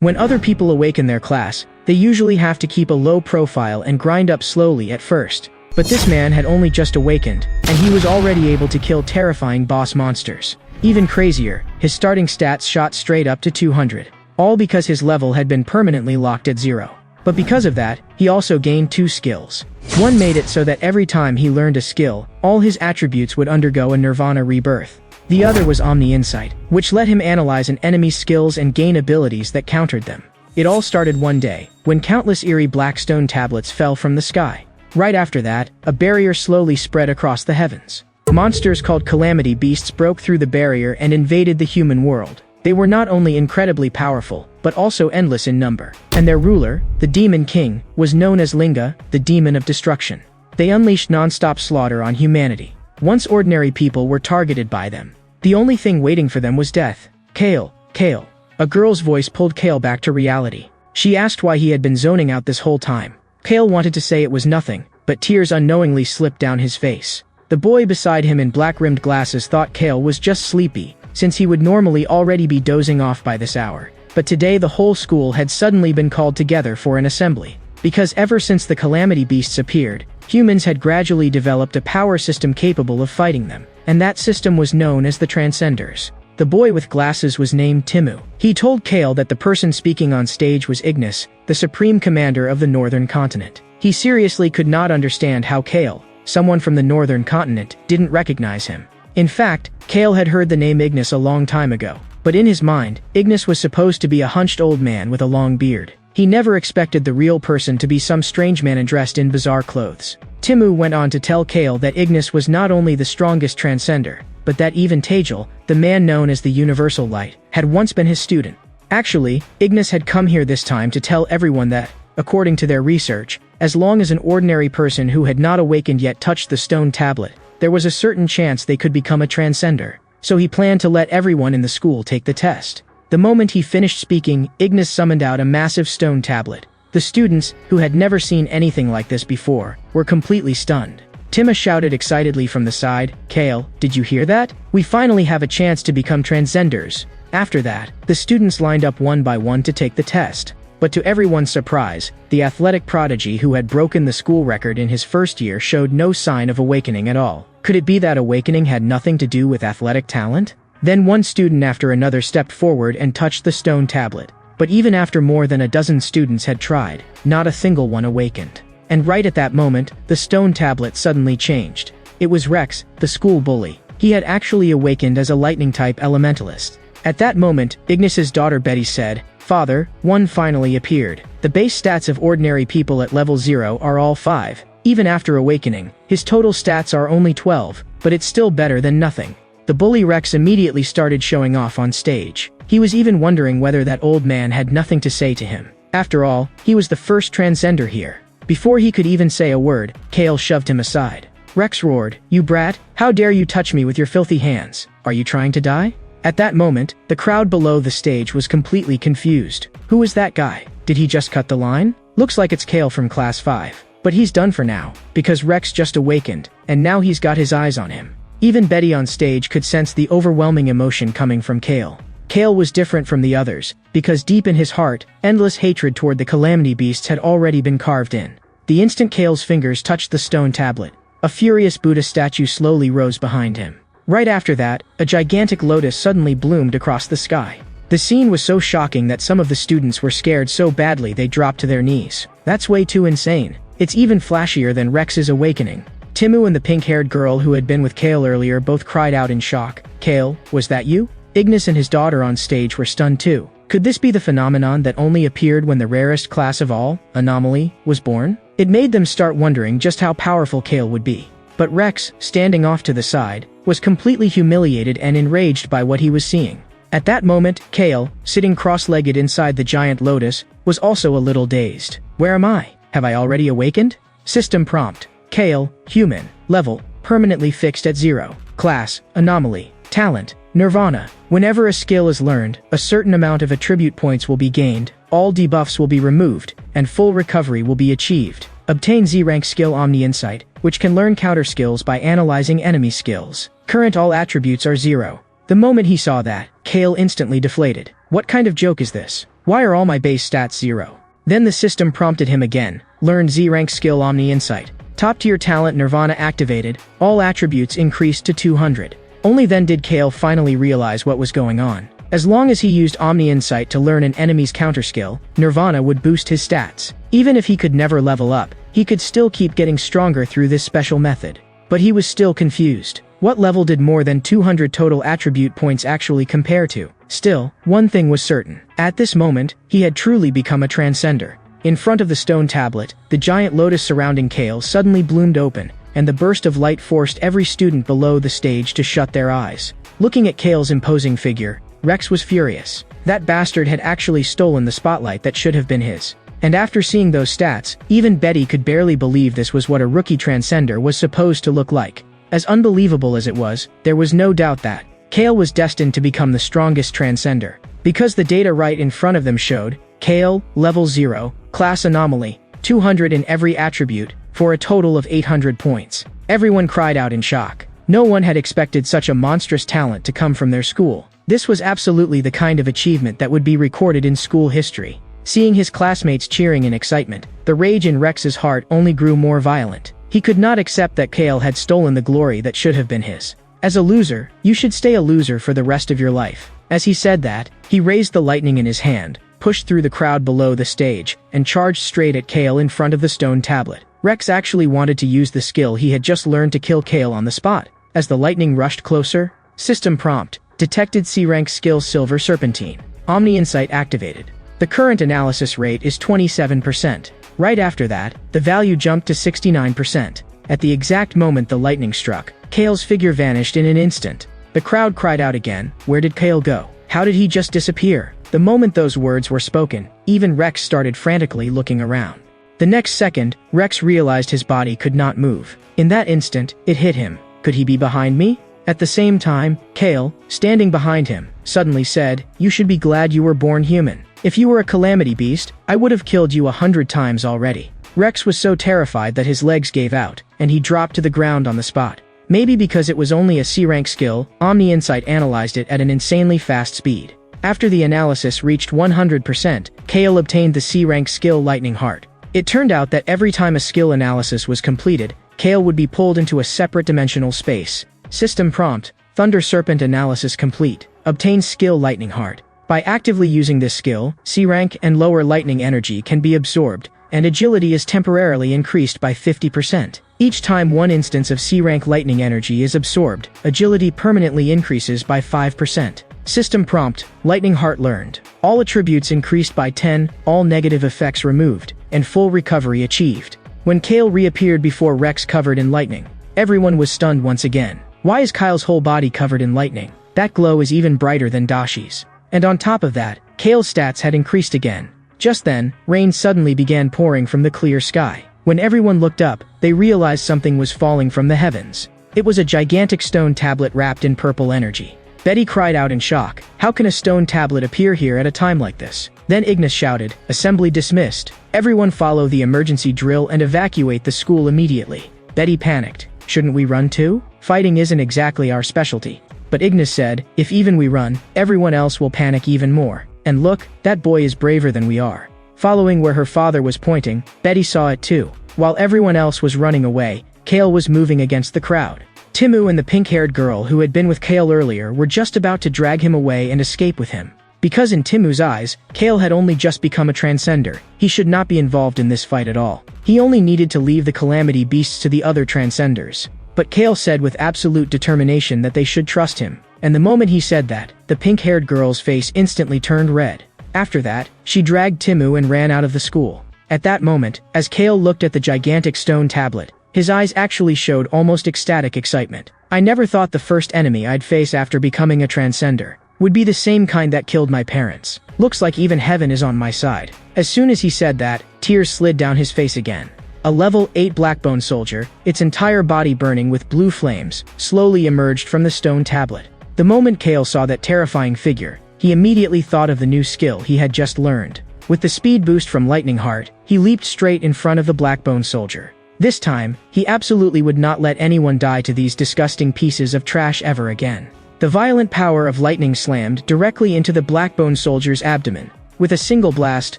When other people awaken their class, they usually have to keep a low profile and grind up slowly at first. But this man had only just awakened, and he was already able to kill terrifying boss monsters. Even crazier, his starting stats shot straight up to 200. All because his level had been permanently locked at 0. But because of that, he also gained 2 skills. One made it so that every time he learned a skill, all his attributes would undergo a nirvana rebirth. The other was Omni Insight, which let him analyze an enemy's skills and gain abilities that countered them. It all started one day, when countless eerie black stone tablets fell from the sky. Right after that, a barrier slowly spread across the heavens. Monsters called calamity beasts broke through the barrier and invaded the human world. They were not only incredibly powerful, but also endless in number. And their ruler, the Demon King, was known as Linga, the Demon of Destruction. They unleashed non-stop slaughter on humanity. Once ordinary people were targeted by them, the only thing waiting for them was death. Kale, Kale. A girl's voice pulled Kale back to reality. She asked why he had been zoning out this whole time. Kale wanted to say it was nothing, but tears unknowingly slipped down his face. The boy beside him in black-rimmed glasses thought Kale was just sleepy, since he would normally already be dozing off by this hour. But today the whole school had suddenly been called together for an assembly. Because ever since the calamity beasts appeared, humans had gradually developed a power system capable of fighting them, and that system was known as the Transcenders. The boy with glasses was named Timu. He told Kale that the person speaking on stage was Ignis, the supreme commander of the northern continent. He seriously could not understand how Kale, someone from the northern continent, didn't recognize him. In fact, Kale had heard the name Ignis a long time ago, but in his mind, Ignis was supposed to be a hunched old man with a long beard. He never expected the real person to be some strange man dressed in bizarre clothes. Timu went on to tell Kale that Ignis was not only the strongest transcender, but that even Tajal, the man known as the Universal Light, had once been his student. Actually, Ignis had come here this time to tell everyone that, according to their research, as long as an ordinary person who had not awakened yet touched the stone tablet, there was a certain chance they could become a transcender. So he planned to let everyone in the school take the test. The moment he finished speaking, Ignis summoned out a massive stone tablet. The students, who had never seen anything like this before, were completely stunned. Tima shouted excitedly from the side, "Kale, did you hear that? We finally have a chance to become transcenders." After that, the students lined up one by one to take the test. But to everyone's surprise, the athletic prodigy who had broken the school record in his first year showed no sign of awakening at all. Could it be that awakening had nothing to do with athletic talent? Then one student after another stepped forward and touched the stone tablet. But even after more than a dozen students had tried, not a single one awakened. And right at that moment, the stone tablet suddenly changed. It was Rex, the school bully. He had actually awakened as a lightning-type elementalist. At that moment, Ignis's daughter Betty said, "Father, one finally appeared. The base stats of ordinary people at level 0 are all 5. Even after awakening, his total stats are only 12, but it's still better than nothing." The bully Rex immediately started showing off on stage. He was even wondering whether that old man had nothing to say to him. After all, he was the first transcender here. Before he could even say a word, Kale shoved him aside. Rex roared, "You brat, how dare you touch me with your filthy hands? Are you trying to die?" At that moment, the crowd below the stage was completely confused. Who was that guy? Did he just cut the line? Looks like it's Kale from Class 5. But he's done for now, because Rex just awakened, and now he's got his eyes on him. Even Betty on stage could sense the overwhelming emotion coming from Kale. Kale was different from the others, because deep in his heart, endless hatred toward the calamity beasts had already been carved in. The instant Kale's fingers touched the stone tablet, a furious Buddha statue slowly rose behind him. Right after that, a gigantic lotus suddenly bloomed across the sky. The scene was so shocking that some of the students were scared so badly they dropped to their knees. That's way too insane. It's even flashier than Rex's awakening. Timu and the pink-haired girl who had been with Kale earlier both cried out in shock. "Kale, was that you?" Ignis and his daughter on stage were stunned too. Could this be the phenomenon that only appeared when the rarest class of all, Anomaly, was born? It made them start wondering just how powerful Kale would be. But Rex, standing off to the side, was completely humiliated and enraged by what he was seeing. At that moment, Kale, sitting cross-legged inside the giant lotus, was also a little dazed. "Where am I? Have I already awakened?" System prompt. Kale, human, level, permanently fixed at 0. Class, Anomaly. Talent, Nirvana. Whenever a skill is learned, a certain amount of attribute points will be gained, all debuffs will be removed, and full recovery will be achieved. Obtain Z-rank skill Omni Insight, which can learn counter skills by analyzing enemy skills. Current all attributes are 0. The moment he saw that, Kale instantly deflated. What kind of joke is this? Why are all my base stats 0? Then the system prompted him again. Learn Z-rank skill Omni Insight. Top tier talent Nirvana activated. All attributes increased to 200. Only then did Kale finally realize what was going on. As long as he used Omni Insight to learn an enemy's counter skill, Nirvana would boost his stats. Even if he could never level up, he could still keep getting stronger through this special method. But he was still confused. What level did more than 200 total attribute points actually compare to? Still, one thing was certain. At this moment, he had truly become a transcender. In front of the stone tablet, the giant lotus surrounding Kale suddenly bloomed open, and the burst of light forced every student below the stage to shut their eyes. Looking at Kale's imposing figure, Rex was furious. That bastard had actually stolen the spotlight that should have been his. And after seeing those stats, even Betty could barely believe this was what a rookie transcender was supposed to look like. As unbelievable as it was, there was no doubt that Kale was destined to become the strongest transcender. Because the data right in front of them showed, Kale, level 0, class anomaly, 200 in every attribute, for a total of 800 points. Everyone cried out in shock. No one had expected such a monstrous talent to come from their school. This was absolutely the kind of achievement that would be recorded in school history. Seeing his classmates cheering in excitement, the rage in Rex's heart only grew more violent. He could not accept that Kale had stolen the glory that should have been his. As a loser, you should stay a loser for the rest of your life. As he said that, he raised the lightning in his hand, pushed through the crowd below the stage, and charged straight at Kale in front of the stone tablet. Rex actually wanted to use the skill he had just learned to kill Kale on the spot. As the lightning rushed closer, system prompt, detected C-rank skill Silver Serpentine. Omni Insight activated. The current analysis rate is 27%. Right after that, the value jumped to 69%. At the exact moment the lightning struck, Kale's figure vanished in an instant. The crowd cried out again. Where did Kale go? How did he just disappear? The moment those words were spoken, even Rex started frantically looking around. The next second, Rex realized his body could not move. In that instant, it hit him. Could he be behind me? At the same time, Kale, standing behind him, suddenly said, "You should be glad you were born human. If you were a calamity beast, I would have killed you 100 times already." Rex was so terrified that his legs gave out, and he dropped to the ground on the spot. Maybe because it was only a C-rank skill, Omni Insight analyzed it at an insanely fast speed. After the analysis reached 100%, Kale obtained the C-rank skill Lightning Heart. It turned out that every time a skill analysis was completed, Kale would be pulled into a separate dimensional space. System prompt, Thunder Serpent analysis complete. Obtain skill Lightning Heart. By actively using this skill, C-rank and lower lightning energy can be absorbed, and agility is temporarily increased by 50%. Each time one instance of C-rank lightning energy is absorbed, agility permanently increases by 5%. System prompt, Lightning Heart learned. All attributes increased by 10, all negative effects removed, and full recovery achieved. When Kale reappeared before Rex covered in lightning, everyone was stunned once again. Why is Kyle's whole body covered in lightning? That glow is even brighter than Dashi's. And on top of that, Kale's stats had increased again. Just then, rain suddenly began pouring from the clear sky. When everyone looked up, they realized something was falling from the heavens. It was a gigantic stone tablet wrapped in purple energy. Betty cried out in shock. How can a stone tablet appear here at a time like this? Then Ignis shouted, "Assembly dismissed. Everyone follow the emergency drill and evacuate the school immediately." Betty panicked. Shouldn't we run too? Fighting isn't exactly our specialty. But Ignis said, if even we run, everyone else will panic even more. And look, that boy is braver than we are. Following where her father was pointing, Betty saw it too. While everyone else was running away, Kale was moving against the crowd. Timu and the pink-haired girl who had been with Kale earlier were just about to drag him away and escape with him. Because in Timu's eyes, Kale had only just become a transcender. He should not be involved in this fight at all. He only needed to leave the calamity beasts to the other transcenders. But Kale said with absolute determination that they should trust him. And the moment he said that, the pink-haired girl's face instantly turned red. After that, she dragged Timu and ran out of the school. At that moment, as Kale looked at the gigantic stone tablet, his eyes actually showed almost ecstatic excitement. I never thought the first enemy I'd face after becoming a transcender would be the same kind that killed my parents. Looks like even heaven is on my side. As soon as he said that, tears slid down his face again. A level 8 Blackbone soldier, its entire body burning with blue flames, slowly emerged from the stone tablet. The moment Kale saw that terrifying figure, he immediately thought of the new skill he had just learned. With the speed boost from Lightning Heart, he leaped straight in front of the Blackbone soldier. This time, he absolutely would not let anyone die to these disgusting pieces of trash ever again. The violent power of lightning slammed directly into the Blackbone soldier's abdomen. With a single blast,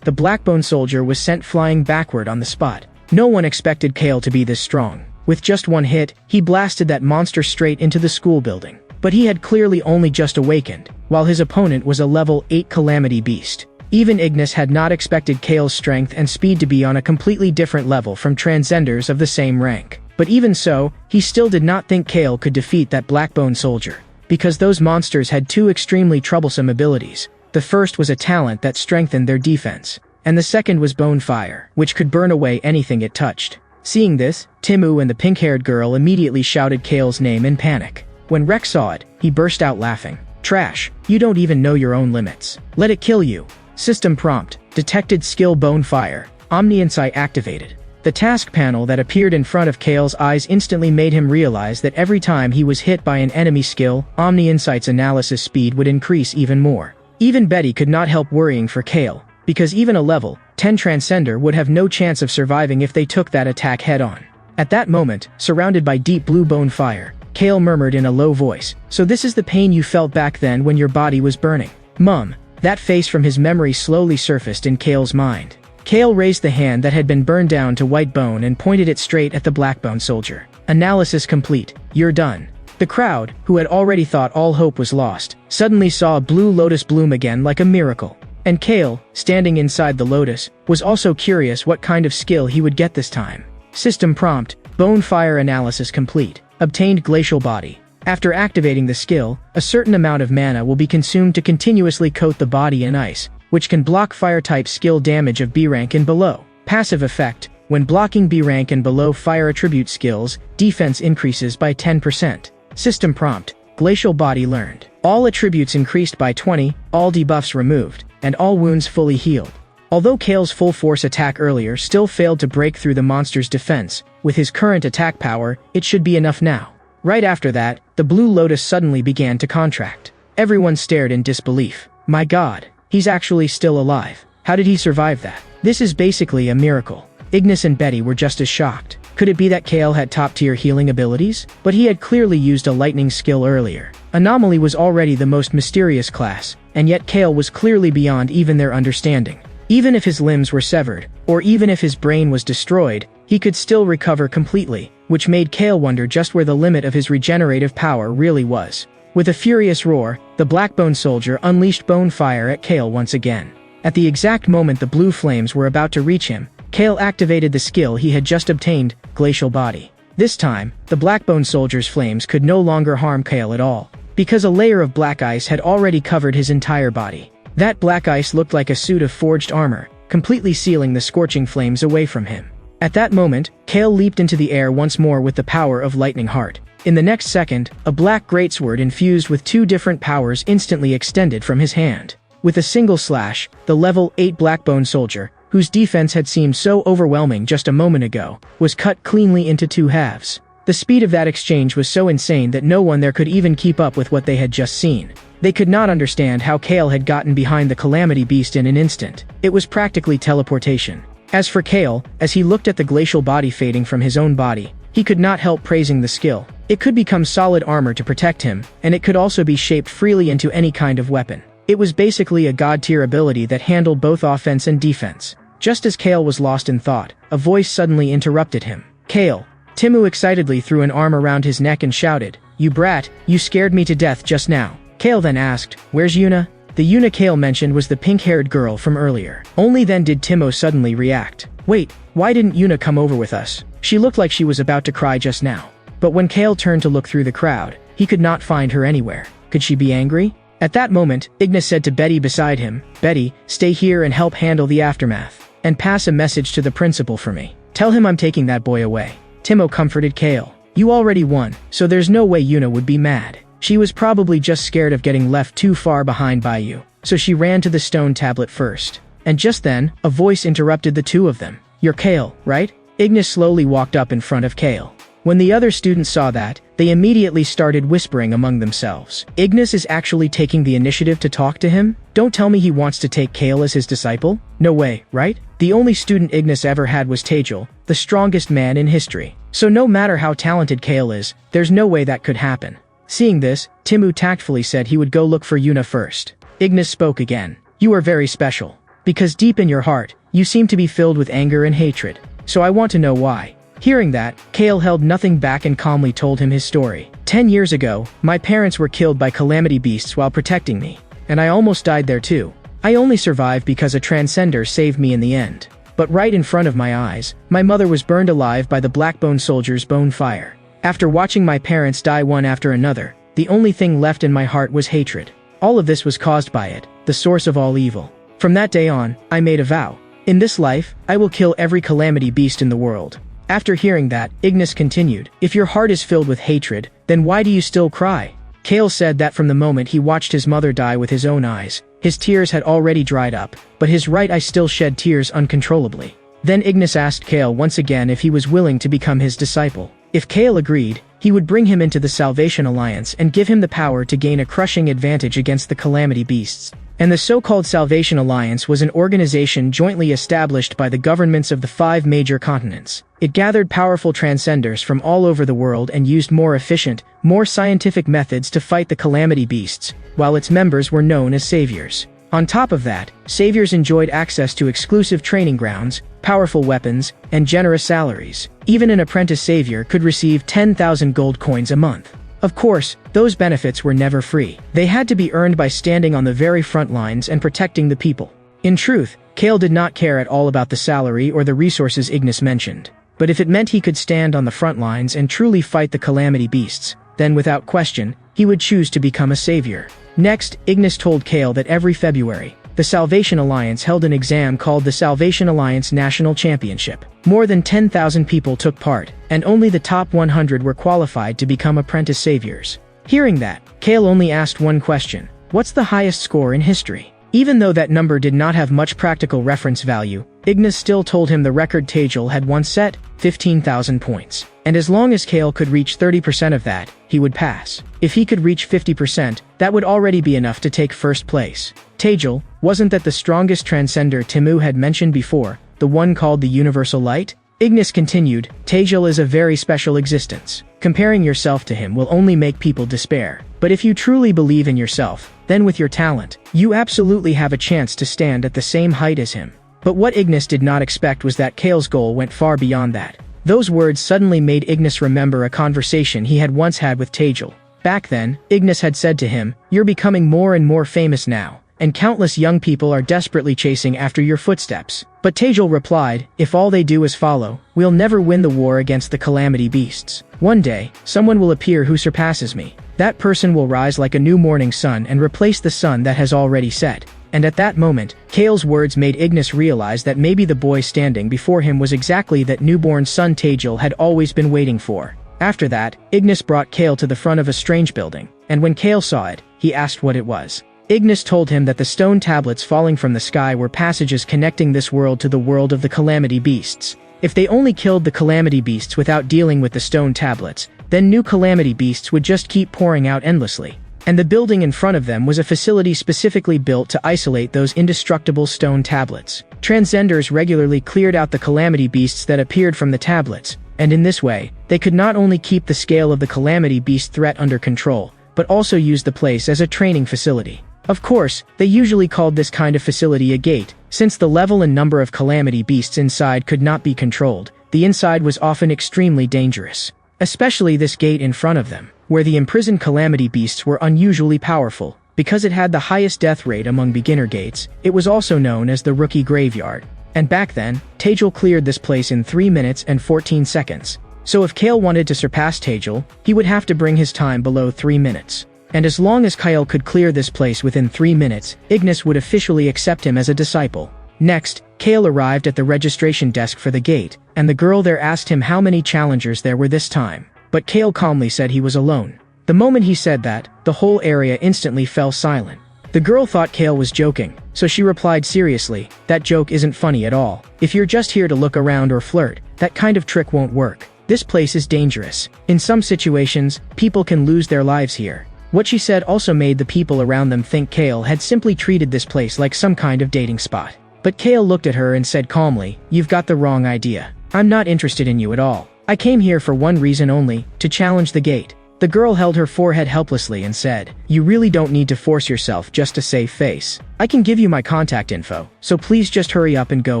the Blackbone soldier was sent flying backward on the spot. No one expected Kale to be this strong. With just one hit, he blasted that monster straight into the school building. But he had clearly only just awakened, while his opponent was a level 8 Calamity Beast. Even Ignis had not expected Kale's strength and speed to be on a completely different level from transcenders of the same rank. But even so, he still did not think Kale could defeat that Blackbone soldier, because those monsters had two extremely troublesome abilities. The first was a talent that strengthened their defense, and the second was Bone Fire, which could burn away anything it touched. Seeing this, Timu and the pink-haired girl immediately shouted Kale's name in panic. When Rex saw it, he burst out laughing. "Trash, you don't even know your own limits. Let it kill you." System prompt: detected skill Bone Fire. Omni Insight activated. The task panel that appeared in front of Kale's eyes instantly made him realize that every time he was hit by an enemy skill, Omni Insight's analysis speed would increase even more. Even Betty could not help worrying for Kale, because even a level 10 Transcender would have no chance of surviving if they took that attack head-on. At that moment, surrounded by deep blue Bone Fire, Kale murmured in a low voice, "So this is the pain you felt back then when your body was burning." Mum. That face from his memory slowly surfaced in Kale's mind. Kale raised the hand that had been burned down to white bone and pointed it straight at the Blackbone soldier. Analysis complete. You're done. The crowd, who had already thought all hope was lost, suddenly saw a blue lotus bloom again like a miracle. And Kale, standing inside the lotus, was also curious what kind of skill he would get this time. System prompt: Bone Fire analysis complete. Obtained Glacial Body. After activating the skill, a certain amount of mana will be consumed to continuously coat the body in ice, which can block fire-type skill damage of B rank and below. Passive effect: when blocking B rank and below fire attribute skills, defense increases by 10%. System prompt: Glacial Body learned. All attributes increased by 20, all debuffs removed, and all wounds fully healed. Although Kale's full force attack earlier still failed to break through the monster's defense, with his current attack power, it should be enough now. Right after that, the blue lotus suddenly began to contract. Everyone stared in disbelief. My god, he's actually still alive. How did he survive that? This is basically a miracle. Ignis and Betty were just as shocked. Could it be that Kale had top-tier healing abilities? But he had clearly used a lightning skill earlier. Anomaly was already the most mysterious class, and yet Kale was clearly beyond even their understanding. Even if his limbs were severed, or even if his brain was destroyed, he could still recover completely, which made Kale wonder just where the limit of his regenerative power really was. With a furious roar, the Blackbone soldier unleashed Bone Fire at Kale once again. At the exact moment the blue flames were about to reach him, Kale activated the skill he had just obtained, Glacial Body. This time, the Blackbone soldier's flames could no longer harm Kale at all, because a layer of black ice had already covered his entire body. That black ice looked like a suit of forged armor, completely sealing the scorching flames away from him. At that moment, Kale leaped into the air once more with the power of Lightning Heart. In the next second, a black greatsword infused with two different powers instantly extended from his hand. With a single slash, the level 8 Blackbone soldier, whose defense had seemed so overwhelming just a moment ago, was cut cleanly into two halves. The speed of that exchange was so insane that no one there could even keep up with what they had just seen. They could not understand how Kale had gotten behind the Calamity Beast in an instant. It was practically teleportation. As for Kale, as he looked at the glacial body fading from his own body, he could not help praising the skill. It could become solid armor to protect him, and it could also be shaped freely into any kind of weapon. It was basically a god-tier ability that handled both offense and defense. Just as Kale was lost in thought, a voice suddenly interrupted him. Kale. Timu excitedly threw an arm around his neck and shouted, "You brat, you scared me to death just now." Kale then asked, "Where's Yuna?" The Yuna Kale mentioned was the pink-haired girl from earlier. Only then did Timo suddenly react. Wait, why didn't Yuna come over with us? She looked like she was about to cry just now. But when Kale turned to look through the crowd, he could not find her anywhere. Could she be angry? At that moment, Ignis said to Betty beside him, "Betty, stay here and help handle the aftermath. And pass a message to the principal for me. Tell him I'm taking that boy away." Timo comforted Kale. "You already won, so there's no way Yuna would be mad. She was probably just scared of getting left too far behind by you, so she ran to the stone tablet first." And just then, a voice interrupted the two of them. "You're Kale, right?" Ignis slowly walked up in front of Kale. When the other students saw that, they immediately started whispering among themselves. Ignis is actually taking the initiative to talk to him? Don't tell me he wants to take Kale as his disciple? No way, right? The only student Ignis ever had was Tejal, the strongest man in history. So no matter how talented Kale is, there's no way that could happen. Seeing this, Timu tactfully said he would go look for Yuna first. Ignis spoke again. You are very special. Because deep in your heart, you seem to be filled with anger and hatred. So I want to know why." Hearing that, Kale held nothing back and calmly told him his story. 10 years ago, my parents were killed by calamity beasts while protecting me. And I almost died there too. I only survived because a transcender saved me in the end. But right in front of my eyes, my mother was burned alive by the Blackbone Soldier's bone fire. After watching my parents die one after another, the only thing left in my heart was hatred. All of this was caused by it, the source of all evil. From that day on, I made a vow. In this life, I will kill every calamity beast in the world. After hearing that, Ignis continued, "If your heart is filled with hatred, then why do you still cry?" Kale said that from the moment he watched his mother die with his own eyes, his tears had already dried up, but his right eye still shed tears uncontrollably. Then Ignis asked Kale once again if he was willing to become his disciple. If Kale agreed, he would bring him into the Salvation Alliance and give him the power to gain a crushing advantage against the calamity beasts. And the so-called Salvation Alliance was an organization jointly established by the governments of the 5 major continents. It gathered powerful transcenders from all over the world and used more efficient, more scientific methods to fight the calamity beasts, while its members were known as saviors. On top of that, saviors enjoyed access to exclusive training grounds, powerful weapons, and generous salaries. Even an apprentice savior could receive 10,000 gold coins a month. Of course, those benefits were never free. They had to be earned by standing on the very front lines and protecting the people. In truth, Kale did not care at all about the salary or the resources Ignis mentioned. But if it meant he could stand on the front lines and truly fight the calamity beasts, then without question, he would choose to become a savior. Next, Ignis told Kale that every February, the Salvation Alliance held an exam called the Salvation Alliance National Championship. More than 10,000 people took part, and only the top 100 were qualified to become apprentice saviors. Hearing that, Kale only asked one question: what's the highest score in history? Even though that number did not have much practical reference value, Ignis still told him the record Tajal had once set, 15,000 points. And as long as Kale could reach 30% of that, he would pass. If he could reach 50%, that would already be enough to take first place. Tajal, wasn't that the strongest transcender Timu had mentioned before, the one called the Universal Light? Ignis continued, Tajal is a very special existence. Comparing yourself to him will only make people despair. But if you truly believe in yourself, then with your talent, you absolutely have a chance to stand at the same height as him. But what Ignis did not expect was that Kale's goal went far beyond that. Those words suddenly made Ignis remember a conversation he had once had with Tajal. Back then, Ignis had said to him, "You're becoming more and more famous now, and countless young people are desperately chasing after your footsteps." But Tajal replied, "If all they do is follow, we'll never win the war against the calamity beasts. One day, someone will appear who surpasses me. That person will rise like a new morning sun and replace the sun that has already set." And at that moment, Kale's words made Ignis realize that maybe the boy standing before him was exactly that newborn son Tajal had always been waiting for. After that, Ignis brought Kale to the front of a strange building, and when Kale saw it, he asked what it was. Ignis told him that the stone tablets falling from the sky were passages connecting this world to the world of the calamity beasts. If they only killed the calamity beasts without dealing with the stone tablets, then new calamity beasts would just keep pouring out endlessly. And the building in front of them was a facility specifically built to isolate those indestructible stone tablets. Transcenders regularly cleared out the calamity beasts that appeared from the tablets, and in this way, they could not only keep the scale of the calamity beast threat under control, but also use the place as a training facility. Of course, they usually called this kind of facility a gate, since the level and number of calamity beasts inside could not be controlled. The inside was often extremely dangerous. Especially this gate in front of them, where the imprisoned calamity beasts were unusually powerful. Because it had the highest death rate among beginner gates, it was also known as the Rookie Graveyard. And back then, Tajal cleared this place in 3 minutes and 14 seconds. So if Kale wanted to surpass Tajal, he would have to bring his time below 3 minutes. And as long as Kale could clear this place within 3 minutes, Ignis would officially accept him as a disciple. Next, Kale arrived at the registration desk for the gate, and the girl there asked him how many challengers there were this time. But Kale calmly said he was alone. The moment he said that, the whole area instantly fell silent. The girl thought Kale was joking, so she replied seriously, "That joke isn't funny at all. If you're just here to look around or flirt, that kind of trick won't work. This place is dangerous. In some situations, people can lose their lives here." What she said also made the people around them think Kale had simply treated this place like some kind of dating spot. But Kale looked at her and said calmly, "You've got the wrong idea. I'm not interested in you at all. I came here for one reason only, to challenge the gate." The girl held her forehead helplessly and said, "You really don't need to force yourself just to save face. I can give you my contact info, so please just hurry up and go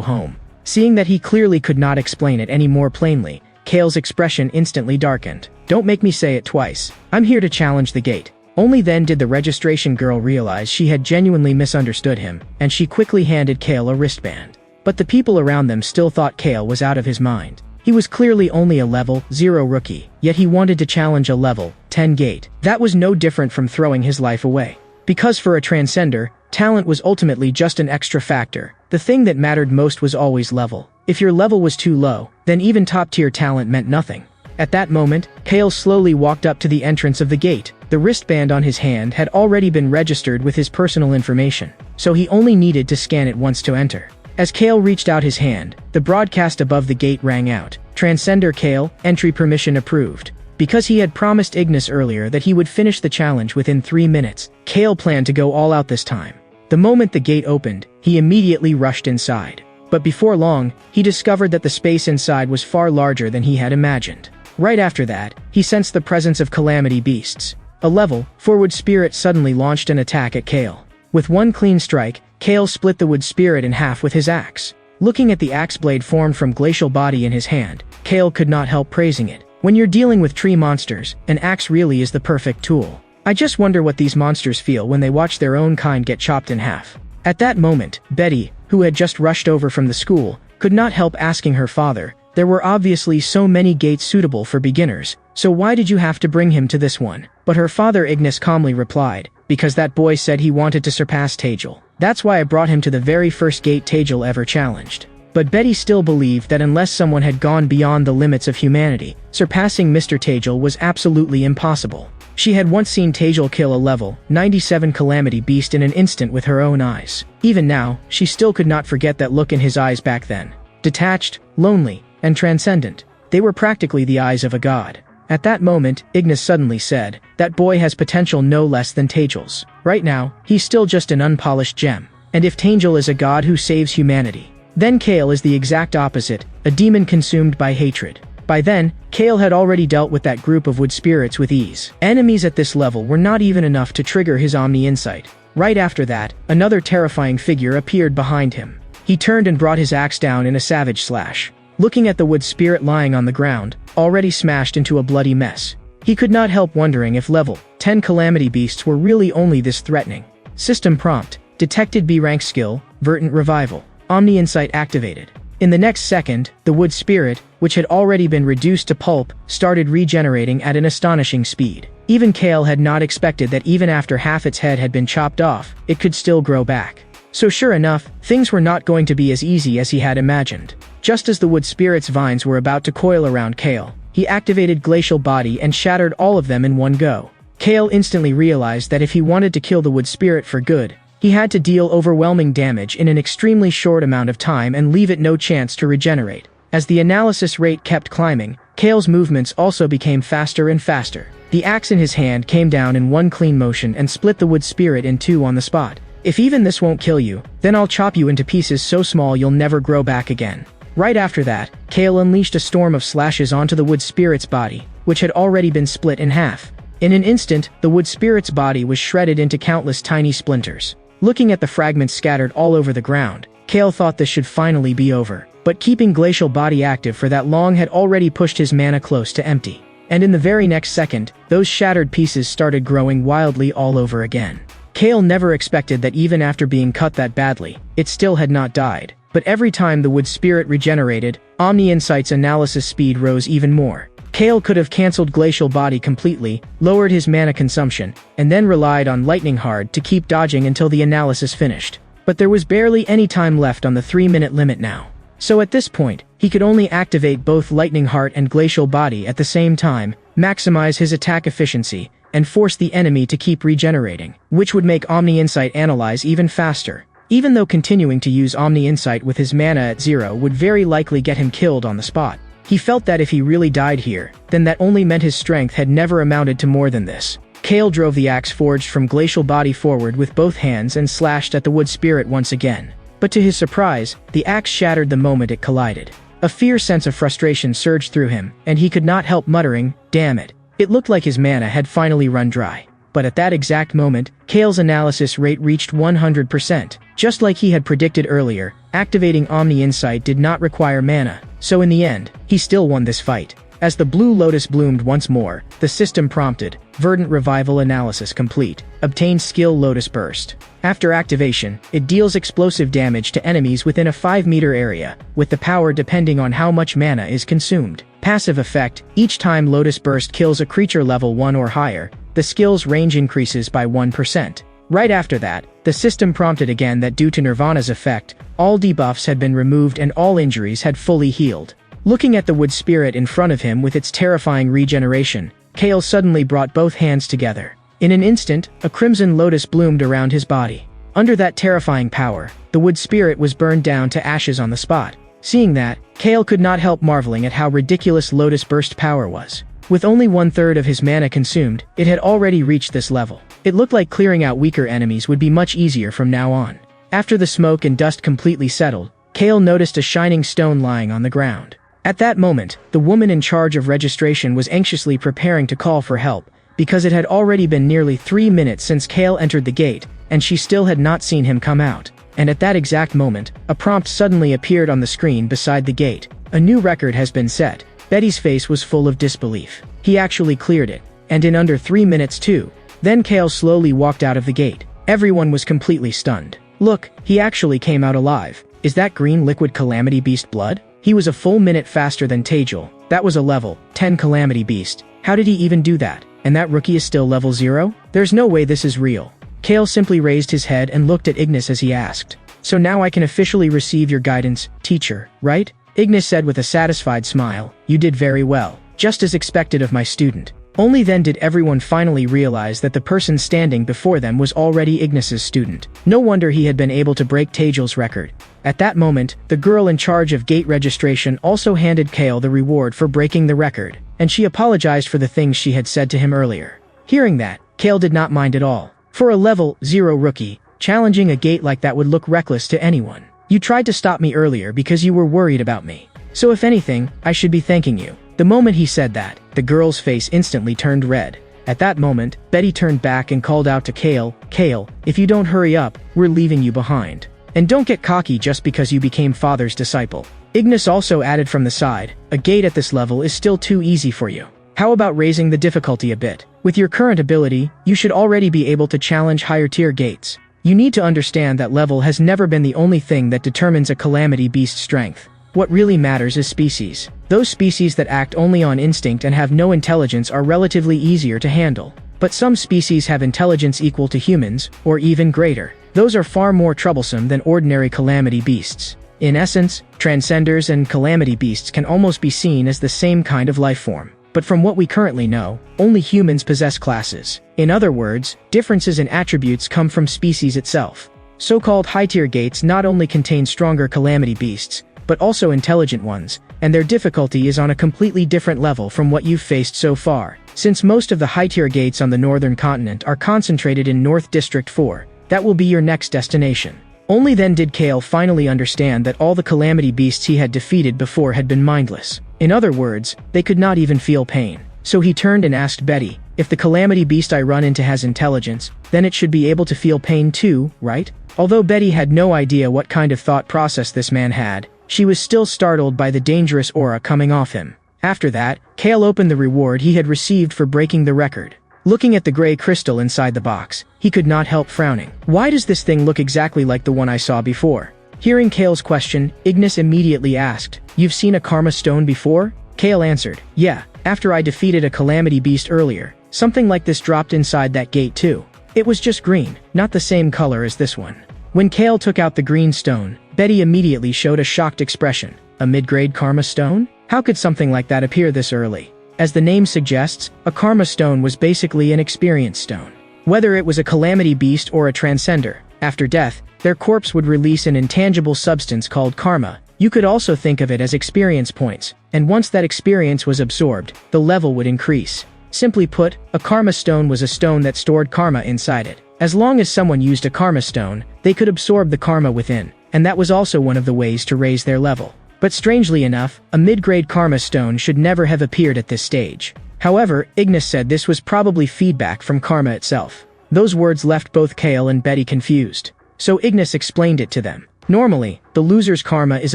home." Seeing that he clearly could not explain it any more plainly, Kale's expression instantly darkened. "Don't make me say it twice. I'm here to challenge the gate." Only then did the registration girl realize she had genuinely misunderstood him, and she quickly handed Kale a wristband. But the people around them still thought Kale was out of his mind. He was clearly only a level 0 rookie, yet he wanted to challenge a level 10 gate. That was no different from throwing his life away. Because for a transcender, talent was ultimately just an extra factor. The thing that mattered most was always level. If your level was too low, then even top-tier talent meant nothing. At that moment, Kale slowly walked up to the entrance of the gate. The wristband on his hand had already been registered with his personal information, so he only needed to scan it once to enter. As Kale reached out his hand, the broadcast above the gate rang out. "Transcender Kale, entry permission approved." Because he had promised Ignis earlier that he would finish the challenge within 3 minutes, Kale planned to go all out this time. The moment the gate opened, he immediately rushed inside. But before long, he discovered that the space inside was far larger than he had imagined. Right after that, he sensed the presence of calamity beasts. A level 4 wood spirit suddenly launched an attack at Kale. With one clean strike, Kale split the wood spirit in half with his axe. Looking at the axe blade formed from glacial body in his hand, Kale could not help praising it. When you're dealing with tree monsters, an axe really is the perfect tool. I just wonder what these monsters feel when they watch their own kind get chopped in half. At that moment, Betty, who had just rushed over from the school, could not help asking her father, "There were obviously so many gates suitable for beginners, so why did you have to bring him to this one?" But her father Ignis calmly replied, "Because that boy said he wanted to surpass Tajal. That's why I brought him to the very first gate Tajal ever challenged." But Betty still believed that unless someone had gone beyond the limits of humanity, surpassing Mr. Tajal was absolutely impossible. She had once seen Tajal kill a level 97 calamity beast in an instant with her own eyes. Even now, she still could not forget that look in his eyes back then. Detached, lonely, and transcendent. They were practically the eyes of a god. At that moment, Ignis suddenly said, "That boy has potential no less than Tajal's. Right now, he's still just an unpolished gem. And if Tajal is a god who saves humanity, then Kale is the exact opposite, a demon consumed by hatred." By then, Kale had already dealt with that group of wood spirits with ease. Enemies at this level were not even enough to trigger his Omni Insight. Right after that, another terrifying figure appeared behind him. He turned and brought his axe down in a savage slash. Looking at the wood spirit lying on the ground, already smashed into a bloody mess, he could not help wondering if level 10 calamity beasts were really only this threatening. System prompt: detected B rank skill, Verdant Revival. Omni Insight activated. In the next second, the wood spirit, which had already been reduced to pulp, started regenerating at an astonishing speed. Even Kale had not expected that even after half its head had been chopped off, it could still grow back. So sure enough, things were not going to be as easy as he had imagined. Just as the wood spirit's vines were about to coil around Kale, he activated Glacial Body and shattered all of them in one go. Kale instantly realized that if he wanted to kill the wood spirit for good, he had to deal overwhelming damage in an extremely short amount of time and leave it no chance to regenerate. As the analysis rate kept climbing, Kale's movements also became faster and faster. The axe in his hand came down in one clean motion and split the wood spirit in two on the spot. "If even this won't kill you, then I'll chop you into pieces so small you'll never grow back again." Right after that, Kale unleashed a storm of slashes onto the wood spirit's body, which had already been split in half. In an instant, the wood spirit's body was shredded into countless tiny splinters. Looking at the fragments scattered all over the ground, Kale thought this should finally be over. But keeping Glacial Body active for that long had already pushed his mana close to empty. And in the very next second, those shattered pieces started growing wildly all over again. Kale never expected that even after being cut that badly, it still had not died. But every time the wood spirit regenerated, Omni Insight's analysis speed rose even more. Kale could have cancelled Glacial Body completely, lowered his mana consumption, and then relied on Lightning Hard to keep dodging until the analysis finished. But there was barely any time left on the 3-minute limit now. So at this point, he could only activate both Lightning Heart and Glacial Body at the same time, maximize his attack efficiency, and force the enemy to keep regenerating, which would make Omni Insight analyze even faster. Even though continuing to use Omni Insight with his mana at 0 would very likely get him killed on the spot. He felt that if he really died here, then that only meant his strength had never amounted to more than this. Kale drove the axe forged from Glacial Body forward with both hands and slashed at the wood spirit once again. But to his surprise, the axe shattered the moment it collided. A fierce sense of frustration surged through him, and he could not help muttering, "Damn it. It looked like his mana had finally run dry. But at that exact moment, Kale's analysis rate reached 100%. Just like he had predicted earlier, activating Omni Insight did not require mana, so in the end, he still won this fight. As the blue lotus bloomed once more, the system prompted, Verdant Revival Analysis complete. Obtain Skill Lotus Burst. After activation, it deals explosive damage to enemies within a 5-meter area, with the power depending on how much mana is consumed. Passive effect, each time Lotus Burst kills a creature level 1 or higher, the skill's range increases by 1%. Right after that, the system prompted again that due to Nirvana's effect, all debuffs had been removed and all injuries had fully healed. Looking at the wood spirit in front of him with its terrifying regeneration, Kale suddenly brought both hands together. In an instant, a crimson lotus bloomed around his body. Under that terrifying power, the wood spirit was burned down to ashes on the spot. Seeing that, Kale could not help marveling at how ridiculous Lotus Burst power was. With only 1/3 of his mana consumed, it had already reached this level. It looked like clearing out weaker enemies would be much easier from now on. After the smoke and dust completely settled, Kale noticed a shining stone lying on the ground. At that moment, the woman in charge of registration was anxiously preparing to call for help, because it had already been nearly 3 minutes since Kale entered the gate, and she still had not seen him come out. And at that exact moment, a prompt suddenly appeared on the screen beside the gate. A new record has been set. Betty's face was full of disbelief. He actually cleared it, and in under 3 minutes too. Then Kale slowly walked out of the gate. Everyone was completely stunned. Look, he actually came out alive. Is that green liquid Calamity Beast blood? He was a full minute faster than Tejal. That was a level 10 Calamity Beast. How did he even do that? And that rookie is still level 0? There's no way this is real. Kale simply raised his head and looked at Ignis as he asked. So now I can officially receive your guidance, teacher, right? Ignis said with a satisfied smile. You did very well. Just as expected of my student. Only then did everyone finally realize that the person standing before them was already Ignis's student. No wonder he had been able to break Tejal's record. At that moment, the girl in charge of gate registration also handed Kale the reward for breaking the record, and she apologized for the things she had said to him earlier. Hearing that, Kale did not mind at all. For a level 0 rookie, challenging a gate like that would look reckless to anyone. You tried to stop me earlier because you were worried about me. So if anything, I should be thanking you. The moment he said that, the girl's face instantly turned red. At that moment, Betty turned back and called out to Kale, Kale, if you don't hurry up, we're leaving you behind. And don't get cocky just because you became father's disciple. Ignis also added from the side, a gate at this level is still too easy for you. How about raising the difficulty a bit? With your current ability, you should already be able to challenge higher tier gates. You need to understand that level has never been the only thing that determines a Calamity Beast's strength. What really matters is species. Those species that act only on instinct and have no intelligence are relatively easier to handle. But some species have intelligence equal to humans, or even greater. Those are far more troublesome than ordinary Calamity Beasts. In essence, Transcenders and Calamity Beasts can almost be seen as the same kind of life form. But from what we currently know, only humans possess classes. In other words, differences in attributes come from species itself. So-called high-tier gates not only contain stronger Calamity Beasts, but also intelligent ones, and their difficulty is on a completely different level from what you've faced so far. Since most of the high-tier gates on the northern continent are concentrated in North District 4, that will be your next destination. Only then did Kale finally understand that all the Calamity Beasts he had defeated before had been mindless. In other words, they could not even feel pain. So he turned and asked Betty, if the Calamity Beast I run into has intelligence, then it should be able to feel pain too, right? Although Betty had no idea what kind of thought process this man had, she was still startled by the dangerous aura coming off him. After that, Kale opened the reward he had received for breaking the record. Looking at the gray crystal inside the box, he could not help frowning. Why does this thing look exactly like the one I saw before? Hearing Kale's question, Ignis immediately asked, You've seen a Karma Stone before? Kale answered, Yeah, after I defeated a Calamity Beast earlier. Something like this dropped inside that gate too. It was just green, not the same color as this one. When Kale took out the green stone, Betty immediately showed a shocked expression. A mid-grade Karma Stone? How could something like that appear this early? As the name suggests, a Karma Stone was basically an experience stone. Whether it was a Calamity Beast or a Transcender, after death, their corpse would release an intangible substance called karma. You could also think of it as experience points, and once that experience was absorbed, the level would increase. Simply put, a Karma Stone was a stone that stored karma inside it. As long as someone used a Karma Stone, they could absorb the karma within, and that was also one of the ways to raise their level. But strangely enough, a mid-grade Karma Stone should never have appeared at this stage. However, Ignis said this was probably feedback from karma itself. Those words left both Kale and Betty confused. So Ignis explained it to them. Normally, the loser's karma is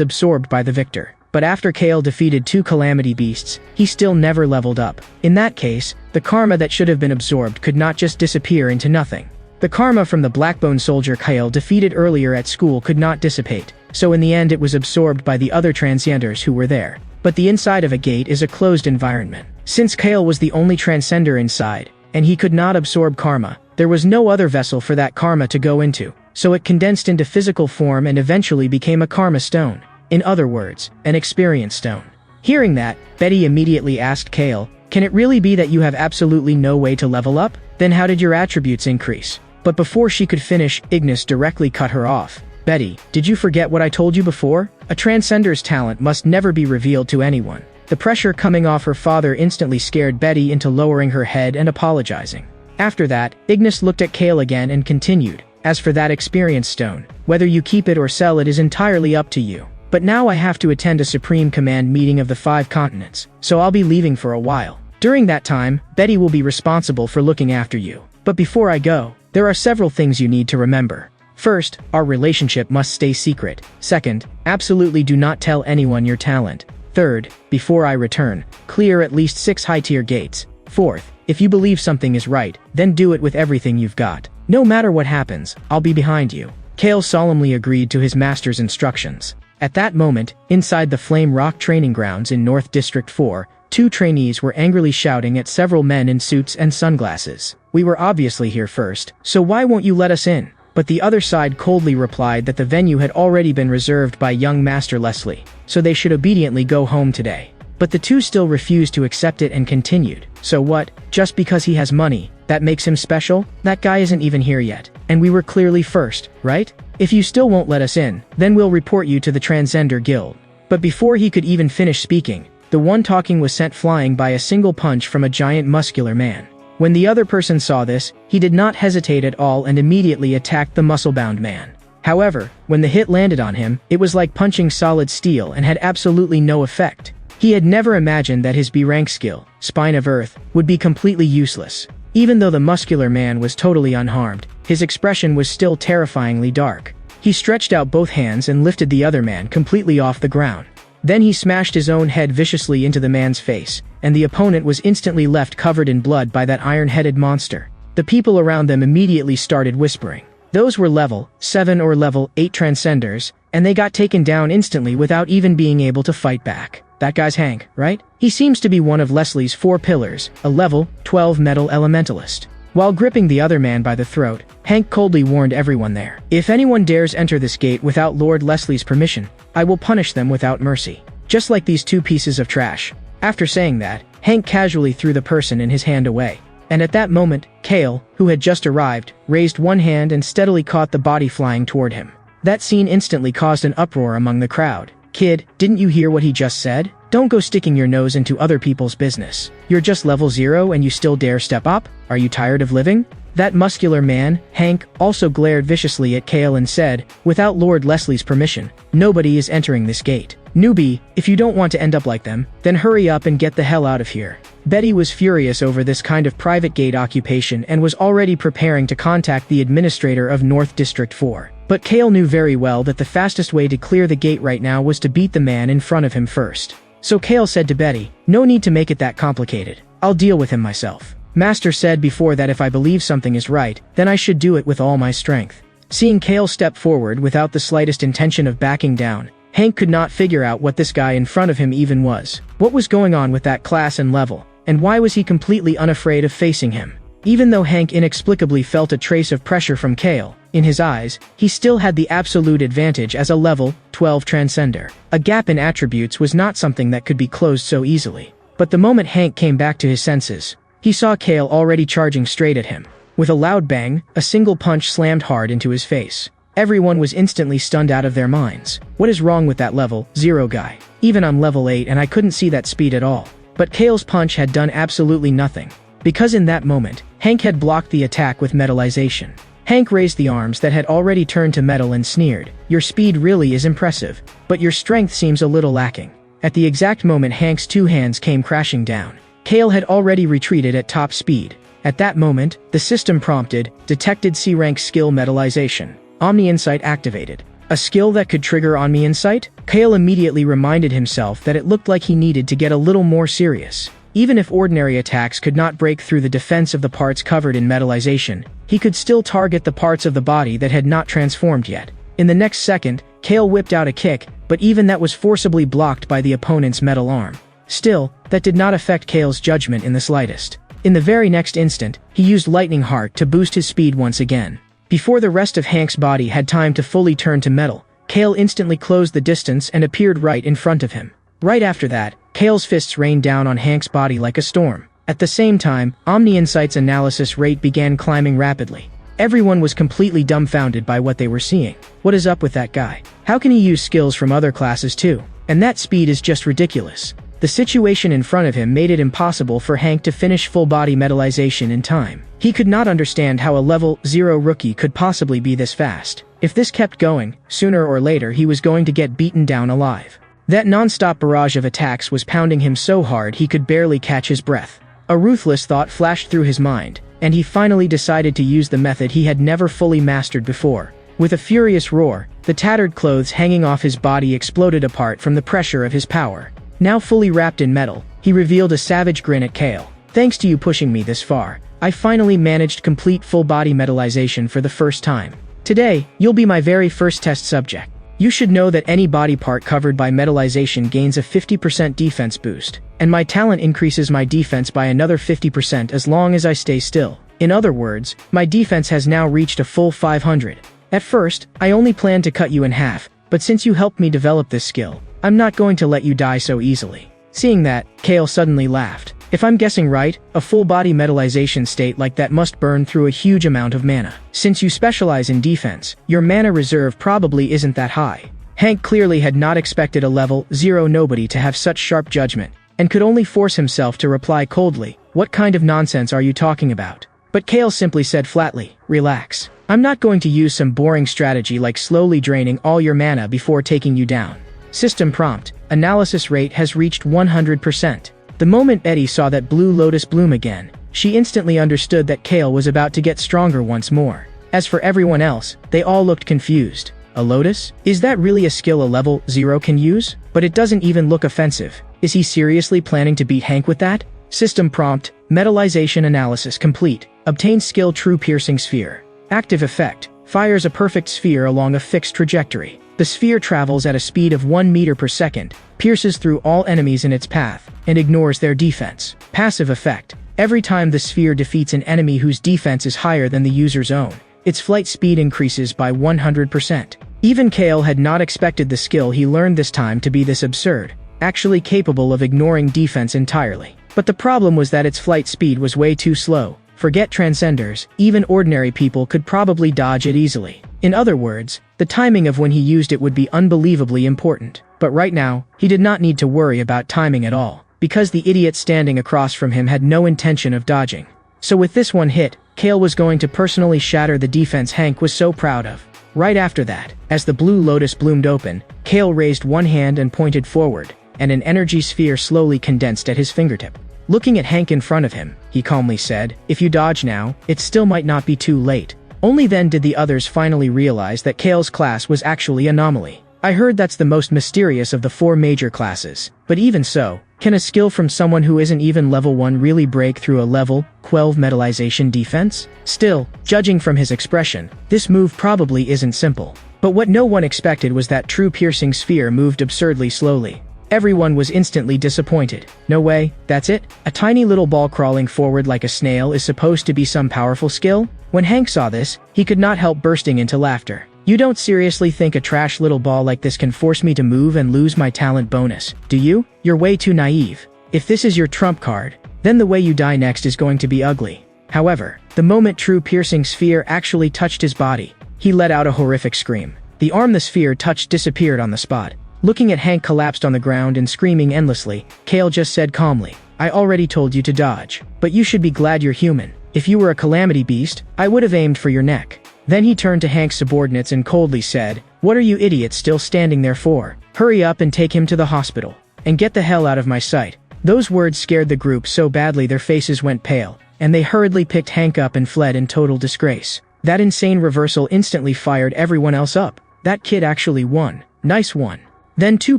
absorbed by the victor. But after Kale defeated 2 calamity beasts, he still never leveled up. In that case, the karma that should have been absorbed could not just disappear into nothing. The karma from the Blackbone soldier Kale defeated earlier at school could not dissipate, so in the end it was absorbed by the other transcenders who were there. But the inside of a gate is a closed environment. Since Kale was the only transcender inside, and he could not absorb karma, there was no other vessel for that karma to go into, so it condensed into physical form and eventually became a karma stone. In other words, an experience stone. Hearing that, Betty immediately asked Kale, "Can it really be that you have absolutely no way to level up? Then how did your attributes increase?" But before she could finish, Ignis directly cut her off. "Betty, did you forget what I told you before? A transcender's talent must never be revealed to anyone." The pressure coming off her father instantly scared Betty into lowering her head and apologizing. After that, Ignis looked at Kale again and continued, "As for that experience stone, whether you keep it or sell it is entirely up to you. But now I have to attend a Supreme Command meeting of the 5 continents, so I'll be leaving for a while. During that time, Betty will be responsible for looking after you. But before I go, there are several things you need to remember. First, our relationship must stay secret. Second, absolutely do not tell anyone your talent. Third, before I return, clear at least 6 high-tier gates. Fourth, if you believe something is right, then do it with everything you've got. No matter what happens, I'll be behind you." Kale solemnly agreed to his master's instructions. At that moment, inside the Flame Rock training grounds in North District 4, 2 trainees were angrily shouting at several men in suits and sunglasses. "We were obviously here first, so why won't you let us in?" But the other side coldly replied that the venue had already been reserved by young Master Leslie, so they should obediently go home today. But the 2 still refused to accept it and continued. "So what? Just because he has money, that makes him special? That guy isn't even here yet, and we were clearly first, right? If you still won't let us in, then we'll report you to the Transcender Guild." But before he could even finish speaking, the one talking was sent flying by a single punch from a giant muscular man. When the other person saw this, he did not hesitate at all and immediately attacked the muscle-bound man. However, when the hit landed on him, it was like punching solid steel and had absolutely no effect. He had never imagined that his B-rank skill, Spine of Earth, would be completely useless. Even though the muscular man was totally unharmed, his expression was still terrifyingly dark. He stretched out both hands and lifted the other man completely off the ground. Then he smashed his own head viciously into the man's face, and the opponent was instantly left covered in blood by that iron-headed monster. The people around them immediately started whispering. Those were level 7 or level 8 transcenders, and they got taken down instantly without even being able to fight back. That guy's Hank, right? He seems to be one of Leslie's 4 pillars, a level 12 metal elementalist. While gripping the other man by the throat, Hank coldly warned everyone there. "If anyone dares enter this gate without Lord Leslie's permission, I will punish them without mercy. Just like these 2 pieces of trash." After saying that, Hank casually threw the person in his hand away. And at that moment, Kale, who had just arrived, raised one hand and steadily caught the body flying toward him. That scene instantly caused an uproar among the crowd. "Kid, didn't you hear what he just said? Don't go sticking your nose into other people's business. You're just level 0 and you still dare step up? Are you tired of living?" That muscular man, Hank, also glared viciously at Kale and said, "Without Lord Leslie's permission, nobody is entering this gate. Newbie, if you don't want to end up like them, then hurry up and get the hell out of here." Betty was furious over this kind of private gate occupation and was already preparing to contact the administrator of North District 4. But Kale knew very well that the fastest way to clear the gate right now was to beat the man in front of him first. So Kale said to Betty, "No need to make it that complicated. I'll deal with him myself. Master said before that if I believe something is right, then I should do it with all my strength." Seeing Kale step forward without the slightest intention of backing down, Hank could not figure out what this guy in front of him even was. What was going on with that class and level, and why was he completely unafraid of facing him? Even though Hank inexplicably felt a trace of pressure from Kale, in his eyes, he still had the absolute advantage as a level 12 transcender. A gap in attributes was not something that could be closed so easily. But the moment Hank came back to his senses, he saw Kale already charging straight at him. With a loud bang, a single punch slammed hard into his face. Everyone was instantly stunned out of their minds. What is wrong with that level 0 guy? Even I'm level 8 and I couldn't see that speed at all. But Kale's punch had done absolutely nothing. Because in that moment, Hank had blocked the attack with metallization. Hank raised the arms that had already turned to metal and sneered, "Your speed really is impressive, but your strength seems a little lacking." At the exact moment Hank's 2 hands came crashing down, Kale had already retreated at top speed. At that moment, the system prompted, detected C-rank skill metallization. Omni Insight activated. A skill that could trigger Omni Insight? Kale immediately reminded himself that it looked like he needed to get a little more serious. Even if ordinary attacks could not break through the defense of the parts covered in metallization, he could still target the parts of the body that had not transformed yet. In the next second, Kale whipped out a kick, but even that was forcibly blocked by the opponent's metal arm. Still, that did not affect Kale's judgment in the slightest. In the very next instant, he used Lightning Heart to boost his speed once again. Before the rest of Hank's body had time to fully turn to metal, Kale instantly closed the distance and appeared right in front of him. Right after that, Kale's fists rained down on Hank's body like a storm. At the same time, Omni Insight's analysis rate began climbing rapidly. Everyone was completely dumbfounded by what they were seeing. What is up with that guy? How can he use skills from other classes too? And that speed is just ridiculous. The situation in front of him made it impossible for Hank to finish full-body metallization in time. He could not understand how a level 0 rookie could possibly be this fast. If this kept going, sooner or later he was going to get beaten down alive. That non-stop barrage of attacks was pounding him so hard he could barely catch his breath. A ruthless thought flashed through his mind, and he finally decided to use the method he had never fully mastered before. With a furious roar, the tattered clothes hanging off his body exploded apart from the pressure of his power. Now fully wrapped in metal, he revealed a savage grin at Kale. Thanks to you pushing me this far, I finally managed complete full-body metallization for the first time. Today, you'll be my very first test subject. You should know that any body part covered by metallization gains a 50% defense boost, and my talent increases my defense by another 50% as long as I stay still. In other words, my defense has now reached a full 500. At first, I only planned to cut you in half, but since you helped me develop this skill, I'm not going to let you die so easily. Seeing that, Kale suddenly laughed. If I'm guessing right, a full-body metallization state like that must burn through a huge amount of mana. Since you specialize in defense, your mana reserve probably isn't that high. Hank clearly had not expected a level 0 nobody to have such sharp judgment, and could only force himself to reply coldly, "What kind of nonsense are you talking about?" But Kale simply said flatly, "Relax. I'm not going to use some boring strategy like slowly draining all your mana before taking you down." System prompt, analysis rate has reached 100%. The moment Betty saw that blue lotus bloom again, she instantly understood that Kale was about to get stronger once more. As for everyone else, they all looked confused. A lotus? Is that really a skill a level 0 can use? But it doesn't even look offensive. Is he seriously planning to beat Hank with that? System prompt, metallization analysis complete. Obtain skill true piercing sphere. Active effect, fires a perfect sphere along a fixed trajectory. The sphere travels at a speed of 1 meter per second, pierces through all enemies in its path, and ignores their defense. Passive effect, every time the sphere defeats an enemy whose defense is higher than the user's own, its flight speed increases by 100%. Even Kale had not expected the skill he learned this time to be this absurd, actually capable of ignoring defense entirely. But the problem was that its flight speed was way too slow. Forget transcenders, even ordinary people could probably dodge it easily. In other words, the timing of when he used it would be unbelievably important. But right now, he did not need to worry about timing at all, because the idiot standing across from him had no intention of dodging. So with this one hit, Kale was going to personally shatter the defense Hank was so proud of. Right after that, as the blue lotus bloomed open, Kale raised one hand and pointed forward, and an energy sphere slowly condensed at his fingertip. Looking at Hank in front of him, he calmly said, "If you dodge now, it still might not be too late." Only then did the others finally realize that Kale's class was actually Anomaly. I heard that's the most mysterious of the 4 major classes, but even so, can a skill from someone who isn't even level 1 really break through a level 12 metallization defense? Still, judging from his expression, this move probably isn't simple. But what no one expected was that true piercing sphere moved absurdly slowly. Everyone was instantly disappointed. No way, that's it? A tiny little ball crawling forward like a snail is supposed to be some powerful skill? When Hank saw this, he could not help bursting into laughter. You don't seriously think a trash little ball like this can force me to move and lose my talent bonus, do you? You're way too naive. If this is your trump card, then the way you die next is going to be ugly. However, the moment true piercing sphere actually touched his body, he let out a horrific scream. The arm the sphere touched disappeared on the spot. Looking at Hank collapsed on the ground and screaming endlessly, Kale just said calmly, "I already told you to dodge. But you should be glad you're human. If you were a calamity beast, I would have aimed for your neck." Then he turned to Hank's subordinates and coldly said, "What are you idiots still standing there for? Hurry up and take him to the hospital. And get the hell out of my sight." Those words scared the group so badly their faces went pale, and they hurriedly picked Hank up and fled in total disgrace. That insane reversal instantly fired everyone else up. That kid actually won. Nice one. Then two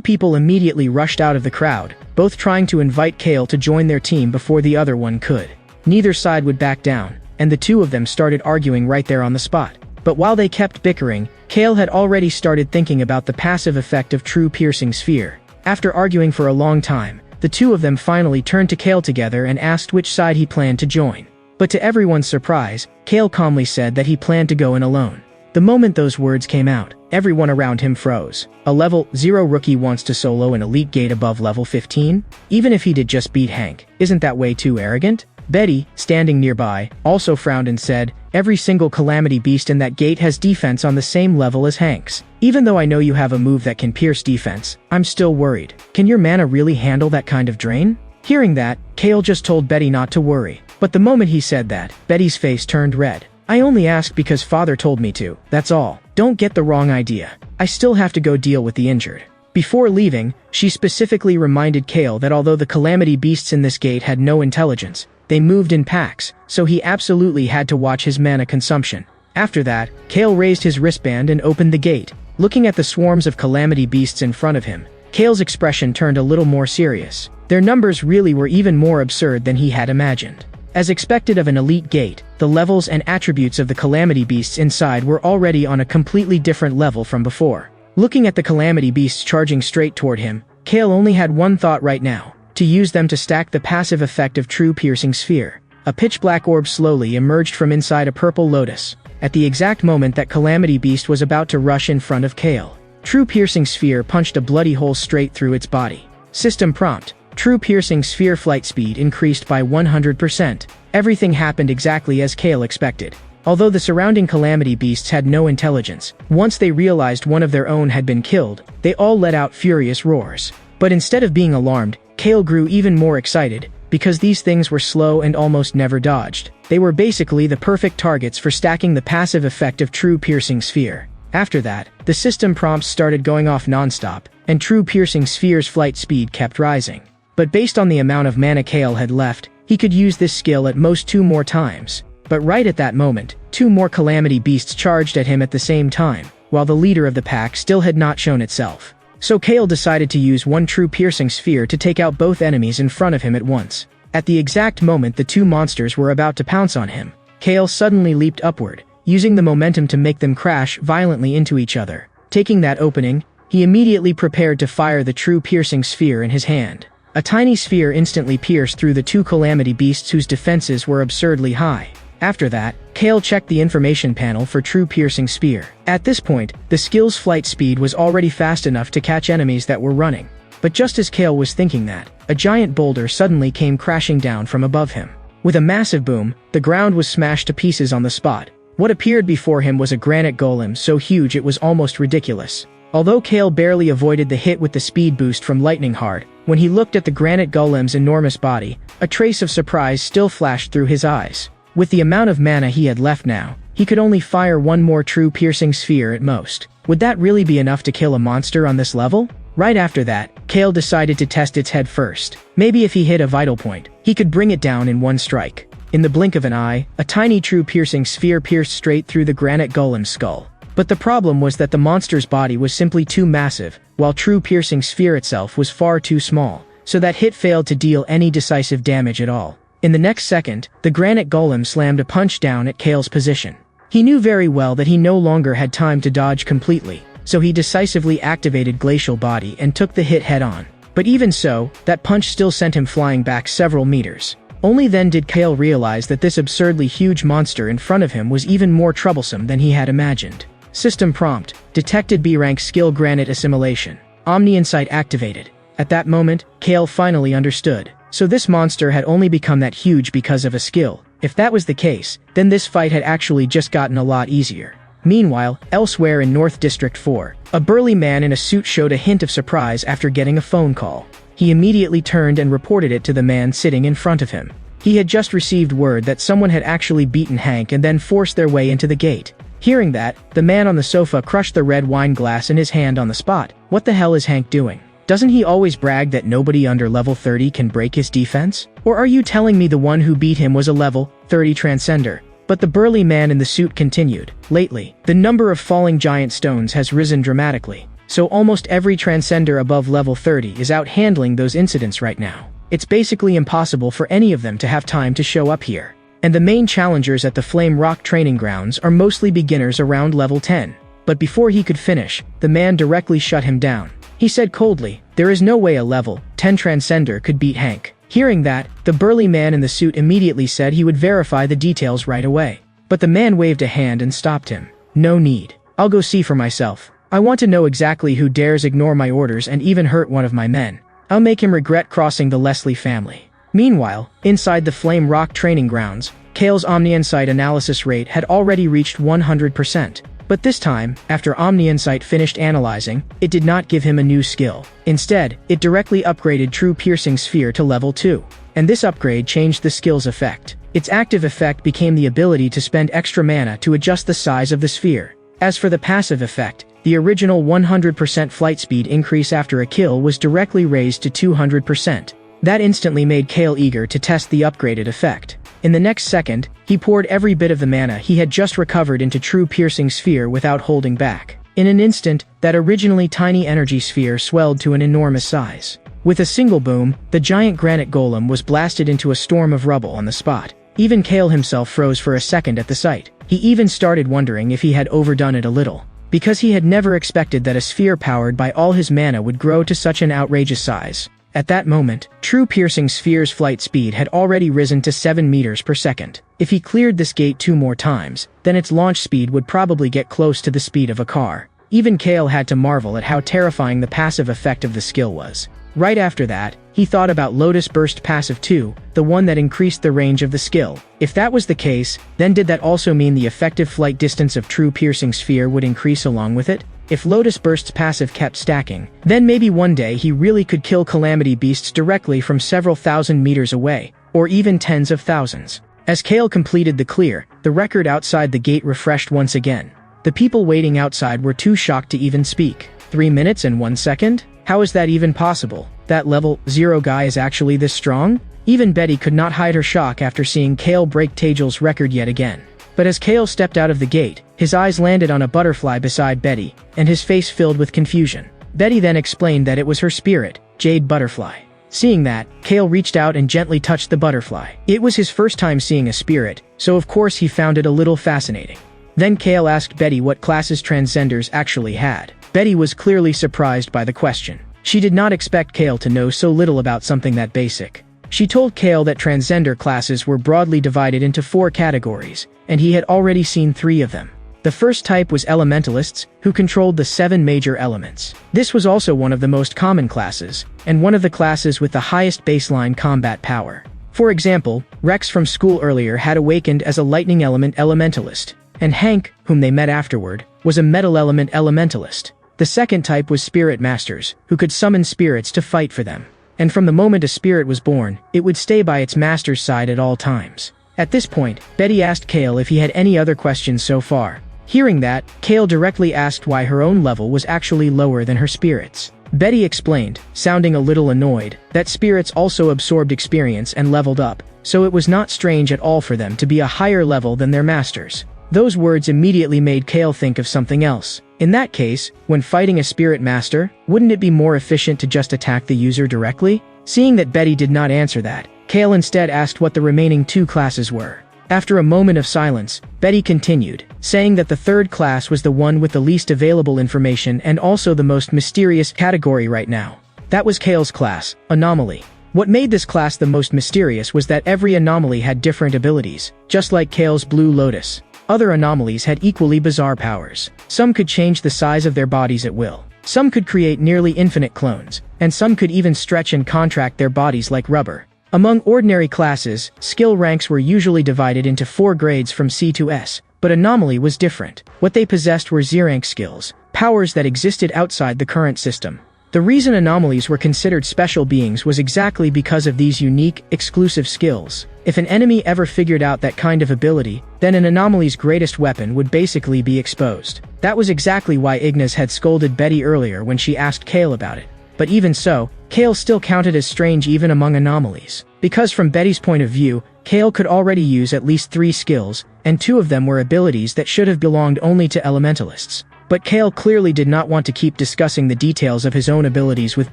people immediately rushed out of the crowd, both trying to invite Kale to join their team before the other one could. Neither side would back down, and the two of them started arguing right there on the spot. But while they kept bickering, Kale had already started thinking about the passive effect of True Piercing Sphere. After arguing for a long time, the two of them finally turned to Kale together and asked which side he planned to join. But to everyone's surprise, Kale calmly said that he planned to go in alone. The moment those words came out, everyone around him froze. A level 0 rookie wants to solo an elite gate above level 15? Even if he did just beat Hank, isn't that way too arrogant? Betty, standing nearby, also frowned and said, every single calamity beast in that gate has defense on the same level as Hank's. Even though I know you have a move that can pierce defense, I'm still worried. Can your mana really handle that kind of drain? Hearing that, Kale just told Betty not to worry. But the moment he said that, Betty's face turned red. I only asked because father told me to, that's all. Don't get the wrong idea. I still have to go deal with the injured. Before leaving, she specifically reminded Kale that although the calamity beasts in this gate had no intelligence, they moved in packs, so he absolutely had to watch his mana consumption. After that, Kale raised his wristband and opened the gate. Looking at the swarms of calamity beasts in front of him, Kale's expression turned a little more serious. Their numbers really were even more absurd than he had imagined. As expected of an elite gate, the levels and attributes of the calamity beasts inside were already on a completely different level from before. Looking at the calamity beasts charging straight toward him, Kale only had one thought right now: to use them to stack the passive effect of True Piercing Sphere. A pitch-black orb slowly emerged from inside a purple lotus, at the exact moment that calamity beast was about to rush in front of Kale. True Piercing Sphere punched a bloody hole straight through its body. System prompt: True Piercing Sphere flight speed increased by 100%. Everything happened exactly as Kale expected. Although the surrounding calamity beasts had no intelligence, once they realized one of their own had been killed, they all let out furious roars. But instead of being alarmed, Kale grew even more excited, because these things were slow and almost never dodged. They were basically the perfect targets for stacking the passive effect of True Piercing Sphere. After that, the system prompts started going off non-stop, and True Piercing Sphere's flight speed kept rising. But based on the amount of mana Kale had left, he could use this skill at most 2 more times. But right at that moment, 2 more calamity beasts charged at him at the same time, while the leader of the pack still had not shown itself. So Kale decided to use one True Piercing Sphere to take out both enemies in front of him at once. At the exact moment the 2 monsters were about to pounce on him, Kale suddenly leaped upward, using the momentum to make them crash violently into each other. Taking that opening, he immediately prepared to fire the True Piercing Sphere in his hand. A tiny sphere instantly pierced through the 2 calamity beasts whose defenses were absurdly high. After that, Kale checked the information panel for True Piercing Sphere. At this point, the skill's flight speed was already fast enough to catch enemies that were running. But just as Kale was thinking that, a giant boulder suddenly came crashing down from above him. With a massive boom, the ground was smashed to pieces on the spot. What appeared before him was a granite golem so huge it was almost ridiculous. Although Kale barely avoided the hit with the speed boost from Lightning Heart, when he looked at the granite golem's enormous body, a trace of surprise still flashed through his eyes. With the amount of mana he had left now, he could only fire one more True Piercing Sphere at most. Would that really be enough to kill a monster on this level? Right after that, Kale decided to test its head first. Maybe if he hit a vital point, he could bring it down in one strike. In the blink of an eye, a tiny True Piercing Sphere pierced straight through the granite golem's skull. But the problem was that the monster's body was simply too massive, while True Piercing Sphere itself was far too small, so that hit failed to deal any decisive damage at all. In the next second, the granite golem slammed a punch down at Kale's position. He knew very well that he no longer had time to dodge completely, so he decisively activated Glacial Body and took the hit head-on. But even so, that punch still sent him flying back several meters. Only then did Kale realize that this absurdly huge monster in front of him was even more troublesome than he had imagined. System prompt: detected B-rank skill granite assimilation. Omni Insight activated. At that moment, Kale finally understood. So this monster had only become that huge because of a skill. If that was the case, then this fight had actually just gotten a lot easier. Meanwhile, elsewhere in North District 4, a burly man in a suit showed a hint of surprise after getting a phone call. He immediately turned and reported it to the man sitting in front of him. He had just received word that someone had actually beaten Hank and then forced their way into the gate. Hearing that, the man on the sofa crushed the red wine glass in his hand on the spot. What the hell is Hank doing? Doesn't he always brag that nobody under level 30 can break his defense? Or are you telling me the one who beat him was a level 30 transcender? But the burly man in the suit continued. Lately, the number of falling giant stones has risen dramatically. So almost every transcender above level 30 is out handling those incidents right now. It's basically impossible for any of them to have time to show up here. And the main challengers at the Flame Rock training grounds are mostly beginners around level 10. But before he could finish, the man directly shut him down. He said coldly, "There is no way a level 10 transcender could beat Hank." Hearing that, the burly man in the suit immediately said he would verify the details right away. But the man waved a hand and stopped him. "No need. I'll go see for myself. I want to know exactly who dares ignore my orders and even hurt one of my men. I'll make him regret crossing the Leslie family." Meanwhile, inside the Flame Rock training grounds, Kale's Omni-Insight analysis rate had already reached 100%. But this time, after Omni-Insight finished analyzing, it did not give him a new skill. Instead, it directly upgraded True Piercing Sphere to level 2. And this upgrade changed the skill's effect. Its active effect became the ability to spend extra mana to adjust the size of the sphere. As for the passive effect, the original 100% flight speed increase after a kill was directly raised to 200%. That instantly made Kale eager to test the upgraded effect. In the next second, he poured every bit of the mana he had just recovered into True Piercing Sphere without holding back. In an instant, that originally tiny energy sphere swelled to an enormous size. With a single boom, the giant granite golem was blasted into a storm of rubble on the spot. Even Kale himself froze for a second at the sight. He even started wondering if he had overdone it a little, because he had never expected that a sphere powered by all his mana would grow to such an outrageous size. At that moment, True Piercing Sphere's flight speed had already risen to 7 meters per second. If he cleared this gate 2 more times, then its launch speed would probably get close to the speed of a car. Even Kale had to marvel at how terrifying the passive effect of the skill was. Right after that, he thought about Lotus Burst Passive 2, the one that increased the range of the skill. If that was the case, then did that also mean the effective flight distance of True Piercing Sphere would increase along with it? If Lotus Burst's passive kept stacking, then maybe one day he really could kill Calamity Beasts directly from several thousand meters away, or even tens of thousands. As Kale completed the clear, the record outside the gate refreshed once again. The people waiting outside were too shocked to even speak. 3 minutes and 1 second? How is that even possible? That level 0 guy is actually this strong? Even Betty could not hide her shock after seeing Kale break Tagel's record yet again. But as Kale stepped out of the gate, his eyes landed on a butterfly beside Betty, and his face filled with confusion. Betty then explained that it was her spirit, Jade Butterfly. Seeing that, Kale reached out and gently touched the butterfly. It was his first time seeing a spirit, so of course he found it a little fascinating. Then Kale asked Betty what classes transcenders actually had. Betty was clearly surprised by the question. She did not expect Kale to know so little about something that basic. She told Kale that transcender classes were broadly divided into 4 categories, and he had already seen 3 of them. The first type was elementalists, who controlled the 7 major elements. This was also one of the most common classes, and one of the classes with the highest baseline combat power. For example, Rex from school earlier had awakened as a lightning element elementalist, and Hank, whom they met afterward, was a metal element elementalist. The second type was spirit masters, who could summon spirits to fight for them. And from the moment a spirit was born, it would stay by its master's side at all times. At this point, Betty asked Kale if he had any other questions so far. Hearing that, Kale directly asked why her own level was actually lower than her spirit's. Betty explained, sounding a little annoyed, that spirits also absorbed experience and leveled up, so it was not strange at all for them to be a higher level than their masters. Those words immediately made Kale think of something else. In that case, when fighting a spirit master, wouldn't it be more efficient to just attack the user directly? Seeing that Betty did not answer that, Kale instead asked what the remaining 2 classes were. After a moment of silence, Betty continued, saying that the third class was the one with the least available information and also the most mysterious category right now. That was Kale's class, Anomaly. What made this class the most mysterious was that every anomaly had different abilities, just like Kale's Blue Lotus. Other anomalies had equally bizarre powers. Some could change the size of their bodies at will. Some could create nearly infinite clones, and some could even stretch and contract their bodies like rubber. Among ordinary classes, skill ranks were usually divided into 4 grades from C to S, but Anomaly was different. What they possessed were Z-rank skills, powers that existed outside the current system. The reason anomalies were considered special beings was exactly because of these unique, exclusive skills. If an enemy ever figured out that kind of ability, then an anomaly's greatest weapon would basically be exposed. That was exactly why Ignis had scolded Betty earlier when she asked Kale about it. But even so, Kale still counted as strange even among anomalies. Because from Betty's point of view, Kale could already use at least 3 skills, and 2 of them were abilities that should have belonged only to elementalists. But Kale clearly did not want to keep discussing the details of his own abilities with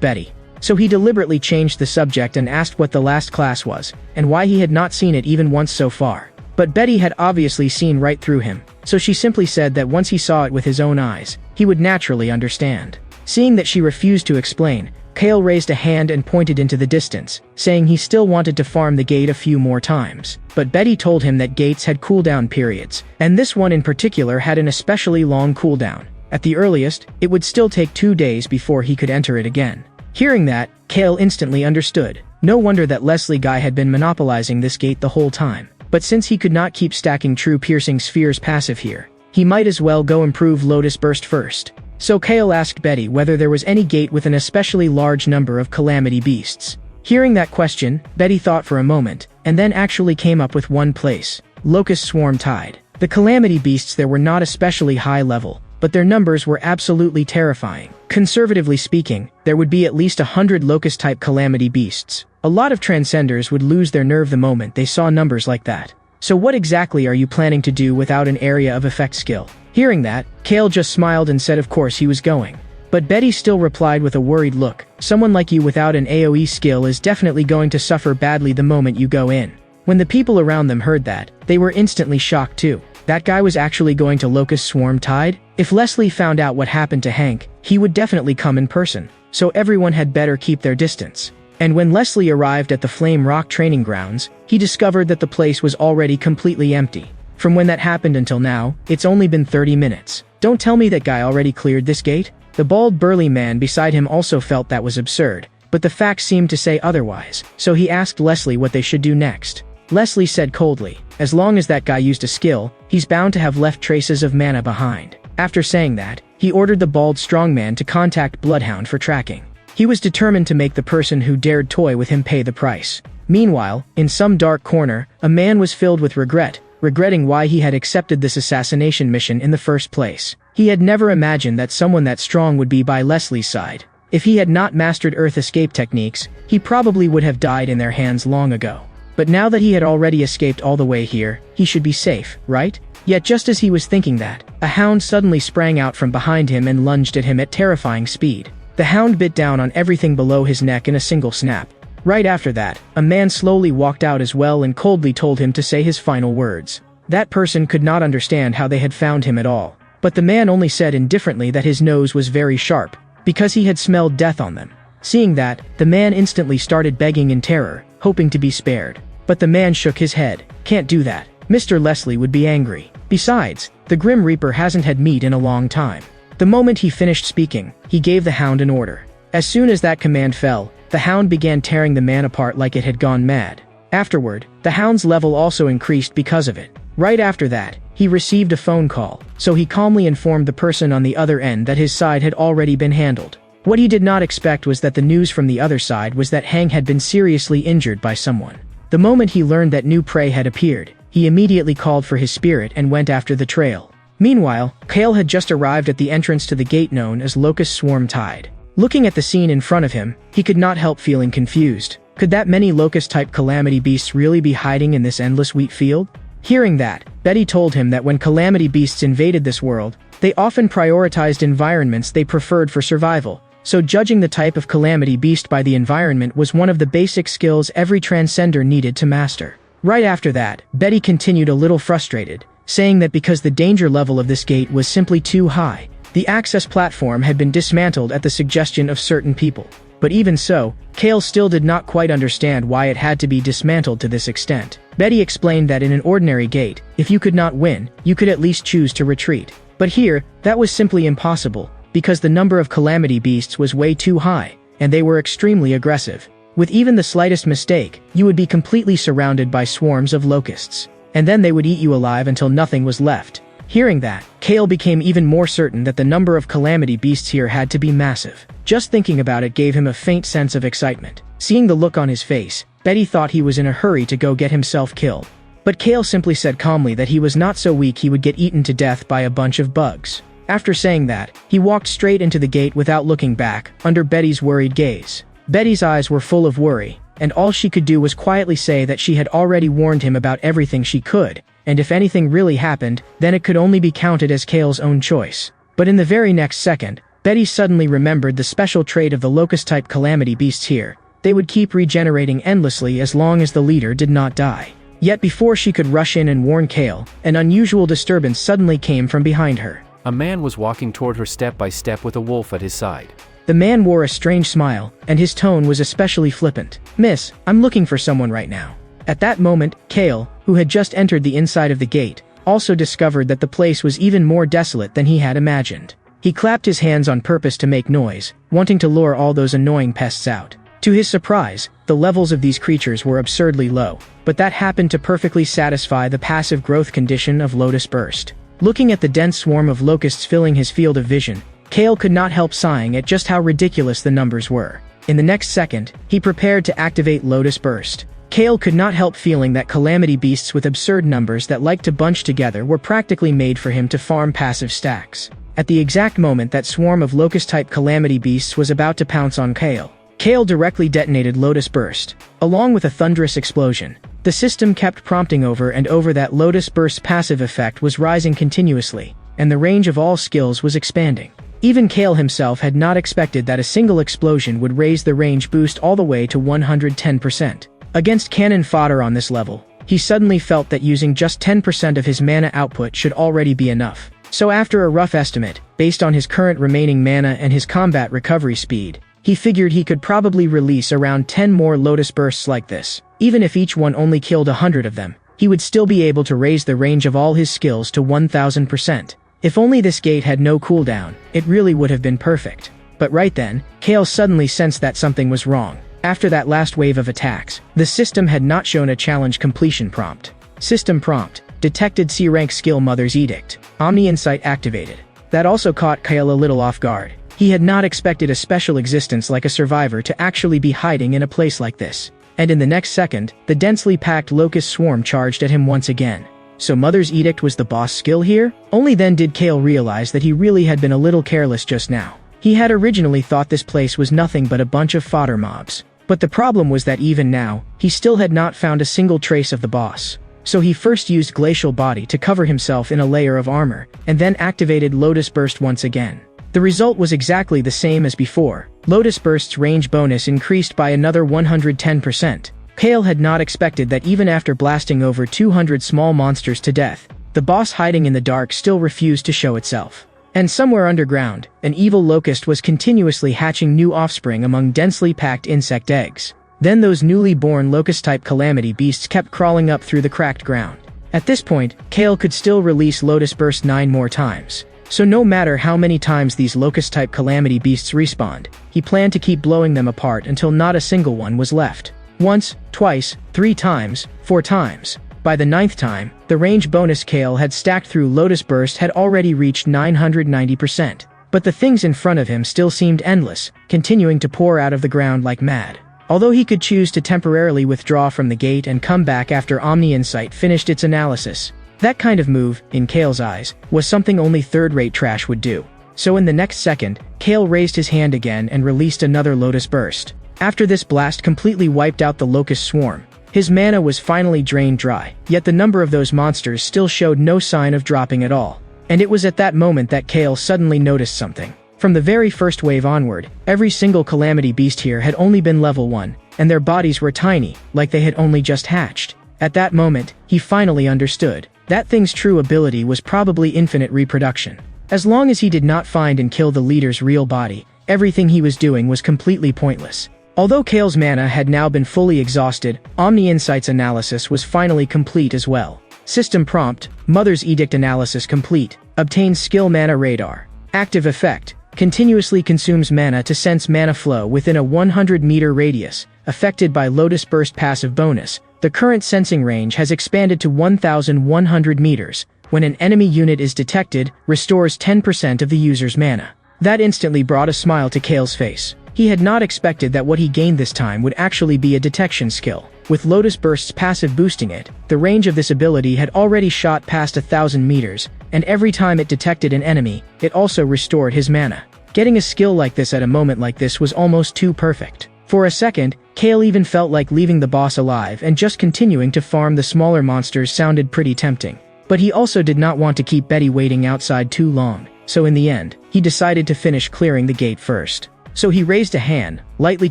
Betty. So he deliberately changed the subject and asked what the last class was, and why he had not seen it even once so far. But Betty had obviously seen right through him, so she simply said that once he saw it with his own eyes, he would naturally understand. Seeing that she refused to explain, Kale raised a hand and pointed into the distance, saying he still wanted to farm the gate a few more times. But Betty told him that gates had cooldown periods, and this one in particular had an especially long cooldown. At the earliest, it would still take 2 days before he could enter it again. Hearing that, Kale instantly understood. No wonder that Leslie Guy had been monopolizing this gate the whole time. But since he could not keep stacking True Piercing Spheres passive here, he might as well go improve Lotus Burst first. So Kale asked Betty whether there was any gate with an especially large number of Calamity Beasts. Hearing that question, Betty thought for a moment, and then actually came up with one place: Locust Swarm Tide. The Calamity Beasts there were not especially high level, but their numbers were absolutely terrifying. Conservatively speaking, there would be at least 100 Locust-type Calamity Beasts. A lot of Transcenders would lose their nerve the moment they saw numbers like that. So what exactly are you planning to do without an area of effect skill? Hearing that, Kale just smiled and said of course he was going. But Betty still replied with a worried look, someone like you without an AoE skill is definitely going to suffer badly the moment you go in. When the people around them heard that, they were instantly shocked too. That guy was actually going to Locust Swarm Tide? If Leslie found out what happened to Hank, he would definitely come in person. So everyone had better keep their distance. And when Leslie arrived at the Flame Rock training grounds, he discovered that the place was already completely empty. From when that happened until now, it's only been 30 minutes. Don't tell me that guy already cleared this gate? The bald burly man beside him also felt that was absurd, but the facts seemed to say otherwise, so he asked Leslie what they should do next. Leslie said coldly, as long as that guy used a skill, he's bound to have left traces of mana behind. After saying that, he ordered the bald strongman to contact Bloodhound for tracking. He was determined to make the person who dared toy with him pay the price. Meanwhile, in some dark corner, a man was filled with regretting why he had accepted this assassination mission in the first place. He had never imagined that someone that strong would be by Leslie's side. If he had not mastered Earth escape techniques, he probably would have died in their hands long ago. But now that he had already escaped all the way here, he should be safe, right? Yet just as he was thinking that, a hound suddenly sprang out from behind him and lunged at him at terrifying speed. The hound bit down on everything below his neck in a single snap. Right after that, a man slowly walked out as well and coldly told him to say his final words. That person could not understand how they had found him at all. But the man only said indifferently that his nose was very sharp, because he had smelled death on them. Seeing that, the man instantly started begging in terror, hoping to be spared. But the man shook his head. Can't do that. Mr. Leslie would be angry. Besides, the Grim Reaper hasn't had meat in a long time. The moment he finished speaking, he gave the hound an order. As soon as that command fell, the hound began tearing the man apart like it had gone mad. Afterward, the hound's level also increased because of it. Right after that, he received a phone call, so he calmly informed the person on the other end that his side had already been handled. What he did not expect was that the news from the other side was that Hank had been seriously injured by someone. The moment he learned that new prey had appeared, he immediately called for his spirit and went after the trail. Meanwhile, Kale had just arrived at the entrance to the gate known as Locust Swarm Tide. Looking at the scene in front of him, he could not help feeling confused. Could that many Locust-type Calamity Beasts really be hiding in this endless wheat field? Hearing that, Betty told him that when Calamity Beasts invaded this world, they often prioritized environments they preferred for survival, so judging the type of Calamity Beast by the environment was one of the basic skills every Transcender needed to master. Right after that, Betty continued a little frustrated, saying that because the danger level of this gate was simply too high, the access platform had been dismantled at the suggestion of certain people. But even so, Kale still did not quite understand why it had to be dismantled to this extent. Betty explained that in an ordinary gate, if you could not win, you could at least choose to retreat. But here, that was simply impossible, because the number of Calamity Beasts was way too high, and they were extremely aggressive. With even the slightest mistake, you would be completely surrounded by swarms of locusts. And then they would eat you alive until nothing was left. Hearing that, Kale became even more certain that the number of Calamity Beasts here had to be massive. Just thinking about it gave him a faint sense of excitement. Seeing the look on his face, Betty thought he was in a hurry to go get himself killed. But Kale simply said calmly that he was not so weak he would get eaten to death by a bunch of bugs. After saying that, he walked straight into the gate without looking back, under Betty's worried gaze. Betty's eyes were full of worry, and all she could do was quietly say that she had already warned him about everything she could, and if anything really happened, then it could only be counted as Kale's own choice. But in the very next second, Betty suddenly remembered the special trait of the locust-type calamity beasts here. They would keep regenerating endlessly as long as the leader did not die. Yet before she could rush in and warn Kale, an unusual disturbance suddenly came from behind her. A man was walking toward her step by step with a wolf at his side. The man wore a strange smile, and his tone was especially flippant. "Miss, I'm looking for someone right now." At that moment, Kale, who had just entered the inside of the gate, also discovered that the place was even more desolate than he had imagined. He clapped his hands on purpose to make noise, wanting to lure all those annoying pests out. To his surprise, the levels of these creatures were absurdly low, but that happened to perfectly satisfy the passive growth condition of Lotus Burst. Looking at the dense swarm of locusts filling his field of vision, Kale could not help sighing at just how ridiculous the numbers were. In the next second, he prepared to activate Lotus Burst. Kale could not help feeling that calamity beasts with absurd numbers that liked to bunch together were practically made for him to farm passive stacks. At the exact moment that swarm of locust-type calamity beasts was about to pounce on Kale, Kale directly detonated Lotus Burst. Along with a thunderous explosion, the system kept prompting over and over that Lotus Burst's passive effect was rising continuously, and the range of all skills was expanding. Even Kale himself had not expected that a single explosion would raise the range boost all the way to 110%. Against cannon fodder on this level, he suddenly felt that using just 10% of his mana output should already be enough. So after a rough estimate, based on his current remaining mana and his combat recovery speed, he figured he could probably release around 10 more Lotus Bursts like this. Even if each one only killed 100 of them, he would still be able to raise the range of all his skills to 1000%. If only this gate had no cooldown, it really would have been perfect. But right then, Kale suddenly sensed that something was wrong. After that last wave of attacks, the system had not shown a challenge completion prompt. System prompt: detected C-rank skill Mother's Edict. Omni Insight activated. That also caught Kale a little off guard. He had not expected a special existence like a survivor to actually be hiding in a place like this. And in the next second, the densely packed locust swarm charged at him once again. So Mother's Edict was the boss skill here? Only then did Kale realize that he really had been a little careless just now. He had originally thought this place was nothing but a bunch of fodder mobs. But the problem was that even now, he still had not found a single trace of the boss. So he first used Glacial Body to cover himself in a layer of armor, and then activated Lotus Burst once again. The result was exactly the same as before. Lotus Burst's range bonus increased by another 110%. Kale had not expected that even after blasting over 200 small monsters to death, the boss hiding in the dark still refused to show itself. And somewhere underground, an evil locust was continuously hatching new offspring among densely packed insect eggs. Then those newly born locust-type calamity beasts kept crawling up through the cracked ground. At this point, Kale could still release Lotus Burst 9 more times. So no matter how many times these locust-type calamity beasts respawned, he planned to keep blowing them apart until not a single one was left. Once, twice, 3 times, 4 times. By the 9th time, the range bonus Kale had stacked through Lotus Burst had already reached 990%. But the things in front of him still seemed endless, continuing to pour out of the ground like mad. Although he could choose to temporarily withdraw from the gate and come back after Omni Insight finished its analysis, that kind of move, in Kale's eyes, was something only third-rate trash would do. So in the next second, Kale raised his hand again and released another Lotus Burst. After this blast completely wiped out the locust swarm, his mana was finally drained dry, yet the number of those monsters still showed no sign of dropping at all. And it was at that moment that Kale suddenly noticed something. From the very first wave onward, every single calamity beast here had only been level 1, and their bodies were tiny, like they had only just hatched. At that moment, he finally understood. That thing's true ability was probably infinite reproduction. As long as he did not find and kill the leader's real body, everything he was doing was completely pointless. Although Kale's mana had now been fully exhausted, Omni Insight's analysis was finally complete as well. System prompt: Mother's Edict analysis complete. Obtains skill mana radar. Active effect: continuously consumes mana to sense mana flow within a 100-meter radius. Affected by Lotus Burst passive bonus, the current sensing range has expanded to 1,100 meters. When an enemy unit is detected, restores 10% of the user's mana. That instantly brought a smile to Kale's face. He had not expected that what he gained this time would actually be a detection skill. With Lotus Burst's passive boosting it, the range of this ability had already shot past 1,000 meters, and every time it detected an enemy, it also restored his mana. Getting a skill like this at a moment like this was almost too perfect. For a second, Kale even felt like leaving the boss alive and just continuing to farm the smaller monsters sounded pretty tempting. But he also did not want to keep Betty waiting outside too long, so in the end, he decided to finish clearing the gate first. So he raised a hand, lightly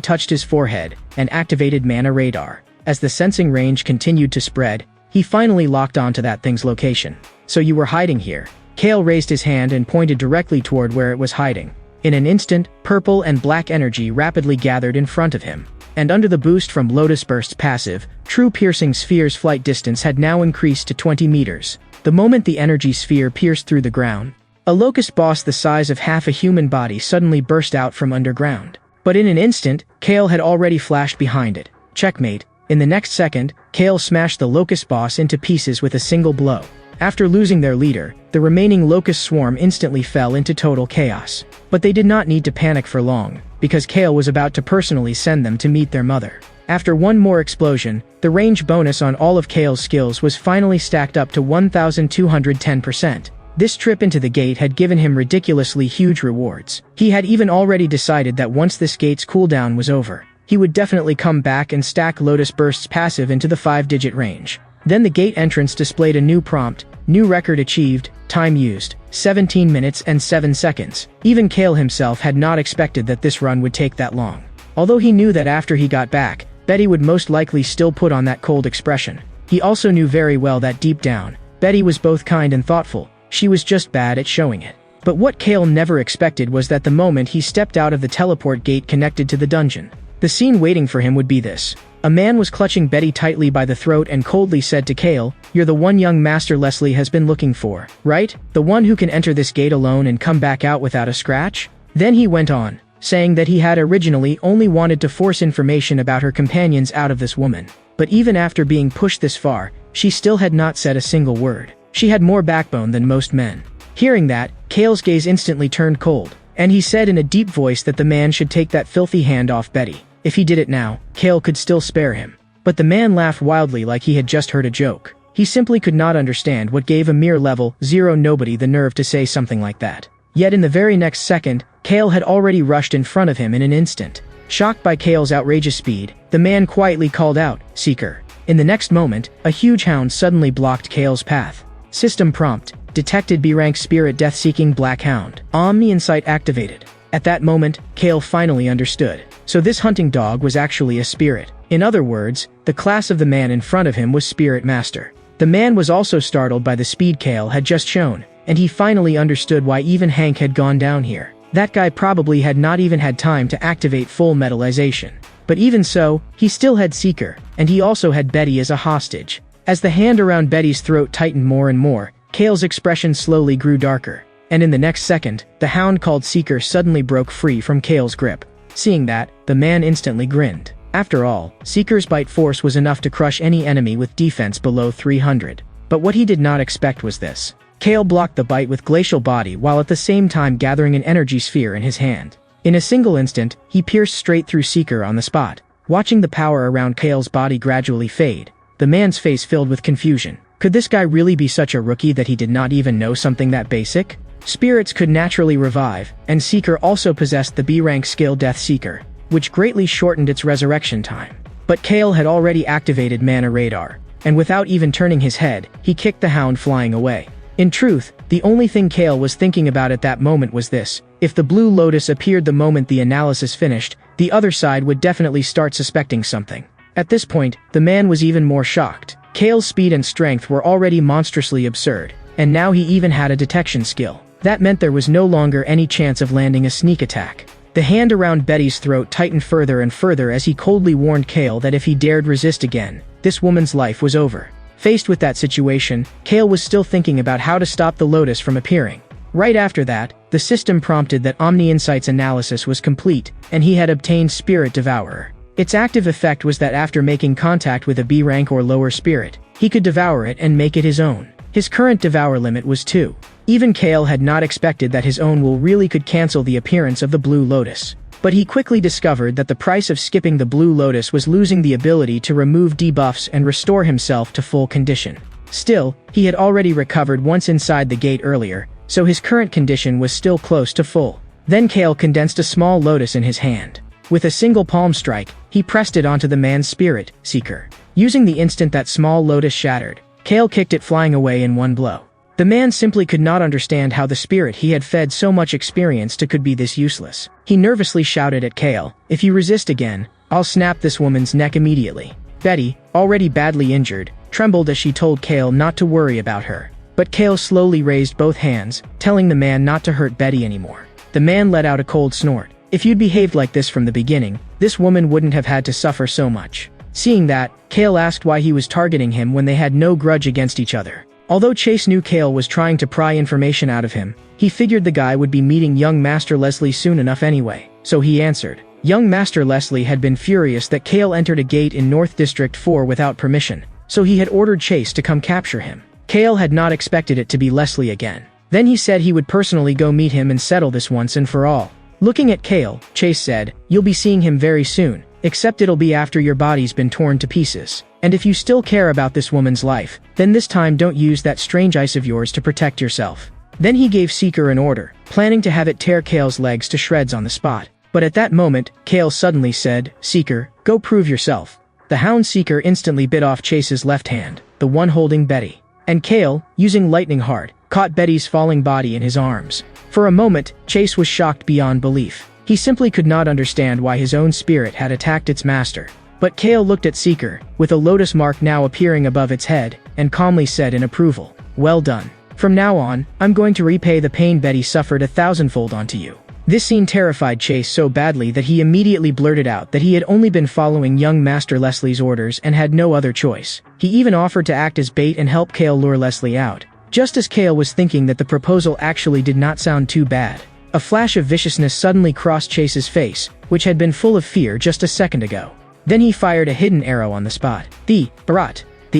touched his forehead, and activated Mana Radar. As the sensing range continued to spread, he finally locked onto that thing's location. So you were hiding here. Kale raised his hand and pointed directly toward where it was hiding. In an instant, purple and black energy rapidly gathered in front of him. And under the boost from Lotus Burst's passive, True Piercing Sphere's flight distance had now increased to 20 meters. The moment the energy sphere pierced through the ground, a locust boss the size of half a human body suddenly burst out from underground. But in an instant, Kale had already flashed behind it. Checkmate. In the next second, Kale smashed the locust boss into pieces with a single blow. After losing their leader, the remaining locust swarm instantly fell into total chaos. But they did not need to panic for long, because Kale was about to personally send them to meet their mother. After one more explosion, the range bonus on all of Kale's skills was finally stacked up to 1,210%. This trip into the gate had given him ridiculously huge rewards. He had even already decided that once this gate's cooldown was over, he would definitely come back and stack Lotus Burst's passive into the 5-digit range. Then the gate entrance displayed a new prompt, new record achieved, time used, 17 minutes and 7 seconds. Even Kale himself had not expected that this run would take that long. Although he knew that after he got back, Betty would most likely still put on that cold expression. He also knew very well that deep down, Betty was both kind and thoughtful, she was just bad at showing it. But what Kale never expected was that the moment he stepped out of the teleport gate connected to the dungeon, the scene waiting for him would be this. A man was clutching Betty tightly by the throat and coldly said to Kale, "You're the one young master Leslie has been looking for, right? The one who can enter this gate alone and come back out without a scratch?" Then he went on, saying that he had originally only wanted to force information about her companions out of this woman. But even after being pushed this far, she still had not said a single word. She had more backbone than most men. Hearing that, Kale's gaze instantly turned cold, and he said in a deep voice that the man should take that filthy hand off Betty. If he did it now, Kale could still spare him. But the man laughed wildly like he had just heard a joke. He simply could not understand what gave a mere level 0 nobody the nerve to say something like that. Yet in the very next second, Kale had already rushed in front of him in an instant. Shocked by Kale's outrageous speed, the man quietly called out, "Seeker." In the next moment, a huge hound suddenly blocked Kale's path. System prompt, detected B-rank spirit death-seeking black hound. Omni Insight activated. At that moment, Kale finally understood. So this hunting dog was actually a spirit. In other words, the class of the man in front of him was Spirit Master. The man was also startled by the speed Kale had just shown, and he finally understood why even Hank had gone down here. That guy probably had not even had time to activate full metallization. But even so, he still had Seeker, and he also had Betty as a hostage. As the hand around Betty's throat tightened more and more, Kale's expression slowly grew darker. And in the next second, the hound called Seeker suddenly broke free from Kale's grip. Seeing that, the man instantly grinned. After all, Seeker's bite force was enough to crush any enemy with defense below 300. But what he did not expect was this. Kale blocked the bite with Glacial Body while at the same time gathering an energy sphere in his hand. In a single instant, he pierced straight through Seeker on the spot. Watching the power around Kale's body gradually fade, the man's face filled with confusion. Could this guy really be such a rookie that he did not even know something that basic? Spirits could naturally revive, and Seeker also possessed the B-rank skill Death Seeker, which greatly shortened its resurrection time. But Kale had already activated Mana Radar, and without even turning his head, he kicked the hound flying away. In truth, the only thing Kale was thinking about at that moment was this: if the Blue Lotus appeared the moment the analysis finished, the other side would definitely start suspecting something. At this point, the man was even more shocked. Kale's speed and strength were already monstrously absurd, and now he even had a detection skill. That meant there was no longer any chance of landing a sneak attack. The hand around Betty's throat tightened further and further as he coldly warned Kale that if he dared resist again, this woman's life was over. Faced with that situation, Kale was still thinking about how to stop the Lotus from appearing. Right after that, the system prompted that Omni Insight's analysis was complete, and he had obtained Spirit Devourer. Its active effect was that after making contact with a B-rank or lower spirit, he could devour it and make it his own. His current devour limit was 2. Even Kale had not expected that his own will really could cancel the appearance of the Blue Lotus. But he quickly discovered that the price of skipping the Blue Lotus was losing the ability to remove debuffs and restore himself to full condition. Still, he had already recovered once inside the gate earlier, so his current condition was still close to full. Then Kale condensed a small lotus in his hand. With a single palm strike, he pressed it onto the man's spirit, Seeker. Using the instant that small lotus shattered, Kale kicked it flying away in one blow. The man simply could not understand how the spirit he had fed so much experience to could be this useless. He nervously shouted at Kale, "If you resist again, I'll snap this woman's neck immediately." Betty, already badly injured, trembled as she told Kale not to worry about her. But Kale slowly raised both hands, telling the man not to hurt Betty anymore. The man let out a cold snort. "If you'd behaved like this from the beginning, this woman wouldn't have had to suffer so much." Seeing that, Kale asked why he was targeting him when they had no grudge against each other. Although Chase knew Kale was trying to pry information out of him, he figured the guy would be meeting young Master Leslie soon enough anyway, so he answered. Young Master Leslie had been furious that Kale entered a gate in North District 4 without permission, so he had ordered Chase to come capture him. Kale had not expected it to be Leslie again. Then he said he would personally go meet him and settle this once and for all. Looking at Kale, Chase said, "You'll be seeing him very soon, except it'll be after your body's been torn to pieces. And if you still care about this woman's life, then this time don't use that strange ice of yours to protect yourself." Then he gave Seeker an order, planning to have it tear Kale's legs to shreds on the spot. But at that moment, Kale suddenly said, "Seeker, go prove yourself." The Hound Seeker instantly bit off Chase's left hand, the one holding Betty. And Kale, using Lightning Heart, caught Betty's falling body in his arms. For a moment, Chase was shocked beyond belief. He simply could not understand why his own spirit had attacked its master. But Kale looked at Seeker, with a lotus mark now appearing above its head, and calmly said in approval, "Well done. From now on, I'm going to repay the pain Betty suffered 1,000-fold onto you." This scene terrified Chase so badly that he immediately blurted out that he had only been following young Master Leslie's orders and had no other choice. He even offered to act as bait and help Kale lure Leslie out. Just as Kale was thinking that the proposal actually did not sound too bad, a flash of viciousness suddenly crossed Chase's face, which had been full of fear just a second ago. Then he fired a hidden arrow on the spot. The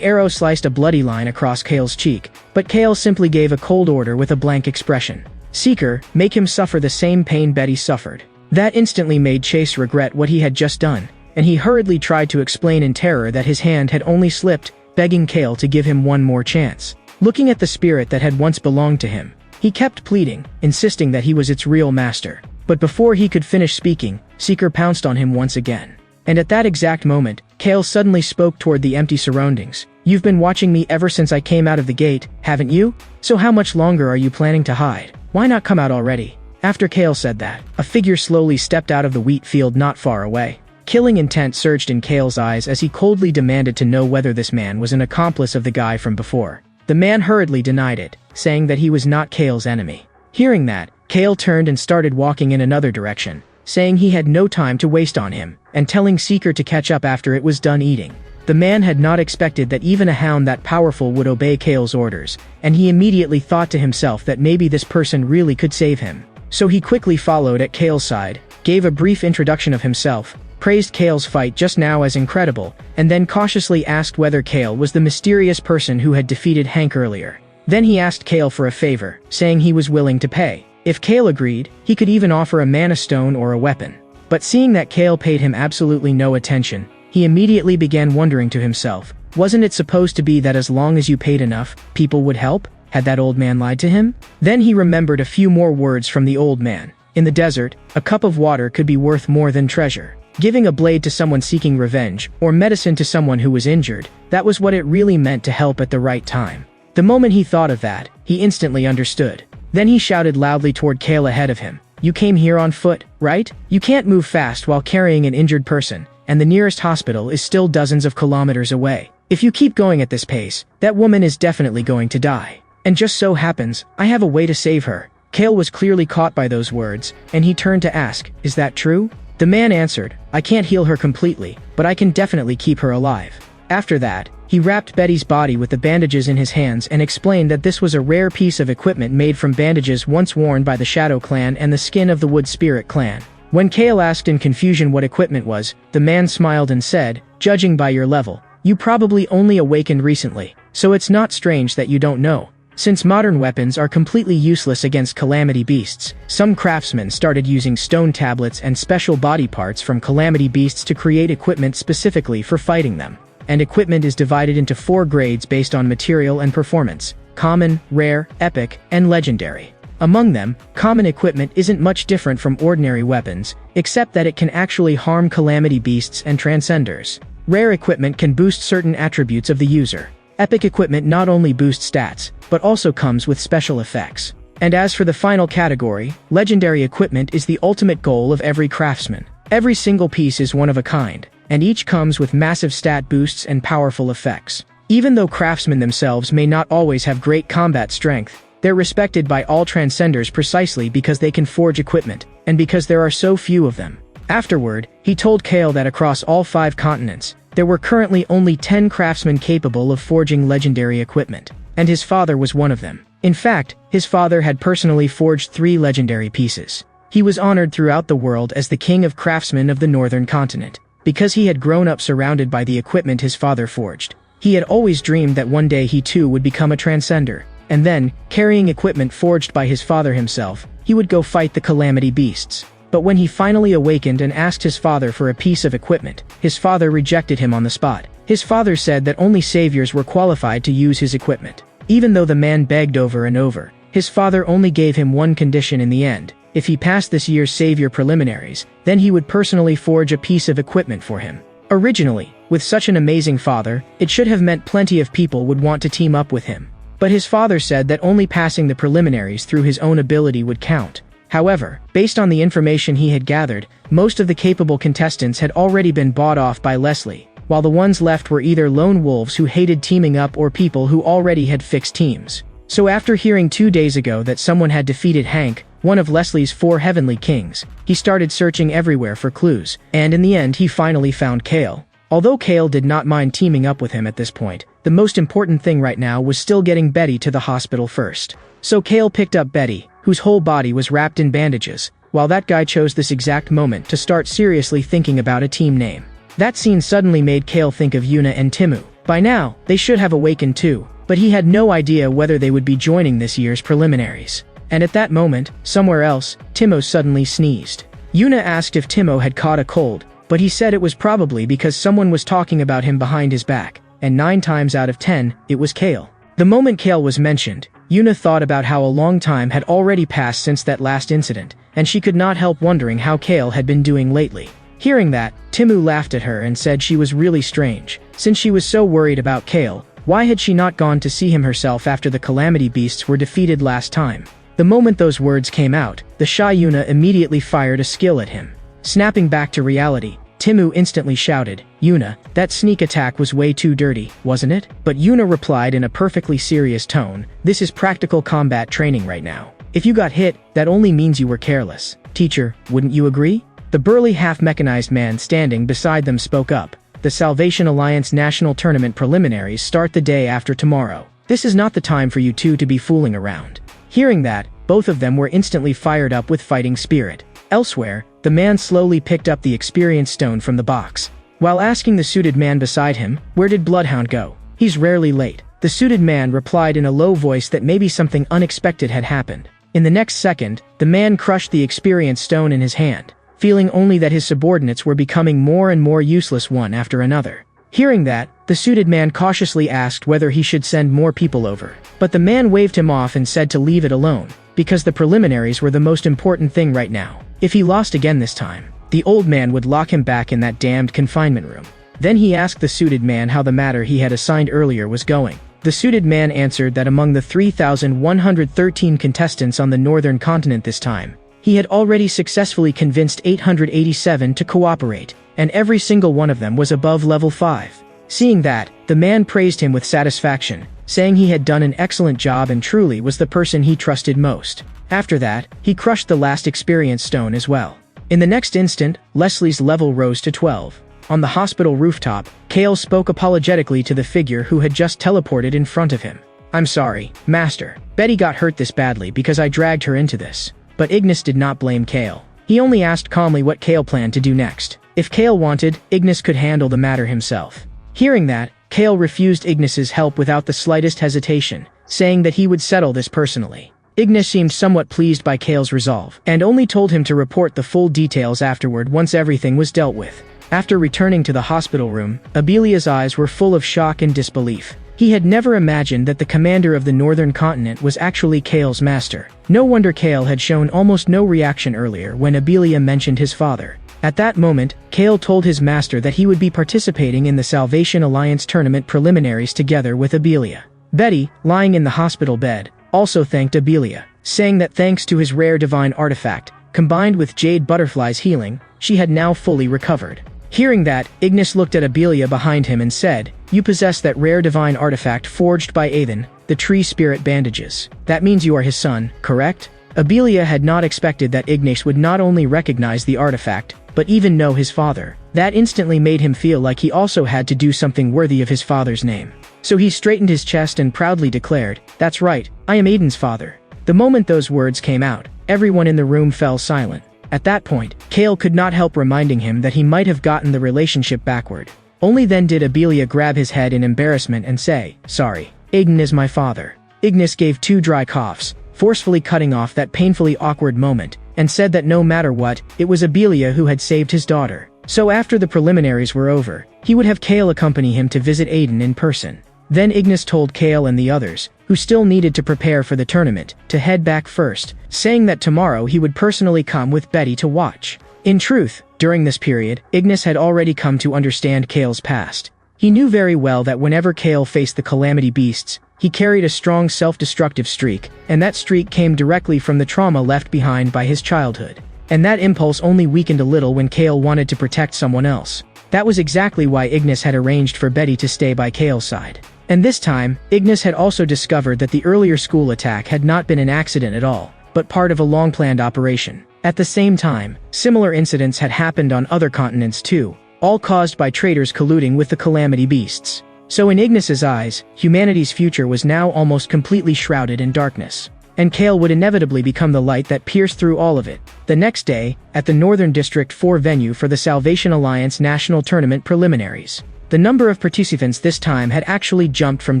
arrow sliced a bloody line across Kale's cheek, but Kale simply gave a cold order with a blank expression. "Seeker, make him suffer the same pain Betty suffered." That instantly made Chase regret what he had just done, and he hurriedly tried to explain in terror that his hand had only slipped, begging Kale to give him one more chance. Looking at the spirit that had once belonged to him, he kept pleading, insisting that he was its real master. But before he could finish speaking, Seeker pounced on him once again. And at that exact moment, Kale suddenly spoke toward the empty surroundings. "You've been watching me ever since I came out of the gate, haven't you? So how much longer are you planning to hide? Why not come out already?" After Kale said that, a figure slowly stepped out of the wheat field not far away. Killing intent surged in Kale's eyes as he coldly demanded to know whether this man was an accomplice of the guy from before. The man hurriedly denied it, saying that he was not Kale's enemy. Hearing that, Kale turned and started walking in another direction, saying he had no time to waste on him, and telling Seeker to catch up after it was done eating. The man had not expected that even a hound that powerful would obey Kale's orders, and he immediately thought to himself that maybe this person really could save him. So he quickly followed at Kale's side, gave a brief introduction of himself, praised Kale's fight just now as incredible, and then cautiously asked whether Kale was the mysterious person who had defeated Hank earlier. Then he asked Kale for a favor, saying he was willing to pay. If Kale agreed, he could even offer a mana stone or a weapon. But seeing that Kale paid him absolutely no attention, he immediately began wondering to himself, wasn't it supposed to be that as long as you paid enough, people would help? Had that old man lied to him? Then he remembered a few more words from the old man. In the desert, a cup of water could be worth more than treasure. Giving a blade to someone seeking revenge, or medicine to someone who was injured, that was what it really meant to help at the right time. The moment he thought of that, he instantly understood. Then he shouted loudly toward Kale ahead of him. "You came here on foot, right? You can't move fast while carrying an injured person, and the nearest hospital is still dozens of kilometers away. If you keep going at this pace, that woman is definitely going to die. And just so happens, I have a way to save her." Kale was clearly caught by those words, and he turned to ask, "Is that true?" The man answered, "I can't heal her completely, but I can definitely keep her alive." After that, he wrapped Betty's body with the bandages in his hands and explained that this was a rare piece of equipment made from bandages once worn by the Shadow Clan and the skin of the Wood Spirit Clan. When Kale asked in confusion what equipment was, the man smiled and said, "Judging by your level, you probably only awakened recently, so it's not strange that you don't know. Since modern weapons are completely useless against calamity beasts, some craftsmen started using stone tablets and special body parts from calamity beasts to create equipment specifically for fighting them. and equipment is divided into 4 grades based on material and performance: common, rare, epic, and legendary. Among them, common equipment isn't much different from ordinary weapons, except that it can actually harm calamity beasts and transcenders. Rare equipment can boost certain attributes of the user. Epic equipment not only boosts stats, but also comes with special effects. And as for the final category, legendary equipment is the ultimate goal of every craftsman. Every single piece is one of a kind, and each comes with massive stat boosts and powerful effects. Even though craftsmen themselves may not always have great combat strength, they're respected by all transcenders precisely because they can forge equipment, and because there are so few of them. Afterward, he told Kale that across all 5 continents, there were currently only 10 craftsmen capable of forging legendary equipment, and his father was one of them. In fact, his father had personally forged 3 legendary pieces. He was honored throughout the world as the king of craftsmen of the northern continent, because he had grown up surrounded by the equipment his father forged. He had always dreamed that one day he too would become a transcender, and then, carrying equipment forged by his father himself, he would go fight the calamity beasts. But when he finally awakened and asked his father for a piece of equipment, his father rejected him on the spot. His father said that only saviors were qualified to use his equipment. Even though the man begged over and over, his father only gave him one condition in the end: if he passed this year's savior preliminaries, then he would personally forge a piece of equipment for him. Originally, with such an amazing father, it should have meant plenty of people would want to team up with him. But his father said that only passing the preliminaries through his own ability would count. However, based on the information he had gathered, most of the capable contestants had already been bought off by Leslie, while the ones left were either lone wolves who hated teaming up or people who already had fixed teams. So after hearing 2 days ago that someone had defeated Hank, one of Leslie's 4 heavenly kings, he started searching everywhere for clues, and in the end he finally found Kale. Although Kale did not mind teaming up with him at this point, the most important thing right now was still getting Betty to the hospital first. So Kale picked up Betty, whose whole body was wrapped in bandages, while that guy chose this exact moment to start seriously thinking about a team name. That scene suddenly made Kale think of Yuna and Timu. By now, they should have awakened too, but he had no idea whether they would be joining this year's preliminaries. And at that moment, somewhere else, Timo suddenly sneezed. Yuna asked if Timo had caught a cold, but he said it was probably because someone was talking about him behind his back, and 9 times out of 10, it was Kale. The moment Kale was mentioned, Yuna thought about how a long time had already passed since that last incident, and she could not help wondering how Kale had been doing lately. Hearing that, Timu laughed at her and said she was really strange. Since she was so worried about Kale, why had she not gone to see him herself after the calamity beasts were defeated last time? The moment those words came out, the shy Yuna immediately fired a skill at him. Snapping back to reality, Timu instantly shouted, "Yuna, that sneak attack was way too dirty, wasn't it?" But Yuna replied in a perfectly serious tone, "This is practical combat training right now. If you got hit, that only means you were careless. Teacher, wouldn't you agree?" The burly half-mechanized man standing beside them spoke up. "The Salvation Alliance National Tournament preliminaries start the day after tomorrow. This is not the time for you two to be fooling around." Hearing that, both of them were instantly fired up with fighting spirit. Elsewhere, the man slowly picked up the experience stone from the box. While asking the suited man beside him, "Where did Bloodhound go? He's rarely late." The suited man replied in a low voice that maybe something unexpected had happened. In the next second, the man crushed the experience stone in his hand, feeling only that his subordinates were becoming more and more useless one after another. Hearing that, the suited man cautiously asked whether he should send more people over. But the man waved him off and said to leave it alone, because the preliminaries were the most important thing right now. If he lost again this time, the old man would lock him back in that damned confinement room. Then he asked the suited man how the matter he had assigned earlier was going. The suited man answered that among the 3,113 contestants on the northern continent this time, he had already successfully convinced 887 to cooperate, and every single one of them was above level 5. Seeing that, the man praised him with satisfaction, saying he had done an excellent job and truly was the person he trusted most. After that, he crushed the last experience stone as well. In the next instant, Leslie's level rose to 12. On the hospital rooftop, Kale spoke apologetically to the figure who had just teleported in front of him. "I'm sorry, Master. Betty got hurt this badly because I dragged her into this." But Ignis did not blame Kale. He only asked calmly what Kale planned to do next. If Kale wanted, Ignis could handle the matter himself. Hearing that, Kale refused Ignis's help without the slightest hesitation, saying that he would settle this personally. Ignis seemed somewhat pleased by Kale's resolve, and only told him to report the full details afterward once everything was dealt with. After returning to the hospital room, Abelia's eyes were full of shock and disbelief. He had never imagined that the commander of the northern continent was actually Kale's master. No wonder Kale had shown almost no reaction earlier when Abelia mentioned his father. At that moment, Kale told his master that he would be participating in the Salvation Alliance tournament preliminaries together with Abelia. Betty, lying in the hospital bed, also thanked Abelia, saying that thanks to his rare divine artifact, combined with Jade Butterfly's healing, she had now fully recovered. Hearing that, Ignis looked at Abelia behind him and said, "You possess that rare divine artifact forged by Aethan, the tree spirit bandages. That means you are his son, correct?" Abelia had not expected that Ignis would not only recognize the artifact, but even know his father. That instantly made him feel like he also had to do something worthy of his father's name. So he straightened his chest and proudly declared, "That's right, I am Aiden's father." The moment those words came out, everyone in the room fell silent. At that point, Kale could not help reminding him that he might have gotten the relationship backward. Only then did Abelia grab his head in embarrassment and say, "Sorry, Aiden is my father." Ignis gave 2 dry coughs, forcefully cutting off that painfully awkward moment, and said that no matter what, it was Abelia who had saved his daughter. So after the preliminaries were over, he would have Kale accompany him to visit Aiden in person. Then Ignis told Kale and the others, who still needed to prepare for the tournament, to head back first, saying that tomorrow he would personally come with Betty to watch. In truth, during this period, Ignis had already come to understand Kale's past. He knew very well that whenever Kale faced the Calamity Beasts, he carried a strong self-destructive streak, and that streak came directly from the trauma left behind by his childhood. And that impulse only weakened a little when Kale wanted to protect someone else. That was exactly why Ignis had arranged for Betty to stay by Kale's side. And this time, Ignis had also discovered that the earlier school attack had not been an accident at all, but part of a long-planned operation. At the same time, similar incidents had happened on other continents too, all caused by traitors colluding with the Calamity Beasts. So in Ignis's eyes, humanity's future was now almost completely shrouded in darkness. And Kale would inevitably become the light that pierced through all of it. The next day, at the Northern District 4 venue for the Salvation Alliance National Tournament preliminaries, the number of participants this time had actually jumped from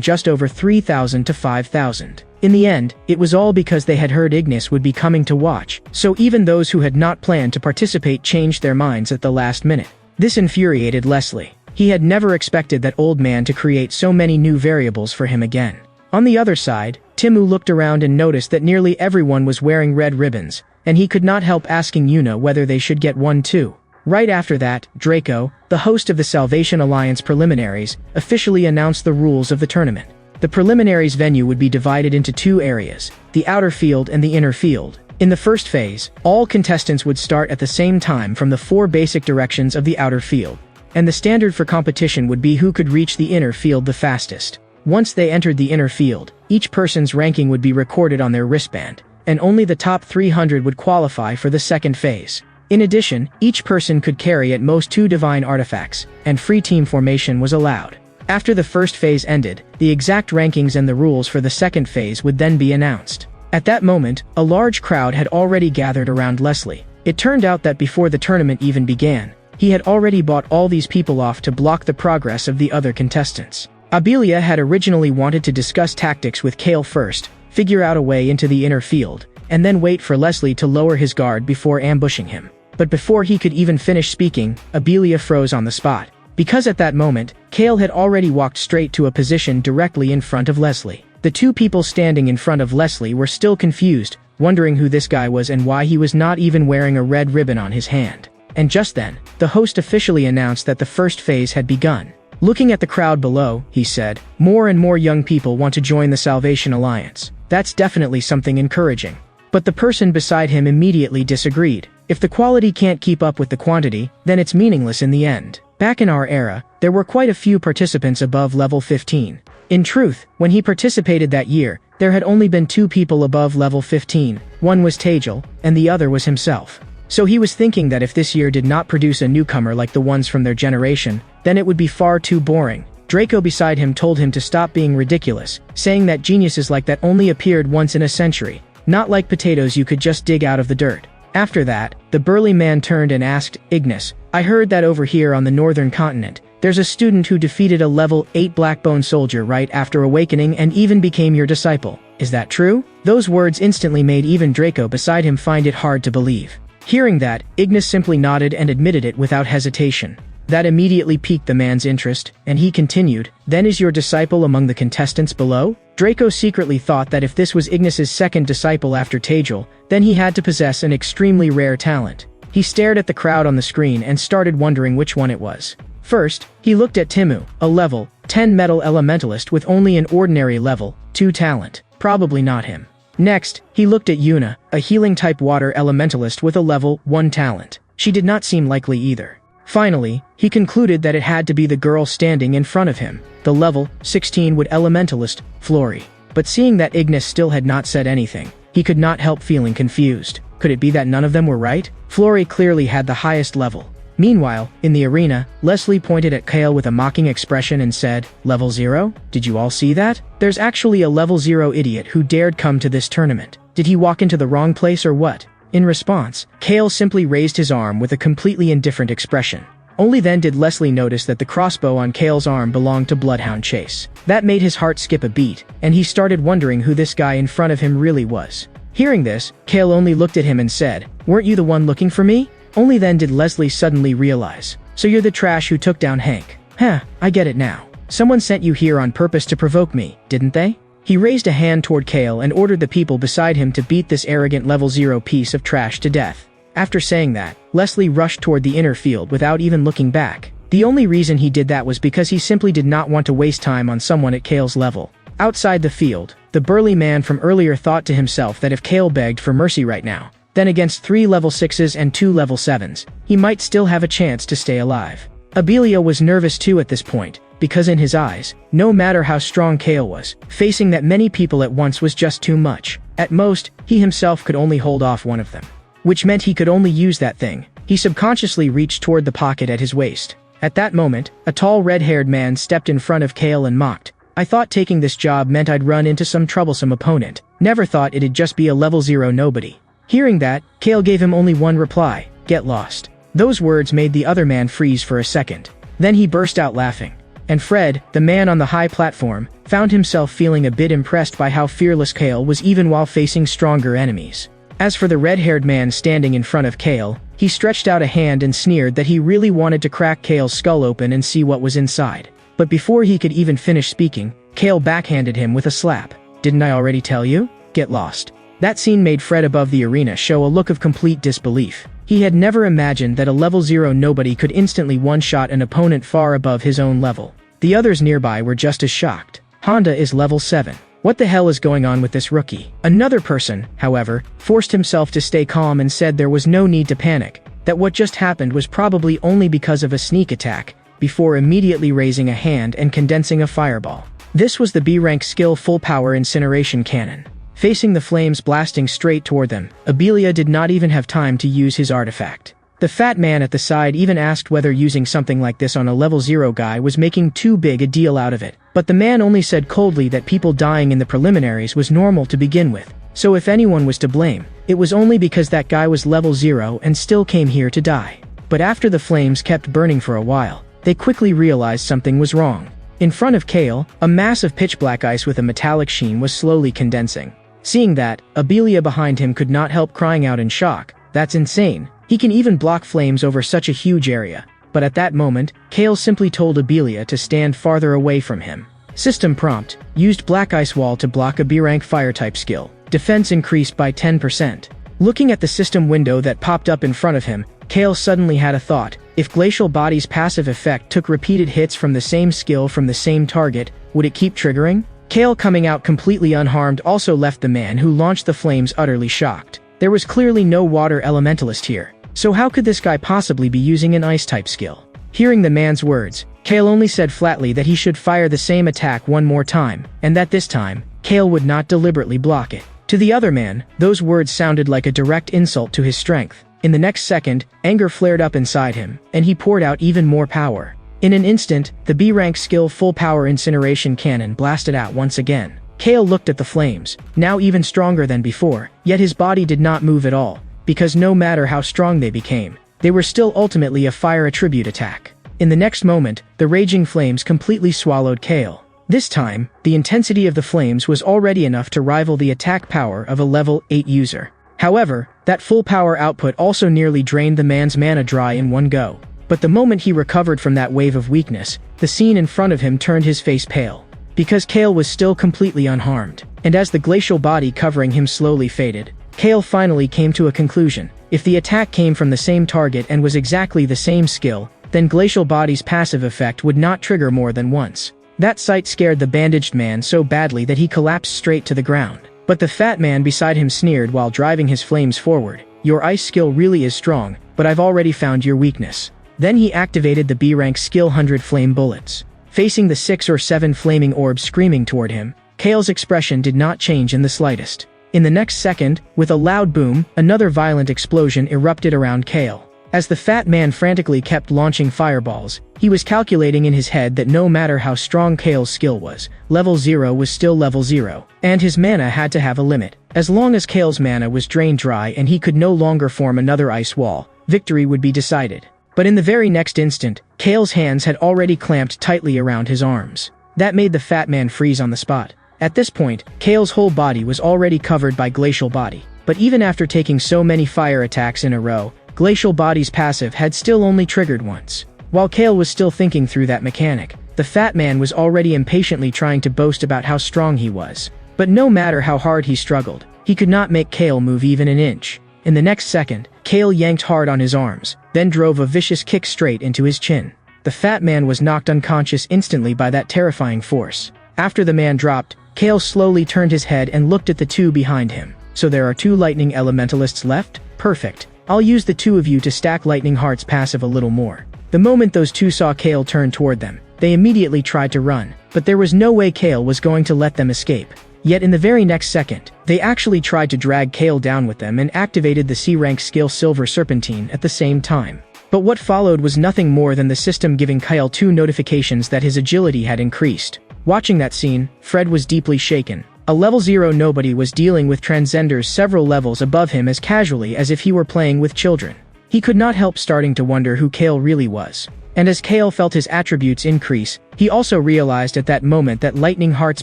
just over 3,000 to 5,000. In the end, it was all because they had heard Ignis would be coming to watch, so even those who had not planned to participate changed their minds at the last minute. This infuriated Leslie. He had never expected that old man to create so many new variables for him again. On the other side, Timu looked around and noticed that nearly everyone was wearing red ribbons, and he could not help asking Yuna whether they should get one too. Right after that, Draco, the host of the Salvation Alliance preliminaries, officially announced the rules of the tournament. The preliminaries venue would be divided into 2 areas, the outer field and the inner field. In the first phase, all contestants would start at the same time from the 4 basic directions of the outer field, and the standard for competition would be who could reach the inner field the fastest. Once they entered the inner field, each person's ranking would be recorded on their wristband, and only the top 300 would qualify for the second phase. In addition, each person could carry at most 2 divine artifacts, and free team formation was allowed. After the first phase ended, the exact rankings and the rules for the second phase would then be announced. At that moment, a large crowd had already gathered around Leslie. It turned out that before the tournament even began, he had already bought all these people off to block the progress of the other contestants. Abelia had originally wanted to discuss tactics with Kale first, figure out a way into the inner field, and then wait for Leslie to lower his guard before ambushing him. But before he could even finish speaking, Abelia froze on the spot. Because at that moment, Kale had already walked straight to a position directly in front of Leslie. The 2 people standing in front of Leslie were still confused, wondering who this guy was and why he was not even wearing a red ribbon on his hand. And just then, the host officially announced that the first phase had begun. Looking at the crowd below, he said, "More and more young people want to join the Salvation Alliance. That's definitely something encouraging." But the person beside him immediately disagreed. If the quality can't keep up with the quantity, then it's meaningless in the end. Back in our era, there were quite a few participants above level 15. In truth, when he participated that year, there had only been 2 people above level 15. One was Tajal, and the other was himself. So he was thinking that if this year did not produce a newcomer like the ones from their generation, then it would be far too boring. Draco beside him told him to stop being ridiculous, saying that geniuses like that only appeared once in a century, not like potatoes you could just dig out of the dirt. After that, the burly man turned and asked, "Ignis, I heard that over here on the northern continent, there's a student who defeated a level 8 Blackbone soldier right after awakening and even became your disciple. Is that true?" Those words instantly made even Draco beside him find it hard to believe. Hearing that, Ignis simply nodded and admitted it without hesitation. That immediately piqued the man's interest, and he continued, "Then is your disciple among the contestants below?" Draco secretly thought that if this was Ignis's second disciple after Tajal, then he had to possess an extremely rare talent. He stared at the crowd on the screen and started wondering which one it was. First, he looked at Timu, a level 10 metal elementalist with only an ordinary level 2 talent. Probably not him. Next, he looked at Yuna, a healing-type water elementalist with a level 1 talent. She did not seem likely either. Finally, he concluded that it had to be the girl standing in front of him, the level 16 wood elementalist, Flori. But seeing that Ignis still had not said anything, he could not help feeling confused. Could it be that none of them were right? Flori clearly had the highest level. Meanwhile, in the arena, Leslie pointed at Kale with a mocking expression and said, "Level 0? Did you all see that? There's actually a level 0 idiot who dared come to this tournament. Did he walk into the wrong place or what?" In response, Kale simply raised his arm with a completely indifferent expression. Only then did Leslie notice that the crossbow on Kale's arm belonged to Bloodhound Chase. That made his heart skip a beat, and he started wondering who this guy in front of him really was. Hearing this, Kale only looked at him and said, "Weren't you the one looking for me?" Only then did Leslie suddenly realize, "So you're the trash who took down Hank. Huh, I get it now. Someone sent you here on purpose to provoke me, didn't they?" He raised a hand toward Kale and ordered the people beside him to beat this arrogant level 0 piece of trash to death. After saying that, Leslie rushed toward the inner field without even looking back. The only reason he did that was because he simply did not want to waste time on someone at Kale's level. Outside the field, the burly man from earlier thought to himself that if Kale begged for mercy right now, then against 3 level 6s and 2 level 7s, he might still have a chance to stay alive. Abilia was nervous too at this point, because in his eyes, no matter how strong Kale was, facing that many people at once was just too much. At most, he himself could only hold off one of them. Which meant he could only use that thing. He subconsciously reached toward the pocket at his waist. At that moment, a tall red-haired man stepped in front of Kale and mocked, "I thought taking this job meant I'd run into some troublesome opponent. Never thought it'd just be a level 0 nobody." Hearing that, Kale gave him only one reply, "Get lost." Those words made the other man freeze for a second. Then he burst out laughing. And Fred, the man on the high platform, found himself feeling a bit impressed by how fearless Kale was even while facing stronger enemies. As for the red-haired man standing in front of Kale, he stretched out a hand and sneered that he really wanted to crack Kale's skull open and see what was inside. But before he could even finish speaking, Kale backhanded him with a slap. "Didn't I already tell you? Get lost." That scene made Fred above the arena show a look of complete disbelief. He had never imagined that a level 0 nobody could instantly one-shot an opponent far above his own level. The others nearby were just as shocked. Honda is level 7. What the hell is going on with this rookie? Another person, however, forced himself to stay calm and said there was no need to panic, that what just happened was probably only because of a sneak attack, before immediately raising a hand and condensing a fireball. This was the B-rank skill full power incineration cannon. Facing the flames blasting straight toward them, Abilia did not even have time to use his artifact. The fat man at the side even asked whether using something like this on a level 0 guy was making too big a deal out of it, but the man only said coldly that people dying in the preliminaries was normal to begin with, so if anyone was to blame, it was only because that guy was level 0 and still came here to die. But after the flames kept burning for a while, they quickly realized something was wrong. In front of Kale, a mass of pitch-black ice with a metallic sheen was slowly condensing. Seeing that, Abilia behind him could not help crying out in shock, "That's insane. He can even block flames over such a huge area." But at that moment, Kale simply told Abilia to stand farther away from him. System prompt, used black ice wall to block a B-rank fire-type skill. Defense increased by 10%. Looking at the system window that popped up in front of him, Kale suddenly had a thought. If Glacial Body's passive effect took repeated hits from the same skill from the same target, would it keep triggering? Kale coming out completely unharmed also left the man who launched the flames utterly shocked. There was clearly no water elementalist here. So how could this guy possibly be using an ice-type skill? Hearing the man's words, Kale only said flatly that he should fire the same attack one more time, and that this time, Kale would not deliberately block it. To the other man, those words sounded like a direct insult to his strength. In the next second, anger flared up inside him, and he poured out even more power. In an instant, the B-rank skill full power incineration cannon blasted out once again. Kale looked at the flames, now even stronger than before, yet his body did not move at all, because no matter how strong they became, they were still ultimately a fire attribute attack. In the next moment, the raging flames completely swallowed Kale. This time, the intensity of the flames was already enough to rival the attack power of a level 8 user. However, that full power output also nearly drained the man's mana dry in one go. But the moment he recovered from that wave of weakness, the scene in front of him turned his face pale. Because Kale was still completely unharmed, and as the glacial body covering him slowly faded, Kale finally came to a conclusion. If the attack came from the same target and was exactly the same skill, then glacial body's passive effect would not trigger more than once. That sight scared the bandaged man so badly that he collapsed straight to the ground. But the fat man beside him sneered while driving his flames forward. "Your ice skill really is strong, but I've already found your weakness." Then he activated the B-rank skill 100 flame bullets. Facing the 6 or 7 flaming orbs screaming toward him, Kale's expression did not change in the slightest. In the next second, with a loud boom, another violent explosion erupted around Kale. As the fat man frantically kept launching fireballs, he was calculating in his head that no matter how strong Kale's skill was, level 0 was still level 0, and his mana had to have a limit. As long as Kale's mana was drained dry and he could no longer form another ice wall, victory would be decided. But in the very next instant, Kale's hands had already clamped tightly around his arms. That made the fat man freeze on the spot. At this point, Kale's whole body was already covered by glacial body. But even after taking so many fire attacks in a row, glacial body's passive had still only triggered once. While Kale was still thinking through that mechanic, the fat man was already impatiently trying to boast about how strong he was. But no matter how hard he struggled, he could not make Kale move even an inch. In the next second, Kale yanked hard on his arms, then drove a vicious kick straight into his chin. The fat man was knocked unconscious instantly by that terrifying force. After the man dropped, Kale slowly turned his head and looked at the two behind him. "So there are 2 lightning elementalists left? Perfect. I'll use the 2 of you to stack Lightning Heart's passive a little more." The moment those 2 saw Kale turn toward them, they immediately tried to run, but there was no way Kale was going to let them escape. Yet in the very next second, they actually tried to drag Kale down with them and activated the C-rank skill Silver Serpentine at the same time. But what followed was nothing more than the system giving Kale 2 notifications that his agility had increased. Watching that scene, Fred was deeply shaken. A level 0 nobody was dealing with transcenders several levels above him as casually as if he were playing with children. He could not help starting to wonder who Kale really was. And as Kale felt his attributes increase, he also realized at that moment that Lightning Heart's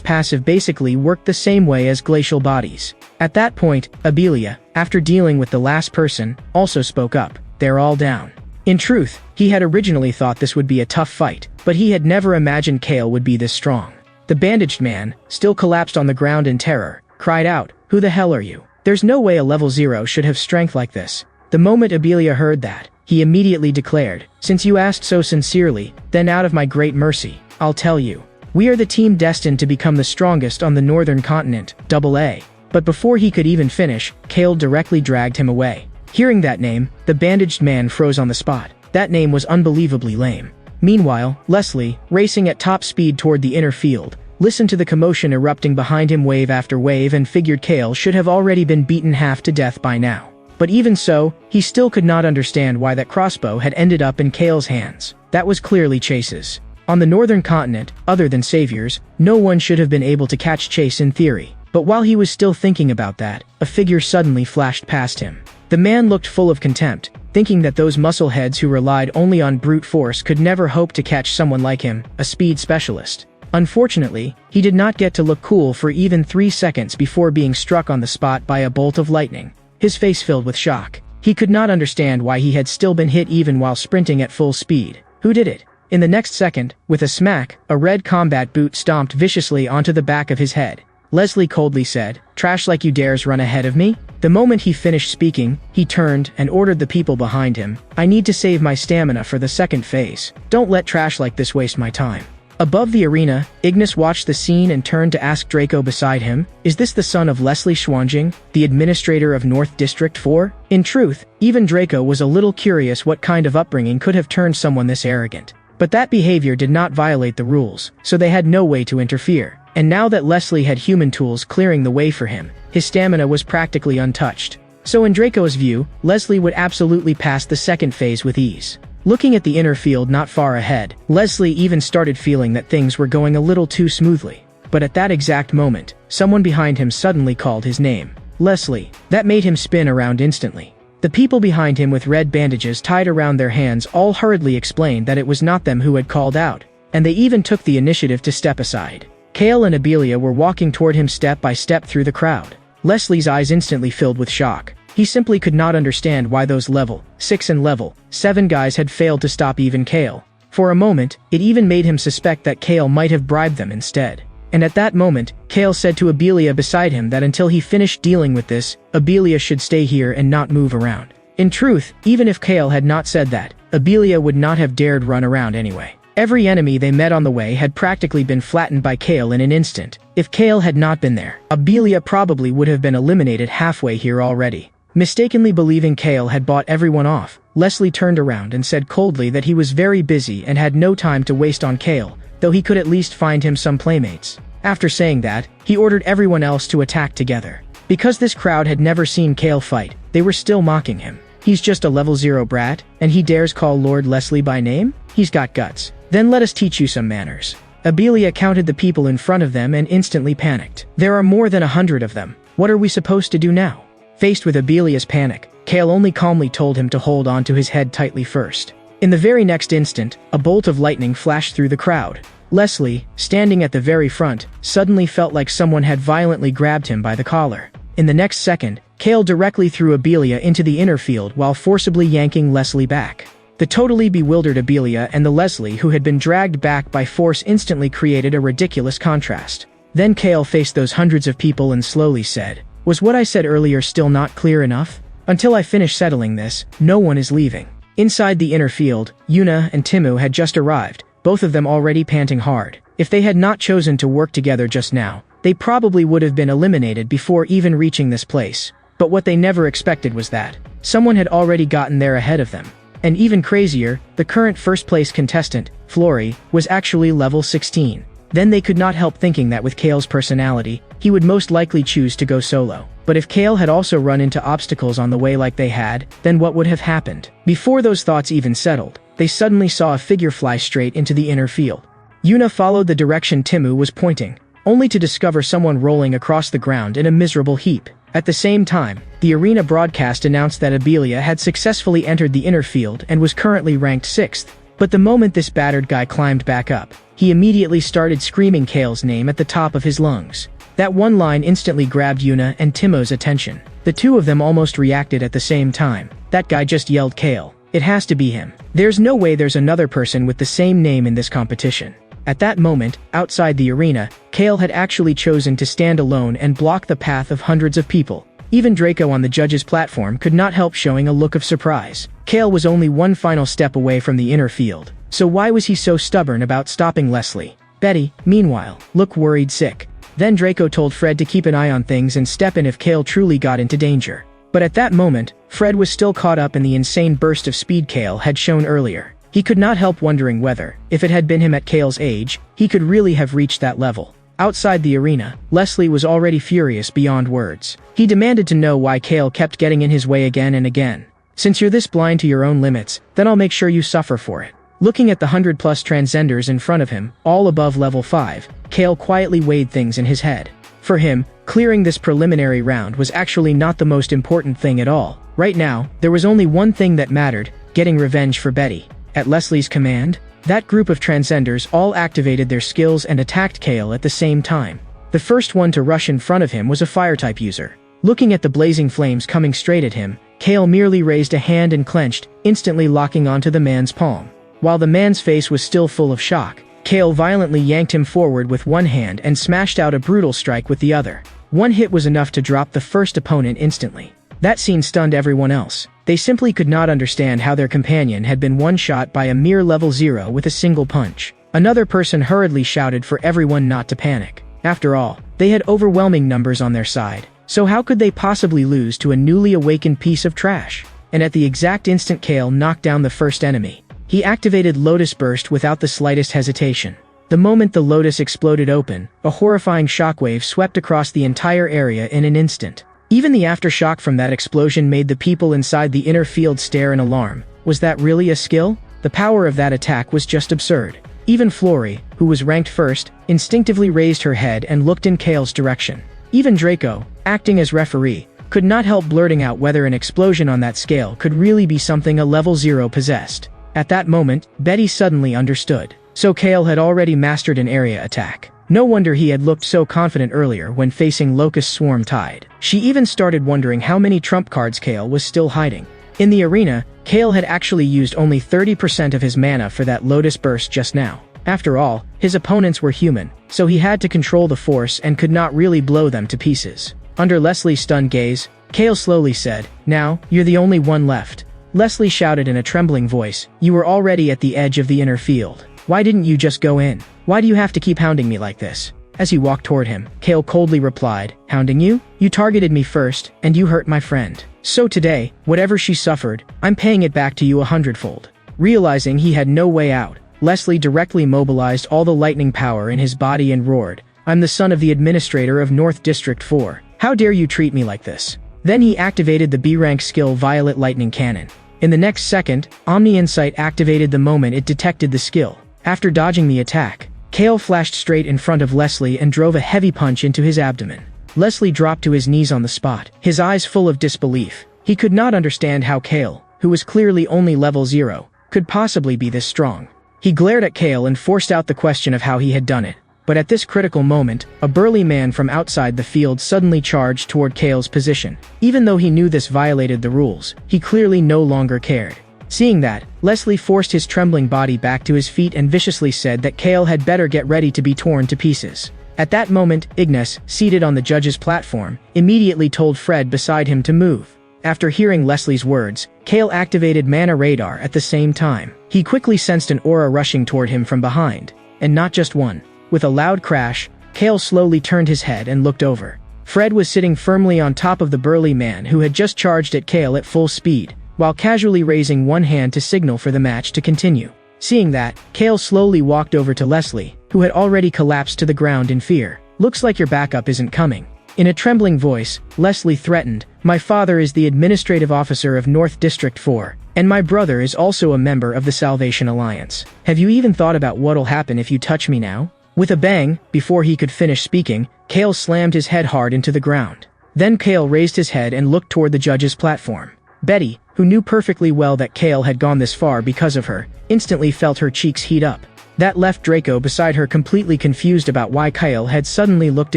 passive basically worked the same way as glacial bodies. At that point, Abelia, after dealing with the last person, also spoke up. "They're all down." In truth, he had originally thought this would be a tough fight, but he had never imagined Kale would be this strong. The bandaged man, still collapsed on the ground in terror, cried out, "Who the hell are you? There's no way a level 0 should have strength like this." The moment Abelia heard that, he immediately declared, "Since you asked so sincerely, then out of my great mercy, I'll tell you. We are the team destined to become the strongest on the northern continent, AA." But before he could even finish, Kale directly dragged him away. Hearing that name, the bandaged man froze on the spot. That name was unbelievably lame. Meanwhile, Leslie, racing at top speed toward the inner field, listened to the commotion erupting behind him wave after wave and figured Kale should have already been beaten half to death by now. But even so, he still could not understand why that crossbow had ended up in Kale's hands. That was clearly Chase's. On the northern continent, other than saviors, no one should have been able to catch Chase in theory. But while he was still thinking about that, a figure suddenly flashed past him. The man looked full of contempt, thinking that those muscleheads who relied only on brute force could never hope to catch someone like him, a speed specialist. Unfortunately, he did not get to look cool for even 3 seconds before being struck on the spot by a bolt of lightning. His face filled with shock. He could not understand why he had still been hit even while sprinting at full speed. Who did it? In the next second, with a smack, a red combat boot stomped viciously onto the back of his head. Leslie coldly said, "Trash like you dares run ahead of me?" The moment he finished speaking, he turned and ordered the people behind him, "I need to save my stamina for the second phase. Don't let trash like this waste my time." Above the arena, Ignis watched the scene and turned to ask Draco beside him, "Is this the son of Leslie Schwanjing, the administrator of North District 4? In truth, even Draco was a little curious what kind of upbringing could have turned someone this arrogant. But that behavior did not violate the rules, so they had no way to interfere. And now that Leslie had human tools clearing the way for him, his stamina was practically untouched. So in Draco's view, Leslie would absolutely pass the second phase with ease. Looking at the inner field not far ahead, Leslie even started feeling that things were going a little too smoothly. But at that exact moment, someone behind him suddenly called his name. Leslie. That made him spin around instantly. The people behind him with red bandages tied around their hands all hurriedly explained that it was not them who had called out, and they even took the initiative to step aside. Kale and Abelia were walking toward him step by step through the crowd. Leslie's eyes instantly filled with shock. He simply could not understand why those level 6 and level 7 guys had failed to stop even Kale. For a moment, it even made him suspect that Kale might have bribed them instead. And at that moment, Kale said to Abelia beside him that until he finished dealing with this, Abelia should stay here and not move around. In truth, even if Kale had not said that, Abelia would not have dared run around anyway. Every enemy they met on the way had practically been flattened by Kale in an instant. If Kale had not been there, Abelia probably would have been eliminated halfway here already. Mistakenly believing Kale had bought everyone off, Leslie turned around and said coldly that he was very busy and had no time to waste on Kale, though he could at least find him some playmates. After saying that, he ordered everyone else to attack together. Because this crowd had never seen Kale fight, they were still mocking him. He's just a level 0 brat, and he dares call Lord Leslie by name? He's got guts. Then let us teach you some manners. Abelia counted the people in front of them and instantly panicked. There are more than 100 of them. What are we supposed to do now? Faced with Abelia's panic, Kale only calmly told him to hold on to his head tightly first. In the very next instant, a bolt of lightning flashed through the crowd. Leslie, standing at the very front, suddenly felt like someone had violently grabbed him by the collar. In the next second, Kale directly threw Abelia into the inner field while forcibly yanking Leslie back. The totally bewildered Abelia and the Leslie who had been dragged back by force instantly created a ridiculous contrast. Then Kale faced those hundreds of people and slowly said, "Was what I said earlier still not clear enough? Until I finish settling this, no one is leaving." Inside the inner field, Yuna and Timu had just arrived, both of them already panting hard. If they had not chosen to work together just now, they probably would have been eliminated before even reaching this place. But what they never expected was that someone had already gotten there ahead of them. And even crazier, the current first-place contestant, Flory, was actually level 16. Then they could not help thinking that with Kale's personality, he would most likely choose to go solo. But if Kale had also run into obstacles on the way like they had, then what would have happened? Before those thoughts even settled, they suddenly saw a figure fly straight into the inner field. Yuna followed the direction Timu was pointing, only to discover someone rolling across the ground in a miserable heap. At the same time, the arena broadcast announced that Abelia had successfully entered the inner field and was currently ranked 6th. But the moment this battered guy climbed back up, he immediately started screaming Kale's name at the top of his lungs. That one line instantly grabbed Yuna and Timo's attention. The two of them almost reacted at the same time. That guy just yelled Kale. It has to be him. There's no way there's another person with the same name in this competition. At that moment, outside the arena, Kale had actually chosen to stand alone and block the path of hundreds of people. Even Draco on the judge's platform could not help showing a look of surprise. Kale was only one final step away from the inner field. So why was he so stubborn about stopping Leslie? Betty, meanwhile, looked worried sick. Then Draco told Fred to keep an eye on things and step in if Kale truly got into danger. But at that moment, Fred was still caught up in the insane burst of speed Kale had shown earlier. He could not help wondering whether, if it had been him at Kale's age, he could really have reached that level. Outside the arena, Leslie was already furious beyond words. He demanded to know why Kale kept getting in his way again and again. Since you're this blind to your own limits, then I'll make sure you suffer for it. Looking at the 100+ transcenders in front of him, all above level 5, Kale quietly weighed things in his head. For him, clearing this preliminary round was actually not the most important thing at all. Right now, there was only one thing that mattered: getting revenge for Betty. At Leslie's command, that group of transcenders all activated their skills and attacked Kale at the same time. The first one to rush in front of him was a fire-type user. Looking at the blazing flames coming straight at him, Kale merely raised a hand and clenched, instantly locking onto the man's palm. While the man's face was still full of shock, Kale violently yanked him forward with one hand and smashed out a brutal strike with the other. One hit was enough to drop the first opponent instantly. That scene stunned everyone else. They simply could not understand how their companion had been one-shot by a mere level 0 with a single punch. Another person hurriedly shouted for everyone not to panic. After all, they had overwhelming numbers on their side. So how could they possibly lose to a newly awakened piece of trash? And at the exact instant Kale knocked down the first enemy, he activated Lotus Burst without the slightest hesitation. The moment the Lotus exploded open, a horrifying shockwave swept across the entire area in an instant. Even the aftershock from that explosion made the people inside the inner field stare in alarm. Was that really a skill? The power of that attack was just absurd. Even Flory, who was ranked first, instinctively raised her head and looked in Kale's direction. Even Draco, acting as referee, could not help blurting out whether an explosion on that scale could really be something a level 0 possessed. At that moment, Betty suddenly understood. So Kale had already mastered an area attack. No wonder he had looked so confident earlier when facing Locust Swarm Tide. She even started wondering how many trump cards Kale was still hiding. In the arena, Kale had actually used only 30% of his mana for that Lotus Burst just now. After all, his opponents were human, so he had to control the force and could not really blow them to pieces. Under Leslie's stunned gaze, Kale slowly said, "Now, you're the only one left." Leslie shouted in a trembling voice, "You were already at the edge of the inner field. Why didn't you just go in? Why do you have to keep hounding me like this?" As he walked toward him, Kale coldly replied, "Hounding you? You targeted me first, and you hurt my friend. So today, whatever she suffered, I'm paying it back to you 100-fold. Realizing he had no way out, Leslie directly mobilized all the lightning power in his body and roared, "I'm the son of the administrator of North District 4. How dare you treat me like this?" Then he activated the B-rank skill Violet Lightning Cannon. In the next second, Omni Insight activated the moment it detected the skill. After dodging the attack, Kale flashed straight in front of Leslie and drove a heavy punch into his abdomen. Leslie dropped to his knees on the spot, his eyes full of disbelief. He could not understand how Kale, who was clearly only level 0, could possibly be this strong. He glared at Kale and forced out the question of how he had done it. But at this critical moment, a burly man from outside the field suddenly charged toward Kale's position. Even though he knew this violated the rules, he clearly no longer cared. Seeing that, Leslie forced his trembling body back to his feet and viciously said that Kale had better get ready to be torn to pieces. At that moment, Ignis, seated on the judge's platform, immediately told Fred beside him to move. After hearing Leslie's words, Kale activated Mana Radar at the same time. He quickly sensed an aura rushing toward him from behind, and not just one. With a loud crash, Kale slowly turned his head and looked over. Fred was sitting firmly on top of the burly man who had just charged at Kale at full speed, while casually raising one hand to signal for the match to continue. Seeing that, Kale slowly walked over to Leslie, who had already collapsed to the ground in fear. "Looks like your backup isn't coming." In a trembling voice, Leslie threatened, "My father is the administrative officer of North District 4, and my brother is also a member of the Salvation Alliance. Have you even thought about what'll happen if you touch me now?" With a bang, before he could finish speaking, Kale slammed his head hard into the ground. Then Kale raised his head and looked toward the judge's platform. Betty, who knew perfectly well that Kale had gone this far because of her, instantly felt her cheeks heat up. That left Draco beside her completely confused about why Kale had suddenly looked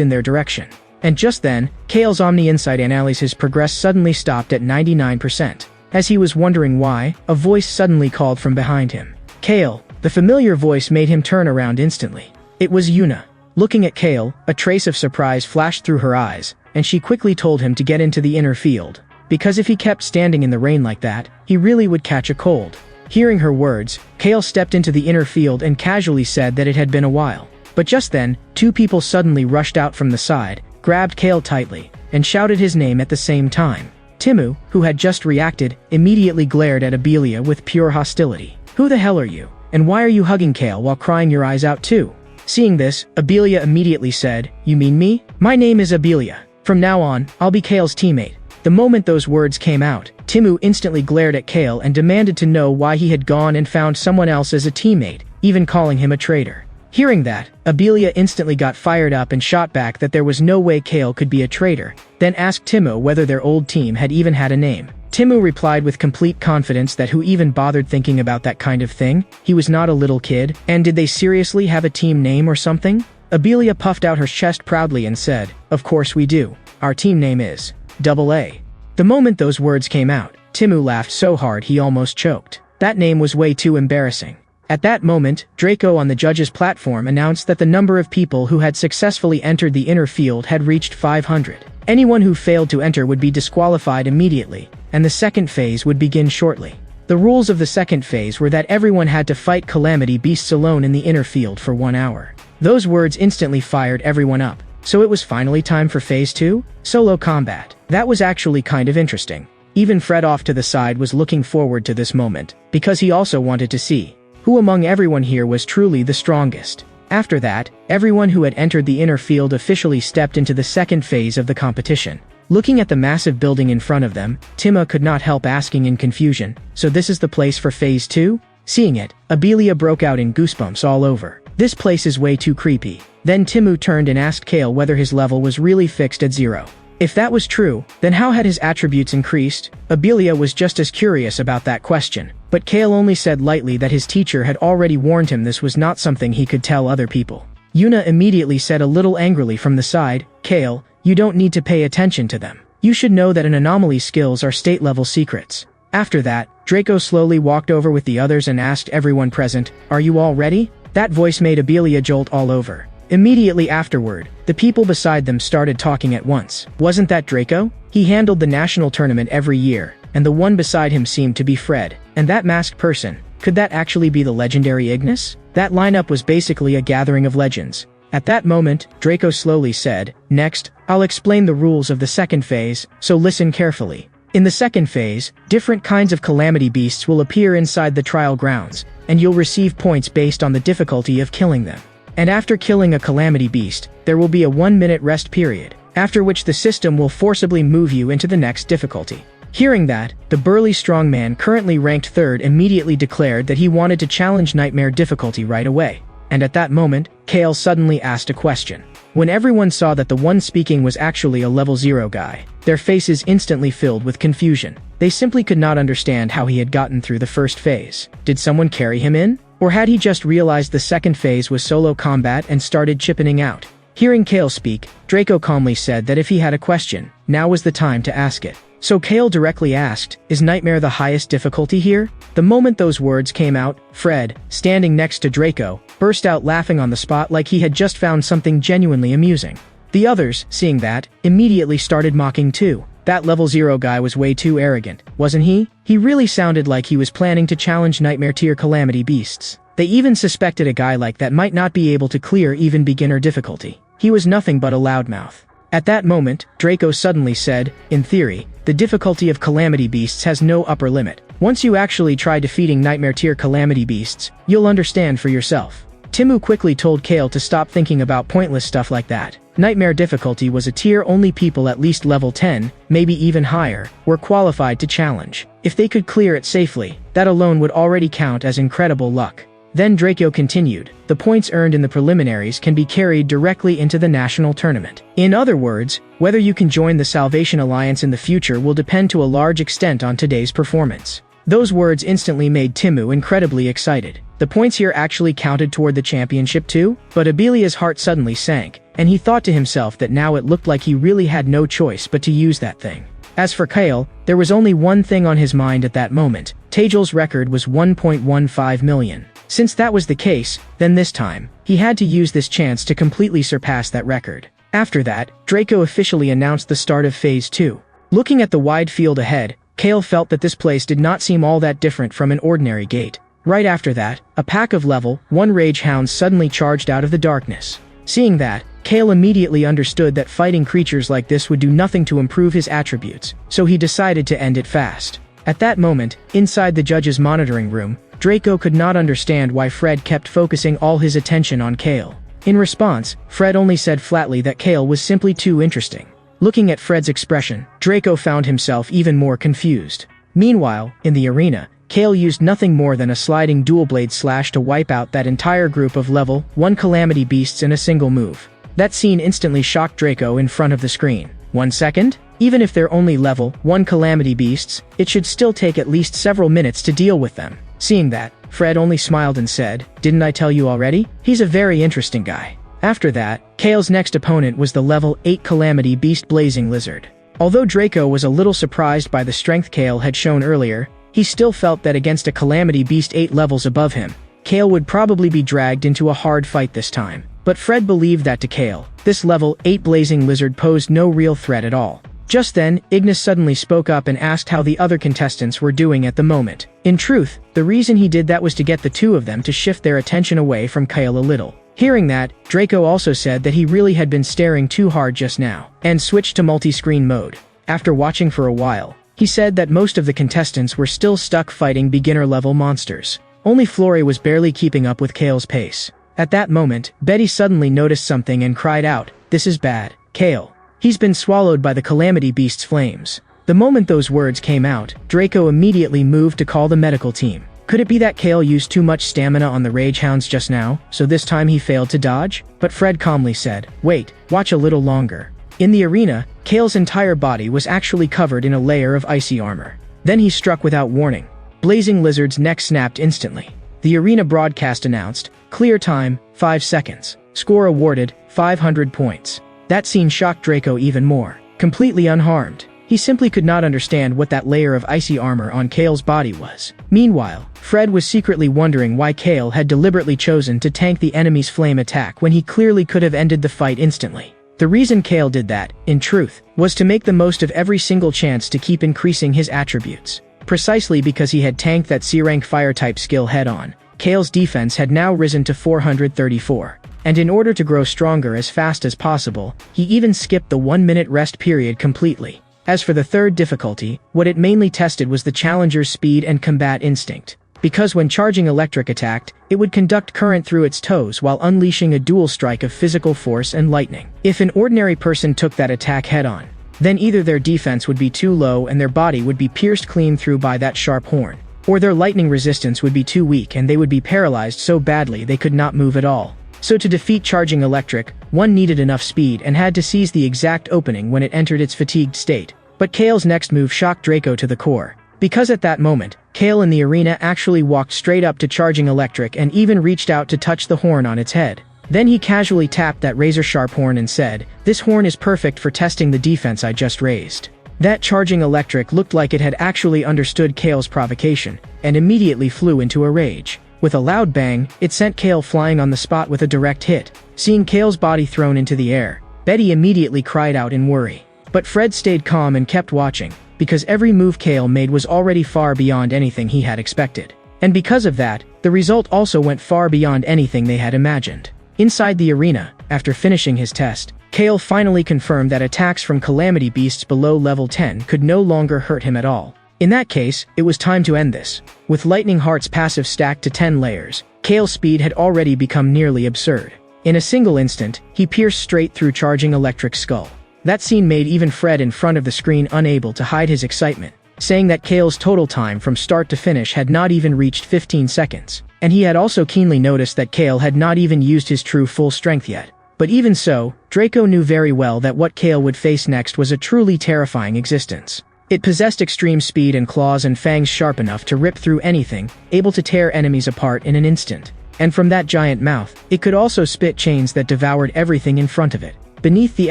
in their direction. And just then, Kale's Omni Insight analysis progress suddenly stopped at 99%. As he was wondering why, a voice suddenly called from behind him. "Kale." The familiar voice made him turn around instantly. It was Yuna. Looking at Kale, a trace of surprise flashed through her eyes, and she quickly told him to get into the inner field, because if he kept standing in the rain like that, he really would catch a cold. Hearing her words, Kale stepped into the inner field and casually said that it had been a while. But just then, two people suddenly rushed out from the side, grabbed Kale tightly, and shouted his name at the same time. Timu, who had just reacted, immediately glared at Abelia with pure hostility. "Who the hell are you? And why are you hugging Kale while crying your eyes out too?" Seeing this, Abelia immediately said, "You mean me? My name is Abelia. From now on, I'll be Kale's teammate." The moment those words came out, Timu instantly glared at Kale and demanded to know why he had gone and found someone else as a teammate, even calling him a traitor. Hearing that, Abelia instantly got fired up and shot back that there was no way Kale could be a traitor, then asked Timu whether their old team had even had a name. Timu replied with complete confidence that who even bothered thinking about that kind of thing? He was not a little kid, and did they seriously have a team name or something? Abelia puffed out her chest proudly and said, "Of course we do. Our team name is AA." The moment those words came out, Timu laughed so hard he almost choked. That name was way too embarrassing. At that moment, Draco on the judge's platform announced that the number of people who had successfully entered the inner field had reached 500. Anyone who failed to enter would be disqualified immediately, and the second phase would begin shortly. The rules of the second phase were that everyone had to fight calamity beasts alone in the inner field for 1 hour. Those words instantly fired everyone up. So it was finally time for phase 2? Solo combat. That was actually kind of interesting. Even Fred off to the side was looking forward to this moment, because he also wanted to see who among everyone here was truly the strongest. After that, everyone who had entered the inner field officially stepped into the second phase of the competition. Looking at the massive building in front of them, Tima could not help asking in confusion, "So this is the place for phase 2? Seeing it, Abelia broke out in goosebumps all over. "This place is way too creepy." Then Timu turned and asked Kale whether his level was really fixed at 0. If that was true, then how had his attributes increased? Abelia was just as curious about that question, but Kale only said lightly that his teacher had already warned him this was not something he could tell other people. Yuna immediately said a little angrily from the side, "Kale, you don't need to pay attention to them. You should know that an anomaly's skills are state-level secrets." After that, Draco slowly walked over with the others and asked everyone present, "Are you all ready?" That voice made Abelia jolt all over. Immediately afterward, the people beside them started talking at once. Wasn't that Draco? He handled the national tournament every year, and the one beside him seemed to be Fred. And that masked person, could that actually be the legendary Ignis? That lineup was basically a gathering of legends. At that moment, Draco slowly said, "Next, I'll explain the rules of the second phase, so listen carefully. In the second phase, different kinds of calamity beasts will appear inside the trial grounds, and you'll receive points based on the difficulty of killing them. And after killing a calamity beast, there will be a 1-minute rest period, after which the system will forcibly move you into the next difficulty." Hearing that, the burly strong man currently ranked 3rd immediately declared that he wanted to challenge nightmare difficulty right away. And at that moment, Kale suddenly asked a question. When everyone saw that the one speaking was actually a level 0 guy, their faces instantly filled with confusion. They simply could not understand how he had gotten through the first phase. Did someone carry him in? Or had he just realized the second phase was solo combat and started chippening out? Hearing Kale speak, Draco calmly said that if he had a question, now was the time to ask it. So Kale directly asked, "Is Nightmare the highest difficulty here?" The moment those words came out, Fred, standing next to Draco, burst out laughing on the spot like he had just found something genuinely amusing. The others, seeing that, immediately started mocking too. That level 0 guy was way too arrogant, wasn't he? He really sounded like he was planning to challenge Nightmare tier calamity beasts. They even suspected a guy like that might not be able to clear even beginner difficulty. He was nothing but a loudmouth. At that moment, Draco suddenly said, "In theory, the difficulty of calamity beasts has no upper limit. Once you actually try defeating nightmare tier calamity beasts, you'll understand for yourself." Timu quickly told Kale to stop thinking about pointless stuff like that. Nightmare difficulty was a tier only people at least level 10, maybe even higher, were qualified to challenge. If they could clear it safely, that alone would already count as incredible luck. Then Draco continued, "The points earned in the preliminaries can be carried directly into the national tournament. In other words, whether you can join the Salvation Alliance in the future will depend to a large extent on today's performance." Those words instantly made Timu incredibly excited. The points here actually counted toward the championship too? But Abelia's heart suddenly sank, and he thought to himself that now it looked like he really had no choice but to use that thing. As for Kale, there was only one thing on his mind at that moment. Tagel's record was 1.15 million. Since that was the case, then this time, he had to use this chance to completely surpass that record. After that, Draco officially announced the start of Phase 2. Looking at the wide field ahead, Kale felt that this place did not seem all that different from an ordinary gate. Right after that, a pack of level 1 rage hounds suddenly charged out of the darkness. Seeing that, Kale immediately understood that fighting creatures like this would do nothing to improve his attributes, so he decided to end it fast. At that moment, inside the judge's monitoring room, Draco could not understand why Fred kept focusing all his attention on Kale. In response, Fred only said flatly that Kale was simply too interesting. Looking at Fred's expression, Draco found himself even more confused. Meanwhile, in the arena, Kale used nothing more than a sliding dual-blade slash to wipe out that entire group of level 1 calamity beasts in a single move. That scene instantly shocked Draco in front of the screen. 1 second? Even if they're only level 1 calamity beasts, it should still take at least several minutes to deal with them. Seeing that, Fred only smiled and said, "Didn't I tell you already? He's a very interesting guy." After that, Kale's next opponent was the level 8 calamity beast Blazing Lizard. Although Draco was a little surprised by the strength Kale had shown earlier, he still felt that against a calamity beast 8 levels above him, Kale would probably be dragged into a hard fight this time. But Fred believed that to Kale, this level 8 Blazing Lizard posed no real threat at all. Just then, Ignis suddenly spoke up and asked how the other contestants were doing at the moment. In truth, the reason he did that was to get the two of them to shift their attention away from Kale a little. Hearing that, Draco also said that he really had been staring too hard just now, and switched to multi-screen mode. After watching for a while, he said that most of the contestants were still stuck fighting beginner-level monsters. Only Flory was barely keeping up with Kale's pace. At that moment, Betty suddenly noticed something and cried out, "This is bad, Kale. He's been swallowed by the Calamity Beast's flames." The moment those words came out, Draco immediately moved to call the medical team. Could it be that Kale used too much stamina on the Rage Hounds just now, so this time he failed to dodge? But Fred calmly said, "Wait, watch a little longer." In the arena, Kale's entire body was actually covered in a layer of icy armor. Then he struck without warning. Blazing Lizard's neck snapped instantly. The arena broadcast announced, "Clear time, 5 seconds." Score awarded, 500 points. That scene shocked Draco even more. Completely unharmed, he simply could not understand what that layer of icy armor on Kale's body was. Meanwhile, Fred was secretly wondering why Kale had deliberately chosen to tank the enemy's flame attack when he clearly could have ended the fight instantly. The reason Kale did that, in truth, was to make the most of every single chance to keep increasing his attributes. Precisely because he had tanked that C-rank fire-type skill head-on, Kale's defense had now risen to 434. And in order to grow stronger as fast as possible, he even skipped the 1-minute rest period completely. As for the third difficulty, what it mainly tested was the challenger's speed and combat instinct. Because when charging electric attacked, it would conduct current through its toes while unleashing a dual strike of physical force and lightning. If an ordinary person took that attack head-on, then either their defense would be too low and their body would be pierced clean through by that sharp horn, or their lightning resistance would be too weak and they would be paralyzed so badly they could not move at all. So to defeat charging electric, one needed enough speed and had to seize the exact opening when it entered its fatigued state. But Kale's next move shocked Draco to the core. Because at that moment, Kale in the arena actually walked straight up to charging electric and even reached out to touch the horn on its head. Then he casually tapped that razor-sharp horn and said, "This horn is perfect for testing the defense I just raised." That charging electric looked like it had actually understood Kale's provocation, and immediately flew into a rage. With a loud bang, it sent Kale flying on the spot with a direct hit. Seeing Kale's body thrown into the air, Betty immediately cried out in worry. But Fred stayed calm and kept watching, because every move Kale made was already far beyond anything he had expected. And because of that, the result also went far beyond anything they had imagined. Inside the arena, after finishing his test, Kale finally confirmed that attacks from calamity beasts below level 10 could no longer hurt him at all. In that case, it was time to end this. With Lightning Heart's passive stacked to 10 layers, Kale's speed had already become nearly absurd. In a single instant, he pierced straight through charging electric skull. That scene made even Fred in front of the screen unable to hide his excitement, saying that Kale's total time from start to finish had not even reached 15 seconds. And he had also keenly noticed that Kale had not even used his true full strength yet. But even so, Draco knew very well that what Kale would face next was a truly terrifying existence. It possessed extreme speed and claws and fangs sharp enough to rip through anything, able to tear enemies apart in an instant. And from that giant mouth, it could also spit chains that devoured everything in front of it. Beneath the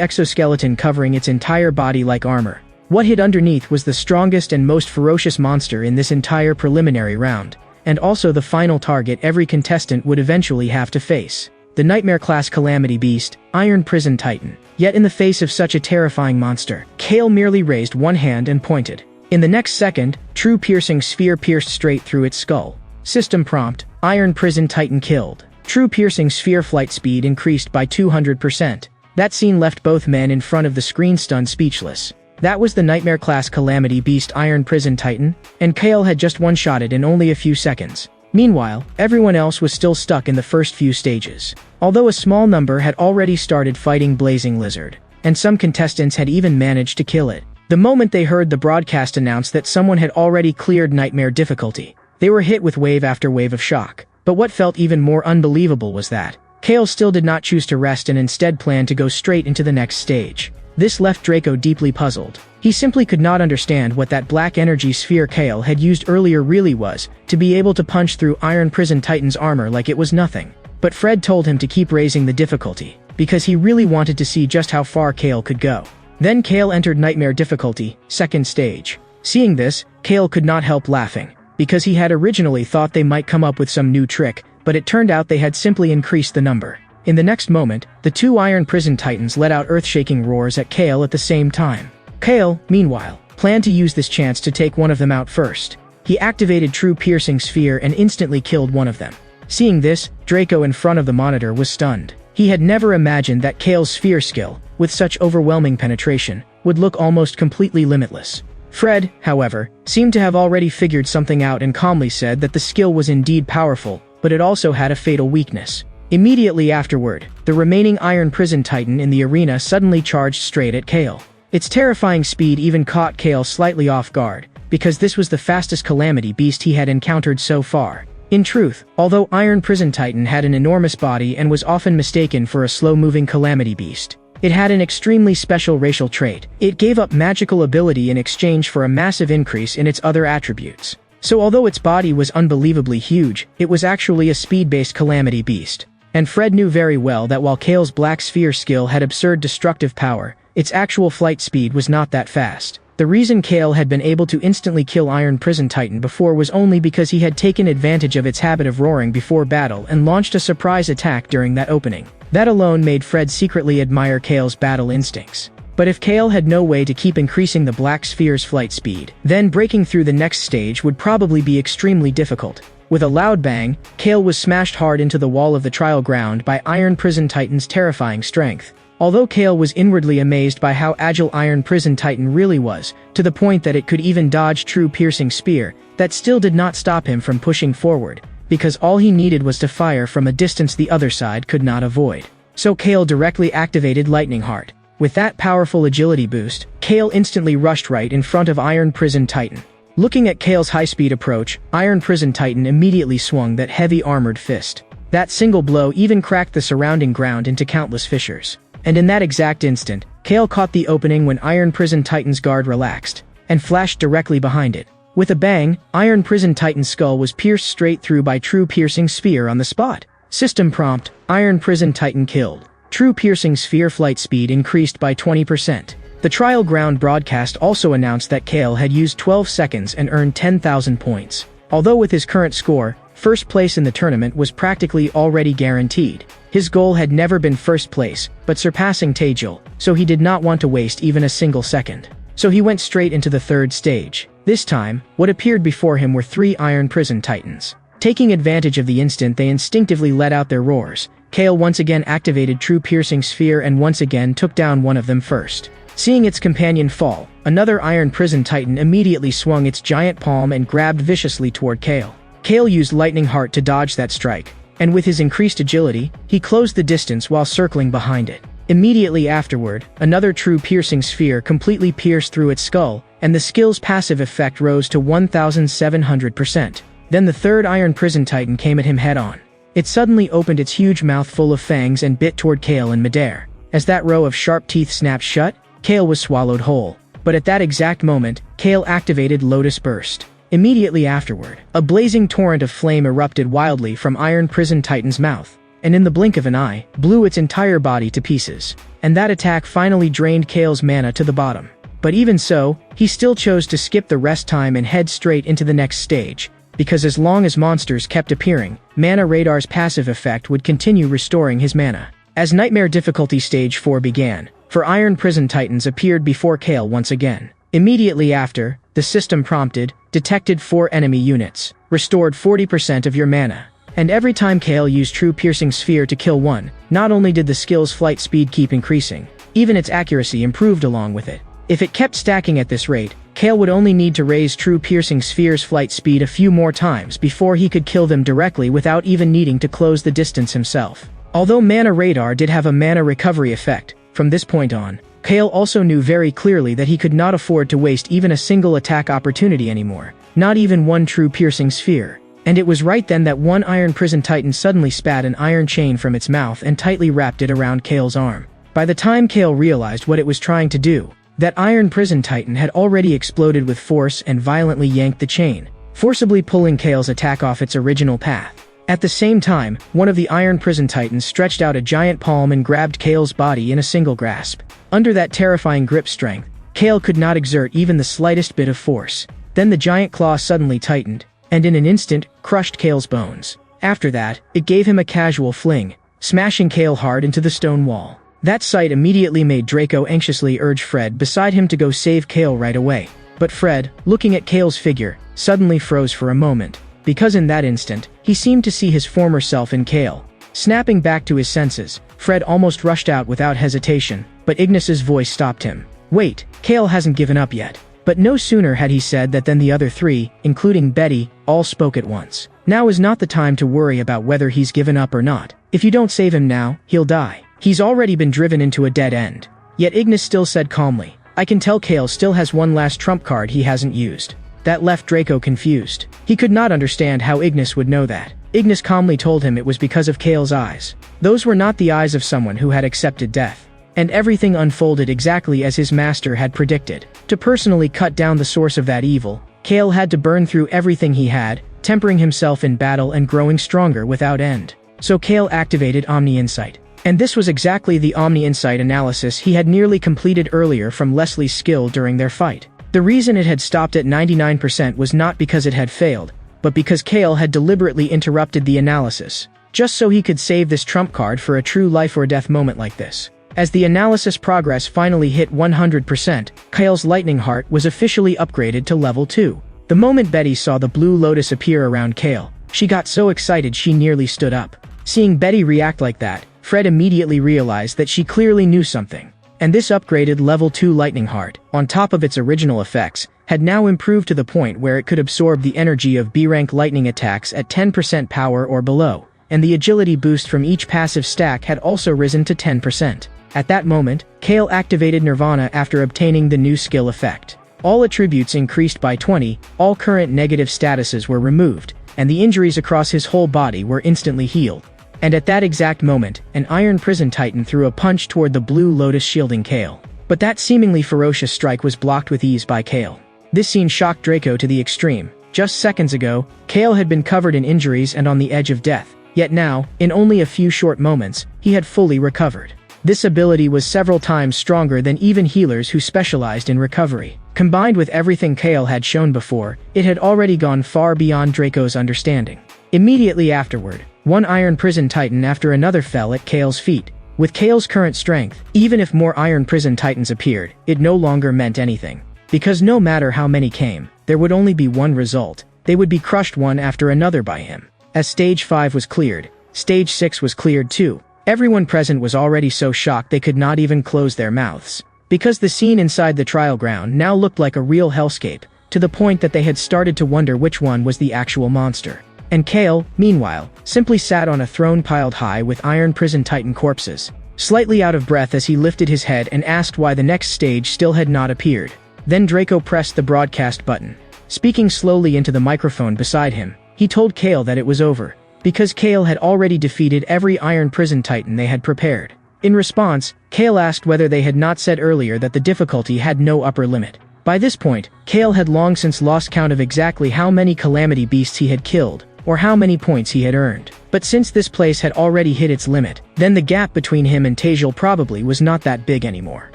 exoskeleton covering its entire body like armor, what hid underneath was the strongest and most ferocious monster in this entire preliminary round, and also the final target every contestant would eventually have to face. The Nightmare-class Calamity Beast, Iron Prison Titan. Yet in the face of such a terrifying monster, Kale merely raised one hand and pointed. In the next second, true piercing sphere pierced straight through its skull. System prompt, Iron Prison Titan killed. True piercing sphere flight speed increased by 200%. That scene left both men in front of the screen stunned speechless. That was the Nightmare-class Calamity Beast Iron Prison Titan, and Kale had just one-shotted in only a few seconds. Meanwhile, everyone else was still stuck in the first few stages. Although a small number had already started fighting Blazing Lizard, and some contestants had even managed to kill it. The moment they heard the broadcast announce that someone had already cleared Nightmare difficulty, they were hit with wave after wave of shock. But what felt even more unbelievable was that Kale still did not choose to rest and instead planned to go straight into the next stage. This left Draco deeply puzzled. He simply could not understand what that black energy sphere Kale had used earlier really was, to be able to punch through Iron Prison Titan's armor like it was nothing. But Fred told him to keep raising the difficulty, because he really wanted to see just how far Kale could go. Then Kale entered Nightmare difficulty, second stage. Seeing this, Kale could not help laughing, because he had originally thought they might come up with some new trick, but it turned out they had simply increased the number. In the next moment, the two Iron Prison Titans let out earth-shaking roars at Kale at the same time. Kale, meanwhile, planned to use this chance to take one of them out first. He activated True Piercing Sphere and instantly killed one of them. Seeing this, Draco in front of the monitor was stunned. He had never imagined that Kale's sphere skill, with such overwhelming penetration, would look almost completely limitless. Fred, however, seemed to have already figured something out and calmly said that the skill was indeed powerful, but it also had a fatal weakness. Immediately afterward, the remaining Iron Prison Titan in the arena suddenly charged straight at Kale. Its terrifying speed even caught Kale slightly off guard, because this was the fastest Calamity Beast he had encountered so far. In truth, although Iron Prison Titan had an enormous body and was often mistaken for a slow-moving Calamity Beast, it had an extremely special racial trait. It gave up magical ability in exchange for a massive increase in its other attributes. So although its body was unbelievably huge, it was actually a speed-based Calamity Beast. And Fred knew very well that while Kale's Black Sphere skill had absurd destructive power, its actual flight speed was not that fast. The reason Kale had been able to instantly kill Iron Prison Titan before was only because he had taken advantage of its habit of roaring before battle and launched a surprise attack during that opening. That alone made Fred secretly admire Kale's battle instincts. But if Kale had no way to keep increasing the Black Sphere's flight speed, then breaking through the next stage would probably be extremely difficult. With a loud bang, Kale was smashed hard into the wall of the trial ground by Iron Prison Titan's terrifying strength. Although Kale was inwardly amazed by how agile Iron Prison Titan really was, to the point that it could even dodge True Piercing Spear, that still did not stop him from pushing forward, because all he needed was to fire from a distance the other side could not avoid. So Kale directly activated Lightning Heart. With that powerful agility boost, Kale instantly rushed right in front of Iron Prison Titan. Looking at Kale's high-speed approach, Iron Prison Titan immediately swung that heavy armored fist. That single blow even cracked the surrounding ground into countless fissures. And in that exact instant, Kale caught the opening when Iron Prison Titan's guard relaxed, and flashed directly behind it. With a bang, Iron Prison Titan's skull was pierced straight through by True Piercing Sphere on the spot. System prompt: Iron Prison Titan killed. True Piercing Sphere flight speed increased by 20%. The trial ground broadcast also announced that Kale had used 12 seconds and earned 10,000 points. Although with his current score, first place in the tournament was practically already guaranteed. His goal had never been first place, but surpassing Taejul, so he did not want to waste even a single second. So he went straight into the third stage. This time, what appeared before him were 3 Iron Prison Titans. Taking advantage of the instant they instinctively let out their roars, Kale once again activated True Piercing Sphere and once again took down one of them first. Seeing its companion fall, another Iron Prison Titan immediately swung its giant palm and grabbed viciously toward Kale. Kale used Lightning Heart to dodge that strike, and with his increased agility, he closed the distance while circling behind it. Immediately afterward, another True Piercing Sphere completely pierced through its skull, and the skill's passive effect rose to 1,700%. Then the third Iron Prison Titan came at him head-on. It suddenly opened its huge mouth full of fangs and bit toward Kale in midair. As that row of sharp teeth snapped shut, Kale was swallowed whole. But at that exact moment, Kale activated Lotus Burst. Immediately afterward, a blazing torrent of flame erupted wildly from Iron Prison Titan's mouth, and in the blink of an eye, blew its entire body to pieces. And that attack finally drained Kale's mana to the bottom. But even so, he still chose to skip the rest time and head straight into the next stage, because as long as monsters kept appearing, Mana Radar's passive effect would continue restoring his mana. As Nightmare Difficulty Stage 4 began, 4 Iron Prison Titans appeared before Kale once again. Immediately after, the system prompted, detected 4 enemy units, restored 40% of your mana. And every time Kale used True Piercing Sphere to kill one, not only did the skill's flight speed keep increasing, even its accuracy improved along with it. If it kept stacking at this rate, Kale would only need to raise True Piercing Sphere's flight speed a few more times before he could kill them directly without even needing to close the distance himself. Although Mana Radar did have a mana recovery effect, from this point on, Kale also knew very clearly that he could not afford to waste even a single attack opportunity anymore, not even one True Piercing Sphere. And it was right then that one Iron Prison Titan suddenly spat an iron chain from its mouth and tightly wrapped it around Kale's arm. By the time Kale realized what it was trying to do, that Iron Prison Titan had already exploded with force and violently yanked the chain, forcibly pulling Kale's attack off its original path. At the same time, one of the Iron Prison Titans stretched out a giant palm and grabbed Kale's body in a single grasp. Under that terrifying grip strength, Kale could not exert even the slightest bit of force. Then the giant claw suddenly tightened, and in an instant, crushed Kale's bones. After that, it gave him a casual fling, smashing Kale hard into the stone wall. That sight immediately made Draco anxiously urge Fred beside him to go save Kale right away. But Fred, looking at Kale's figure, suddenly froze for a moment, because in that instant, he seemed to see his former self in Kale. Snapping back to his senses, Fred almost rushed out without hesitation, but Ignis's voice stopped him. Wait, Kale hasn't given up yet. But no sooner had he said that than the other 3, including Betty, all spoke at once. Now is not the time to worry about whether he's given up or not. If you don't save him now, he'll die. He's already been driven into a dead end. Yet Ignis still said calmly, I can tell Kale still has one last trump card he hasn't used. That left Draco confused. He could not understand how Ignis would know that. Ignis calmly told him it was because of Kale's eyes. Those were not the eyes of someone who had accepted death. And everything unfolded exactly as his master had predicted. To personally cut down the source of that evil, Kale had to burn through everything he had, tempering himself in battle and growing stronger without end. So Kale activated Omni Insight. And this was exactly the Omni Insight analysis he had nearly completed earlier from Leslie's skill during their fight. The reason it had stopped at 99% was not because it had failed, but because Kale had deliberately interrupted the analysis, just so he could save this trump card for a true life or death moment like this. As the analysis progress finally hit 100%, Kale's lightning heart was officially upgraded to level 2. The moment Betty saw the blue lotus appear around Kale, she got so excited she nearly stood up. Seeing Betty react like that, Fred immediately realized that she clearly knew something. And this upgraded level 2 lightning heart, on top of its original effects, had now improved to the point where it could absorb the energy of B-rank lightning attacks at 10% power or below, and the agility boost from each passive stack had also risen to 10%. At that moment, Kale activated Nirvana after obtaining the new skill effect. All attributes increased by 20, all current negative statuses were removed, and the injuries across his whole body were instantly healed. And at that exact moment, an Iron Prison Titan threw a punch toward the blue lotus shielding Kale. But that seemingly ferocious strike was blocked with ease by Kale. This scene shocked Draco to the extreme. Just seconds ago, Kale had been covered in injuries and on the edge of death. Yet now, in only a few short moments, he had fully recovered. This ability was several times stronger than even healers who specialized in recovery. Combined with everything Kale had shown before, it had already gone far beyond Draco's understanding. Immediately afterward, one Iron Prison Titan after another fell at Kale's feet. With Kale's current strength, even if more Iron Prison Titans appeared, it no longer meant anything. Because no matter how many came, there would only be one result. They would be crushed one after another by him. As Stage 5 was cleared, Stage 6 was cleared too. Everyone present was already so shocked they could not even close their mouths. Because the scene inside the trial ground now looked like a real hellscape, to the point that they had started to wonder which one was the actual monster. And Kale, meanwhile, simply sat on a throne piled high with Iron Prison Titan corpses, slightly out of breath as he lifted his head and asked why the next stage still had not appeared. Then Draco pressed the broadcast button. Speaking slowly into the microphone beside him, he told Kale that it was over, because Kale had already defeated every Iron Prison Titan they had prepared. In response, Kale asked whether they had not said earlier that the difficulty had no upper limit. By this point, Kale had long since lost count of exactly how many calamity beasts he had killed, or how many points he had earned. But since this place had already hit its limit, then the gap between him and Tejal probably was not that big anymore.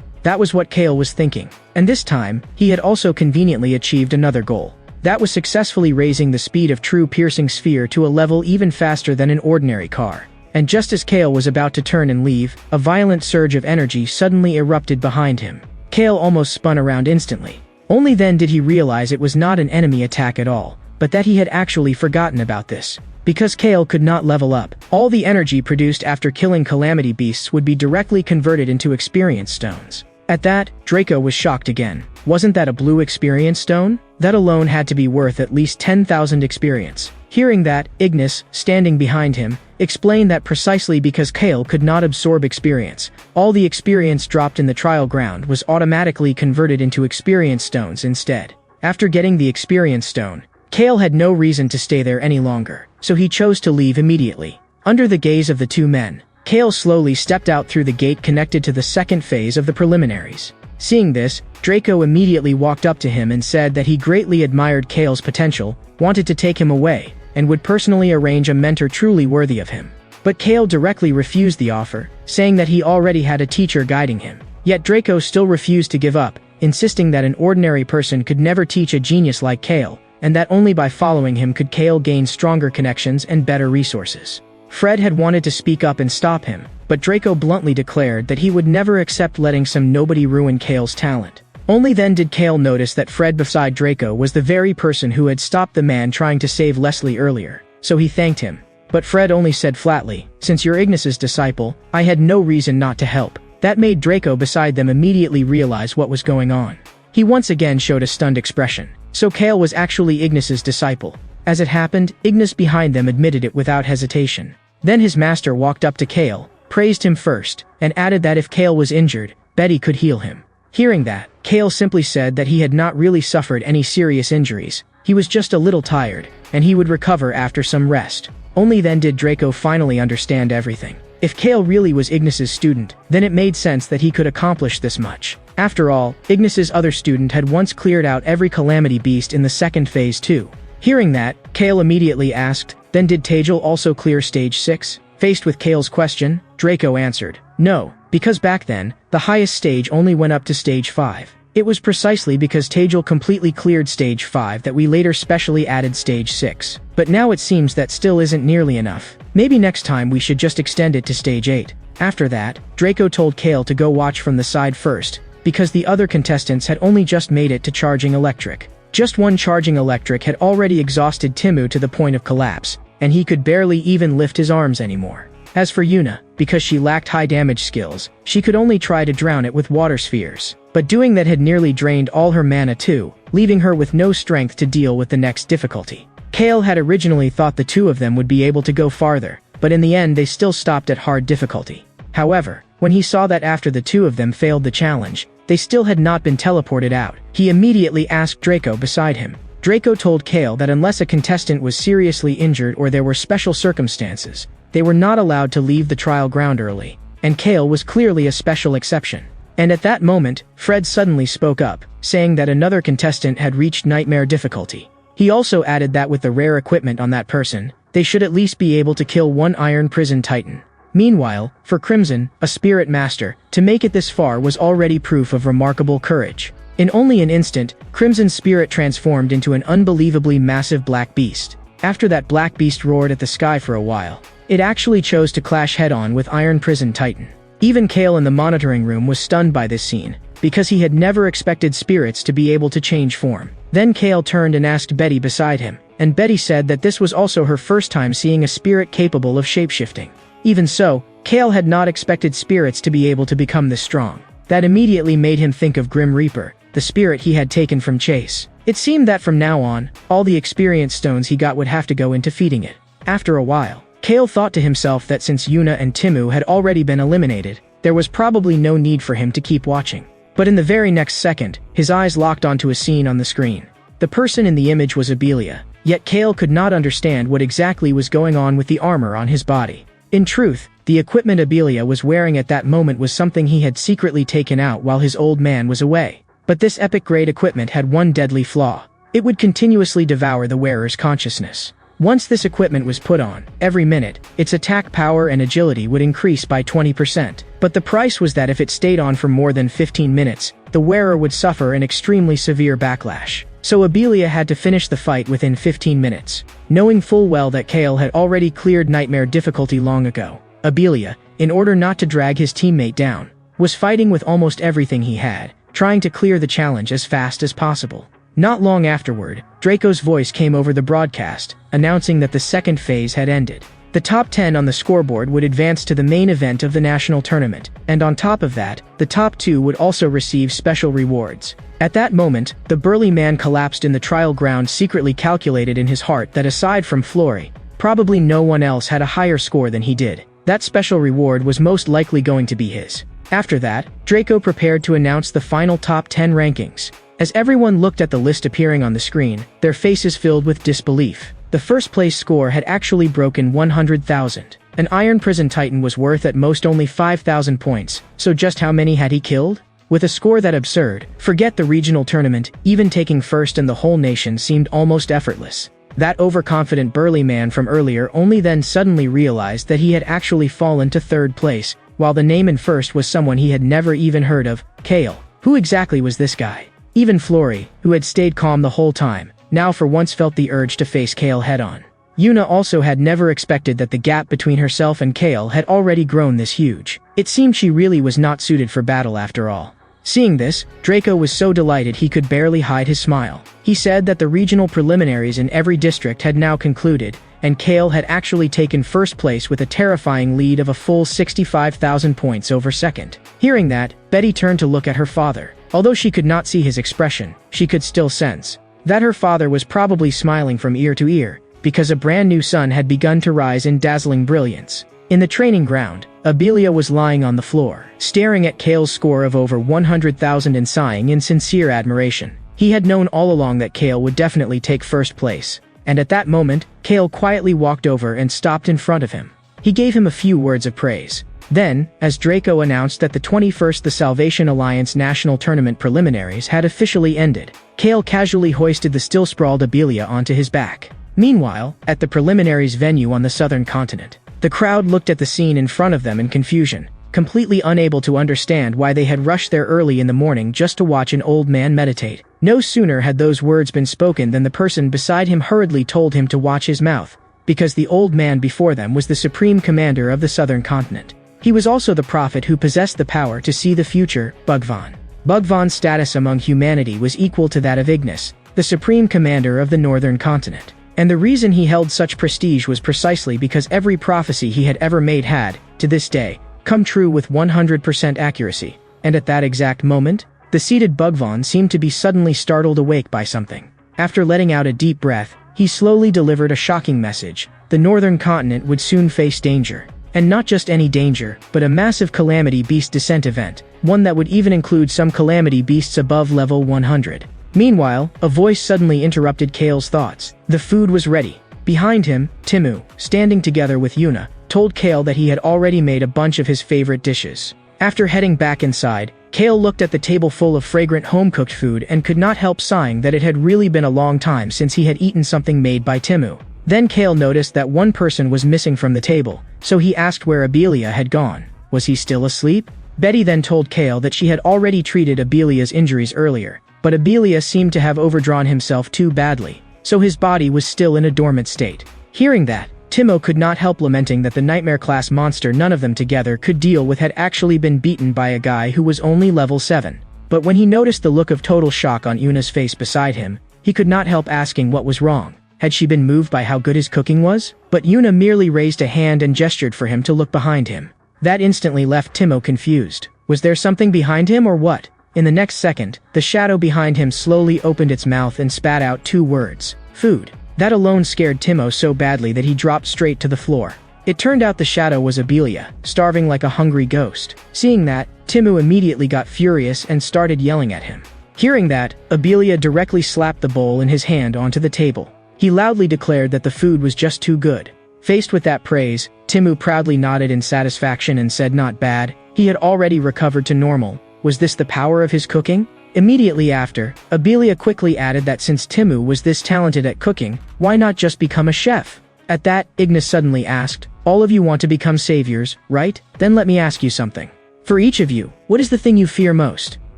That was what Kale was thinking. And this time, he had also conveniently achieved another goal. That was successfully raising the speed of True Piercing Sphere to a level even faster than an ordinary car. And just as Kale was about to turn and leave, a violent surge of energy suddenly erupted behind him. Kale almost spun around instantly. Only then did he realize it was not an enemy attack at all, but that he had actually forgotten about this. Because Kale could not level up, all the energy produced after killing calamity beasts would be directly converted into experience stones. At that, Draco was shocked again. Wasn't that a blue experience stone? That alone had to be worth at least 10,000 experience. Hearing that, Ignis, standing behind him, explained that precisely because Kale could not absorb experience, all the experience dropped in the trial ground was automatically converted into experience stones instead. After getting the experience stone, Kale had no reason to stay there any longer, so he chose to leave immediately. Under the gaze of the two men, Kale slowly stepped out through the gate connected to the second phase of the preliminaries. Seeing this, Draco immediately walked up to him and said that he greatly admired Kale's potential, wanted to take him away, and would personally arrange a mentor truly worthy of him. But Kale directly refused the offer, saying that he already had a teacher guiding him. Yet Draco still refused to give up, insisting that an ordinary person could never teach a genius like Kale, and that only by following him could Kale gain stronger connections and better resources. Fred had wanted to speak up and stop him, but Draco bluntly declared that he would never accept letting some nobody ruin Kale's talent. Only then did Kale notice that Fred beside Draco was the very person who had stopped the man trying to save Leslie earlier, so he thanked him. But Fred only said flatly, "Since you're Ignis's disciple, I had no reason not to help." That made Draco beside them immediately realize what was going on. He once again showed a stunned expression. So Kale was actually Ignis's disciple. As it happened, Ignis behind them admitted it without hesitation. Then his master walked up to Kale, praised him first, and added that if Kale was injured, Betty could heal him. Hearing that, Kale simply said that he had not really suffered any serious injuries. He was just a little tired, and he would recover after some rest. Only then did Draco finally understand everything. If Kale really was Ignis's student, then it made sense that he could accomplish this much. After all, Ignis's other student had once cleared out every calamity beast in the second phase too. Hearing that, Kale immediately asked, "Then did Tejal also clear stage 6? Faced with Kale's question, Draco answered, "No, because back then, the highest stage only went up to stage 5. It was precisely because Tajal completely cleared stage 5 that we later specially added stage 6. But now it seems that still isn't nearly enough. Maybe next time we should just extend it to stage 8. After that, Draco told Kale to go watch from the side first, because the other contestants had only just made it to charging electric. Just one charging electric had already exhausted Timu to the point of collapse, and he could barely even lift his arms anymore. As for Yuna, because she lacked high damage skills, she could only try to drown it with water spheres. But doing that had nearly drained all her mana too, leaving her with no strength to deal with the next difficulty. Kale had originally thought the two of them would be able to go farther, but in the end they still stopped at hard difficulty. However, when he saw that after the two of them failed the challenge, they still had not been teleported out, he immediately asked Draco beside him. Draco told Kale that unless a contestant was seriously injured or there were special circumstances, they were not allowed to leave the trial ground early, and Kale was clearly a special exception. And at that moment, Fred suddenly spoke up, saying that another contestant had reached nightmare difficulty. He also added that with the rare equipment on that person, they should at least be able to kill one Iron Prison Titan. Meanwhile, for Crimson, a spirit master, to make it this far was already proof of remarkable courage. In only an instant, Crimson's spirit transformed into an unbelievably massive black beast. After that black beast roared at the sky for a while, it actually chose to clash head-on with Iron Prison Titan. Even Kale in the monitoring room was stunned by this scene, because he had never expected spirits to be able to change form. Then Kale turned and asked Betty beside him, and Betty said that this was also her first time seeing a spirit capable of shapeshifting. Even so, Kale had not expected spirits to be able to become this strong. That immediately made him think of Grim Reaper, the spirit he had taken from Chase. It seemed that from now on, all the experience stones he got would have to go into feeding it. After a while, Kale thought to himself that since Yuna and Timu had already been eliminated, there was probably no need for him to keep watching. But in the very next second, his eyes locked onto a scene on the screen. The person in the image was Abelia, yet Kale could not understand what exactly was going on with the armor on his body. In truth, the equipment Abelia was wearing at that moment was something he had secretly taken out while his old man was away. But this epic-grade equipment had one deadly flaw. It would continuously devour the wearer's consciousness. Once this equipment was put on, every minute, its attack power and agility would increase by 20%. But the price was that if it stayed on for more than 15 minutes, the wearer would suffer an extremely severe backlash. So Abelia had to finish the fight within 15 minutes. Knowing full well that Kale had already cleared nightmare difficulty long ago, Abelia, in order not to drag his teammate down, was fighting with almost everything he had, trying to clear the challenge as fast as possible. Not long afterward, Draco's voice came over the broadcast, announcing that the second phase had ended. The top 10 on the scoreboard would advance to the main event of the national tournament, and on top of that, the top 2 would also receive special rewards. At that moment, the burly man collapsed in the trial ground, secretly calculated in his heart that aside from Flory, probably no one else had a higher score than he did. That special reward was most likely going to be his. After that, Draco prepared to announce the final top 10 rankings. As everyone looked at the list appearing on the screen, their faces filled with disbelief. The first place score had actually broken 100,000. An Iron Prison Titan was worth at most only 5,000 points, so just how many had he killed? With a score that absurd, forget the regional tournament, even taking first in the whole nation seemed almost effortless. That overconfident burly man from earlier only then suddenly realized that he had actually fallen to third place, while the name in first was someone he had never even heard of, Kale. Who exactly was this guy? Even Flory, who had stayed calm the whole time, now for once felt the urge to face Kale head-on. Yuna also had never expected that the gap between herself and Kale had already grown this huge. It seemed she really was not suited for battle after all. Seeing this, Draco was so delighted he could barely hide his smile. He said that the regional preliminaries in every district had now concluded, and Kale had actually taken first place with a terrifying lead of a full 65,000 points over second. Hearing that, Betty turned to look at her father. Although she could not see his expression, she could still sense that her father was probably smiling from ear to ear, because a brand new sun had begun to rise in dazzling brilliance. In the training ground, Abelia was lying on the floor, staring at Kale's score of over 100,000 and sighing in sincere admiration. He had known all along that Kale would definitely take first place, and at that moment, Kale quietly walked over and stopped in front of him. He gave him a few words of praise. Then, as Draco announced that the 21st The Salvation Alliance National Tournament preliminaries had officially ended, Kale casually hoisted the still-sprawled Abelia onto his back. Meanwhile, at the preliminaries venue on the southern continent, The crowd looked at the scene in front of them in confusion, completely unable to understand why they had rushed there early in the morning just to watch an old man meditate. No sooner had those words been spoken than the person beside him hurriedly told him to watch his mouth, because the old man before them was the supreme commander of the southern continent. He was also the prophet who possessed the power to see the future, Bhagwan. Bhagwan's status among humanity was equal to that of Ignis, the supreme commander of the northern continent. And the reason he held such prestige was precisely because every prophecy he had ever made had, to this day, come true with 100% accuracy. And at that exact moment, the seated Bhagwan seemed to be suddenly startled awake by something. After letting out a deep breath, he slowly delivered a shocking message. The northern continent would soon face danger. And not just any danger, but a massive calamity beast descent event, one that would even include some calamity beasts above level 100. Meanwhile, a voice suddenly interrupted Kale's thoughts. The food was ready. Behind him, Timu, standing together with Yuna, told Kale that he had already made a bunch of his favorite dishes. After heading back inside, Kale looked at the table full of fragrant home-cooked food and could not help sighing that it had really been a long time since he had eaten something made by Timu. Then Kale noticed that one person was missing from the table, so he asked where Abelia had gone. Was he still asleep? Betty then told Kale that she had already treated Abelia's injuries earlier, but Abelia seemed to have overdrawn himself too badly, so his body was still in a dormant state. Hearing that, Timo could not help lamenting that the nightmare-class monster none of them together could deal with had actually been beaten by a guy who was only level 7. But when he noticed the look of total shock on Yuna's face beside him, he could not help asking what was wrong. Had she been moved by how good his cooking was? But Yuna merely raised a hand and gestured for him to look behind him. That instantly left Timo confused. Was there something behind him or what? In the next second, the shadow behind him slowly opened its mouth and spat out 2 words. Food. That alone scared Timo so badly that he dropped straight to the floor. It turned out the shadow was Abelia, starving like a hungry ghost. Seeing that, Timo immediately got furious and started yelling at him. Hearing that, Abelia directly slapped the bowl in his hand onto the table. He loudly declared that the food was just too good. Faced with that praise, Timu proudly nodded in satisfaction and said not bad. He had already recovered to normal. Was this the power of his cooking? Immediately after, Abelia quickly added that since Timu was this talented at cooking, why not just become a chef? At that, Ignis suddenly asked, all of you want to become saviors, right? Then let me ask you something. For each of you, what is the thing you fear most?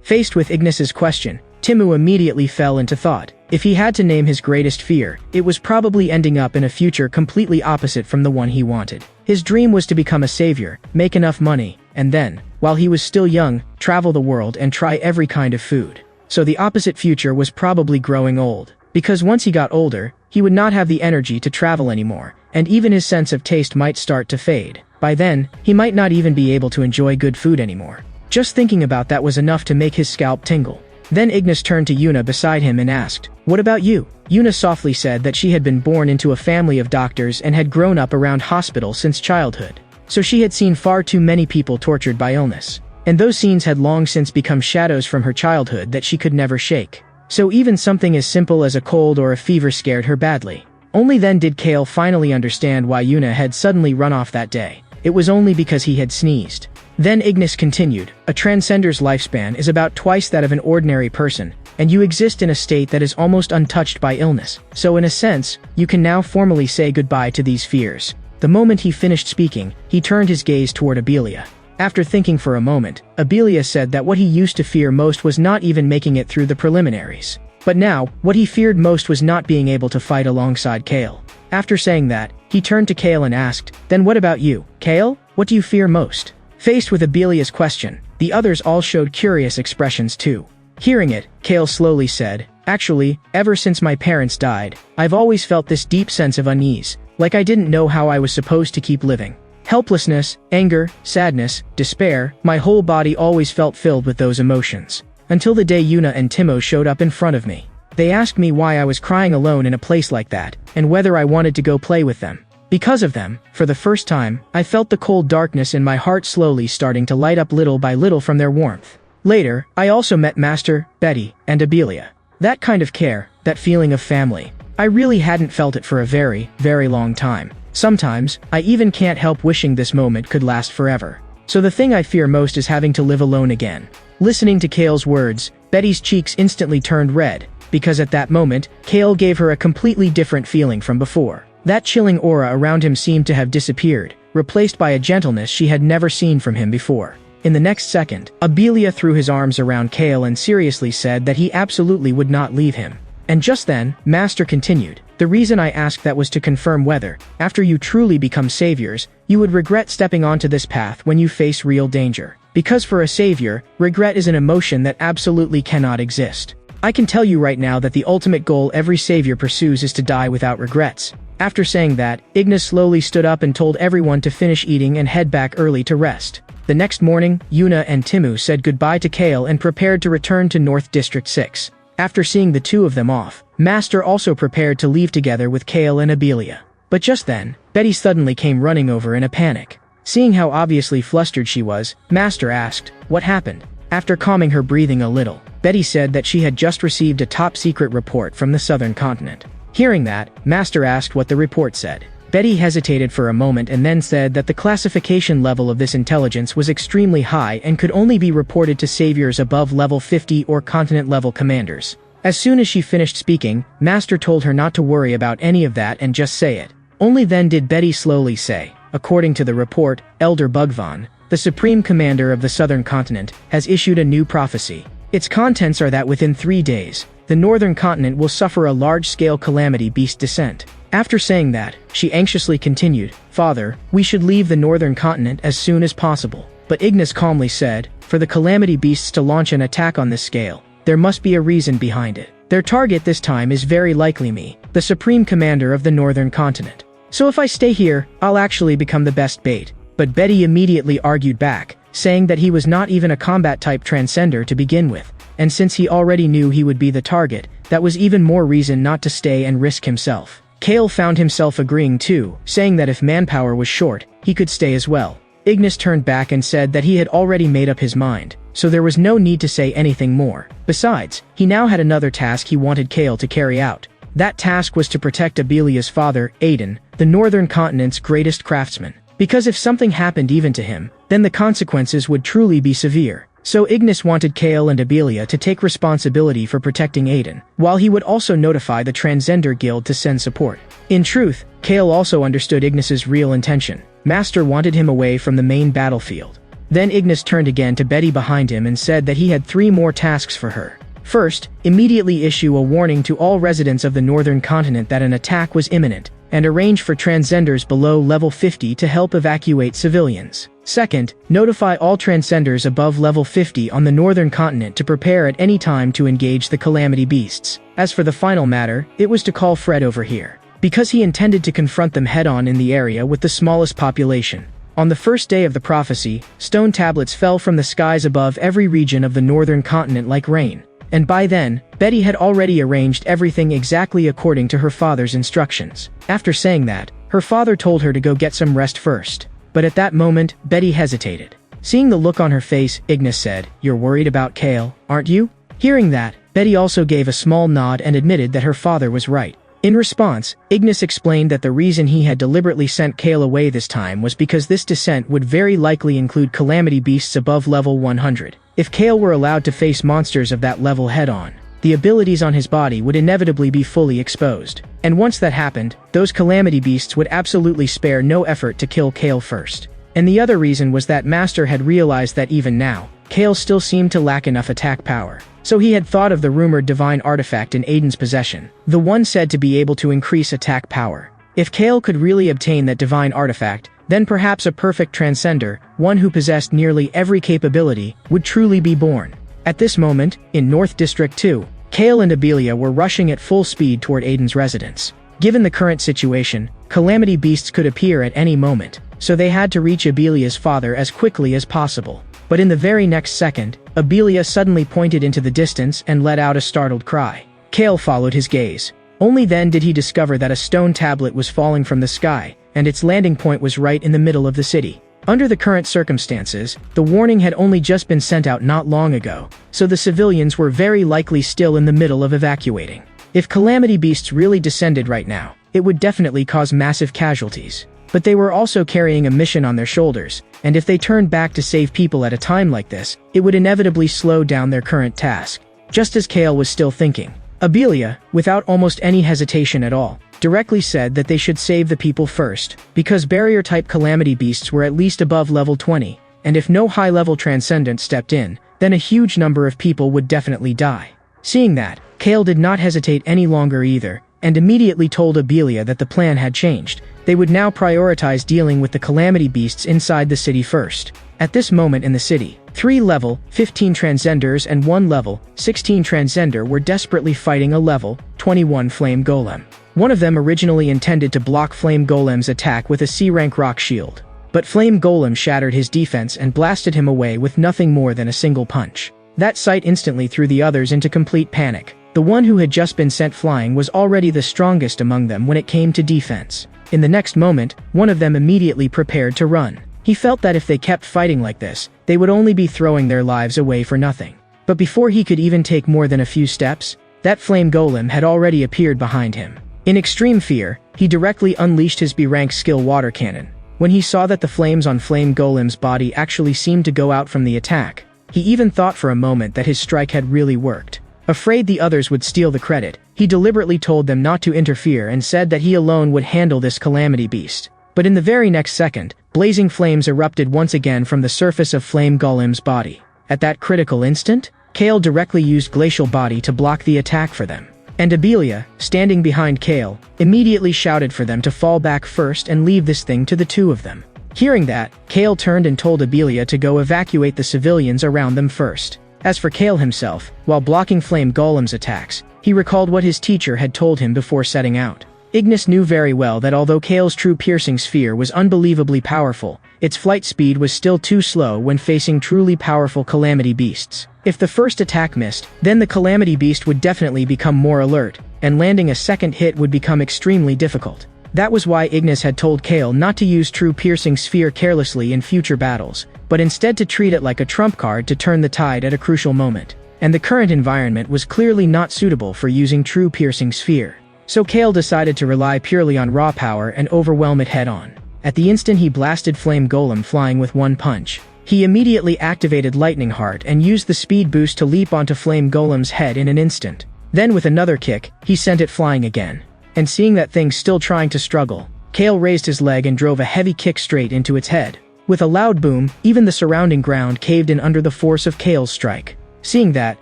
Faced with Ignis's question, Timu immediately fell into thought. If he had to name his greatest fear, it was probably ending up in a future completely opposite from the one he wanted. His dream was to become a savior, make enough money, and then, while he was still young, travel the world and try every kind of food. So the opposite future was probably growing old. Because once he got older, he would not have the energy to travel anymore, and even his sense of taste might start to fade. By then, he might not even be able to enjoy good food anymore. Just thinking about that was enough to make his scalp tingle. Then Ignis turned to Yuna beside him and asked, what about you? Yuna softly said that she had been born into a family of doctors and had grown up around hospitals since childhood. So she had seen far too many people tortured by illness. And those scenes had long since become shadows from her childhood that she could never shake. So even something as simple as a cold or a fever scared her badly. Only then did Kale finally understand why Yuna had suddenly run off that day. It was only because he had sneezed. Then Ignis continued, a transcender's lifespan is about twice that of an ordinary person, and you exist in a state that is almost untouched by illness. So in a sense, you can now formally say goodbye to these fears. The moment he finished speaking, he turned his gaze toward Abelia. After thinking for a moment, Abelia said that what he used to fear most was not even making it through the preliminaries. But now, what he feared most was not being able to fight alongside Kale. After saying that, he turned to Kale and asked, then what about you, Kale? What do you fear most? Faced with Abelia's question, the others all showed curious expressions too. Hearing it, Kale slowly said, actually, ever since my parents died, I've always felt this deep sense of unease, like I didn't know how I was supposed to keep living. Helplessness, anger, sadness, despair, my whole body always felt filled with those emotions. Until the day Yuna and Timo showed up in front of me. They asked me why I was crying alone in a place like that, and whether I wanted to go play with them. Because of them, for the first time, I felt the cold darkness in my heart slowly starting to light up little by little from their warmth. Later, I also met Master, Betty, and Abelia. That kind of care, that feeling of family. I really hadn't felt it for a very, very long time. Sometimes, I even can't help wishing this moment could last forever. So the thing I fear most is having to live alone again. Listening to Kale's words, Betty's cheeks instantly turned red, because at that moment, Kale gave her a completely different feeling from before. That chilling aura around him seemed to have disappeared, replaced by a gentleness she had never seen from him before. In the next second, Abelia threw his arms around Kale and seriously said that he absolutely would not leave him. And just then, Master continued, "The reason I asked that was to confirm whether, after you truly become saviors, you would regret stepping onto this path when you face real danger. Because for a savior, regret is an emotion that absolutely cannot exist. I can tell you right now that the ultimate goal every savior pursues is to die without regrets." After saying that, Ignis slowly stood up and told everyone to finish eating and head back early to rest. The next morning, Yuna and Timu said goodbye to Kale and prepared to return to North District 6. After seeing the two of them off, Master also prepared to leave together with Kale and Abelia. But just then, Betty suddenly came running over in a panic. Seeing how obviously flustered she was, Master asked, "What happened?" After calming her breathing a little, Betty said that she had just received a top-secret report from the southern continent. Hearing that, Master asked what the report said. Betty hesitated for a moment and then said that the classification level of this intelligence was extremely high and could only be reported to saviors above level 50 or continent-level commanders. As soon as she finished speaking, Master told her not to worry about any of that and just say it. Only then did Betty slowly say, "According to the report, Elder Bugvan, the Supreme Commander of the Southern Continent, has issued a new prophecy. Its contents are that within 3 days, the Northern Continent will suffer a large-scale calamity beast descent." After saying that, she anxiously continued, "Father, we should leave the Northern Continent as soon as possible." But Ignis calmly said, "For the calamity beasts to launch an attack on this scale, there must be a reason behind it. Their target this time is very likely me, the Supreme Commander of the Northern Continent. So if I stay here, I'll actually become the best bait." But Betty immediately argued back, saying that he was not even a combat-type transcender to begin with, and since he already knew he would be the target, that was even more reason not to stay and risk himself. Kale found himself agreeing too, saying that if manpower was short, he could stay as well. Ignis turned back and said that he had already made up his mind, so there was no need to say anything more. Besides, he now had another task he wanted Kale to carry out. That task was to protect Abelia's father, Aiden, the Northern Continent's greatest craftsman. Because if something happened even to him, then the consequences would truly be severe. So Ignis wanted Kale and Abelia to take responsibility for protecting Aiden, while he would also notify the Transcender Guild to send support. In truth, Kale also understood Ignis's real intention. Master wanted him away from the main battlefield. Then Ignis turned again to Betty behind him and said that he had 3 more tasks for her. First, immediately issue a warning to all residents of the Northern Continent that an attack was imminent, and arrange for transcenders below level 50 to help evacuate civilians. Second, notify all transcenders above level 50 on the Northern Continent to prepare at any time to engage the Calamity Beasts. As for the final matter, it was to call Fred over here, because he intended to confront them head-on in the area with the smallest population. On the first day of the prophecy, stone tablets fell from the skies above every region of the Northern Continent like rain. And by then, Betty had already arranged everything exactly according to her father's instructions. After saying that, her father told her to go get some rest first. But at that moment, Betty hesitated. Seeing the look on her face, Ignis said, "You're worried about Kale, aren't you?" Hearing that, Betty also gave a small nod and admitted that her father was right. In response, Ignis explained that the reason he had deliberately sent Kale away this time was because this descent would very likely include calamity beasts above level 100. If Kale were allowed to face monsters of that level head-on, the abilities on his body would inevitably be fully exposed. And once that happened, those calamity beasts would absolutely spare no effort to kill Kale first. And the other reason was that Master had realized that even now, Kale still seemed to lack enough attack power. So he had thought of the rumored divine artifact in Aiden's possession, the one said to be able to increase attack power. If Kale could really obtain that divine artifact, then perhaps a perfect transcender, one who possessed nearly every capability, would truly be born. At this moment, in North District 2, Kale and Abelia were rushing at full speed toward Aiden's residence. Given the current situation, calamity beasts could appear at any moment, so they had to reach Abelia's father as quickly as possible. But in the very next second, Abelia suddenly pointed into the distance and let out a startled cry. Kale followed his gaze. Only then did he discover that a stone tablet was falling from the sky, and its landing point was right in the middle of the city. Under the current circumstances, the warning had only just been sent out not long ago, so the civilians were very likely still in the middle of evacuating. If calamity beasts really descended right now, it would definitely cause massive casualties. But they were also carrying a mission on their shoulders, and if they turned back to save people at a time like this, it would inevitably slow down their current task. Just as Kale was still thinking, Abelia, without almost any hesitation at all, directly said that they should save the people first, because barrier-type calamity beasts were at least above level 20, and if no high-level transcendent stepped in, then a huge number of people would definitely die. Seeing that, Kale did not hesitate any longer either, and immediately told Abelia that the plan had changed. They would now prioritize dealing with the calamity beasts inside the city first. At this moment in the city, 3 level 15 transcenders and 1 level 16 transcender were desperately fighting a level 21 flame golem. One of them originally intended to block Flame Golem's attack with a C-rank rock shield, but Flame Golem shattered his defense and blasted him away with nothing more than a single punch. That sight instantly threw the others into complete panic. The one who had just been sent flying was already the strongest among them when it came to defense. In the next moment, one of them immediately prepared to run. He felt that if they kept fighting like this, they would only be throwing their lives away for nothing. But before he could even take more than a few steps, that Flame Golem had already appeared behind him. In extreme fear, he directly unleashed his B-rank skill water cannon. When he saw that the flames on Flame Golem's body actually seemed to go out from the attack, he even thought for a moment that his strike had really worked. Afraid the others would steal the credit, he deliberately told them not to interfere and said that he alone would handle this calamity beast. But in the very next second, blazing flames erupted once again from the surface of Flame Golem's body. At that critical instant, Kale directly used Glacial Body to block the attack for them. And Abelia, standing behind Kale, immediately shouted for them to fall back first and leave this thing to the two of them. Hearing that, Kale turned and told Abelia to go evacuate the civilians around them first. As for Kale himself, while blocking Flame Golem's attacks, he recalled what his teacher had told him before setting out. Ignis knew very well that although Kale's true piercing sphere was unbelievably powerful, its flight speed was still too slow when facing truly powerful calamity beasts. If the first attack missed, then the calamity beast would definitely become more alert, and landing a second hit would become extremely difficult. That was why Ignis had told Kale not to use true piercing sphere carelessly in future battles, but instead to treat it like a trump card to turn the tide at a crucial moment. And the current environment was clearly not suitable for using true piercing sphere. So Kale decided to rely purely on raw power and overwhelm it head-on. At the instant he blasted Flame Golem flying with one punch. He immediately activated Lightning Heart and used the speed boost to leap onto Flame Golem's head in an instant. Then with another kick, he sent it flying again. And seeing that thing still trying to struggle, Kale raised his leg and drove a heavy kick straight into its head. With a loud boom, even the surrounding ground caved in under the force of Kale's strike. Seeing that,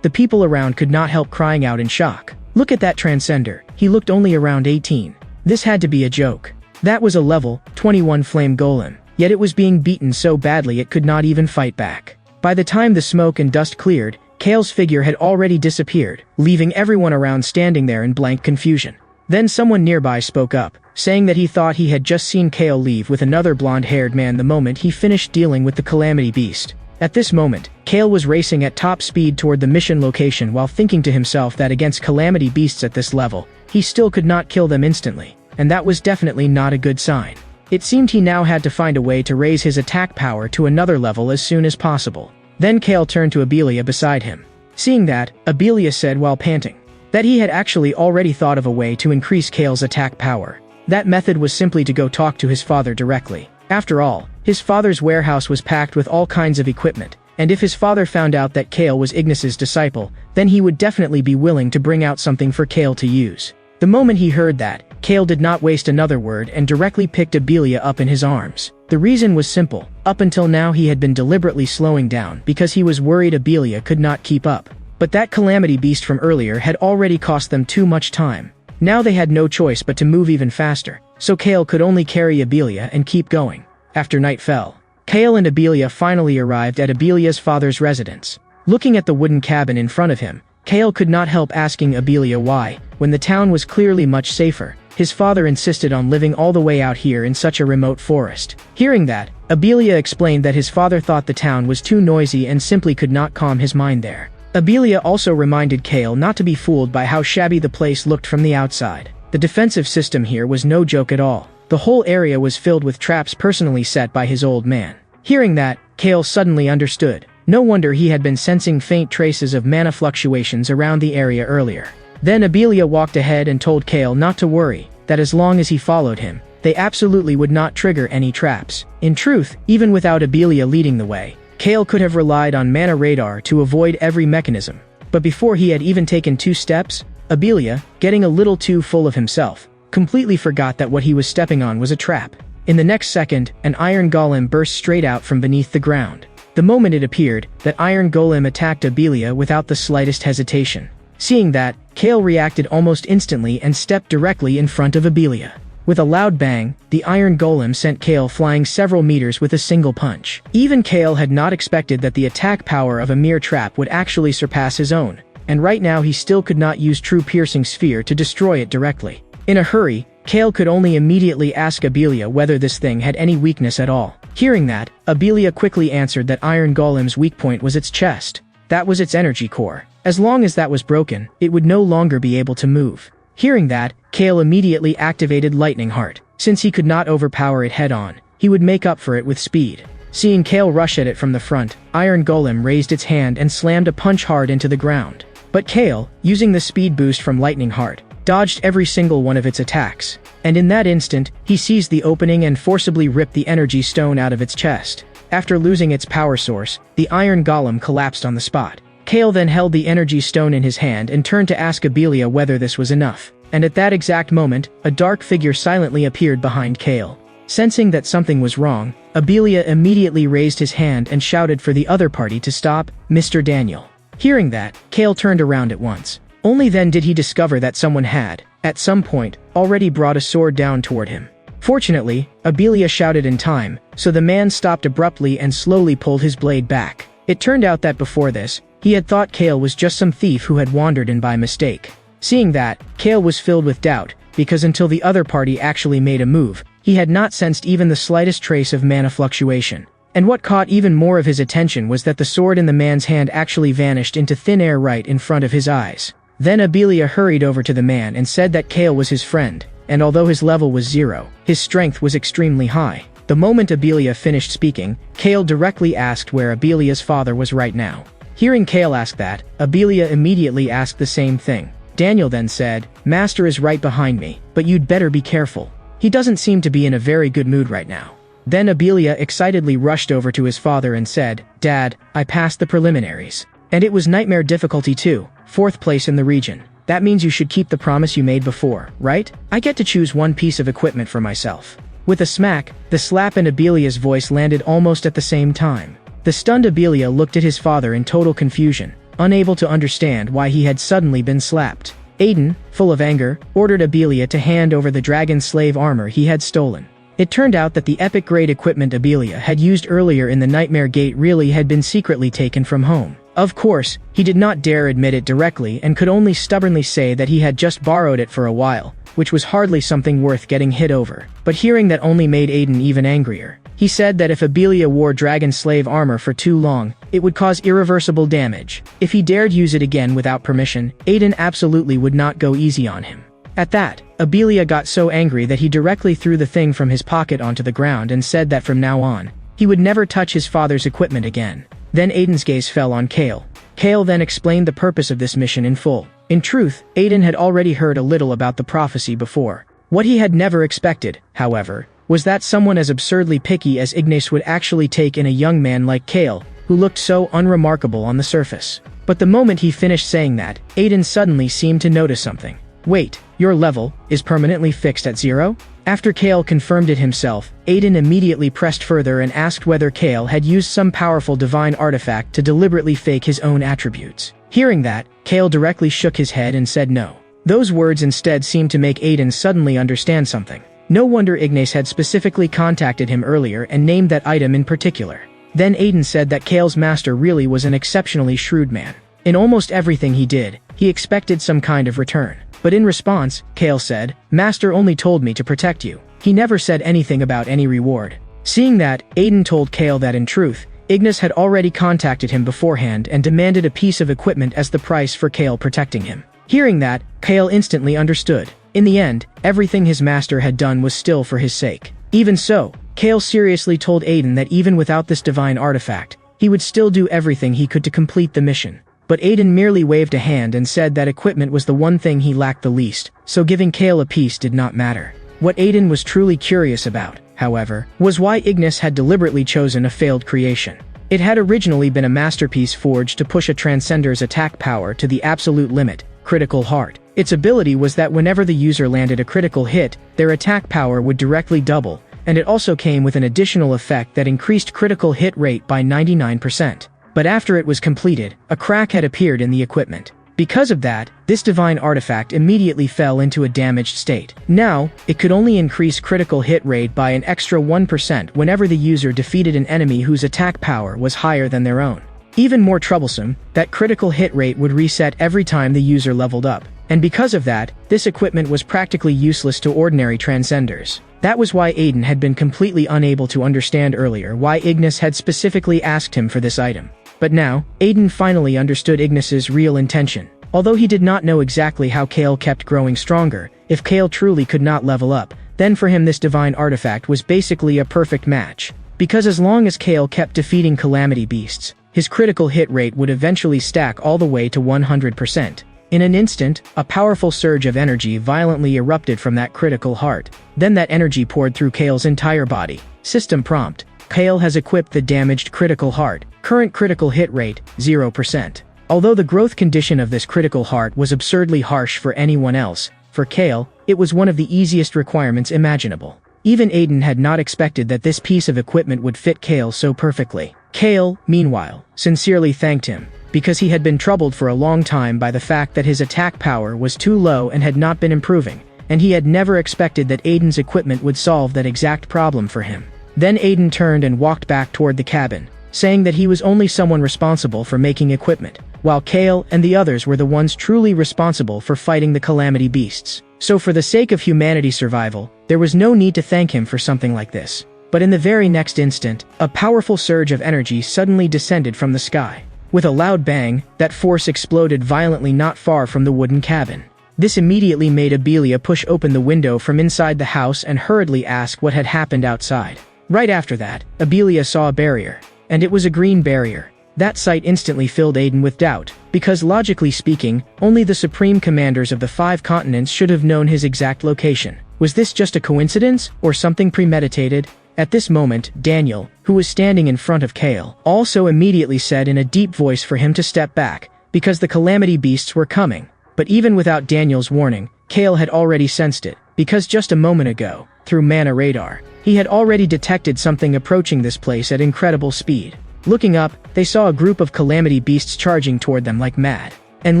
the people around could not help crying out in shock. Look at that transcender, he looked only around 18. This had to be a joke. That was a level 21 Flame Golem, yet it was being beaten so badly it could not even fight back. By the time the smoke and dust cleared, Kale's figure had already disappeared, leaving everyone around standing there in blank confusion. Then someone nearby spoke up, saying that he thought he had just seen Kale leave with another blonde-haired man the moment he finished dealing with the calamity beast. At this moment, Kale was racing at top speed toward the mission location while thinking to himself that against calamity beasts at this level, he still could not kill them instantly, and that was definitely not a good sign. It seemed he now had to find a way to raise his attack power to another level as soon as possible. Then Kale turned to Abelia beside him. Seeing that, Abelia said while panting, that he had actually already thought of a way to increase Kale's attack power. That method was simply to go talk to his father directly. After all, his father's warehouse was packed with all kinds of equipment, and if his father found out that Kale was Ignis's disciple, then he would definitely be willing to bring out something for Kale to use. The moment he heard that, Kale did not waste another word and directly picked Abelia up in his arms. The reason was simple. Up until now he had been deliberately slowing down because he was worried Abelia could not keep up. But that calamity beast from earlier had already cost them too much time. Now they had no choice but to move even faster, so Kale could only carry Abelia and keep going. After night fell, Kale and Abelia finally arrived at Abelia's father's residence. Looking at the wooden cabin in front of him, Kale could not help asking Abelia why, when the town was clearly much safer, his father insisted on living all the way out here in such a remote forest. Hearing that, Abelia explained that his father thought the town was too noisy and simply could not calm his mind there. Abelia also reminded Kale not to be fooled by how shabby the place looked from the outside. The defensive system here was no joke at all. The whole area was filled with traps personally set by his old man. Hearing that, Kale suddenly understood. No wonder he had been sensing faint traces of mana fluctuations around the area earlier. Then Abelia walked ahead and told Kale not to worry, that as long as he followed him, they absolutely would not trigger any traps. In truth, even without Abelia leading the way, Kale could have relied on mana radar to avoid every mechanism. But before he had even taken 2 steps, Abelia, getting a little too full of himself, completely forgot that what he was stepping on was a trap. In the next second, an iron golem burst straight out from beneath the ground. The moment it appeared, that iron golem attacked Abelia without the slightest hesitation. Seeing that, Kale reacted almost instantly and stepped directly in front of Abelia. With a loud bang, the iron golem sent Kale flying several meters with a single punch. Even Kale had not expected that the attack power of a mere trap would actually surpass his own, and right now he still could not use true piercing sphere to destroy it directly. In a hurry, Kale could only immediately ask Abelia whether this thing had any weakness at all. Hearing that, Abelia quickly answered that Iron Golem's weak point was its chest. That was its energy core. As long as that was broken, it would no longer be able to move. Hearing that, Kale immediately activated Lightning Heart. Since he could not overpower it head-on, he would make up for it with speed. Seeing Kale rush at it from the front, Iron Golem raised its hand and slammed a punch hard into the ground. But Kale, using the speed boost from Lightning Heart, dodged every single one of its attacks. And in that instant, he seized the opening and forcibly ripped the energy stone out of its chest. After losing its power source, the Iron Golem collapsed on the spot. Kale then held the energy stone in his hand and turned to ask Abelia whether this was enough. And at that exact moment, a dark figure silently appeared behind Kale. Sensing that something was wrong, Abelia immediately raised his hand and shouted for the other party to stop, Mr. Daniel. Hearing that, Kale turned around at once. Only then did he discover that someone had, at some point, already brought a sword down toward him. Fortunately, Abelia shouted in time, so the man stopped abruptly and slowly pulled his blade back. It turned out that before this, he had thought Kale was just some thief who had wandered in by mistake. Seeing that, Kale was filled with doubt, because until the other party actually made a move, he had not sensed even the slightest trace of mana fluctuation. And what caught even more of his attention was that the sword in the man's hand actually vanished into thin air right in front of his eyes. Then Abelia hurried over to the man and said that Kale was his friend, and although his level was 0, his strength was extremely high. The moment Abelia finished speaking, Kale directly asked where Abelia's father was right now. Hearing Kale ask that, Abelia immediately asked the same thing. Daniel then said, Master is right behind me, but you'd better be careful. He doesn't seem to be in a very good mood right now. Then Abelia excitedly rushed over to his father and said, Dad, I passed the preliminaries. And it was nightmare difficulty too, 4th place in the region. That means you should keep the promise you made before, right? I get to choose one piece of equipment for myself. With a smack, the slap in Abelia's voice landed almost at the same time. The stunned Abelia looked at his father in total confusion, unable to understand why he had suddenly been slapped. Aiden, full of anger, ordered Abelia to hand over the dragon slave armor he had stolen. It turned out that the epic-grade equipment Abelia had used earlier in the Nightmare Gate really had been secretly taken from home. Of course, he did not dare admit it directly and could only stubbornly say that he had just borrowed it for a while, which was hardly something worth getting hit over. But hearing that only made Aiden even angrier. He said that if Abelia wore dragon slave armor for too long, it would cause irreversible damage. If he dared use it again without permission, Aiden absolutely would not go easy on him. At that, Abelia got so angry that he directly threw the thing from his pocket onto the ground and said that from now on, he would never touch his father's equipment again. Then Aiden's gaze fell on Kale. Kale then explained the purpose of this mission in full. In truth, Aiden had already heard a little about the prophecy before. What he had never expected, however, was that someone as absurdly picky as Ignace would actually take in a young man like Kale, who looked so unremarkable on the surface. But the moment he finished saying that, Aiden suddenly seemed to notice something. Wait, your level is permanently fixed at 0? After Kale confirmed it himself, Aiden immediately pressed further and asked whether Kale had used some powerful divine artifact to deliberately fake his own attributes. Hearing that, Kale directly shook his head and said no. Those words instead seemed to make Aiden suddenly understand something. No wonder Ignace had specifically contacted him earlier and named that item in particular. Then Aiden said that Kale's master really was an exceptionally shrewd man. In almost everything he did, he expected some kind of return. But in response, Kale said, Master only told me to protect you. He never said anything about any reward. Seeing that, Aiden told Kale that in truth, Ignace had already contacted him beforehand and demanded a piece of equipment as the price for Kale protecting him. Hearing that, Kale instantly understood. In the end, everything his master had done was still for his sake. Even so, Kale seriously told Aiden that even without this divine artifact, he would still do everything he could to complete the mission. But Aiden merely waved a hand and said that equipment was the one thing he lacked the least, so giving Kale a piece did not matter. What Aiden was truly curious about, however, was why Ignace had deliberately chosen a failed creation. It had originally been a masterpiece forged to push a Transcender's attack power to the absolute limit, critical heart. Its ability was that whenever the user landed a critical hit, their attack power would directly double, and it also came with an additional effect that increased critical hit rate by 99%. But after it was completed, a crack had appeared in the equipment. Because of that, this divine artifact immediately fell into a damaged state. Now, it could only increase critical hit rate by an extra 1% whenever the user defeated an enemy whose attack power was higher than their own. Even more troublesome, that critical hit rate would reset every time the user leveled up. And because of that, this equipment was practically useless to ordinary Transcenders. That was why Aiden had been completely unable to understand earlier why Ignis had specifically asked him for this item. But now, Aiden finally understood Ignis's real intention. Although he did not know exactly how Kale kept growing stronger, if Kale truly could not level up, then for him this divine artifact was basically a perfect match. Because as long as Kale kept defeating calamity beasts, his critical hit rate would eventually stack all the way to 100%. In an instant, a powerful surge of energy violently erupted from that critical heart. Then that energy poured through Kale's entire body. System prompt: Kale has equipped the damaged critical heart. Current critical hit rate, 0%. Although the growth condition of this critical heart was absurdly harsh for anyone else, for Kale, it was one of the easiest requirements imaginable. Even Aiden had not expected that this piece of equipment would fit Kale so perfectly. Kale, meanwhile, sincerely thanked him, because he had been troubled for a long time by the fact that his attack power was too low and had not been improving, and he had never expected that Aiden's equipment would solve that exact problem for him. Then Aiden turned and walked back toward the cabin, saying that he was only someone responsible for making equipment, while Kale and the others were the ones truly responsible for fighting the calamity beasts. So for the sake of humanity's survival, there was no need to thank him for something like this. But in the very next instant, a powerful surge of energy suddenly descended from the sky. With a loud bang, that force exploded violently not far from the wooden cabin. This immediately made Abelia push open the window from inside the house and hurriedly ask what had happened outside. Right after that, Abelia saw a barrier. And it was a green barrier. That sight instantly filled Aiden with doubt, because logically speaking, only the supreme commanders of the 5 continents should have known his exact location. Was this just a coincidence, or something premeditated? At this moment, Daniel, who was standing in front of Kale, also immediately said in a deep voice for him to step back, because the calamity beasts were coming. But even without Daniel's warning, Kale had already sensed it, because just a moment ago, through mana radar, he had already detected something approaching this place at incredible speed. Looking up, they saw a group of calamity beasts charging toward them like mad. And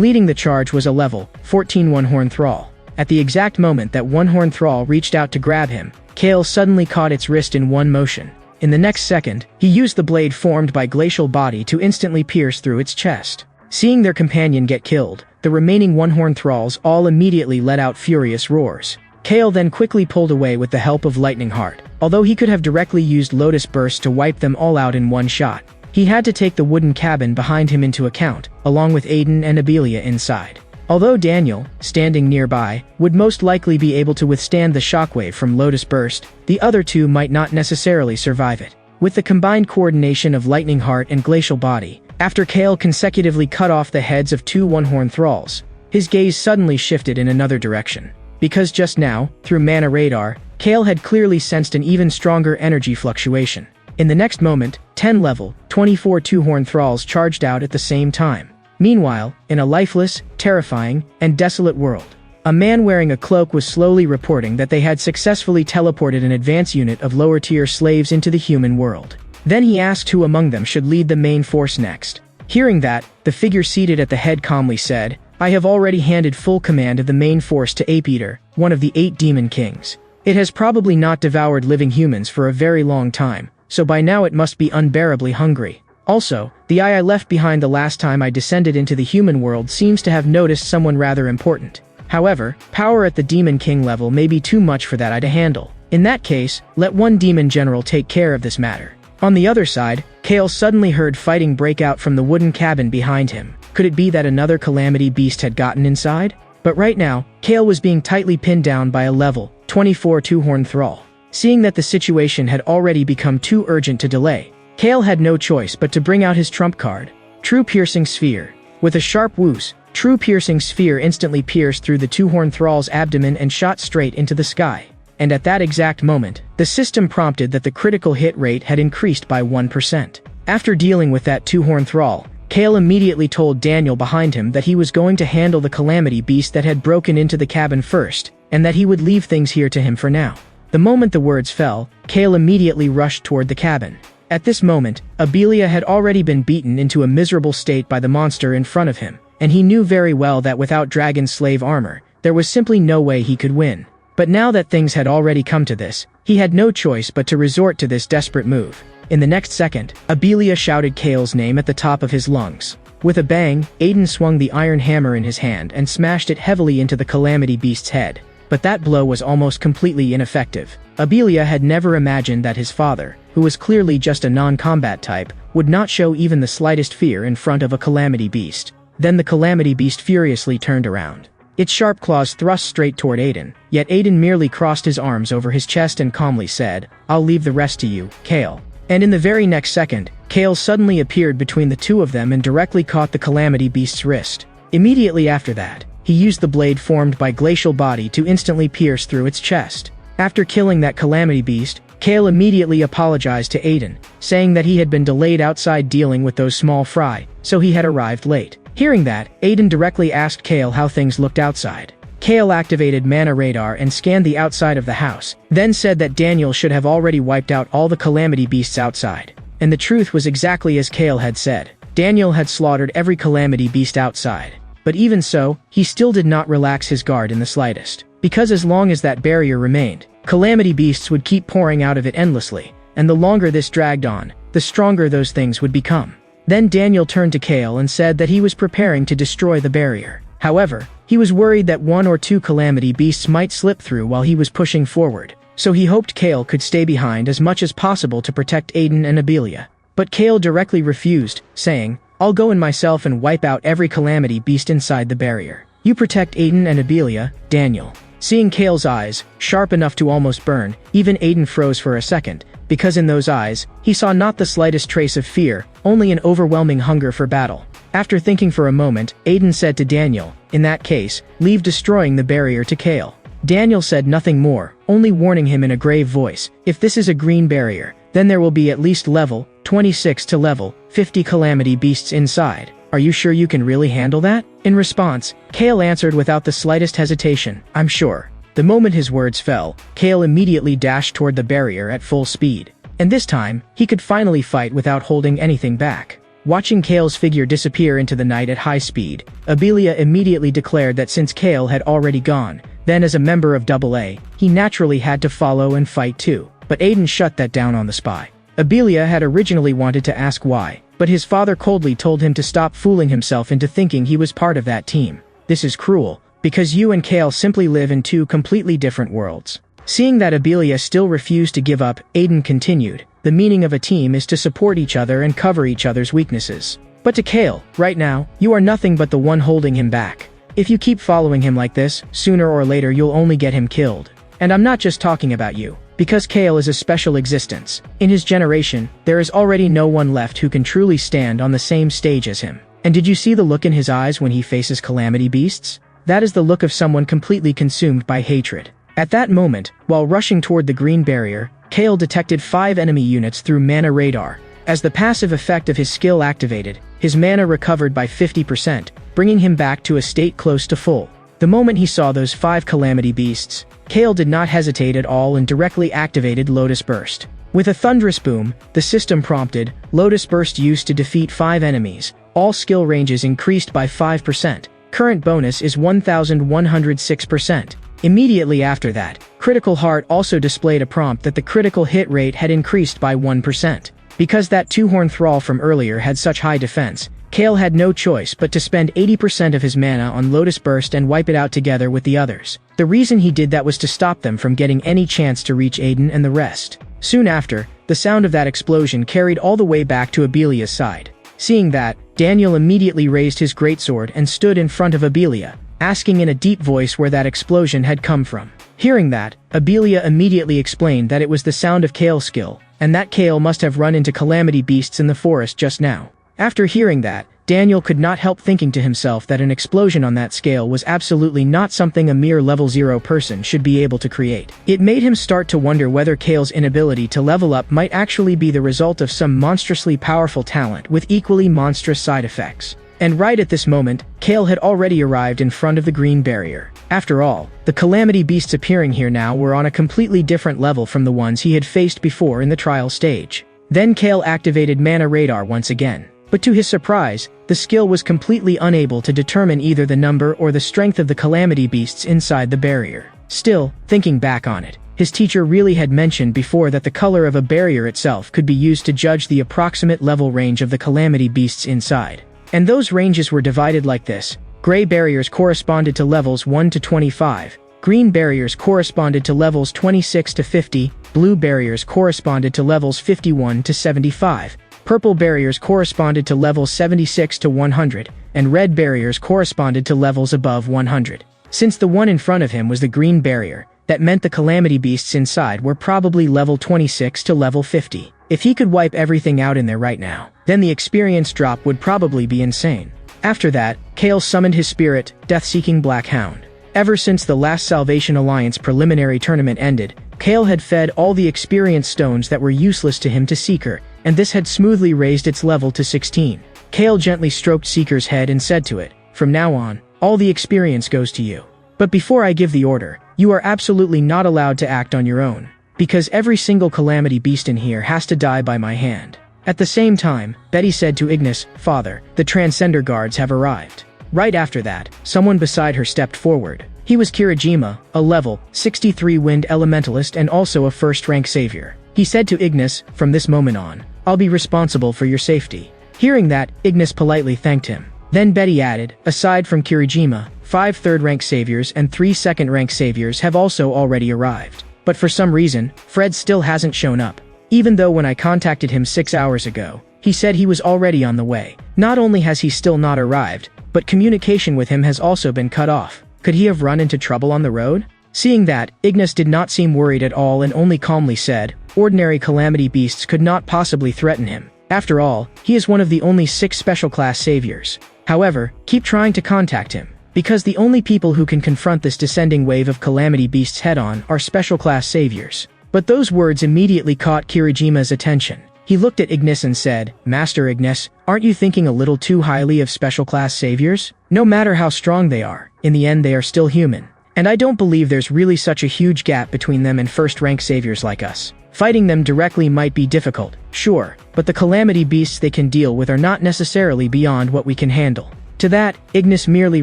leading the charge was a level 14 one-horn thrall. At the exact moment that one-horn thrall reached out to grab him, Kale suddenly caught its wrist in one motion. In the next second, he used the blade formed by Glacial Body to instantly pierce through its chest. Seeing their companion get killed, the remaining one-horn thralls all immediately let out furious roars. Kale then quickly pulled away with the help of Lightning Heart. Although he could have directly used Lotus Burst to wipe them all out in one shot, he had to take the wooden cabin behind him into account, along with Aiden and Abelia inside. Although Daniel, standing nearby, would most likely be able to withstand the shockwave from Lotus Burst, the other two might not necessarily survive it. With the combined coordination of Lightning Heart and Glacial Body, after Kale consecutively cut off the heads of 2 one-horn thralls, his gaze suddenly shifted in another direction. Because just now, through mana radar, Kale had clearly sensed an even stronger energy fluctuation. In the next moment, 10 level, 24 two-horn thralls charged out at the same time. Meanwhile, in a lifeless, terrifying, and desolate world, a man wearing a cloak was slowly reporting that they had successfully teleported an advance unit of lower-tier slaves into the human world. Then he asked who among them should lead the main force next. Hearing that, the figure seated at the head calmly said, "I have already handed full command of the main force to Ape Eater, one of the 8 demon kings. It has probably not devoured living humans for a very long time, so by now it must be unbearably hungry. Also, the eye I left behind the last time I descended into the human world seems to have noticed someone rather important. However, power at the Demon King level may be too much for that eye to handle. In that case, let one demon general take care of this matter." On the other side, Kale suddenly heard fighting break out from the wooden cabin behind him. Could it be that another calamity beast had gotten inside? But right now, Kale was being tightly pinned down by a level 24 two-horn thrall. Seeing that the situation had already become too urgent to delay, Kale had no choice but to bring out his trump card, True Piercing Sphere. With a sharp whoosh, True Piercing Sphere instantly pierced through the two-horn thrall's abdomen and shot straight into the sky. And at that exact moment, the system prompted that the critical hit rate had increased by 1%. After dealing with that two-horn thrall, Kale immediately told Daniel behind him that he was going to handle the calamity beast that had broken into the cabin first, and that he would leave things here to him for now. The moment the words fell, Kale immediately rushed toward the cabin. At this moment, Abelia had already been beaten into a miserable state by the monster in front of him, and he knew very well that without dragon slave armor, there was simply no way he could win. But now that things had already come to this, he had no choice but to resort to this desperate move. In the next second, Abelia shouted Kale's name at the top of his lungs. With a bang, Aiden swung the iron hammer in his hand and smashed it heavily into the calamity beast's head. But that blow was almost completely ineffective. Abelia had never imagined that his father, who was clearly just a non-combat type, would not show even the slightest fear in front of a calamity beast. Then the calamity beast furiously turned around. Its sharp claws thrust straight toward Aiden, yet Aiden merely crossed his arms over his chest and calmly said, "I'll leave the rest to you, Kale." And in the very next second, Kale suddenly appeared between the two of them and directly caught the calamity beast's wrist. Immediately after that, he used the blade formed by Glacial Body to instantly pierce through its chest. After killing that calamity beast, Kale immediately apologized to Aiden, saying that he had been delayed outside dealing with those small fry, so he had arrived late. Hearing that, Aiden directly asked Kale how things looked outside. Kale activated Mana Radar and scanned the outside of the house, then said that Daniel should have already wiped out all the calamity beasts outside. And the truth was exactly as Kale had said. Daniel had slaughtered every calamity beast outside. But even so, he still did not relax his guard in the slightest. Because as long as that barrier remained, calamity beasts would keep pouring out of it endlessly, and the longer this dragged on, the stronger those things would become. Then Daniel turned to Kale and said that he was preparing to destroy the barrier. However, he was worried that one or two calamity beasts might slip through while he was pushing forward, so he hoped Kale could stay behind as much as possible to protect Aiden and Abelia. But Kale directly refused, saying, "I'll go in myself and wipe out every calamity beast inside the barrier. You protect Aiden and Abelia, Daniel." Seeing Kale's eyes, sharp enough to almost burn, even Aiden froze for a second, because in those eyes, he saw not the slightest trace of fear, only an overwhelming hunger for battle. After thinking for a moment, Aiden said to Daniel, "In that case, leave destroying the barrier to Kale." Daniel said nothing more, only warning him in a grave voice, "If this is a green barrier, then there will be at least level 26 to level 50 calamity beasts inside. Are you sure you can really handle that?" In response, Kale answered without the slightest hesitation, "I'm sure." The moment his words fell, Kale immediately dashed toward the barrier at full speed. And this time, he could finally fight without holding anything back. Watching Kale's figure disappear into the night at high speed, Abelia immediately declared that since Kale had already gone, then as a member of AA, he naturally had to follow and fight too. But Aiden shut that down on the spot. Abelia had originally wanted to ask why, but his father coldly told him to stop fooling himself into thinking he was part of that team. "This is cruel, because you and Kale simply live in two completely different worlds." Seeing that Abelia still refused to give up, Aiden continued, "The meaning of a team is to support each other and cover each other's weaknesses. But to Kale, right now, you are nothing but the one holding him back. If you keep following him like this, sooner or later you'll only get him killed. And I'm not just talking about you. Because Kale is a special existence. In his generation, there is already no one left who can truly stand on the same stage as him. And did you see the look in his eyes when he faces calamity beasts? That is the look of someone completely consumed by hatred." At that moment, while rushing toward the green barrier, Kale detected 5 enemy units through Mana Radar. As the passive effect of his skill activated, his mana recovered by 50%, bringing him back to a state close to full. The moment he saw those 5 calamity beasts, Kale did not hesitate at all and directly activated Lotus Burst. With a thunderous boom, the system prompted, Lotus Burst used to defeat 5 enemies. All skill ranges increased by 5%. Current bonus is 1106%. Immediately after that, Critical Heart also displayed a prompt that the critical hit rate had increased by 1%. Because that two-horn thrall from earlier had such high defense, Kale had no choice but to spend 80% of his mana on Lotus Burst and wipe it out together with the others. The reason he did that was to stop them from getting any chance to reach Aiden and the rest. Soon after, the sound of that explosion carried all the way back to Abelia's side. Seeing that, Daniel immediately raised his greatsword and stood in front of Abelia, asking in a deep voice where that explosion had come from. Hearing that, Abelia immediately explained that it was the sound of Kale's skill, and that Kale must have run into calamity beasts in the forest just now. After hearing that, Daniel could not help thinking to himself that an explosion on that scale was absolutely not something a mere level 0 person should be able to create. It made him start to wonder whether Kale's inability to level up might actually be the result of some monstrously powerful talent with equally monstrous side effects. And right at this moment, Kale had already arrived in front of the green barrier. After all, the calamity beasts appearing here now were on a completely different level from the ones he had faced before in the trial stage. Then Kale activated Mana Radar once again. But to his surprise, the skill was completely unable to determine either the number or the strength of the calamity beasts inside the barrier. Still, thinking back on it, his teacher really had mentioned before that the color of a barrier itself could be used to judge the approximate level range of the calamity beasts inside. And those ranges were divided like this. Gray barriers corresponded to levels 1 to 25, green barriers corresponded to levels 26 to 50, blue barriers corresponded to levels 51 to 75, purple barriers corresponded to levels 76 to 100, and red barriers corresponded to levels above 100. Since the one in front of him was the green barrier, that meant the calamity beasts inside were probably level 26 to level 50. If he could wipe everything out in there right now, then the experience drop would probably be insane. After that, Kale summoned his spirit, Death-Seeking Black Hound. Ever since the last Salvation Alliance preliminary tournament ended, Kale had fed all the experience stones that were useless to him to Seeker, and this had smoothly raised its level to 16. Kale gently stroked Seeker's head and said to it, "From now on, all the experience goes to you. But before I give the order, you are absolutely not allowed to act on your own, because every single calamity beast in here has to die by my hand." At the same time, Betty said to Ignis, "Father, the Transcender guards have arrived." Right after that, someone beside her stepped forward. He was Kirajima, a level 63 wind elementalist and also a first-rank savior. He said to Ignis, "From this moment on, I'll be responsible for your safety." Hearing that, Ignis politely thanked him. Then Betty added, "Aside from Kirajima, 5 third-rank saviors and 3 second-rank saviors have also already arrived. But for some reason, Fred still hasn't shown up. Even though when I contacted him 6 hours ago, he said he was already on the way. Not only has he still not arrived, but communication with him has also been cut off. Could he have run into trouble on the road?" Seeing that, Ignis did not seem worried at all and only calmly said, "Ordinary calamity beasts could not possibly threaten him. After all, he is one of the only 6 special class saviors. However, keep trying to contact him, because the only people who can confront this descending wave of calamity beasts head-on are special class saviors." But those words immediately caught Kirijima's attention. He looked at Ignis and said, "Master Ignis, aren't you thinking a little too highly of special class saviors? No matter how strong they are, in the end they are still human. And I don't believe there's really such a huge gap between them and first-rank saviors like us. Fighting them directly might be difficult, sure, but the calamity beasts they can deal with are not necessarily beyond what we can handle." To that, Ignis merely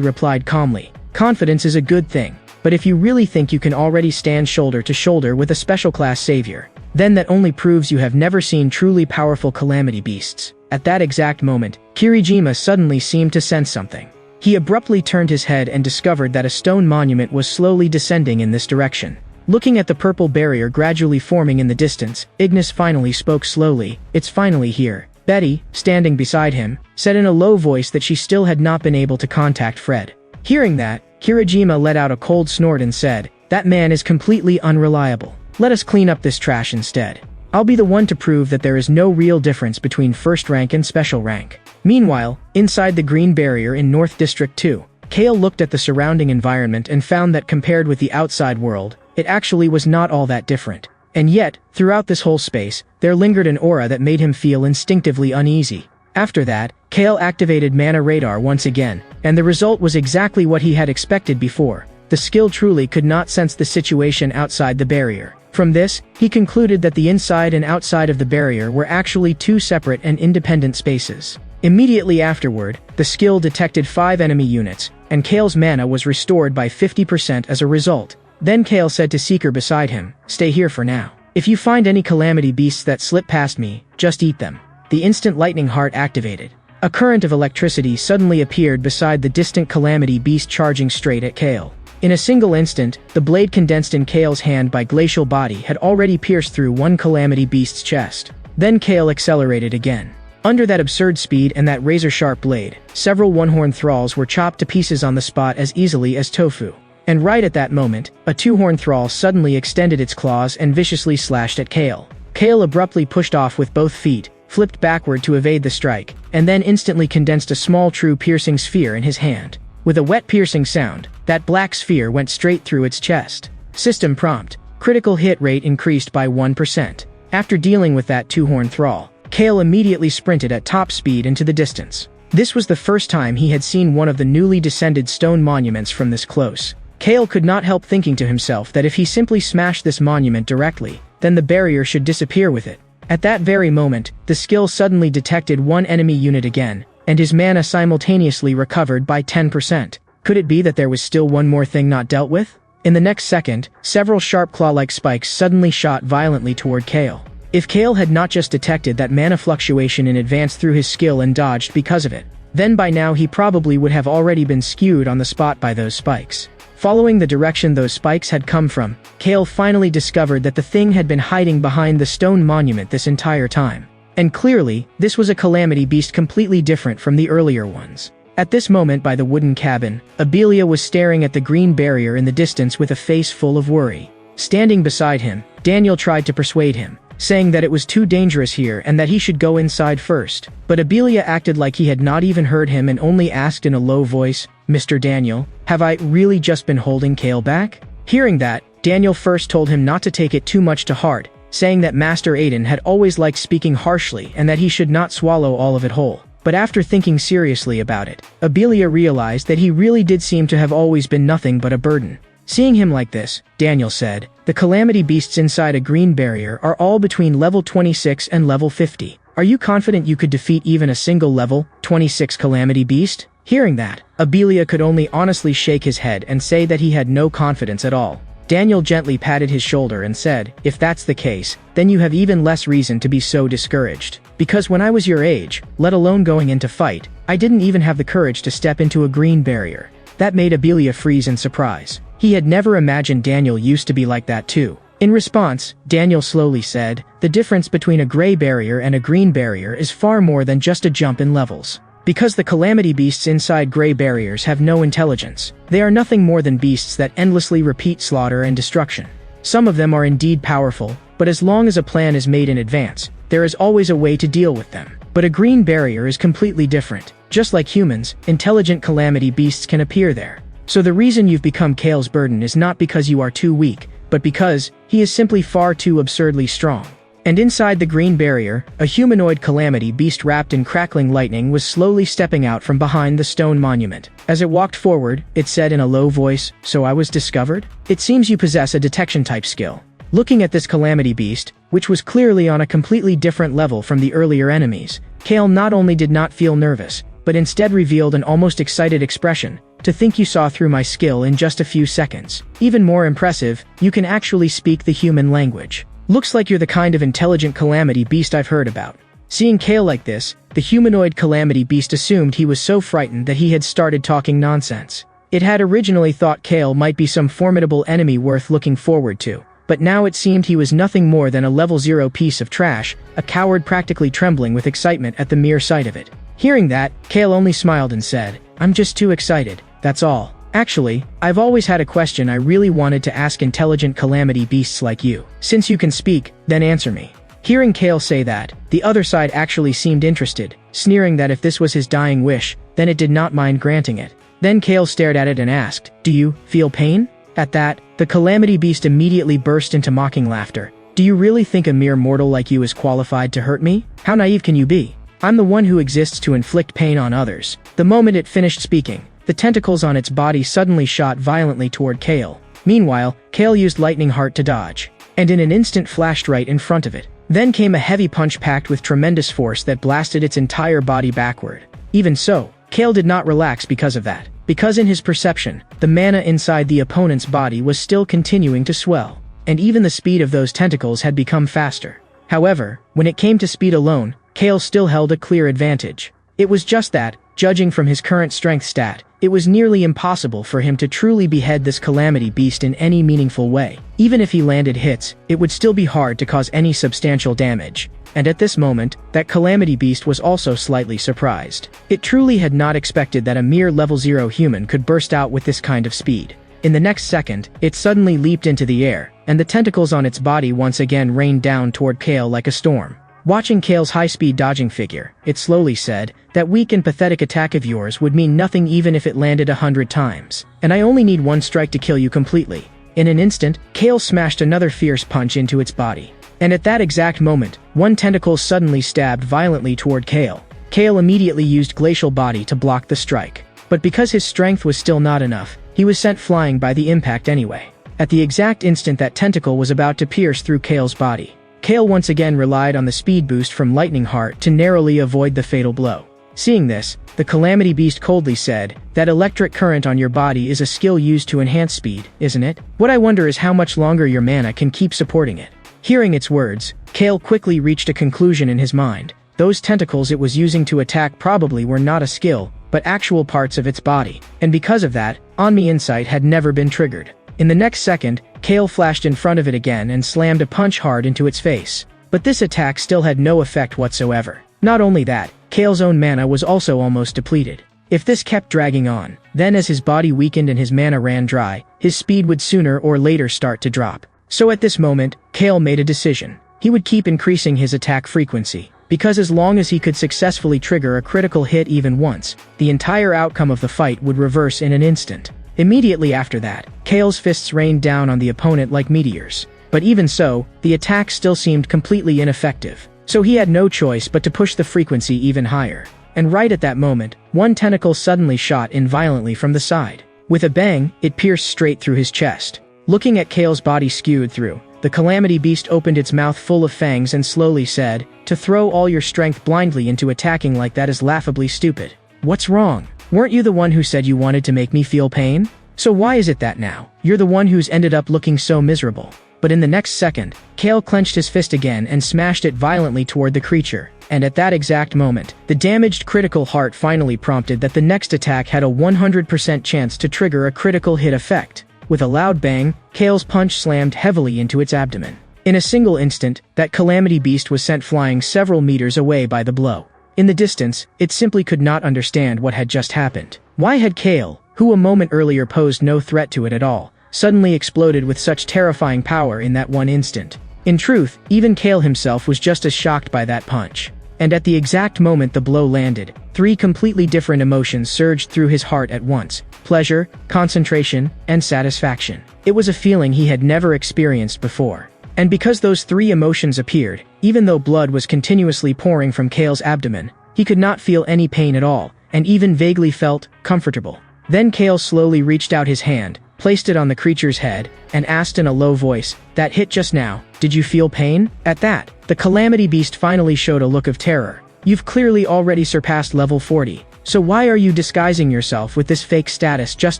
replied calmly, "Confidence is a good thing, but if you really think you can already stand shoulder to shoulder with a special class savior, then that only proves you have never seen truly powerful calamity beasts." At that exact moment, Kirijima suddenly seemed to sense something. He abruptly turned his head and discovered that a stone monument was slowly descending in this direction. Looking at the purple barrier gradually forming in the distance, Ignis finally spoke slowly, "It's finally here." Betty, standing beside him, said in a low voice that she still had not been able to contact Fred. Hearing that, Kirijima let out a cold snort and said, "That man is completely unreliable. Let us clean up this trash instead. I'll be the one to prove that there is no real difference between first rank and special rank." Meanwhile, inside the green barrier in North District 2, Kale looked at the surrounding environment and found that compared with the outside world, it actually was not all that different. And yet, throughout this whole space, there lingered an aura that made him feel instinctively uneasy. After that, Kale activated Mana Radar once again, and the result was exactly what he had expected before. The skill truly could not sense the situation outside the barrier. From this, he concluded that the inside and outside of the barrier were actually 2 separate and independent spaces. Immediately afterward, the skill detected 5 enemy units, and Kale's mana was restored by 50% as a result. Then Kale said to Seeker beside him, "Stay here for now. If you find any calamity beasts that slip past me, just eat them." The instant lightning heart activated. A current of electricity suddenly appeared beside the distant calamity beast charging straight at Kale. In a single instant, the blade condensed in Kale's hand by glacial body had already pierced through one calamity beast's chest. Then Kale accelerated again. Under that absurd speed and that razor-sharp blade, several one-horn thralls were chopped to pieces on the spot as easily as tofu. And right at that moment, a two-horn thrall suddenly extended its claws and viciously slashed at Kale. Kale abruptly pushed off with both feet, flipped backward to evade the strike, and then instantly condensed a small true piercing sphere in his hand. With a wet piercing sound, that black sphere went straight through its chest. System prompt. Critical hit rate increased by 1%. After dealing with that two-horn thrall, Kale immediately sprinted at top speed into the distance. This was the first time he had seen one of the newly descended stone monuments from this close. Kale could not help thinking to himself that if he simply smashed this monument directly, then the barrier should disappear with it. At that very moment, the skill suddenly detected one enemy unit again, and his mana simultaneously recovered by 10%. Could it be that there was still one more thing not dealt with? In the next second, several sharp claw-like spikes suddenly shot violently toward Kale. If Kale had not just detected that mana fluctuation in advance through his skill and dodged because of it, then by now he probably would have already been skewed on the spot by those spikes. Following the direction those spikes had come from, Kale finally discovered that the thing had been hiding behind the stone monument this entire time. And clearly, this was a calamity beast completely different from the earlier ones. At this moment by the wooden cabin, Abelia was staring at the green barrier in the distance with a face full of worry. Standing beside him, Daniel tried to persuade him, saying that it was too dangerous here and that he should go inside first. But Abelia acted like he had not even heard him and only asked in a low voice, "Mr. Daniel, have I really just been holding Kale back?" Hearing that, Daniel first told him not to take it too much to heart, saying that Master Aiden had always liked speaking harshly and that he should not swallow all of it whole. But after thinking seriously about it, Abelia realized that he really did seem to have always been nothing but a burden. Seeing him like this, Daniel said, "The calamity beasts inside a green barrier are all between level 26 and level 50. Are you confident you could defeat even a single level 26 calamity beast?" Hearing that, Abelia could only honestly shake his head and say that he had no confidence at all. Daniel gently patted his shoulder and said, "If that's the case, then you have even less reason to be so discouraged. Because when I was your age, let alone going into fight, I didn't even have the courage to step into a green barrier." That made Abelia freeze in surprise. He had never imagined Daniel used to be like that too. In response, Daniel slowly said, "The difference between a gray barrier and a green barrier is far more than just a jump in levels. Because the calamity beasts inside gray barriers have no intelligence. They are nothing more than beasts that endlessly repeat slaughter and destruction. Some of them are indeed powerful, but as long as a plan is made in advance, there is always a way to deal with them. But a green barrier is completely different. Just like humans, intelligent calamity beasts can appear there. So the reason you've become Kale's burden is not because you are too weak, but because he is simply far too absurdly strong." And inside the green barrier, a humanoid calamity beast wrapped in crackling lightning was slowly stepping out from behind the stone monument. As it walked forward, it said in a low voice, "So I was discovered? It seems you possess a detection-type skill." Looking at this calamity beast, which was clearly on a completely different level from the earlier enemies, Kale not only did not feel nervous, but instead revealed an almost excited expression. "To think you saw through my skill in just a few seconds. Even more impressive, you can actually speak the human language. Looks like you're the kind of intelligent calamity beast I've heard about." Seeing Kale like this, the humanoid calamity beast assumed he was so frightened that he had started talking nonsense. It had originally thought Kale might be some formidable enemy worth looking forward to, but now it seemed he was nothing more than a level 0 piece of trash, a coward practically trembling with excitement at the mere sight of it. Hearing that, Kale only smiled and said, "I'm just too excited, that's all. Actually, I've always had a question I really wanted to ask intelligent calamity beasts like you. Since you can speak, then answer me." Hearing Kale say that, the other side actually seemed interested, sneering that if this was his dying wish, then it did not mind granting it. Then Kale stared at it and asked, "Do you feel pain?" At that, the calamity beast immediately burst into mocking laughter. "Do you really think a mere mortal like you is qualified to hurt me? How naive can you be? I'm the one who exists to inflict pain on others." The moment it finished speaking, the tentacles on its body suddenly shot violently toward Kale. Meanwhile, Kale used Lightning Heart to dodge, and in an instant flashed right in front of it. Then came a heavy punch packed with tremendous force that blasted its entire body backward. Even so, Kale did not relax because of that, because in his perception, the mana inside the opponent's body was still continuing to swell, and even the speed of those tentacles had become faster. However, when it came to speed alone, Kale still held a clear advantage. It was just that, judging from his current strength stat, it was nearly impossible for him to truly behead this calamity beast in any meaningful way. Even if he landed hits, it would still be hard to cause any substantial damage. And at this moment, that calamity beast was also slightly surprised. It truly had not expected that a mere level 0 human could burst out with this kind of speed. In the next second, it suddenly leaped into the air, and the tentacles on its body once again rained down toward Kale like a storm. Watching Kale's high-speed dodging figure, it slowly said, "That weak and pathetic attack of yours would mean nothing even if it landed 100 times. And I only need one strike to kill you completely." In an instant, Kale smashed another fierce punch into its body. And at that exact moment, one tentacle suddenly stabbed violently toward Kale. Kale immediately used Glacial Body to block the strike. But because his strength was still not enough, he was sent flying by the impact anyway. At the exact instant that tentacle was about to pierce through Kale's body, Kale once again relied on the speed boost from Lightning Heart to narrowly avoid the fatal blow. Seeing this, the Calamity Beast coldly said, "That electric current on your body is a skill used to enhance speed, isn't it? What I wonder is how much longer your mana can keep supporting it." Hearing its words, Kale quickly reached a conclusion in his mind. Those tentacles it was using to attack probably were not a skill, but actual parts of its body. And because of that, Onmi Insight had never been triggered. In the next second, Kale flashed in front of it again and slammed a punch hard into its face. But this attack still had no effect whatsoever. Not only that, Kale's own mana was also almost depleted. If this kept dragging on, then as his body weakened and his mana ran dry, his speed would sooner or later start to drop. So at this moment, Kale made a decision. He would keep increasing his attack frequency, because as long as he could successfully trigger a critical hit even once, the entire outcome of the fight would reverse in an instant. Immediately after that, Kale's fists rained down on the opponent like meteors. But even so, the attack still seemed completely ineffective. So he had no choice but to push the frequency even higher. And right at that moment, one tentacle suddenly shot in violently from the side. With a bang, it pierced straight through his chest. Looking at Kale's body skewed through, the Calamity Beast opened its mouth full of fangs and slowly said, "To throw all your strength blindly into attacking like that is laughably stupid. What's wrong? Weren't you the one who said you wanted to make me feel pain? So why is it that now you're the one who's ended up looking so miserable?" But in the next second, Kale clenched his fist again and smashed it violently toward the creature. And at that exact moment, the damaged critical heart finally prompted that the next attack had a 100% chance to trigger a critical hit effect. With a loud bang, Kale's punch slammed heavily into its abdomen. In a single instant, that Calamity Beast was sent flying several meters away by the blow. In the distance, it simply could not understand what had just happened. Why had Kale, who a moment earlier posed no threat to it at all, suddenly exploded with such terrifying power in that one instant? In truth, even Kale himself was just as shocked by that punch. And at the exact moment the blow landed, three completely different emotions surged through his heart at once: pleasure, concentration, and satisfaction. It was a feeling he had never experienced before. And because those three emotions appeared, even though blood was continuously pouring from Kale's abdomen, he could not feel any pain at all, and even vaguely felt comfortable. Then Kale slowly reached out his hand, placed it on the creature's head, and asked in a low voice, "That hit just now, did you feel pain?" At that, the Calamity Beast finally showed a look of terror. "You've clearly already surpassed level 40, so why are you disguising yourself with this fake status just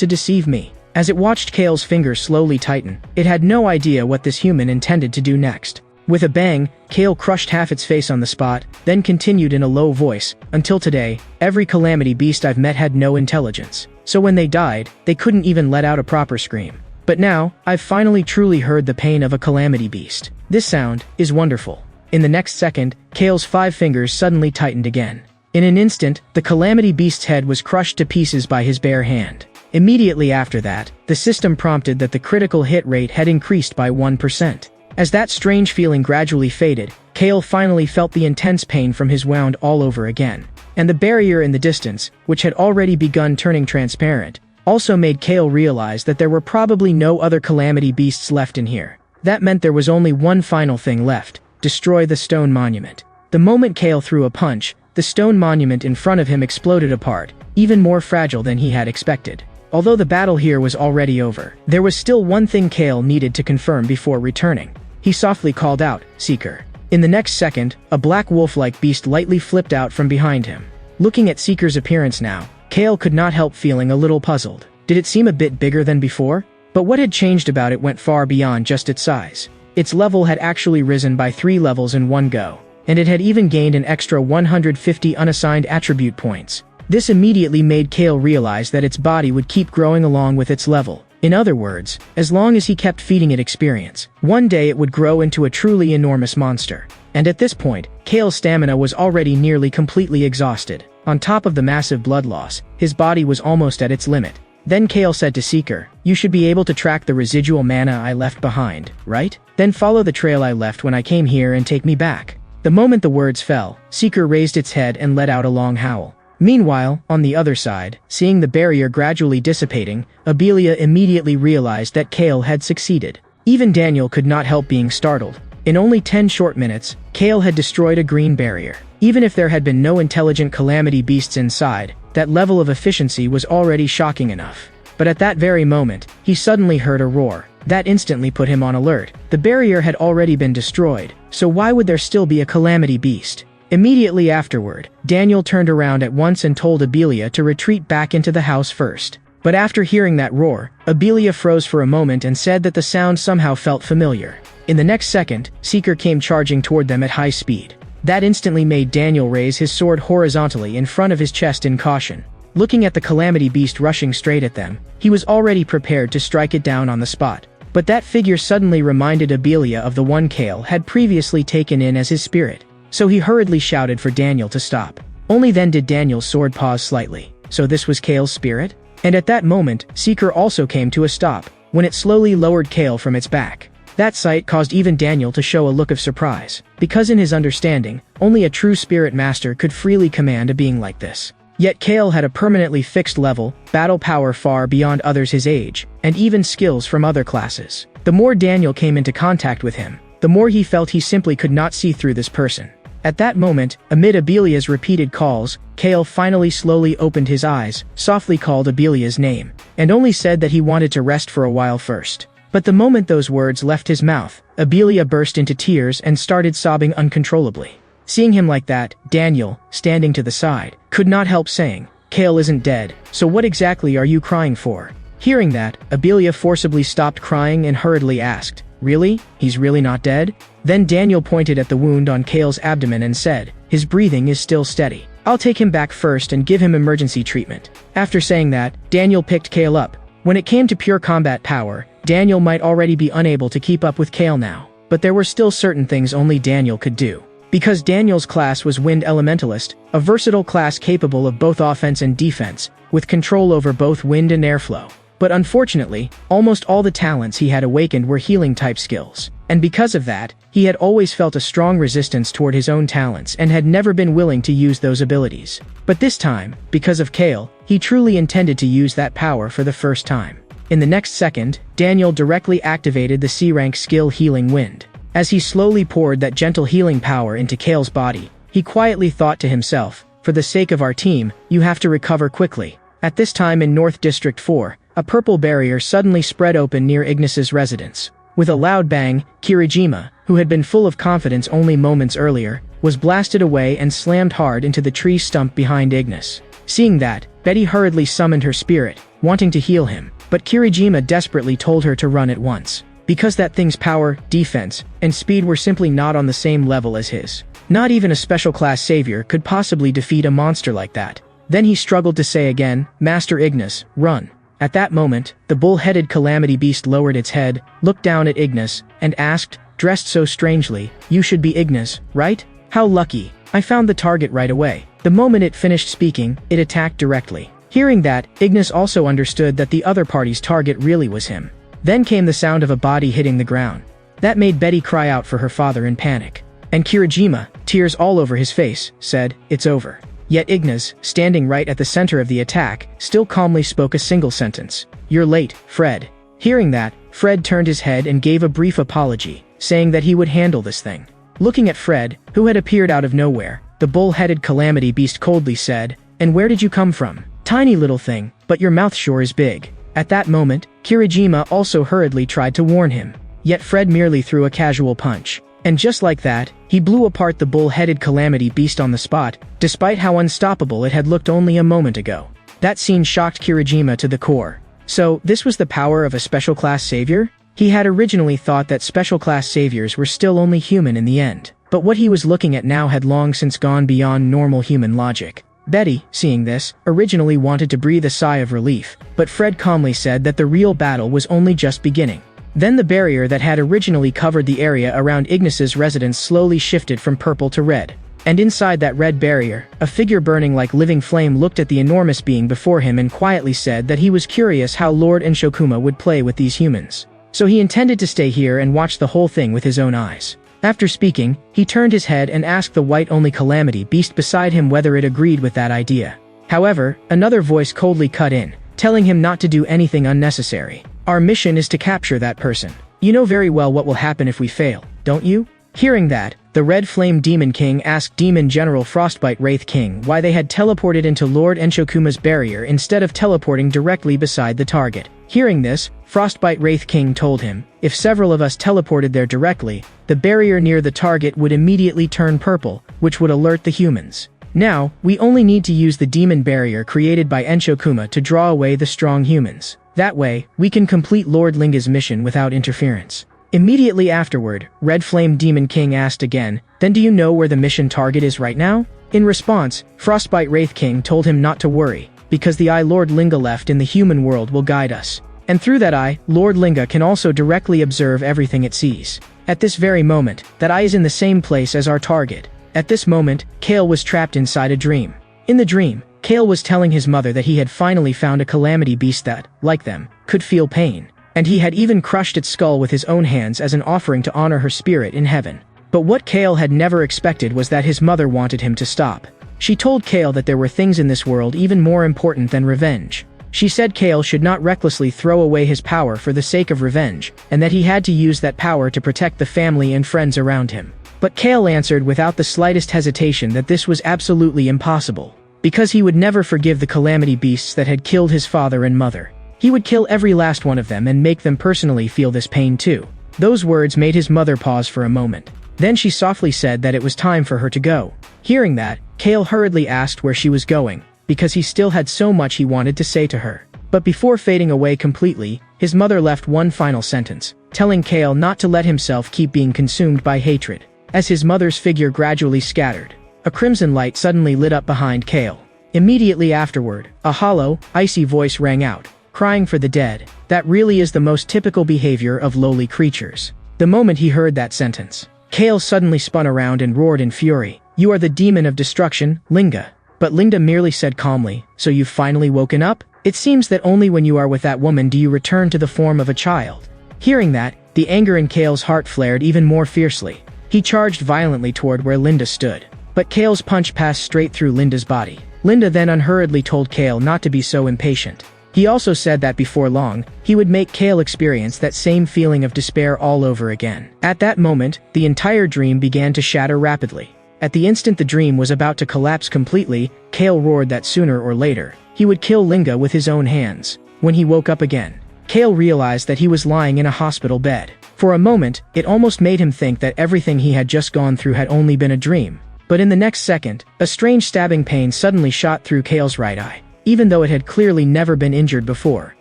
to deceive me?" As it watched Kale's fingers slowly tighten, it had no idea what this human intended to do next. With a bang, Kale crushed half its face on the spot, then continued in a low voice, "Until today, every Calamity Beast I've met had no intelligence. So when they died, they couldn't even let out a proper scream. But now, I've finally truly heard the pain of a Calamity Beast. This sound is wonderful." In the next second, Kale's 5 fingers suddenly tightened again. In an instant, the Calamity Beast's head was crushed to pieces by his bare hand. Immediately after that, the system prompted that the critical hit rate had increased by 1%. As that strange feeling gradually faded, Kale finally felt the intense pain from his wound all over again. And the barrier in the distance, which had already begun turning transparent, also made Kale realize that there were probably no other Calamity Beasts left in here. That meant there was only one final thing left: destroy the stone monument. The moment Kale threw a punch, the stone monument in front of him exploded apart, even more fragile than he had expected. Although the battle here was already over, there was still one thing Kale needed to confirm before returning. He softly called out, "Seeker." In the next second, a black wolf-like beast lightly flipped out from behind him. Looking at Seeker's appearance now, Kale could not help feeling a little puzzled. Did it seem a bit bigger than before? But what had changed about it went far beyond just its size. Its level had actually risen by 3 levels in one go, and it had even gained an extra 150 unassigned attribute points. This immediately made Kale realize that its body would keep growing along with its level. In other words, as long as he kept feeding it experience, one day it would grow into a truly enormous monster. And at this point, Kale's stamina was already nearly completely exhausted. On top of the massive blood loss, his body was almost at its limit. Then Kale said to Seeker, "You should be able to track the residual mana I left behind, right? Then follow the trail I left when I came here and take me back." The moment the words fell, Seeker raised its head and let out a long howl. Meanwhile, on the other side, seeing the barrier gradually dissipating, Abelia immediately realized that Kale had succeeded. Even Daniel could not help being startled. In only 10 short minutes, Kale had destroyed a green barrier. Even if there had been no intelligent calamity beasts inside, that level of efficiency was already shocking enough. But at that very moment, he suddenly heard a roar. That instantly put him on alert. The barrier had already been destroyed, so why would there still be a calamity beast? Immediately afterward, Daniel turned around at once and told Abelia to retreat back into the house first. But after hearing that roar, Abelia froze for a moment and said that the sound somehow felt familiar. In the next second, Seeker came charging toward them at high speed. That instantly made Daniel raise his sword horizontally in front of his chest in caution. Looking at the calamity beast rushing straight at them, he was already prepared to strike it down on the spot. But that figure suddenly reminded Abelia of the one Kale had previously taken in as his spirit. So he hurriedly shouted for Daniel to stop. Only then did Daniel's sword pause slightly. So this was Kale's spirit? And at that moment, Seeker also came to a stop, when it slowly lowered Kale from its back. That sight caused even Daniel to show a look of surprise, because in his understanding, only a true spirit master could freely command a being like this. Yet Kale had a permanently fixed level, battle power far beyond others his age, and even skills from other classes. The more Daniel came into contact with him, the more he felt he simply could not see through this person. At that moment, amid Abelia's repeated calls, Kale finally slowly opened his eyes, softly called Abelia's name, and only said that he wanted to rest for a while first. But the moment those words left his mouth, Abelia burst into tears and started sobbing uncontrollably. Seeing him like that, Daniel, standing to the side, could not help saying, "Kale isn't dead, so what exactly are you crying for?" Hearing that, Abelia forcibly stopped crying and hurriedly asked, "Really? He's really not dead?" Then Daniel pointed at the wound on Kale's abdomen and said, "His breathing is still steady. I'll take him back first and give him emergency treatment." After saying that, Daniel picked Kale up. When it came to pure combat power, Daniel might already be unable to keep up with Kale now. But there were still certain things only Daniel could do. Because Daniel's class was Wind Elementalist, a versatile class capable of both offense and defense, with control over both wind and airflow. But unfortunately, almost all the talents he had awakened were healing-type skills. And because of that, he had always felt a strong resistance toward his own talents and had never been willing to use those abilities. But this time, because of Kale, he truly intended to use that power for the first time. In the next second, Daniel directly activated the C-rank skill Healing Wind. As he slowly poured that gentle healing power into Kale's body, he quietly thought to himself, "For the sake of our team, you have to recover quickly." At this time in North District 4, a purple barrier suddenly spread open near Ignis's residence. With a loud bang, Kirijima, who had been full of confidence only moments earlier, was blasted away and slammed hard into the tree stump behind Ignis. Seeing that, Betty hurriedly summoned her spirit, wanting to heal him, but Kirijima desperately told her to run at once. Because that thing's power, defense, and speed were simply not on the same level as his. Not even a special class savior could possibly defeat a monster like that. Then he struggled to say again, "Master Ignis, run." At that moment, the bull-headed calamity beast lowered its head, looked down at Ignis, and asked, dressed so strangely, "You should be Ignis, right? How lucky. I found the target right away." The moment it finished speaking, it attacked directly. Hearing that, Ignis also understood that the other party's target really was him. Then came the sound of a body hitting the ground. That made Betty cry out for her father in panic. And Kirijima, tears all over his face, said, "It's over." Yet Ignis, standing right at the center of the attack, still calmly spoke a single sentence. "You're late, Fred." Hearing that, Fred turned his head and gave a brief apology, saying that he would handle this thing. Looking at Fred, who had appeared out of nowhere, the bull-headed calamity beast coldly said, "And where did you come from? Tiny little thing, but your mouth sure is big." At that moment, Kirijima also hurriedly tried to warn him. Yet Fred merely threw a casual punch. And just like that, he blew apart the bull-headed calamity beast on the spot, despite how unstoppable it had looked only a moment ago. That scene shocked Kirijima to the core. So, this was the power of a special class savior? He had originally thought that special class saviors were still only human in the end. But what he was looking at now had long since gone beyond normal human logic. Betty, seeing this, originally wanted to breathe a sigh of relief, but Fred calmly said that the real battle was only just beginning. Then the barrier that had originally covered the area around Ignis's residence slowly shifted from purple to red. And inside that red barrier, a figure burning like living flame looked at the enormous being before him and quietly said that he was curious how Lord Inshokuma would play with these humans. So he intended to stay here and watch the whole thing with his own eyes. After speaking, he turned his head and asked the white-only calamity beast beside him whether it agreed with that idea. However, another voice coldly cut in, telling him not to do anything unnecessary. Our mission is to capture that person. You know very well what will happen if we fail, don't you? Hearing that, the Red Flame Demon King asked Demon General Frostbite Wraith King why they had teleported into Lord Enshokuma's barrier instead of teleporting directly beside the target. Hearing this, Frostbite Wraith King told him, if several of us teleported there directly, the barrier near the target would immediately turn purple, which would alert the humans. Now, we only need to use the demon barrier created by Enshokuma to draw away the strong humans. That way, we can complete Lord Linga's mission without interference. Immediately afterward, Red Flame Demon King asked again, then do you know where the mission target is right now? In response, Frostbite Wraith King told him not to worry, because the eye Lord Linga left in the human world will guide us. And through that eye, Lord Linga can also directly observe everything it sees. At this very moment, that eye is in the same place as our target. At this moment, Kale was trapped inside a dream. In the dream, Kale was telling his mother that he had finally found a calamity beast that, like them, could feel pain. And he had even crushed its skull with his own hands as an offering to honor her spirit in heaven. But what Kale had never expected was that his mother wanted him to stop. She told Kale that there were things in this world even more important than revenge. She said Kale should not recklessly throw away his power for the sake of revenge, and that he had to use that power to protect the family and friends around him. But Kale answered without the slightest hesitation that this was absolutely impossible, because he would never forgive the calamity beasts that had killed his father and mother. He would kill every last one of them and make them personally feel this pain too. Those words made his mother pause for a moment. Then she softly said that it was time for her to go. Hearing that, Kale hurriedly asked where she was going, because he still had so much he wanted to say to her. But before fading away completely, his mother left one final sentence, telling Kale not to let himself keep being consumed by hatred. As his mother's figure gradually scattered, a crimson light suddenly lit up behind Kale. Immediately afterward, a hollow, icy voice rang out, crying for the dead. That really is the most typical behavior of lowly creatures. The moment he heard that sentence, Kale suddenly spun around and roared in fury, "You are the demon of destruction, Linga." But Linda merely said calmly, "So you've finally woken up? It seems that only when you are with that woman do you return to the form of a child." Hearing that, the anger in Kale's heart flared even more fiercely. He charged violently toward where Linda stood. But Kale's punch passed straight through Linda's body. Linda then unhurriedly told Kale not to be so impatient. He also said that before long, he would make Kale experience that same feeling of despair all over again. At that moment, the entire dream began to shatter rapidly. At the instant the dream was about to collapse completely, Kale roared that sooner or later, he would kill Linga with his own hands. When he woke up again, Kale realized that he was lying in a hospital bed. For a moment, it almost made him think that everything he had just gone through had only been a dream. But in the next second, a strange stabbing pain suddenly shot through Kale's right eye, even though it had clearly never been injured before.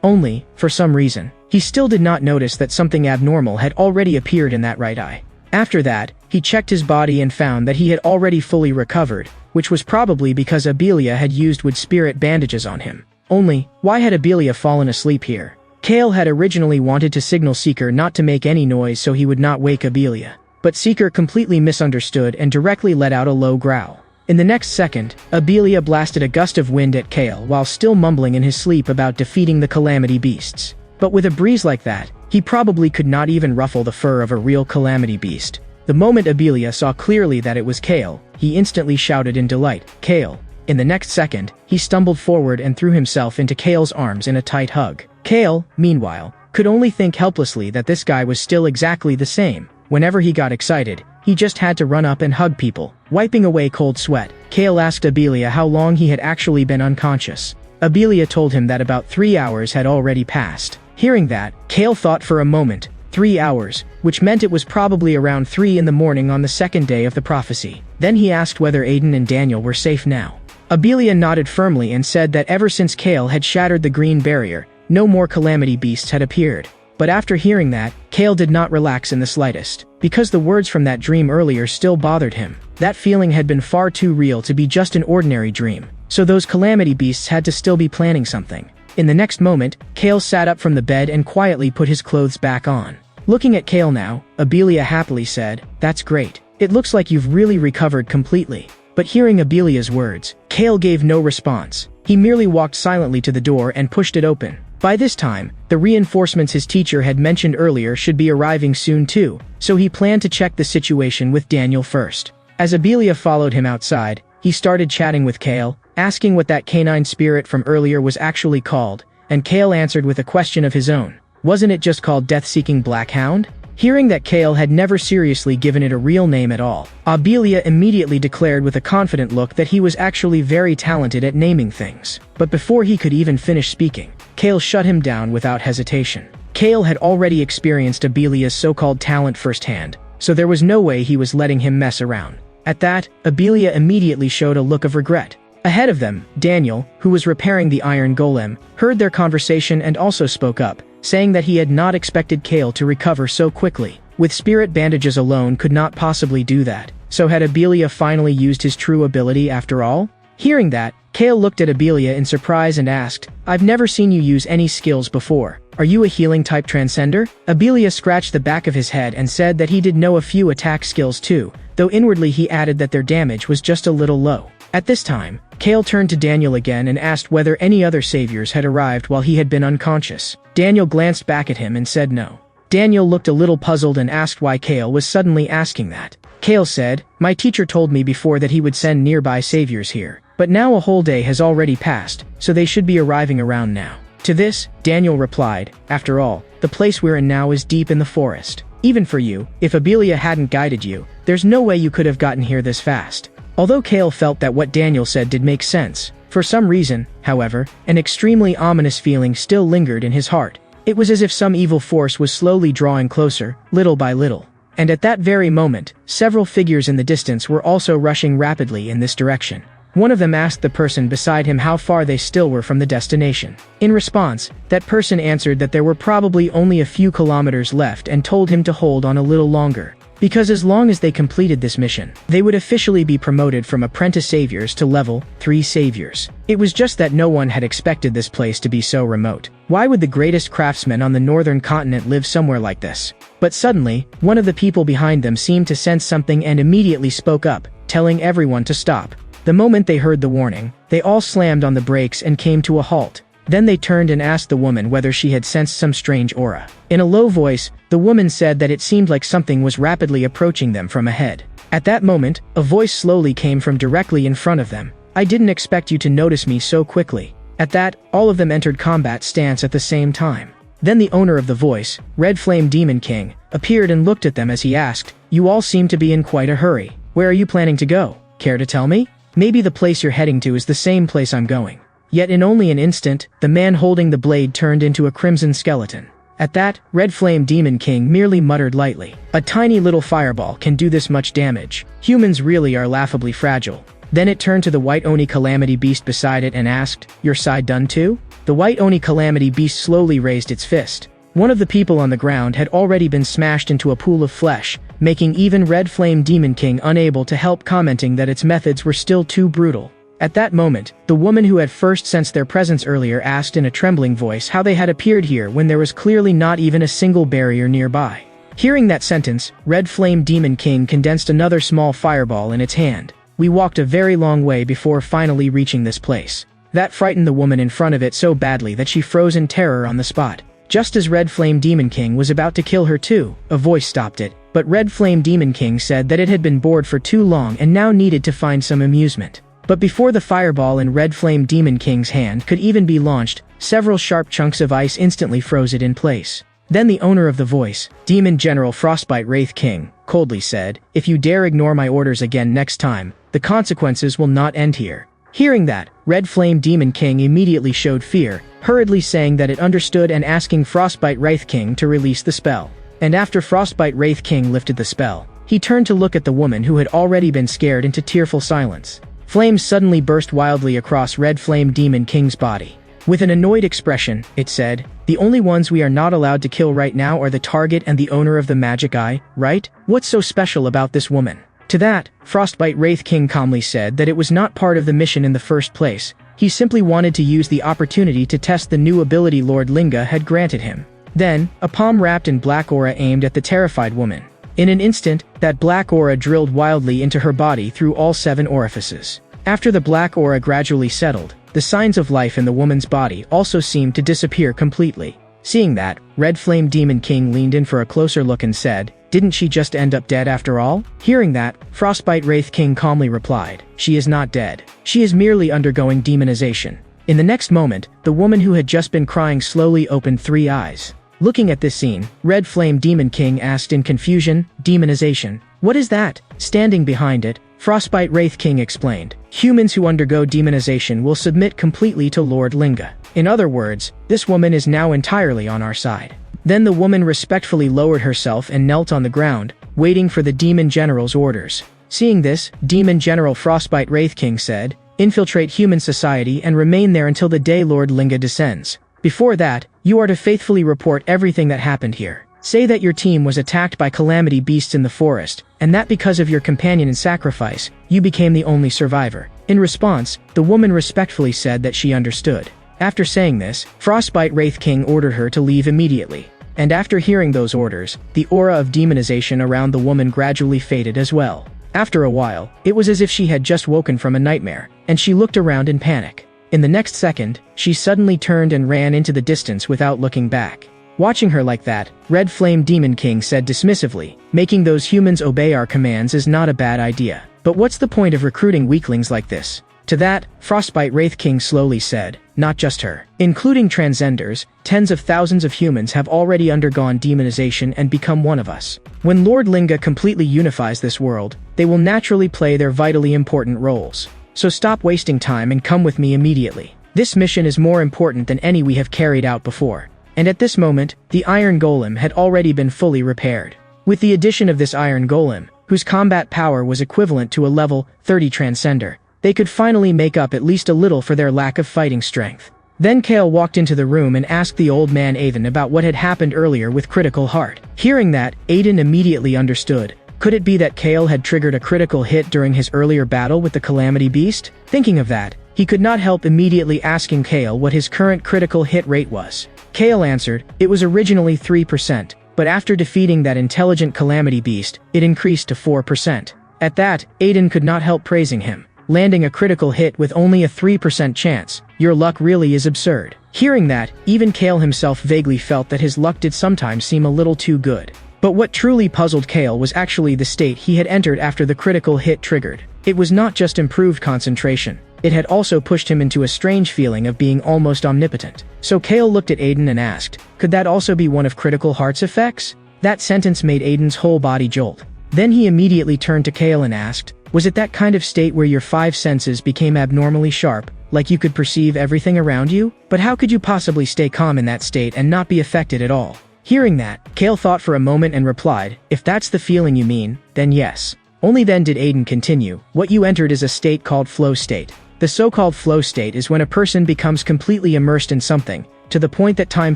Only, for some reason, he still did not notice that something abnormal had already appeared in that right eye. After that, he checked his body and found that he had already fully recovered, which was probably because Abelia had used wood spirit bandages on him. Only, why had Abelia fallen asleep here? Kale had originally wanted to signal Seeker not to make any noise so he would not wake Abelia. But Seeker completely misunderstood and directly let out a low growl. In the next second, Abelia blasted a gust of wind at Kale while still mumbling in his sleep about defeating the calamity beasts. But with a breeze like that, he probably could not even ruffle the fur of a real calamity beast. The moment Abelia saw clearly that it was Kale, he instantly shouted in delight, "Kale!" In the next second, he stumbled forward and threw himself into Kale's arms in a tight hug. Kale, meanwhile, could only think helplessly that this guy was still exactly the same. Whenever he got excited, he just had to run up and hug people. Wiping away cold sweat, Kale asked Abelia how long he had actually been unconscious. Abelia told him that about 3 hours had already passed. Hearing that, Kale thought for a moment, 3 hours, which meant it was probably around 3 in the morning on the second day of the prophecy. Then he asked whether Aiden and Daniel were safe now. Abelia nodded firmly and said that ever since Kale had shattered the green barrier, no more calamity beasts had appeared. But after hearing that, Kale did not relax in the slightest, because the words from that dream earlier still bothered him. That feeling had been far too real to be just an ordinary dream, so those calamity beasts had to still be planning something. In the next moment, Kale sat up from the bed and quietly put his clothes back on. Looking at Kale now, Abelia happily said, "That's great. It looks like you've really recovered completely." But hearing Abelia's words, Kale gave no response. He merely walked silently to the door and pushed it open. By this time, the reinforcements his teacher had mentioned earlier should be arriving soon too, so he planned to check the situation with Daniel first. As Abelia followed him outside, he started chatting with Kale, asking what that canine spirit from earlier was actually called, and Kale answered with a question of his own. Wasn't it just called Death-Seeking Black Hound? Hearing that Kale had never seriously given it a real name at all, Abelia immediately declared with a confident look that he was actually very talented at naming things. But before he could even finish speaking, Kale shut him down without hesitation. Kale had already experienced Abelia's so-called talent firsthand, so there was no way he was letting him mess around. At that, Abelia immediately showed a look of regret. Ahead of them, Daniel, who was repairing the iron golem, heard their conversation and also spoke up, saying that he had not expected Kale to recover so quickly. With spirit bandages alone could not possibly do that, so had Abelia finally used his true ability after all? Hearing that, Kale looked at Abelia in surprise and asked, "I've never seen you use any skills before. Are you a healing-type transcender?" Abelia scratched the back of his head and said that he did know a few attack skills too, though inwardly he added that their damage was just a little low. At this time, Kale turned to Daniel again and asked whether any other saviors had arrived while he had been unconscious. Daniel glanced back at him and said no. Daniel looked a little puzzled and asked why Kale was suddenly asking that. Kale said, "My teacher told me before that he would send nearby saviors here, but now a whole day has already passed, so they should be arriving around now." To this, Daniel replied, "After all, the place we're in now is deep in the forest. Even for you, if Abelia hadn't guided you, there's no way you could have gotten here this fast." Although Kale felt that what Daniel said did make sense, for some reason, however, an extremely ominous feeling still lingered in his heart. It was as if some evil force was slowly drawing closer, little by little. And at that very moment, several figures in the distance were also rushing rapidly in this direction. One of them asked the person beside him how far they still were from the destination. In response, that person answered that there were probably only a few kilometers left and told him to hold on a little longer. Because as long as they completed this mission, they would officially be promoted from apprentice saviors to level 3 saviors. It was just that no one had expected this place to be so remote. Why would the greatest craftsman on the northern continent live somewhere like this? But suddenly, one of the people behind them seemed to sense something and immediately spoke up, telling everyone to stop. The moment they heard the warning, they all slammed on the brakes and came to a halt. Then they turned and asked the woman whether she had sensed some strange aura. In a low voice, the woman said that it seemed like something was rapidly approaching them from ahead. At that moment, a voice slowly came from directly in front of them. "I didn't expect you to notice me so quickly." At that, all of them entered combat stance at the same time. Then the owner of the voice, Red Flame Demon King, appeared and looked at them as he asked, "You all seem to be in quite a hurry. Where are you planning to go? Care to tell me? Maybe the place you're heading to is the same place I'm going." Yet in only an instant, the man holding the blade turned into a crimson skeleton. At that, Red Flame Demon King merely muttered lightly, "A tiny little fireball can do this much damage. Humans really are laughably fragile." Then it turned to the White Oni Calamity Beast beside it and asked, "Your side done too?" The White Oni Calamity Beast slowly raised its fist. One of the people on the ground had already been smashed into a pool of flesh, making even Red Flame Demon King unable to help, commenting that its methods were still too brutal. At that moment, the woman who had first sensed their presence earlier asked in a trembling voice how they had appeared here when there was clearly not even a single barrier nearby. Hearing that sentence, Red Flame Demon King condensed another small fireball in its hand. "We walked a very long way before finally reaching this place." That frightened the woman in front of it so badly that she froze in terror on the spot. Just as Red Flame Demon King was about to kill her too, a voice stopped it, but Red Flame Demon King said that it had been bored for too long and now needed to find some amusement. But before the fireball in Red Flame Demon King's hand could even be launched, several sharp chunks of ice instantly froze it in place. Then the owner of the voice, Demon General Frostbite Wraith King, coldly said, "If you dare ignore my orders again next time, the consequences will not end here." Hearing that, Red Flame Demon King immediately showed fear, hurriedly saying that it understood and asking Frostbite Wraith King to release the spell. And after Frostbite Wraith King lifted the spell, he turned to look at the woman who had already been scared into tearful silence. Flames suddenly burst wildly across Red Flame Demon King's body. With an annoyed expression, it said, "The only ones we are not allowed to kill right now are the target and the owner of the magic eye, right? What's so special about this woman?" To that, Frostbite Wraith King calmly said that it was not part of the mission in the first place. He simply wanted to use the opportunity to test the new ability Lord Linga had granted him. Then, a palm wrapped in black aura aimed at the terrified woman. In an instant, that black aura drilled wildly into her body through all 7 orifices. After the black aura gradually settled, the signs of life in the woman's body also seemed to disappear completely. Seeing that, Red Flame Demon King leaned in for a closer look and said, "Didn't she just end up dead after all?" Hearing that, Frostbite Wraith King calmly replied, "She is not dead. She is merely undergoing demonization." In the next moment, the woman who had just been crying slowly opened 3 eyes. Looking at this scene, Red Flame Demon King asked in confusion, "Demonization? What is that?" Standing behind it, Frostbite Wraith King explained, "Humans who undergo demonization will submit completely to Lord Linga. In other words, this woman is now entirely on our side." Then the woman respectfully lowered herself and knelt on the ground, waiting for the Demon General's orders. Seeing this, Demon General Frostbite Wraith King said, "Infiltrate human society and remain there until the day Lord Linga descends. Before that, you are to faithfully report everything that happened here. Say that your team was attacked by calamity beasts in the forest, and that because of your companion's sacrifice, you became the only survivor." In response, the woman respectfully said that she understood. After saying this, Frostbite Wraith King ordered her to leave immediately. And after hearing those orders, the aura of demonization around the woman gradually faded as well. After a while, it was as if she had just woken from a nightmare, and she looked around in panic. In the next second, she suddenly turned and ran into the distance without looking back. Watching her like that, Red Flame Demon King said dismissively, "Making those humans obey our commands is not a bad idea. But what's the point of recruiting weaklings like this?" To that, Frostbite Wraith King slowly said, "Not just her. Including transcenders, tens of thousands of humans have already undergone demonization and become one of us. When Lord Linga completely unifies this world, they will naturally play their vitally important roles. So stop wasting time and come with me immediately. This mission is more important than any we have carried out before." And at this moment, the Iron Golem had already been fully repaired. With the addition of this Iron Golem, whose combat power was equivalent to a level 30 Transcender, they could finally make up at least a little for their lack of fighting strength. Then Kale walked into the room and asked the old man Aiden about what had happened earlier with Critical Heart. Hearing that, Aiden immediately understood. Could it be that Kale had triggered a critical hit during his earlier battle with the Calamity Beast? Thinking of that, he could not help immediately asking Kale what his current critical hit rate was. Kale answered, it was originally 3%, but after defeating that intelligent Calamity Beast, it increased to 4%. At that, Aiden could not help praising him. Landing a critical hit with only a 3% chance, your luck really is absurd. Hearing that, even Kale himself vaguely felt that his luck did sometimes seem a little too good. But what truly puzzled Kale was actually the state he had entered after the critical hit triggered. It was not just improved concentration. It had also pushed him into a strange feeling of being almost omnipotent. So Kale looked at Aiden and asked, could that also be one of Critical Heart's effects? That sentence made Aiden's whole body jolt. Then he immediately turned to Kale and asked, was it that kind of state where your 5 senses became abnormally sharp, like you could perceive everything around you? But how could you possibly stay calm in that state and not be affected at all? Hearing that, Kale thought for a moment and replied, if that's the feeling you mean, then yes. Only then did Aiden continue, what you entered is a state called flow state. The so-called flow state is when a person becomes completely immersed in something, to the point that time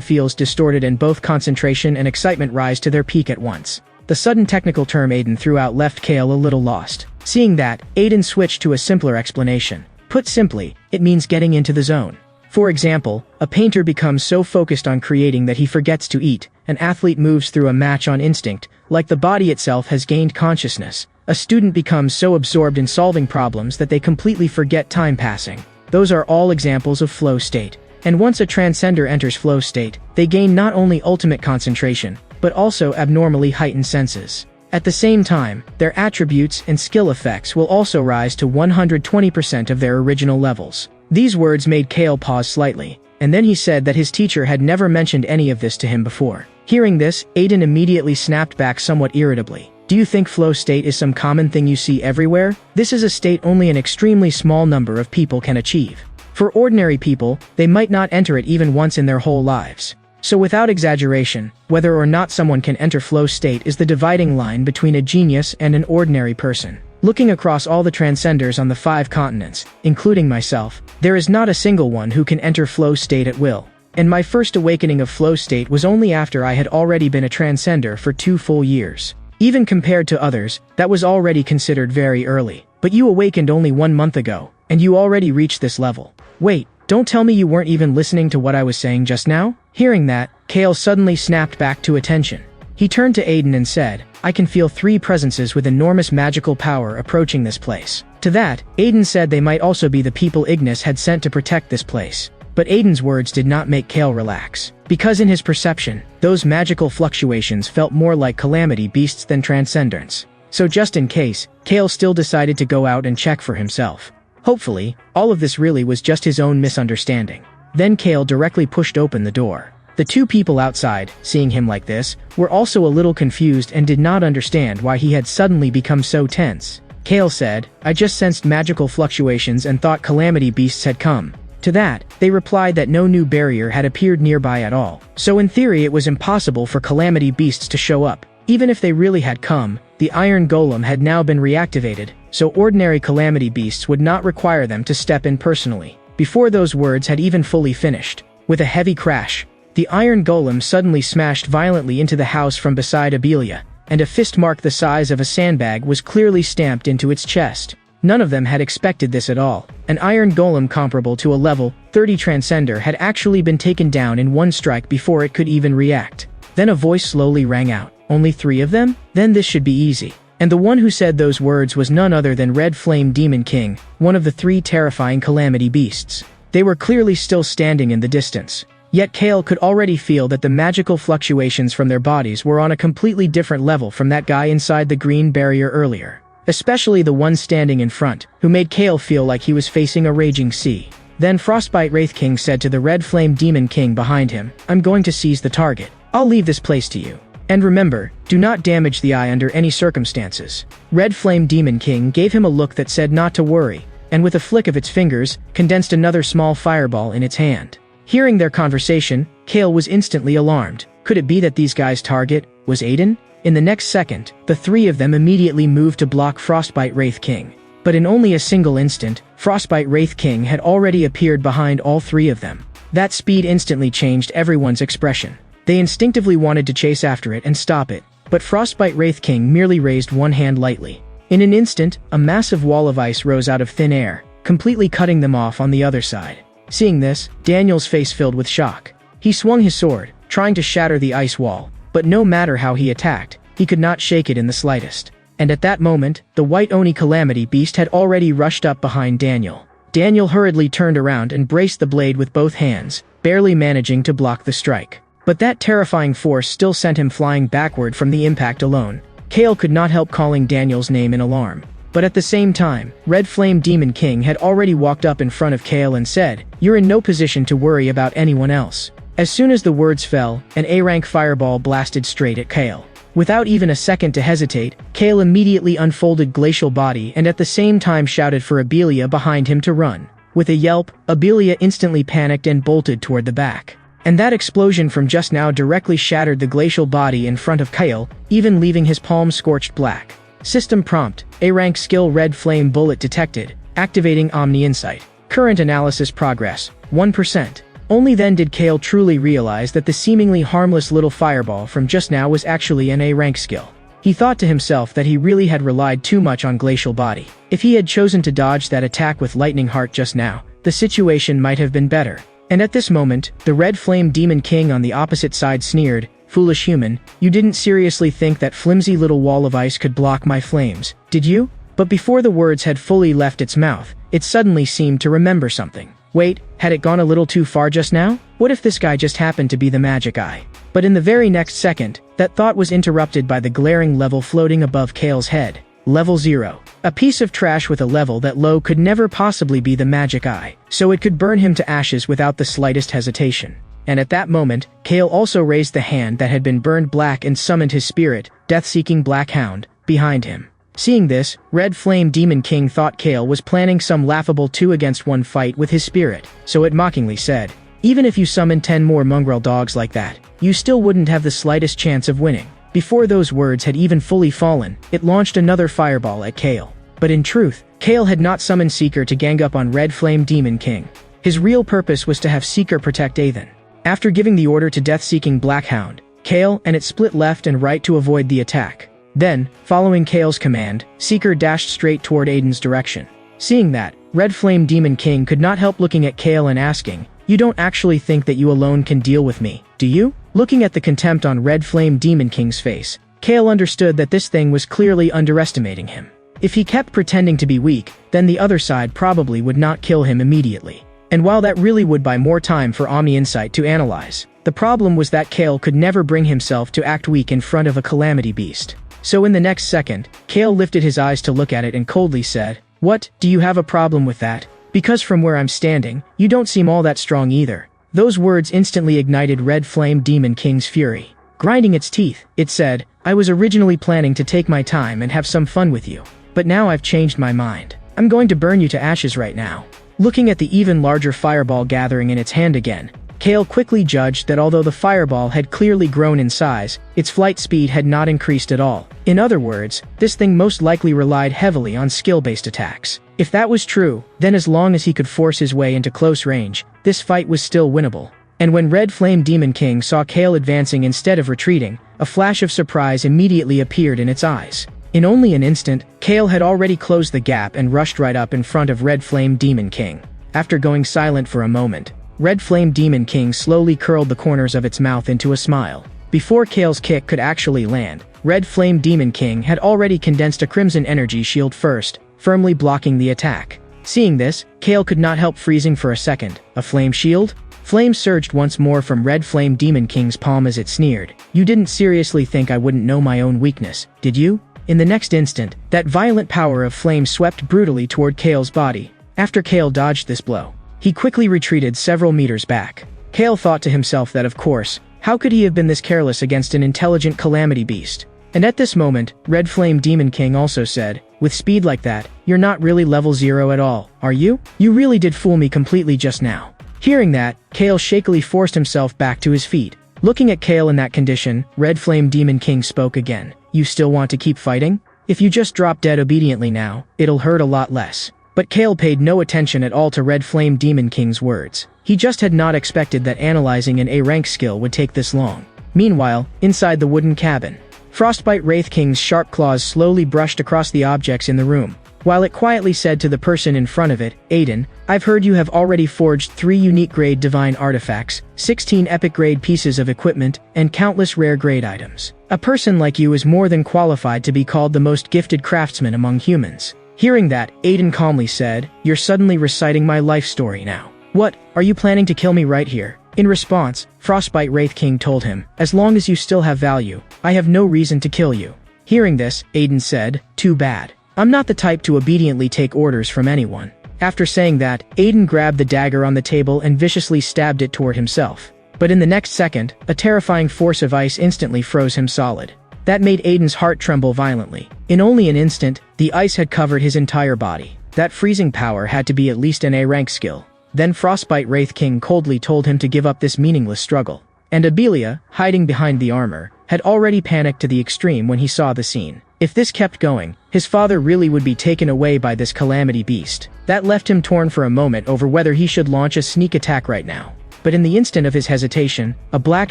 feels distorted and both concentration and excitement rise to their peak at once. The sudden technical term Aiden threw out left Kale a little lost. Seeing that, Aiden switched to a simpler explanation. Put simply, it means getting into the zone. For example, a painter becomes so focused on creating that he forgets to eat. An athlete moves through a match on instinct, like the body itself has gained consciousness. A student becomes so absorbed in solving problems that they completely forget time passing. Those are all examples of flow state. And once a transcender enters flow state, they gain not only ultimate concentration, but also abnormally heightened senses. At the same time, their attributes and skill effects will also rise to 120% of their original levels. These words made Kale pause slightly, and then he said that his teacher had never mentioned any of this to him before. Hearing this, Aiden immediately snapped back somewhat irritably. Do you think flow state is some common thing you see everywhere? This is a state only an extremely small number of people can achieve. For ordinary people, they might not enter it even once in their whole lives. So without exaggeration, whether or not someone can enter flow state is the dividing line between a genius and an ordinary person. Looking across all the transcenders on the 5 continents, including myself, there is not a single one who can enter flow state at will. And my first awakening of flow state was only after I had already been a transcender for 2 full years. Even compared to others, that was already considered very early. But you awakened only 1 month ago, and you already reached this level. Wait, don't tell me you weren't even listening to what I was saying just now? Hearing that, Kale suddenly snapped back to attention. He turned to Aiden and said, I can feel 3 presences with enormous magical power approaching this place. To that, Aiden said they might also be the people Ignis had sent to protect this place. But Aiden's words did not make Kale relax. Because in his perception, those magical fluctuations felt more like calamity beasts than transcendence. So just in case, Kale still decided to go out and check for himself. Hopefully, all of this really was just his own misunderstanding. Then Kale directly pushed open the door. The 2 people outside, seeing him like this, were also a little confused and did not understand why he had suddenly become so tense. Kale said, I just sensed magical fluctuations and thought calamity beasts had come. To that, they replied that no new barrier had appeared nearby at all. So in theory it was impossible for calamity beasts to show up. Even if they really had come, the iron golem had now been reactivated, so ordinary calamity beasts would not require them to step in personally. Before those words had even fully finished, with a heavy crash, the iron golem suddenly smashed violently into the house from beside Abelia, and a fist mark the size of a sandbag was clearly stamped into its chest. None of them had expected this at all. An iron golem comparable to a level 30 transcender had actually been taken down in one strike before it could even react. Then a voice slowly rang out. Only 3 of them? Then this should be easy. And the one who said those words was none other than Red Flame Demon King, one of the 3 terrifying calamity beasts. They were clearly still standing in the distance. Yet Kale could already feel that the magical fluctuations from their bodies were on a completely different level from that guy inside the green barrier earlier. Especially the one standing in front, who made Kale feel like he was facing a raging sea. Then Frostbite Wraith King said to the Red Flame Demon King behind him, I'm going to seize the target. I'll leave this place to you. And remember, do not damage the eye under any circumstances. Red Flame Demon King gave him a look that said not to worry, and with a flick of its fingers, condensed another small fireball in its hand. Hearing their conversation, Kale was instantly alarmed. Could it be that these guys' target was Aiden? In the next second, the 3 of them immediately moved to block Frostbite Wraith King. But in only a single instant, Frostbite Wraith King had already appeared behind all 3 of them. That speed instantly changed everyone's expression. They instinctively wanted to chase after it and stop it, but Frostbite Wraith King merely raised one hand lightly. In an instant, a massive wall of ice rose out of thin air, completely cutting them off on the other side. Seeing this, Daniel's face filled with shock. He swung his sword, trying to shatter the ice wall, but no matter how he attacked, he could not shake it in the slightest. And at that moment, the white Oni calamity beast had already rushed up behind Daniel. Daniel hurriedly turned around and braced the blade with both hands, barely managing to block the strike. But that terrifying force still sent him flying backward from the impact alone. Kale could not help calling Daniel's name in alarm. But at the same time, Red Flame Demon King had already walked up in front of Kale and said, You're in no position to worry about anyone else. As soon as the words fell, an A-rank fireball blasted straight at Kale. Without even a second to hesitate, Kale immediately unfolded Glacial Body and at the same time shouted for Abelia behind him to run. With a yelp, Abelia instantly panicked and bolted toward the back. And that explosion from just now directly shattered the Glacial Body in front of Kale, even leaving his palms scorched black. System prompt, A-rank skill Red Flame Bullet detected, activating Omni Insight. Current analysis progress, 1%. Only then did Kale truly realize that the seemingly harmless little fireball from just now was actually an A-rank skill. He thought to himself that he really had relied too much on Glacial Body. If he had chosen to dodge that attack with Lightning Heart just now, the situation might have been better. And at this moment, the Red Flame Demon King on the opposite side sneered, Foolish human, you didn't seriously think that flimsy little wall of ice could block my flames, did you? But before the words had fully left its mouth, it suddenly seemed to remember something. Wait, had it gone a little too far just now? What if this guy just happened to be the magic eye? But in the very next second, that thought was interrupted by the glaring level floating above Kale's head. Level 0. A piece of trash with a level that low could never possibly be the magic eye, so it could burn him to ashes without the slightest hesitation. And at that moment, Kale also raised the hand that had been burned black and summoned his spirit, death-seeking Black Hound, behind him. Seeing this, Red Flame Demon King thought Kale was planning some laughable 2-against-1 fight with his spirit, so it mockingly said, Even if you summon 10 more mongrel dogs like that, you still wouldn't have the slightest chance of winning. Before those words had even fully fallen, it launched another fireball at Kale. But in truth, Kale had not summoned Seeker to gang up on Red Flame Demon King. His real purpose was to have Seeker protect Athen. After giving the order to death-seeking Black Hound, Kale and it split left and right to avoid the attack. Then, following Kale's command, Seeker dashed straight toward Aiden's direction. Seeing that, Red Flame Demon King could not help looking at Kale and asking, You don't actually think that you alone can deal with me, do you? Looking at the contempt on Red Flame Demon King's face, Kale understood that this thing was clearly underestimating him. If he kept pretending to be weak, then the other side probably would not kill him immediately. And while that really would buy more time for Omni Insight to analyze, the problem was that Kale could never bring himself to act weak in front of a calamity beast. So in the next second, Kale lifted his eyes to look at it and coldly said, "What, do you have a problem with that? Because from where I'm standing, you don't seem all that strong either." Those words instantly ignited Red Flame Demon King's fury. Grinding its teeth, it said, "I was originally planning to take my time and have some fun with you. But now I've changed my mind. I'm going to burn you to ashes right now." Looking at the even larger fireball gathering in its hand again, Kale quickly judged that although the fireball had clearly grown in size, its flight speed had not increased at all. In other words, this thing most likely relied heavily on skill-based attacks. If that was true, then as long as he could force his way into close range, this fight was still winnable. And when Red Flame Demon King saw Kale advancing instead of retreating, a flash of surprise immediately appeared in its eyes. In only an instant, Kale had already closed the gap and rushed right up in front of Red Flame Demon King. After going silent for a moment, Red Flame Demon King slowly curled the corners of its mouth into a smile. Before Kale's kick could actually land, Red Flame Demon King had already condensed a crimson energy shield first, firmly blocking the attack. Seeing this, Kale could not help freezing for a second. A flame shield? Flames surged once more from Red Flame Demon King's palm as it sneered. "You didn't seriously think I wouldn't know my own weakness, did you?" In the next instant, that violent power of flame swept brutally toward Kale's body. After Kale dodged this blow, he quickly retreated several meters back. Kale thought to himself that of course, how could he have been this careless against an intelligent calamity beast? And at this moment, Red Flame Demon King also said, "With speed like that, you're not really level 0 at all, are you? You really did fool me completely just now." Hearing that, Kale shakily forced himself back to his feet. Looking at Kale in that condition, Red Flame Demon King spoke again. "You still want to keep fighting? If you just drop dead obediently now, it'll hurt a lot less." But Kale paid no attention at all to Red Flame Demon King's words. He just had not expected that analyzing an A-rank skill would take this long. Meanwhile, inside the wooden cabin, Frostbite Wraith King's sharp claws slowly brushed across the objects in the room, while it quietly said to the person in front of it, "Aiden, I've heard you have already forged 3 unique grade divine artifacts, 16 epic grade pieces of equipment, and countless rare grade items. A person like you is more than qualified to be called the most gifted craftsman among humans." Hearing that, Aiden calmly said, "You're suddenly reciting my life story now. What, are you planning to kill me right here?" In response, Frostbite Wraith King told him, "As long as you still have value, I have no reason to kill you." Hearing this, Aiden said, "Too bad. I'm not the type to obediently take orders from anyone." After saying that, Aiden grabbed the dagger on the table and viciously stabbed it toward himself. But in the next second, a terrifying force of ice instantly froze him solid. That made Aiden's heart tremble violently. In only an instant, the ice had covered his entire body. That freezing power had to be at least an A-rank skill. Then Frostbite Wraith King coldly told him to give up this meaningless struggle. And Abelia, hiding behind the armor, had already panicked to the extreme when he saw the scene. If this kept going, his father really would be taken away by this calamity beast. That left him torn for a moment over whether he should launch a sneak attack right now. But in the instant of his hesitation, a black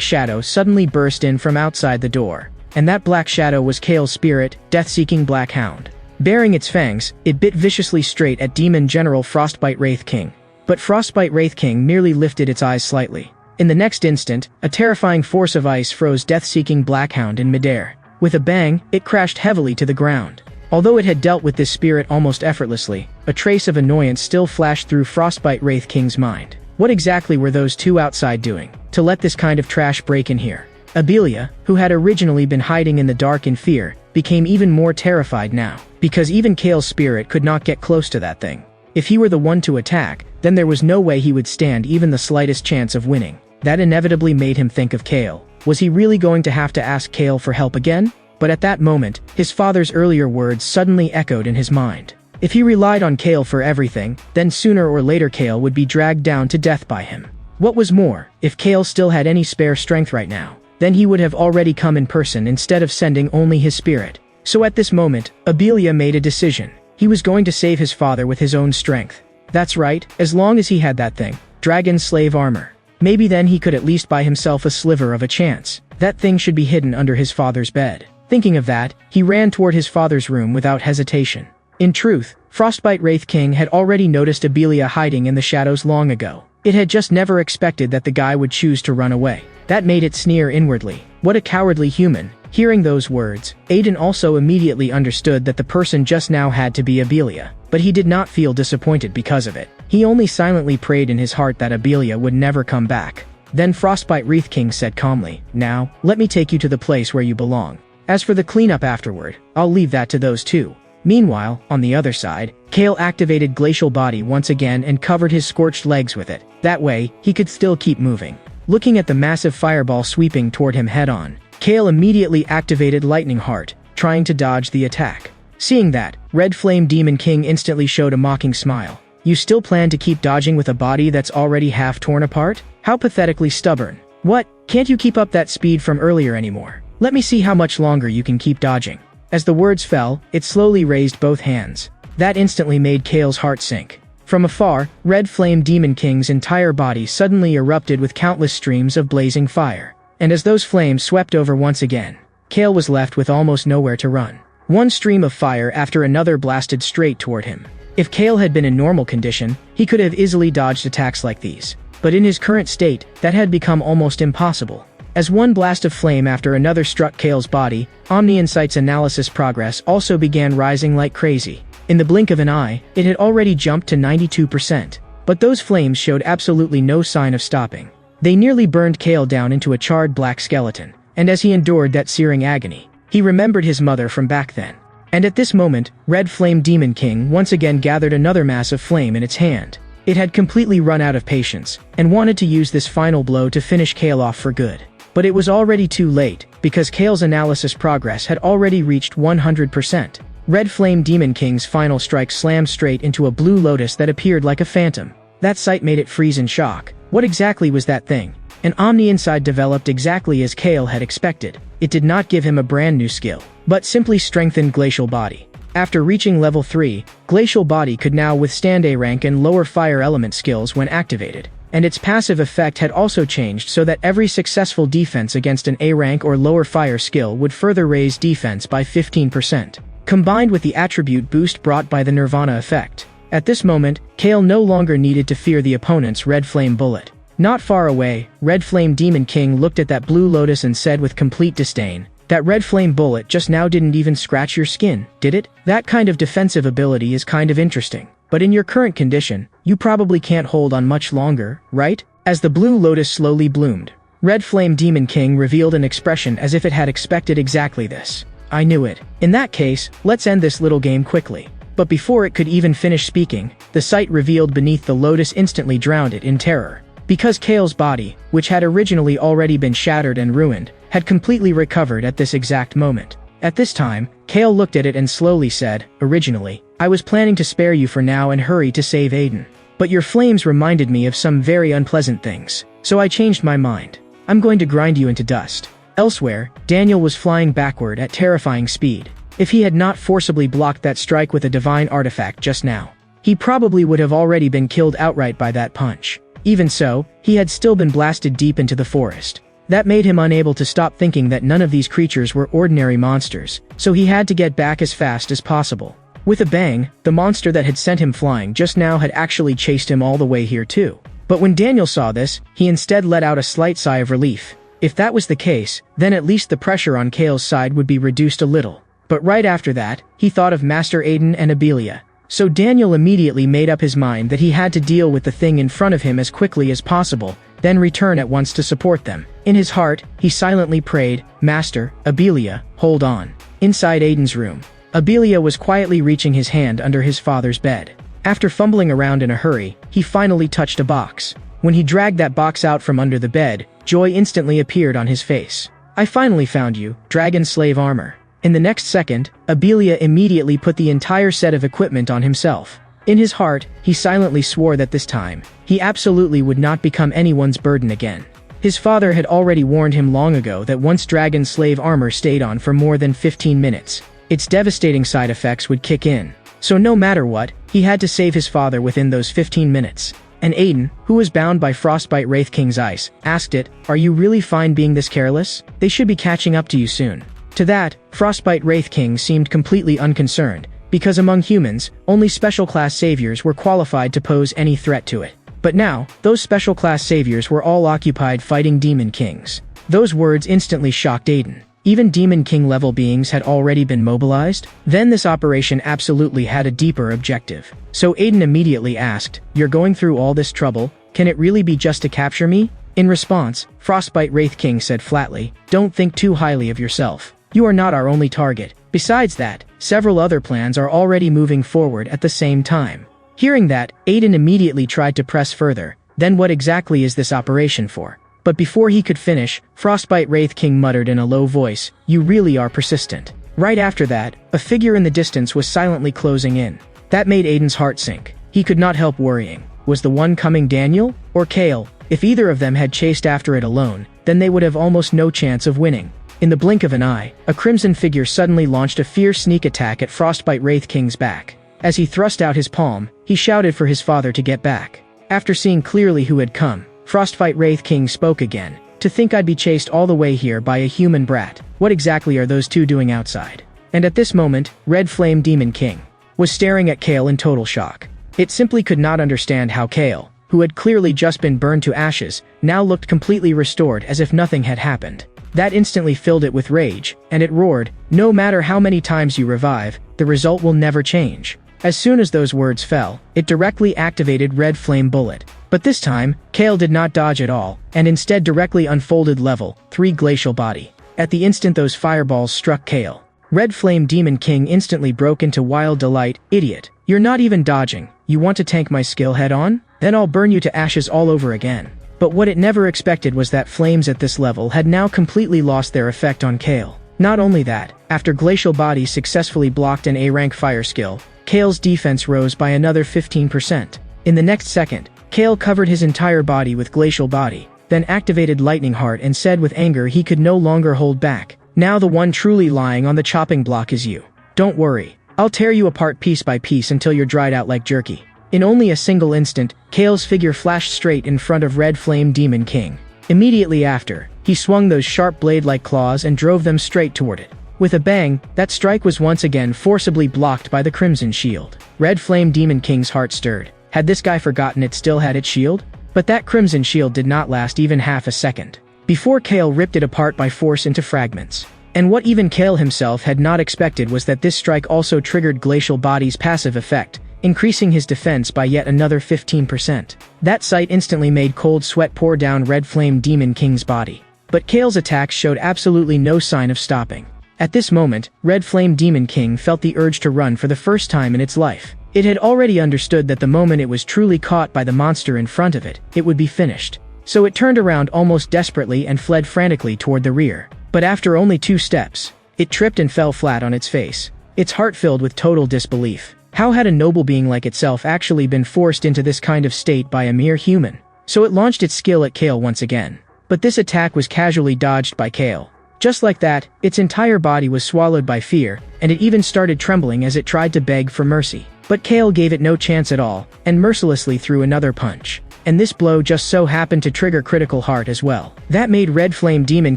shadow suddenly burst in from outside the door. And that black shadow was Kale's spirit, death-seeking Black Hound. Baring its fangs, it bit viciously straight at Demon General Frostbite Wraith King. But Frostbite Wraith King merely lifted its eyes slightly. In the next instant, a terrifying force of ice froze death-seeking Black Hound in midair. With a bang, it crashed heavily to the ground. Although it had dealt with this spirit almost effortlessly, a trace of annoyance still flashed through Frostbite Wraith King's mind. What exactly were those two outside doing, to let this kind of trash break in here? Abelia, who had originally been hiding in the dark in fear, became even more terrified now, because even Kale's spirit could not get close to that thing. If he were the one to attack, then there was no way he would stand even the slightest chance of winning. That inevitably made him think of Kale. Was he really going to have to ask Kale for help again? But at that moment, his father's earlier words suddenly echoed in his mind. If he relied on Kale for everything, then sooner or later Kale would be dragged down to death by him. What was more, if Kale still had any spare strength right now, then he would have already come in person instead of sending only his spirit. So at this moment, Abelia made a decision. He was going to save his father with his own strength. That's right, as long as he had that thing, Dragon Slave armor. Maybe then he could at least buy himself a sliver of a chance. That thing should be hidden under his father's bed. Thinking of that, he ran toward his father's room without hesitation. In truth, Frostbite Wraith King had already noticed Abelia hiding in the shadows long ago. It had just never expected that the guy would choose to run away. That made it sneer inwardly. What a cowardly human. Hearing those words, Aiden also immediately understood that the person just now had to be Abelia, but he did not feel disappointed because of it. He only silently prayed in his heart that Abelia would never come back. Then Frostbite Wraith King said calmly, "Now, let me take you to the place where you belong. As for the cleanup afterward, I'll leave that to those two." Meanwhile, on the other side, Kale activated Glacial Body once again and covered his scorched legs with it. That way, he could still keep moving. Looking at the massive fireball sweeping toward him head-on, Kale immediately activated Lightning Heart, trying to dodge the attack. Seeing that, Red Flame Demon King instantly showed a mocking smile. "You still plan to keep dodging with a body that's already half torn apart? How pathetically stubborn. What? Can't you keep up that speed from earlier anymore? Let me see how much longer you can keep dodging." As the words fell, it slowly raised both hands. That instantly made Kale's heart sink. From afar, Red Flame Demon King's entire body suddenly erupted with countless streams of blazing fire. And as those flames swept over once again, Kale was left with almost nowhere to run. One stream of fire after another blasted straight toward him. If Kale had been in normal condition, he could have easily dodged attacks like these. But in his current state, that had become almost impossible. As one blast of flame after another struck Kale's body, Omni Insight's analysis progress also began rising like crazy. In the blink of an eye, it had already jumped to 92%. But those flames showed absolutely no sign of stopping. They nearly burned Kale down into a charred black skeleton, and as he endured that searing agony, he remembered his mother from back then. And at this moment, Red Flame Demon King once again gathered another mass of flame in its hand. It had completely run out of patience, and wanted to use this final blow to finish Kale off for good. But it was already too late, because Kale's analysis progress had already reached 100%. Red Flame Demon King's final strike slammed straight into a blue lotus that appeared like a phantom. That sight made it freeze in shock. What exactly was that thing? An Omni Insight developed exactly as Kale had expected. It did not give him a brand new skill, but simply strengthened Glacial Body. After reaching level 3, Glacial Body could now withstand A rank and lower fire element skills when activated. And its passive effect had also changed so that every successful defense against an A rank or lower fire skill would further raise defense by 15%. Combined with the attribute boost brought by the Nirvana effect. At this moment, Kale no longer needed to fear the opponent's Red Flame Bullet. Not far away, Red Flame Demon King looked at that blue lotus and said with complete disdain, "That Red Flame Bullet just now didn't even scratch your skin, did it? That kind of defensive ability is kind of interesting. But in your current condition, you probably can't hold on much longer, right?" As the blue lotus slowly bloomed, Red Flame Demon King revealed an expression as if it had expected exactly this. "I knew it. In that case, let's end this little game quickly." But before it could even finish speaking, the sight revealed beneath the lotus instantly drowned it in terror. Because Kale's body, which had originally already been shattered and ruined, had completely recovered at this exact moment. At this time, Kale looked at it and slowly said, "Originally, I was planning to spare you for now and hurry to save Aiden. But your flames reminded me of some very unpleasant things, so I changed my mind. I'm going to grind you into dust." Elsewhere, Daniel was flying backward at terrifying speed. If he had not forcibly blocked that strike with a divine artifact just now, he probably would have already been killed outright by that punch. Even so, he had still been blasted deep into the forest. That made him unable to stop thinking that none of these creatures were ordinary monsters, so he had to get back as fast as possible. With a bang, the monster that had sent him flying just now had actually chased him all the way here too. But when Daniel saw this, he instead let out a slight sigh of relief. If that was the case, then at least the pressure on Kale's side would be reduced a little. But right after that, he thought of Master Aiden and Abelia. So Daniel immediately made up his mind that he had to deal with the thing in front of him as quickly as possible, then return at once to support them. In his heart, he silently prayed, "Master, Abelia, hold on." Inside Aiden's room, Abelia was quietly reaching his hand under his father's bed. After fumbling around in a hurry, he finally touched a box. When he dragged that box out from under the bed, joy instantly appeared on his face. "I finally found you, Dragon Slave Armor." In the next second, Abelia immediately put the entire set of equipment on himself. In his heart, he silently swore that this time, he absolutely would not become anyone's burden again. His father had already warned him long ago that once Dragon Slave Armor stayed on for more than 15 minutes, its devastating side effects would kick in. So no matter what, he had to save his father within those 15 minutes. And Aiden, who was bound by Frostbite Wraith King's ice, asked it, "Are you really fine being this careless? They should be catching up to you soon." To that, Frostbite Wraith King seemed completely unconcerned, because among humans, only special class saviors were qualified to pose any threat to it. But now, those special class saviors were all occupied fighting Demon Kings. Those words instantly shocked Aiden. Even Demon King level beings had already been mobilized? Then this operation absolutely had a deeper objective. So Aiden immediately asked, "You're going through all this trouble? Can it really be just to capture me?" In response, Frostbite Wraith King said flatly, "Don't think too highly of yourself. You are not our only target. Besides that, several other plans are already moving forward at the same time." Hearing that, Aiden immediately tried to press further. Then what exactly is this operation for? But before he could finish, Frostbite Wraith King muttered in a low voice, "You really are persistent." Right after that, a figure in the distance was silently closing in. That made Aiden's heart sink. He could not help worrying. Was the one coming Daniel? Or Kale? If either of them had chased after it alone, then they would have almost no chance of winning. In the blink of an eye, a crimson figure suddenly launched a fierce sneak attack at Frostbite Wraith King's back. As he thrust out his palm, he shouted for his father to get back. After seeing clearly who had come, Frostbite Wraith King spoke again. "To think I'd be chased all the way here by a human brat. What exactly are those two doing outside?" And at this moment, Red Flame Demon King was staring at Kale in total shock. It simply could not understand how Kale, who had clearly just been burned to ashes, now looked completely restored as if nothing had happened. That instantly filled it with rage, and it roared, "No matter how many times you revive, the result will never change." As soon as those words fell, it directly activated Red Flame Bullet. But this time, Kale did not dodge at all, and instead directly unfolded level 3 Glacial Body. At the instant those fireballs struck Kale, Red Flame Demon King instantly broke into wild delight. "Idiot. You're not even dodging. You want to tank my skill head-on? Then I'll burn you to ashes all over again." But what it never expected was that flames at this level had now completely lost their effect on Kale. Not only that, after Glacial Body successfully blocked an A-rank fire skill, Kale's defense rose by another 15%. In the next second, Kale covered his entire body with Glacial Body, then activated Lightning Heart and said with anger he could no longer hold back, "Now the one truly lying on the chopping block is you. Don't worry. I'll tear you apart piece by piece until you're dried out like jerky." In only a single instant, Kale's figure flashed straight in front of Red Flame Demon King. Immediately after, he swung those sharp blade-like claws and drove them straight toward it. With a bang, that strike was once again forcibly blocked by the Crimson Shield. Red Flame Demon King's heart stirred. Had this guy forgotten it still had its shield? But that Crimson Shield did not last even half a second before Kale ripped it apart by force into fragments. And what even Kale himself had not expected was that this strike also triggered Glacial Body's passive effect, increasing his defense by yet another 15%. That sight instantly made cold sweat pour down Red Flame Demon King's body. But Kale's attacks showed absolutely no sign of stopping. At this moment, Red Flame Demon King felt the urge to run for the first time in its life. It had already understood that the moment it was truly caught by the monster in front of it, it would be finished. So it turned around almost desperately and fled frantically toward the rear. But after only 2 steps, it tripped and fell flat on its face. Its heart filled with total disbelief. How had a noble being like itself actually been forced into this kind of state by a mere human? So it launched its skill at Kale once again. But this attack was casually dodged by Kale. Just like that, its entire body was swallowed by fear, and it even started trembling as it tried to beg for mercy. But Kale gave it no chance at all, and mercilessly threw another punch. And this blow just so happened to trigger Critical Heart as well. That made Red Flame Demon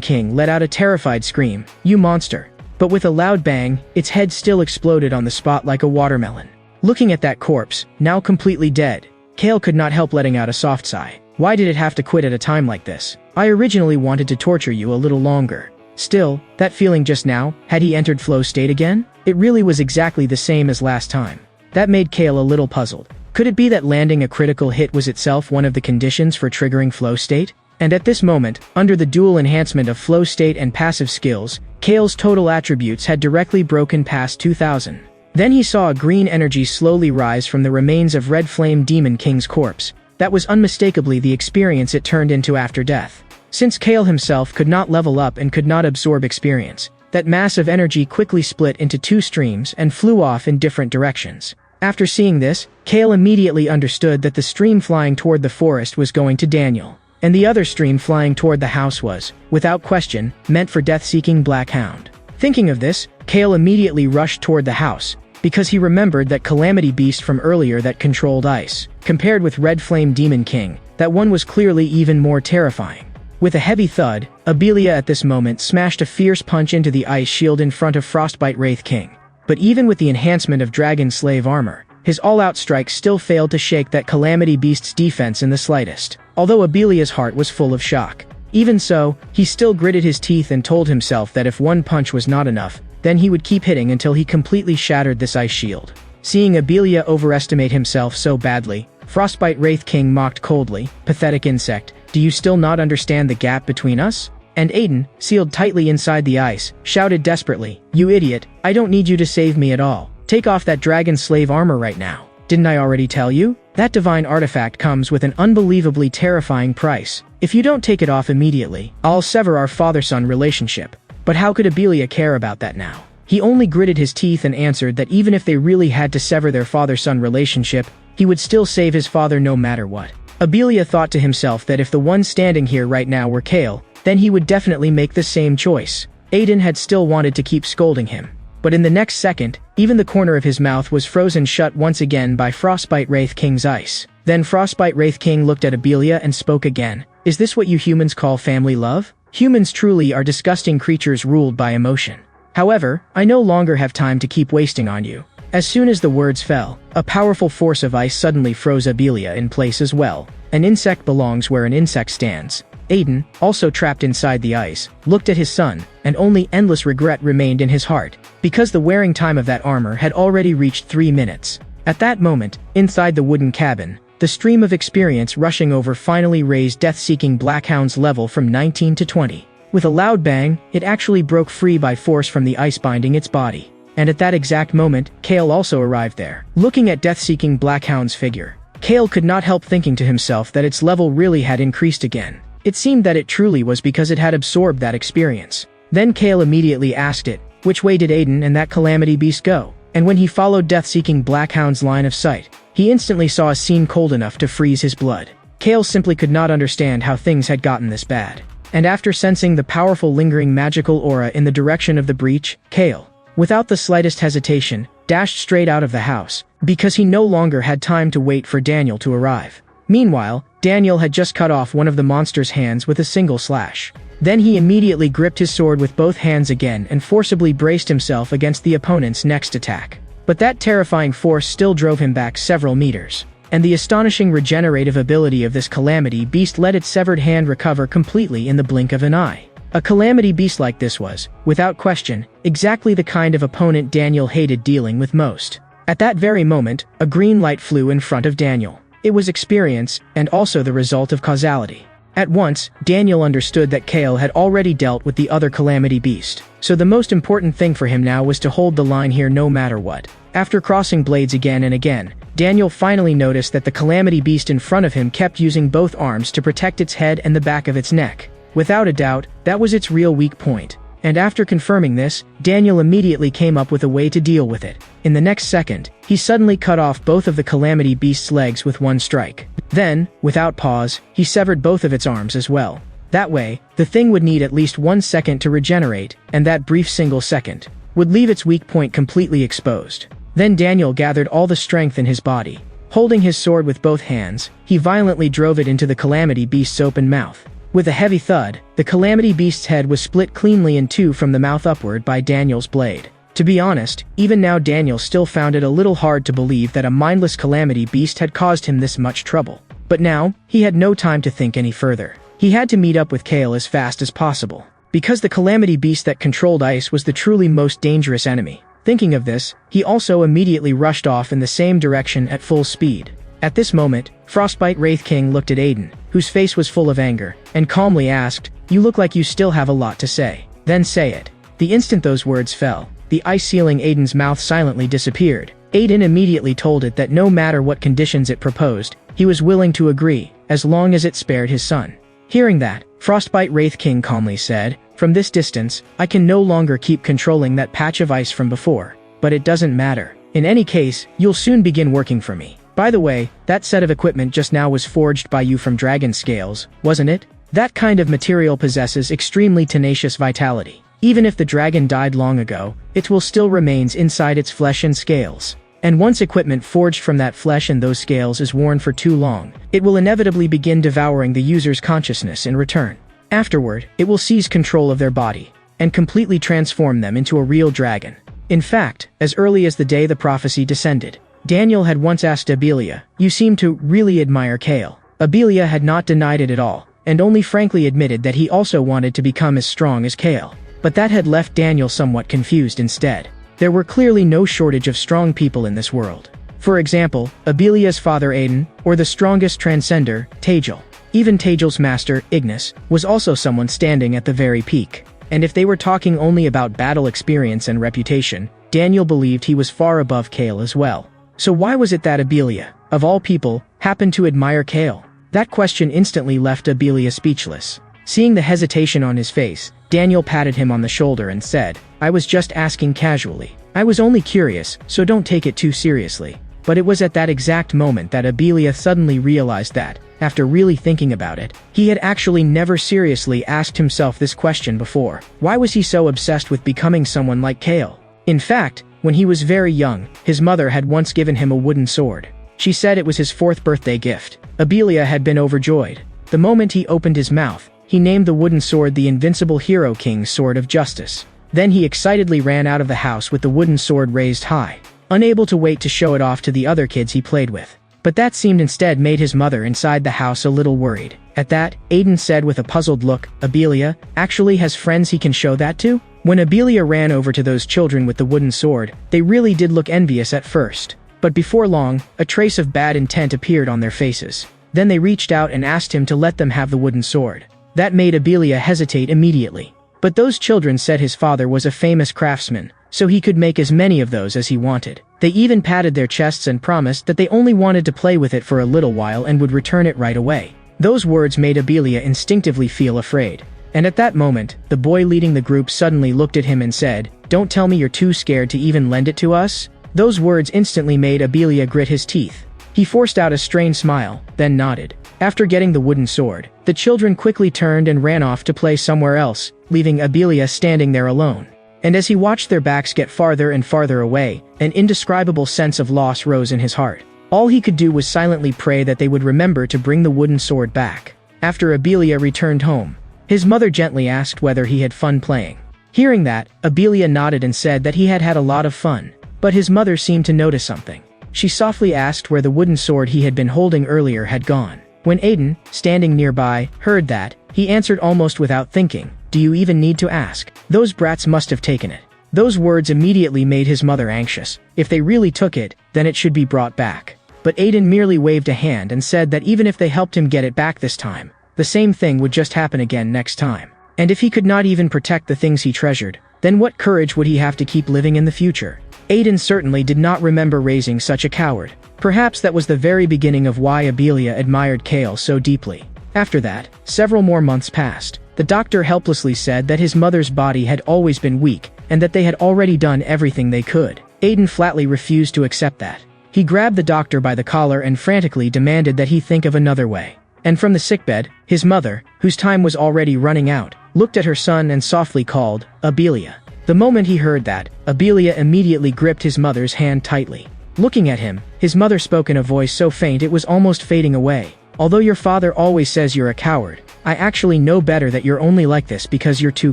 King let out a terrified scream, "You monster!" But with a loud bang, its head still exploded on the spot like a watermelon. Looking at that corpse, now completely dead, Kale could not help letting out a soft sigh. Why did it have to quit at a time like this? I originally wanted to torture you a little longer. Still, that feeling just now, had he entered flow state again? It really was exactly the same as last time. That made Kale a little puzzled. Could it be that landing a critical hit was itself one of the conditions for triggering flow state? And at this moment, under the dual enhancement of flow state and passive skills, Kale's total attributes had directly broken past 2,000. Then he saw a green energy slowly rise from the remains of Red Flame Demon King's corpse. That was unmistakably the experience it turned into after death. Since Kale himself could not level up and could not absorb experience, that massive energy quickly split into 2 streams and flew off in different directions. After seeing this, Kale immediately understood that the stream flying toward the forest was going to Daniel, and the other stream flying toward the house was, without question, meant for death-seeking Black Hound. Thinking of this, Kale immediately rushed toward the house, because he remembered that Calamity Beast from earlier that controlled ice. Compared with Red Flame Demon King, that one was clearly even more terrifying. With a heavy thud, Abelia at this moment smashed a fierce punch into the ice shield in front of Frostbite Wraith King. But even with the enhancement of Dragon Slave armor, his all-out strike still failed to shake that Calamity Beast's defense in the slightest, although Abelia's heart was full of shock. Even so, he still gritted his teeth and told himself that if one punch was not enough, then he would keep hitting until he completely shattered this ice shield. Seeing Abelia overestimate himself so badly, Frostbite Wraith King mocked coldly, "Pathetic insect, do you still not understand the gap between us?" And Aiden, sealed tightly inside the ice, shouted desperately, "You idiot, I don't need you to save me at all. Take off that dragon slave armor right now. Didn't I already tell you? That divine artifact comes with an unbelievably terrifying price. If you don't take it off immediately, I'll sever our father-son relationship." But how could Abelia care about that now? He only gritted his teeth and answered that even if they really had to sever their father-son relationship, he would still save his father no matter what. Abelia thought to himself that if the one standing here right now were Kale, then he would definitely make the same choice. Aiden had still wanted to keep scolding him. But in the next second, even the corner of his mouth was frozen shut once again by Frostbite Wraith King's ice. Then Frostbite Wraith King looked at Abelia and spoke again. "Is this what you humans call family love? Humans truly are disgusting creatures ruled by emotion. However, I no longer have time to keep wasting on you." As soon as the words fell, a powerful force of ice suddenly froze Abelia in place as well. An insect belongs where an insect stands. Aiden, also trapped inside the ice, looked at his son, and only endless regret remained in his heart, because the wearing time of that armor had already reached 3 minutes. At that moment, inside the wooden cabin, the stream of experience rushing over finally raised Death-Seeking Blackhound's level from 19 to 20. With a loud bang, it actually broke free by force from the ice binding its body. And at that exact moment, Kale also arrived there. Looking at Death-Seeking Blackhound's figure, Kale could not help thinking to himself that its level really had increased again. It seemed that it truly was because it had absorbed that experience. Then Kale immediately asked it, which way did Aiden and that Calamity Beast go? And when he followed Death-Seeking Blackhound's line of sight, he instantly saw a scene cold enough to freeze his blood. Kale simply could not understand how things had gotten this bad. And after sensing the powerful lingering magical aura in the direction of the breach, Kale, without the slightest hesitation, dashed straight out of the house, because he no longer had time to wait for Daniel to arrive. Meanwhile, Daniel had just cut off one of the monster's hands with a single slash. Then he immediately gripped his sword with both hands again and forcibly braced himself against the opponent's next attack. But that terrifying force still drove him back several meters. And the astonishing regenerative ability of this Calamity Beast let its severed hand recover completely in the blink of an eye. A Calamity Beast like this was, without question, exactly the kind of opponent Daniel hated dealing with most. At that very moment, a green light flew in front of Daniel. It was experience, and also the result of causality. At once, Daniel understood that Kale had already dealt with the other Calamity Beast, so the most important thing for him now was to hold the line here no matter what. After crossing blades again and again, Daniel finally noticed that the Calamity Beast in front of him kept using both arms to protect its head and the back of its neck. Without a doubt, that was its real weak point. And after confirming this, Daniel immediately came up with a way to deal with it. In the next second, he suddenly cut off both of the Calamity Beast's legs with one strike. Then, without pause, he severed both of its arms as well. That way, the thing would need at least 1 second to regenerate, and that brief single second would leave its weak point completely exposed. Then Daniel gathered all the strength in his body. Holding his sword with both hands, he violently drove it into the Calamity Beast's open mouth. With a heavy thud, the Calamity Beast's head was split cleanly in two from the mouth upward by Daniel's blade. To be honest, even now Daniel still found it a little hard to believe that a mindless Calamity Beast had caused him this much trouble. But now, he had no time to think any further. He had to meet up with Kale as fast as possible, because the Calamity Beast that controlled ice was the truly most dangerous enemy. Thinking of this, he also immediately rushed off in the same direction at full speed. At this moment, Frostbite Wraith King looked at Aiden, whose face was full of anger, and calmly asked, "You look like you still have a lot to say. Then say it." The instant those words fell, the ice sealing Aiden's mouth silently disappeared. Aiden immediately told it that no matter what conditions it proposed, he was willing to agree, as long as it spared his son. Hearing that, Frostbite Wraith King calmly said, "From this distance, I can no longer keep controlling that patch of ice from before. But it doesn't matter. In any case, you'll soon begin working for me. By the way, that set of equipment just now was forged by you from dragon scales, wasn't it? That kind of material possesses extremely tenacious vitality. Even if the dragon died long ago, it will still remains inside its flesh and scales. And once equipment forged from that flesh and those scales is worn for too long, it will inevitably begin devouring the user's consciousness in return. Afterward, it will seize control of their body, and completely transform them into a real dragon. In fact, as early as the day the prophecy descended, Daniel had once asked Abelia, "You seem to really admire Kale." Abelia had not denied it at all, and only frankly admitted that he also wanted to become as strong as Kale. But that had left Daniel somewhat confused instead. There were clearly no shortage of strong people in this world. For example, Abelia's father Aiden, or the strongest transcender, Tajel. Even Tajel's master, Ignis, was also someone standing at the very peak. And if they were talking only about battle experience and reputation, Daniel believed he was far above Kale as well. So why was it that Abelia, of all people, happened to admire Kale? That question instantly left Abelia speechless. Seeing the hesitation on his face, Daniel patted him on the shoulder and said, "I was just asking casually. I was only curious, so don't take it too seriously." But it was at that exact moment that Abelia suddenly realized that, after really thinking about it, he had actually never seriously asked himself this question before. Why was he so obsessed with becoming someone like Kale? In fact, when he was very young, his mother had once given him a wooden sword. She said it was his 4th birthday gift. Abelia had been overjoyed. The moment he opened his mouth, he named the wooden sword the Invincible Hero King's Sword of Justice. Then he excitedly ran out of the house with the wooden sword raised high, unable to wait to show it off to the other kids he played with. But that seemed instead made his mother inside the house a little worried. At that, Aiden said with a puzzled look, "Abelia actually has friends he can show that to?" When Abelia ran over to those children with the wooden sword, they really did look envious at first. But before long, a trace of bad intent appeared on their faces. Then they reached out and asked him to let them have the wooden sword. That made Abelia hesitate immediately. But those children said his father was a famous craftsman, so he could make as many of those as he wanted. They even patted their chests and promised that they only wanted to play with it for a little while and would return it right away. Those words made Abelia instinctively feel afraid. And at that moment, the boy leading the group suddenly looked at him and said, "Don't tell me you're too scared to even lend it to us?" Those words instantly made Abelia grit his teeth. He forced out a strained smile, then nodded. After getting the wooden sword, the children quickly turned and ran off to play somewhere else, leaving Abelia standing there alone. And as he watched their backs get farther and farther away, an indescribable sense of loss rose in his heart. All he could do was silently pray that they would remember to bring the wooden sword back. After Abelia returned home, his mother gently asked whether he had fun playing. Hearing that, Abelia nodded and said that he had had a lot of fun. But his mother seemed to notice something. She softly asked where the wooden sword he had been holding earlier had gone. When Aiden, standing nearby, heard that, he answered almost without thinking, "Do you even need to ask? Those brats must have taken it." Those words immediately made his mother anxious. If they really took it, then it should be brought back. But Aiden merely waved a hand and said that even if they helped him get it back this time, the same thing would just happen again next time. And if he could not even protect the things he treasured, then what courage would he have to keep living in the future? Aiden certainly did not remember raising such a coward. Perhaps that was the very beginning of why Abelia admired Kale so deeply. After that, several more months passed. The doctor helplessly said that his mother's body had always been weak, and that they had already done everything they could. Aiden flatly refused to accept that. He grabbed the doctor by the collar and frantically demanded that he think of another way. And from the sickbed, his mother, whose time was already running out, looked at her son and softly called, "Abelia." The moment he heard that, Abelia immediately gripped his mother's hand tightly. Looking at him, his mother spoke in a voice so faint it was almost fading away. "Although your father always says you're a coward, I actually know better that you're only like this because you're too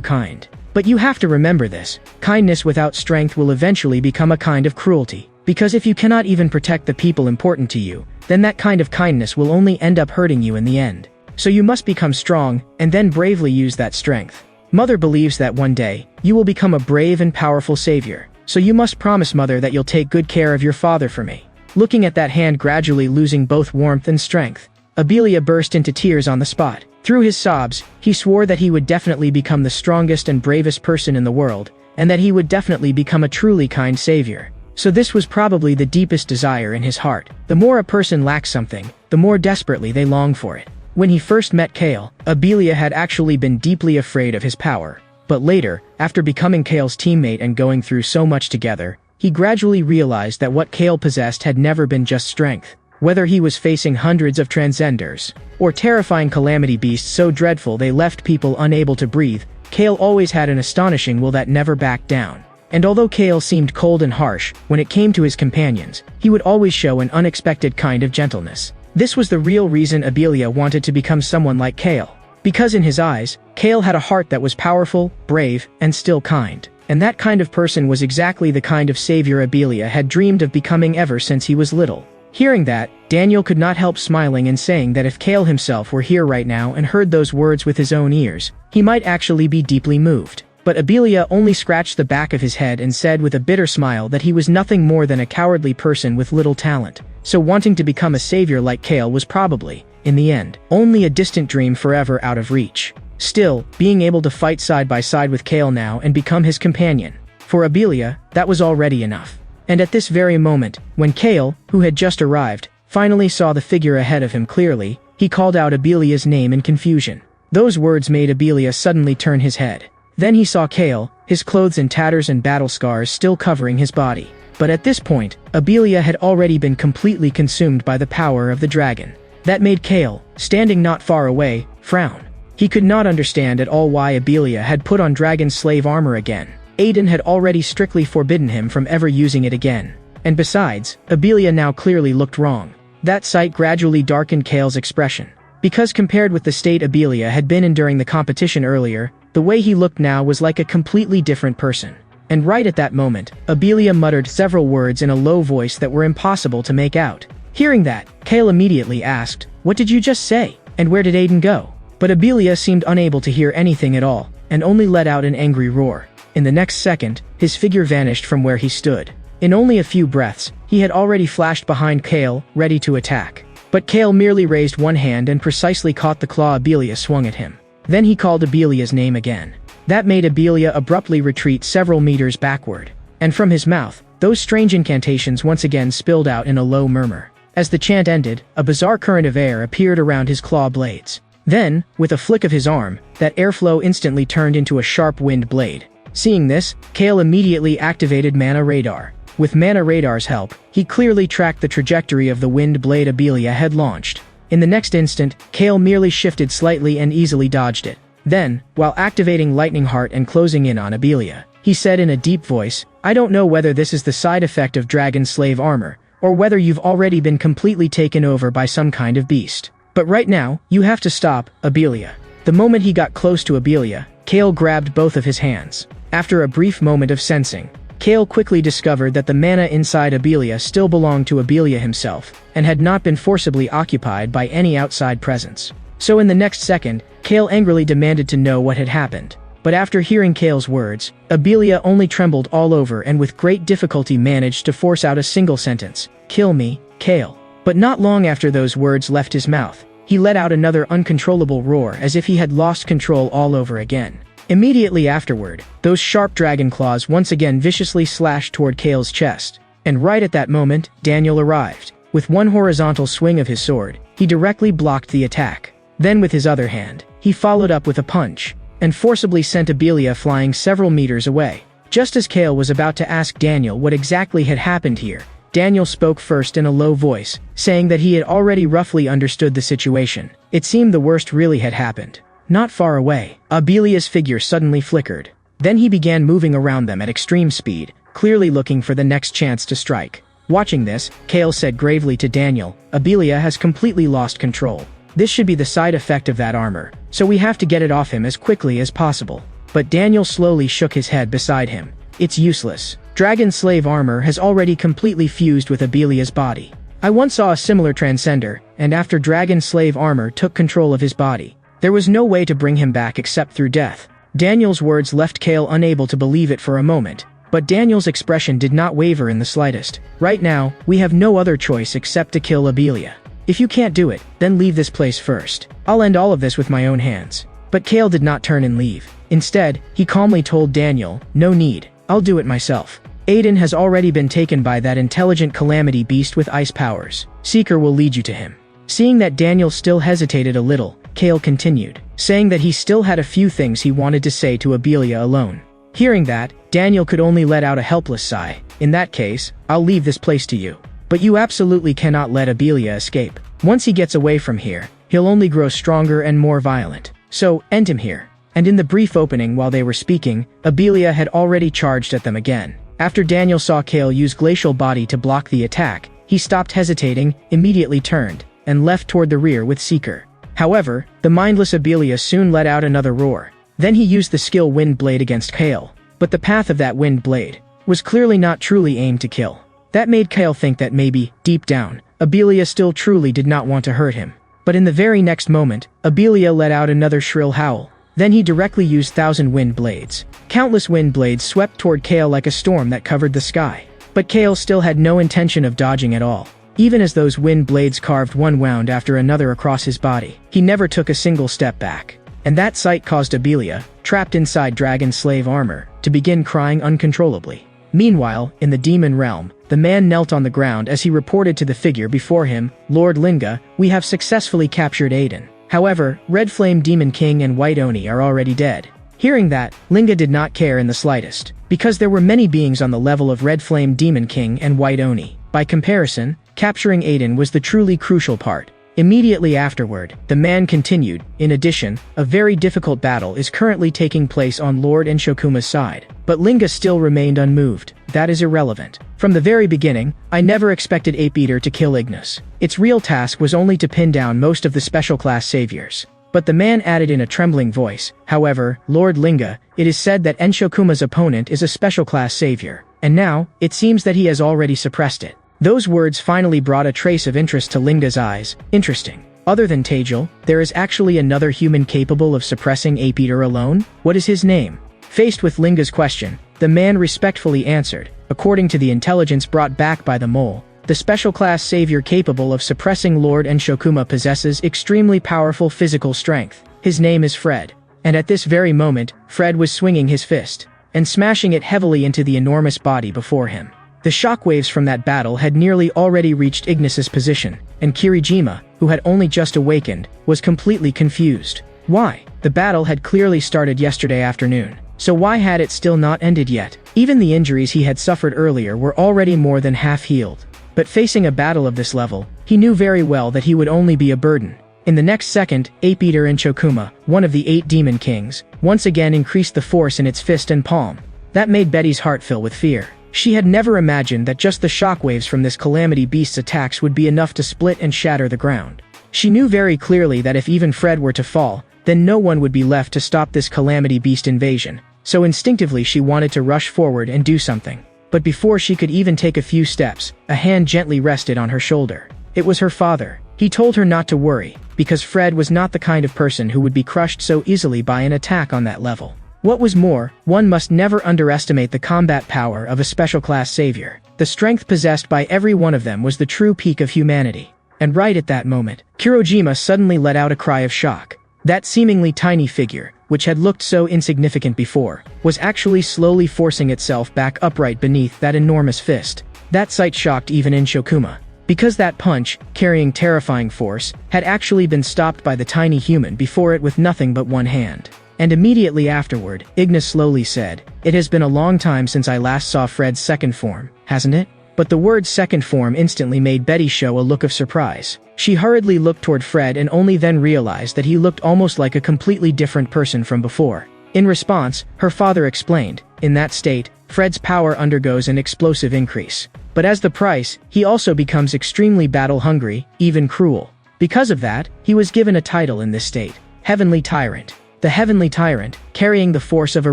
kind. But you have to remember this. Kindness without strength will eventually become a kind of cruelty. Because if you cannot even protect the people important to you, then that kind of kindness will only end up hurting you in the end. So you must become strong, and then bravely use that strength. Mother believes that one day, you will become a brave and powerful savior. So you must promise Mother that you'll take good care of your father for me." Looking at that hand gradually losing both warmth and strength, Abelia burst into tears on the spot. Through his sobs, he swore that he would definitely become the strongest and bravest person in the world, and that he would definitely become a truly kind savior. So this was probably the deepest desire in his heart. The more a person lacks something, the more desperately they long for it. When he first met Kale, Abelia had actually been deeply afraid of his power. But later, after becoming Kale's teammate and going through so much together, he gradually realized that what Kale possessed had never been just strength. Whether he was facing hundreds of transcenders, or terrifying calamity beasts so dreadful they left people unable to breathe, Kale always had an astonishing will that never backed down. And although Kale seemed cold and harsh, when it came to his companions, he would always show an unexpected kind of gentleness. This was the real reason Abelia wanted to become someone like Kale. Because in his eyes, Kale had a heart that was powerful, brave, and still kind. And that kind of person was exactly the kind of savior Abelia had dreamed of becoming ever since he was little. Hearing that, Daniel could not help smiling and saying that if Kale himself were here right now and heard those words with his own ears, he might actually be deeply moved. But Abelia only scratched the back of his head and said with a bitter smile that he was nothing more than a cowardly person with little talent, so wanting to become a savior like Kale was probably, in the end, only a distant dream forever out of reach. Still, being able to fight side by side with Kale now and become his companion, for Abelia, that was already enough. And at this very moment, when Kale, who had just arrived, finally saw the figure ahead of him clearly, he called out Abelia's name in confusion. Those words made Abelia suddenly turn his head. Then he saw Kale, his clothes in tatters and battle scars still covering his body. But at this point, Abelia had already been completely consumed by the power of the dragon. That made Kale, standing not far away, frown. He could not understand at all why Abelia had put on dragon slave armor again. Aiden had already strictly forbidden him from ever using it again. And besides, Abelia now clearly looked wrong. That sight gradually darkened Kale's expression. Because compared with the state Abelia had been in during the competition earlier, the way he looked now was like a completely different person. And right at that moment, Abelia muttered several words in a low voice that were impossible to make out. Hearing that, Kale immediately asked, "What did you just say? And where did Aiden go?" But Abelia seemed unable to hear anything at all, and only let out an angry roar. In the next second, his figure vanished from where he stood. In only a few breaths, he had already flashed behind Kale, ready to attack. But Kale merely raised one hand and precisely caught the claw Abelia swung at him. Then he called Abelia's name again. That made Abelia abruptly retreat several meters backward. And from his mouth, those strange incantations once again spilled out in a low murmur. As the chant ended, a bizarre current of air appeared around his claw blades. Then, with a flick of his arm, that airflow instantly turned into a sharp wind blade. Seeing this, Kale immediately activated Mana Radar. With Mana Radar's help, he clearly tracked the trajectory of the wind blade Abelia had launched. In the next instant, Kale merely shifted slightly and easily dodged it. Then, while activating Lightning Heart and closing in on Abelia, he said in a deep voice, "I don't know whether this is the side effect of Dragon Slave armor, or whether you've already been completely taken over by some kind of beast. But right now, you have to stop, Abelia." The moment he got close to Abelia, Kale grabbed both of his hands. After a brief moment of sensing, Kale quickly discovered that the mana inside Abelia still belonged to Abelia himself, and had not been forcibly occupied by any outside presence. So in the next second, Kale angrily demanded to know what had happened. But after hearing Kale's words, Abelia only trembled all over and with great difficulty managed to force out a single sentence, "Kill me, Kale." But not long after those words left his mouth, he let out another uncontrollable roar as if he had lost control all over again. Immediately afterward, those sharp dragon claws once again viciously slashed toward Kale's chest. And right at that moment, Daniel arrived. With one horizontal swing of his sword, he directly blocked the attack. Then with his other hand, he followed up with a punch, and forcibly sent Abelia flying several meters away. Just as Kale was about to ask Daniel what exactly had happened here, Daniel spoke first in a low voice, saying that he had already roughly understood the situation. It seemed the worst really had happened. Not far away, Abelia's figure suddenly flickered. Then he began moving around them at extreme speed, clearly looking for the next chance to strike. Watching this, Kale said gravely to Daniel, "Abelia has completely lost control. This should be the side effect of that armor, so we have to get it off him as quickly as possible." But Daniel slowly shook his head beside him. "It's useless. Dragon Slave armor has already completely fused with Abelia's body. I once saw a similar transcender, and after Dragon Slave armor took control of his body, there was no way to bring him back except through death." Daniel's words left Kale unable to believe it for a moment, but Daniel's expression did not waver in the slightest. "Right now, we have no other choice except to kill Abelia. If you can't do it, then leave this place first. I'll end all of this with my own hands." But Kale did not turn and leave. Instead, he calmly told Daniel, "No need. I'll do it myself. Aiden has already been taken by that intelligent calamity beast with ice powers. Seeker will lead you to him." Seeing that Daniel still hesitated a little, Kale continued, saying that he still had a few things he wanted to say to Abelia alone. Hearing that, Daniel could only let out a helpless sigh. "In that case, I'll leave this place to you. But you absolutely cannot let Abelia escape. Once he gets away from here, he'll only grow stronger and more violent. So, end him here." And in the brief opening while they were speaking, Abelia had already charged at them again. After Daniel saw Kale use Glacial Body to block the attack, he stopped hesitating, immediately turned, and left toward the rear with Seeker. However, the mindless Abelia soon let out another roar. Then he used the skill Wind Blade against Kale. but the path of that wind blade was clearly not truly aimed to kill. That made Kale think that maybe, deep down, Abelia still truly did not want to hurt him. But in the very next moment, Abelia let out another shrill howl. Then he directly used 1,000 wind blades. Countless wind blades swept toward Kale like a storm that covered the sky. But Kale still had no intention of dodging at all. Even as those wind blades carved one wound after another across his body, he never took a single step back. And that sight caused Abelia, trapped inside dragon slave armor, to begin crying uncontrollably. Meanwhile, in the demon realm, the man knelt on the ground as he reported to the figure before him, "Lord Linga, we have successfully captured Aiden. However, Red Flame Demon King and White Oni are already dead." Hearing that, Linga did not care in the slightest, because there were many beings on the level of Red Flame Demon King and White Oni. By comparison, capturing Aiden was the truly crucial part. Immediately afterward, the man continued, "In addition, a very difficult battle is currently taking place on Lord Enshokuma's side." But Linga still remained unmoved. "That is irrelevant. From the very beginning, I never expected Ape Eater to kill Ignis. Its real task was only to pin down most of the special class saviors." But the man added in a trembling voice, "However, Lord Linga, it is said that Enshokuma's opponent is a special class savior, and now, it seems that he has already suppressed it." Those words finally brought a trace of interest to Linga's eyes. Interesting. Other than Tejal, there is actually another human capable of suppressing Ape Eater alone? What is his name? Faced with Linga's question, the man respectfully answered, "According to the intelligence brought back by the mole, the special class savior capable of suppressing Lord Enshokuma possesses extremely powerful physical strength. His name is Fred." And at this very moment, Fred was swinging his fist and smashing it heavily into the enormous body before him. The shockwaves from that battle had nearly already reached Ignis's position, and Kirijima, who had only just awakened, was completely confused. Why? The battle had clearly started yesterday afternoon. So why had it still not ended yet? Even the injuries he had suffered earlier were already more than half healed. But facing a battle of this level, he knew very well that he would only be a burden. In the next second, Ape Eater Enshokuma, one of the 8 demon kings, once again increased the force in its fist and palm. That made Betty's heart fill with fear. She had never imagined that just the shockwaves from this calamity beast's attacks would be enough to split and shatter the ground. She knew very clearly that if even Fred were to fall, then no one would be left to stop this calamity beast invasion. So instinctively she wanted to rush forward and do something. But before she could even take a few steps, a hand gently rested on her shoulder. It was her father. He told her not to worry, because Fred was not the kind of person who would be crushed so easily by an attack on that level. What was more, one must never underestimate the combat power of a special class savior. The strength possessed by every one of them was the true peak of humanity. And right at that moment, Kirojima suddenly let out a cry of shock. That seemingly tiny figure, which had looked so insignificant before, was actually slowly forcing itself back upright beneath that enormous fist. That sight shocked even Enshokuma. Because that punch, carrying terrifying force, had actually been stopped by the tiny human before it with nothing but one hand. And immediately afterward, Ignis slowly said, "It has been a long time since I last saw Fred's second form, hasn't it?" But the word second form instantly made Betty show a look of surprise. She hurriedly looked toward Fred and only then realized that he looked almost like a completely different person from before. In response, her father explained, "In that state, Fred's power undergoes an explosive increase. But as the price, he also becomes extremely battle-hungry, even cruel. Because of that, he was given a title in this state, Heavenly Tyrant. The Heavenly Tyrant, carrying the force of a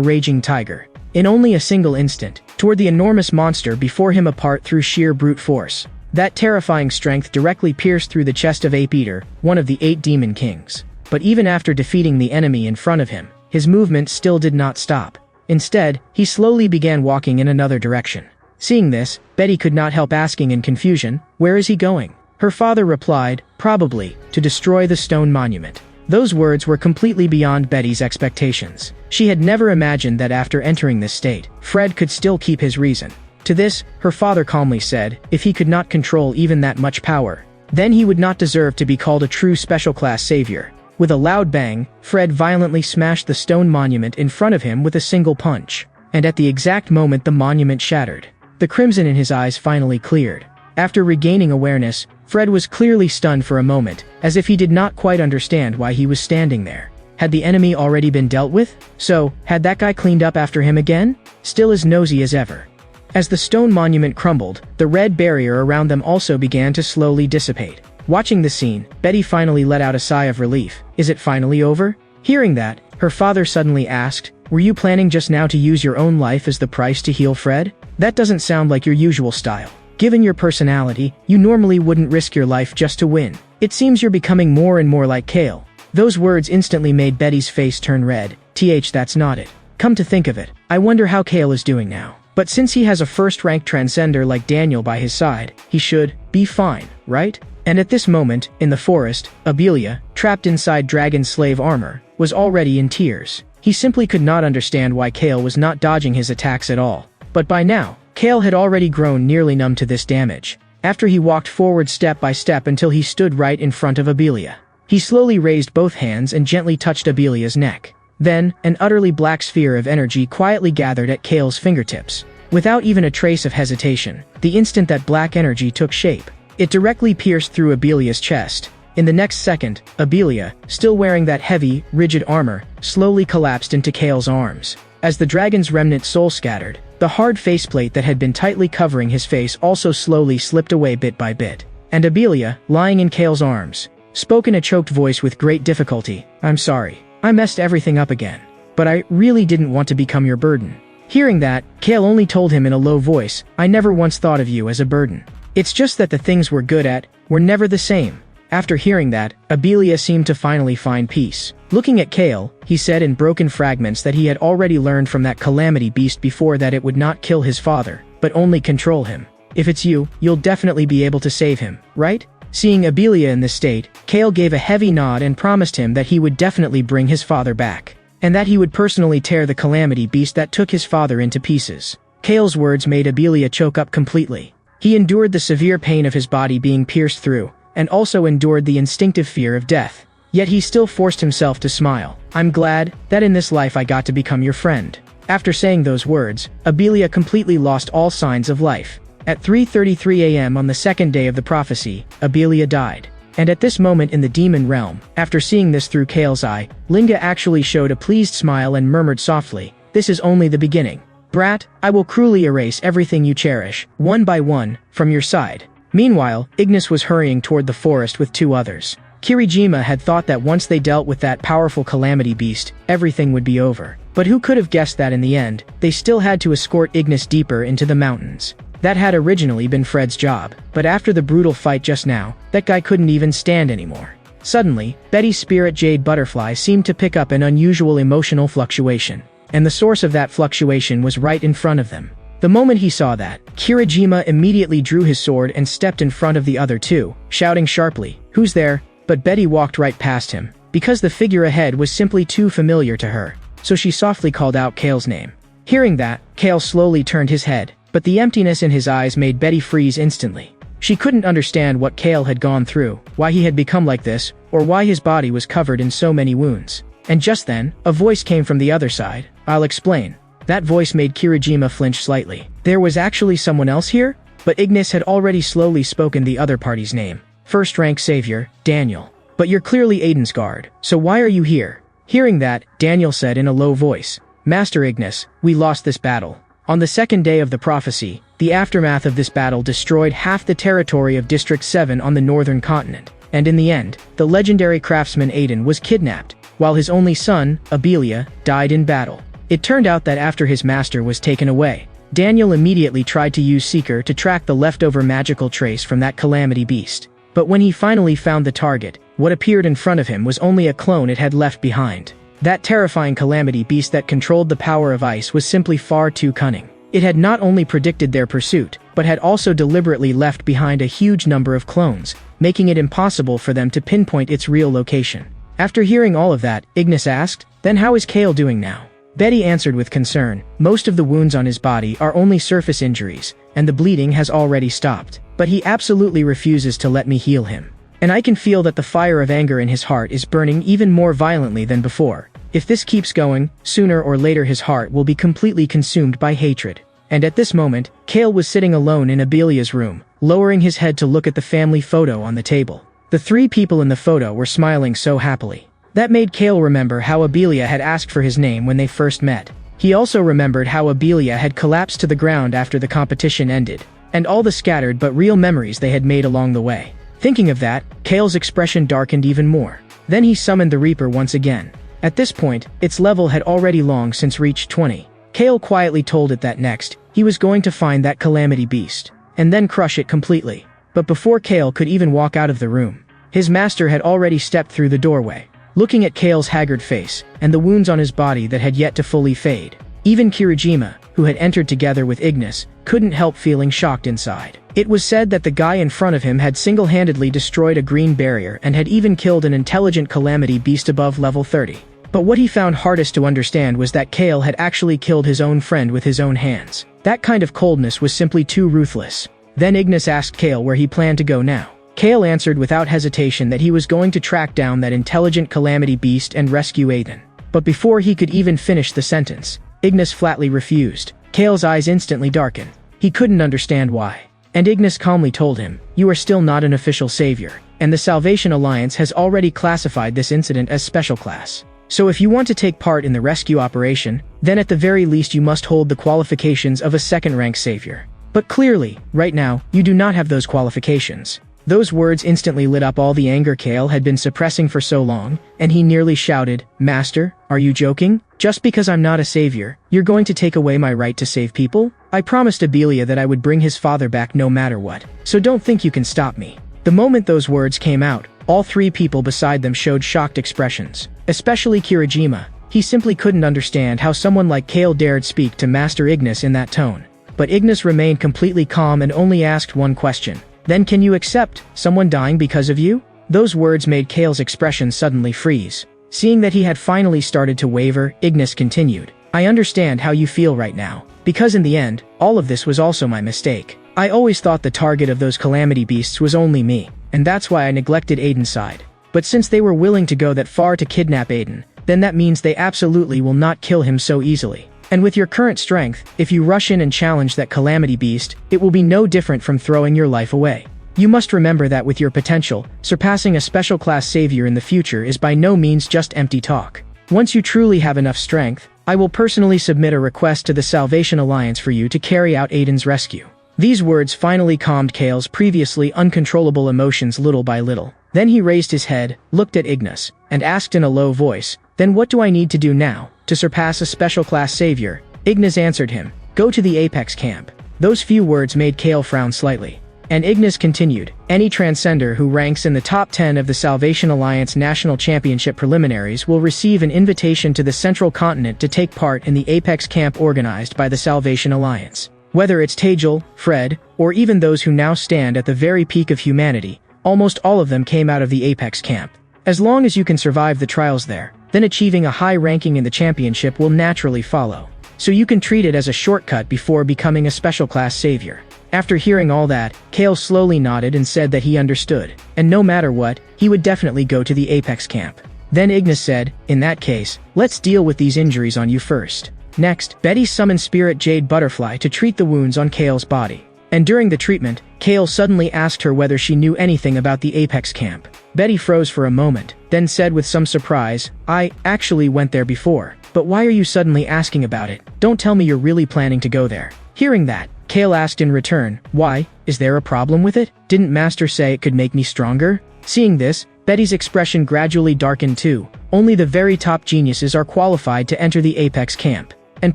raging tiger. In only a single instant, tore the enormous monster before him apart through sheer brute force. That terrifying strength directly pierced through the chest of Ape Eater, one of the 8 demon kings. But even after defeating the enemy in front of him, his movement still did not stop. Instead, he slowly began walking in another direction. Seeing this, Betty could not help asking in confusion, "Where is he going?" Her father replied, "Probably, to destroy the stone monument." Those words were completely beyond Betty's expectations. She had never imagined that after entering this state, Fred could still keep his reason. To this, her father calmly said, if he could not control even that much power, then he would not deserve to be called a true special class savior. With a loud bang, Fred violently smashed the stone monument in front of him with a single punch. And at the exact moment the monument shattered, the crimson in his eyes finally cleared. After regaining awareness, Fred was clearly stunned for a moment, as if he did not quite understand why he was standing there. Had the enemy already been dealt with? So, had that guy cleaned up after him again? Still as nosy as ever. As the stone monument crumbled, the red barrier around them also began to slowly dissipate. Watching the scene, Betty finally let out a sigh of relief. Is it finally over? Hearing that, her father suddenly asked, Were you planning just now to use your own life as the price to heal Fred? That doesn't sound like your usual style. Given your personality, you normally wouldn't risk your life just to win. It seems you're becoming more and more like Kale. Those words instantly made Betty's face turn red. That's not it. Come to think of it, I wonder how Kale is doing now. But since he has a first-rank transcender like Daniel by his side, he should be fine, right? And at this moment, in the forest, Abelia, trapped inside dragon slave armor, was already in tears. He simply could not understand why Kale was not dodging his attacks at all. But by now, Kale had already grown nearly numb to this damage. After he walked forward step by step until he stood right in front of Abelia. He slowly raised both hands and gently touched Abelia's neck. Then, an utterly black sphere of energy quietly gathered at Kale's fingertips. Without even a trace of hesitation, the instant that black energy took shape, it directly pierced through Abelia's chest. In the next second, Abelia, still wearing that heavy, rigid armor, slowly collapsed into Kale's arms. As the dragon's remnant soul scattered, the hard faceplate that had been tightly covering his face also slowly slipped away bit by bit. And Abelia, lying in Kale's arms, spoke in a choked voice with great difficulty. "I'm sorry. I messed everything up again. But I really didn't want to become your burden." Hearing that, Kale only told him in a low voice, "I never once thought of you as a burden. It's just that the things we're good at were never the same." After hearing that, Abelia seemed to finally find peace. Looking at Kale, he said in broken fragments that he had already learned from that calamity beast before that it would not kill his father, but only control him. "If it's you, you'll definitely be able to save him, right?" Seeing Abelia in this state, Kale gave a heavy nod and promised him that he would definitely bring his father back, and that he would personally tear the calamity beast that took his father into pieces. Kale's words made Abelia choke up completely. He endured the severe pain of his body being pierced through, and also endured the instinctive fear of death. Yet he still forced himself to smile. "I'm glad that in this life I got to become your friend." After saying those words, Abelia completely lost all signs of life. At 3:33 a.m. on the second day of the prophecy, Abelia died. And at this moment in the demon realm, after seeing this through Kale's eye, Linga actually showed a pleased smile and murmured softly, "This is only the beginning. Brat, I will cruelly erase everything you cherish, one by one, from your side." Meanwhile, Ignis was hurrying toward the forest with two others. Kirijima had thought that once they dealt with that powerful calamity beast, everything would be over. But who could have guessed that in the end, they still had to escort Ignis deeper into the mountains. That had originally been Fred's job, but after the brutal fight just now, that guy couldn't even stand anymore. Suddenly, Betty's spirit jade butterfly seemed to pick up an unusual emotional fluctuation, and the source of that fluctuation was right in front of them. The moment he saw that, Kirijima immediately drew his sword and stepped in front of the other two, shouting sharply, "Who's there?" But Betty walked right past him, because the figure ahead was simply too familiar to her, so she softly called out Kale's name. Hearing that, Kale slowly turned his head, but the emptiness in his eyes made Betty freeze instantly. She couldn't understand what Kale had gone through, why he had become like this, or why his body was covered in so many wounds. And just then, a voice came from the other side. "I'll explain." That voice made Kirijima flinch slightly. There was actually someone else here? But Ignis had already slowly spoken the other party's name. "First-rank savior, Daniel. But you're clearly Aiden's guard, so why are you here?" Hearing that, Daniel said in a low voice, "Master Ignis, we lost this battle." On the second day of the prophecy, the aftermath of this battle destroyed half the territory of District 7 on the northern continent, and in the end, the legendary craftsman Aiden was kidnapped, while his only son, Abelia, died in battle. It turned out that after his master was taken away, Daniel immediately tried to use Seeker to track the leftover magical trace from that calamity beast. But when he finally found the target, what appeared in front of him was only a clone it had left behind. That terrifying calamity beast that controlled the power of ice was simply far too cunning. It had not only predicted their pursuit, but had also deliberately left behind a huge number of clones, making it impossible for them to pinpoint its real location. After hearing all of that, Ignis asked, "Then how is Kale doing now?" Betty answered with concern, "Most of the wounds on his body are only surface injuries, and the bleeding has already stopped. But he absolutely refuses to let me heal him. And I can feel that the fire of anger in his heart is burning even more violently than before. If this keeps going, sooner or later his heart will be completely consumed by hatred." And at this moment, Kale was sitting alone in Abelia's room, lowering his head to look at the family photo on the table. The three people in the photo were smiling so happily. That made Kale remember how Abelia had asked for his name when they first met. He also remembered how Abelia had collapsed to the ground after the competition ended, and all the scattered but real memories they had made along the way. Thinking of that, Kale's expression darkened even more. Then he summoned the Reaper once again. At this point, its level had already long since reached 20. Kale quietly told it that next, he was going to find that calamity beast, and then crush it completely. But before Kale could even walk out of the room, his master had already stepped through the doorway. Looking at Kale's haggard face, and the wounds on his body that had yet to fully fade, even Kirajima, who had entered together with Ignis, couldn't help feeling shocked inside. It was said that the guy in front of him had single-handedly destroyed a green barrier and had even killed an intelligent calamity beast above level 30. But what he found hardest to understand was that Kale had actually killed his own friend with his own hands. That kind of coldness was simply too ruthless. Then Ignis asked Kale where he planned to go now. Kale answered without hesitation that he was going to track down that intelligent calamity beast and rescue Aiden. But before he could even finish the sentence, Ignis flatly refused. Kale's eyes instantly darkened. He couldn't understand why. And Ignis calmly told him, "You are still not an official savior, and the Salvation Alliance has already classified this incident as special class. So if you want to take part in the rescue operation, then at the very least you must hold the qualifications of a second-rank savior. But clearly, right now, you do not have those qualifications." Those words instantly lit up all the anger Kale had been suppressing for so long, and he nearly shouted, "Master, are you joking? Just because I'm not a savior, you're going to take away my right to save people? I promised Abelia that I would bring his father back no matter what, so don't think you can stop me." The moment those words came out, all three people beside them showed shocked expressions, especially Kirajima. He simply couldn't understand how someone like Kale dared speak to Master Ignis in that tone. But Ignis remained completely calm and only asked one question. "Then can you accept someone dying because of you?" Those words made Kale's expression suddenly freeze. Seeing that he had finally started to waver, Ignis continued, "I understand how you feel right now, because in the end, all of this was also my mistake. I always thought the target of those calamity beasts was only me, and that's why I neglected Aiden's side. But since they were willing to go that far to kidnap Aiden, then that means they absolutely will not kill him so easily. And with your current strength, if you rush in and challenge that calamity beast, it will be no different from throwing your life away. You must remember that with your potential, surpassing a special class savior in the future is by no means just empty talk. Once you truly have enough strength, I will personally submit a request to the Salvation Alliance for you to carry out Aiden's rescue." These words finally calmed Kale's previously uncontrollable emotions little by little. Then he raised his head, looked at Ignis, and asked in a low voice, "Then what do I need to do now to surpass a special class savior?" Ignis answered him, "Go to the Apex camp." Those few words made Kale frown slightly. And Ignis continued, "Any transcender who ranks in the top 10 of the Salvation Alliance National Championship preliminaries will receive an invitation to the Central Continent to take part in the Apex camp organized by the Salvation Alliance. Whether it's Tajel, Fred, or even those who now stand at the very peak of humanity, almost all of them came out of the Apex camp. As long as you can survive the trials there, then achieving a high ranking in the championship will naturally follow. So you can treat it as a shortcut before becoming a special class savior." After hearing all that, Kale slowly nodded and said that he understood, and no matter what, he would definitely go to the Apex camp. Then Ignis said, "In that case, let's deal with these injuries on you first." Next, Betty summoned Spirit Jade Butterfly to treat the wounds on Kale's body. And during the treatment, Kale suddenly asked her whether she knew anything about the Apex camp. Betty froze for a moment, then said with some surprise, "I actually went there before. But why are you suddenly asking about it? Don't tell me you're really planning to go there." Hearing that, Kale asked in return, "Why? Is there a problem with it? Didn't Master say it could make me stronger?" Seeing this, Betty's expression gradually darkened too. Only the very top geniuses are qualified to enter the Apex camp. And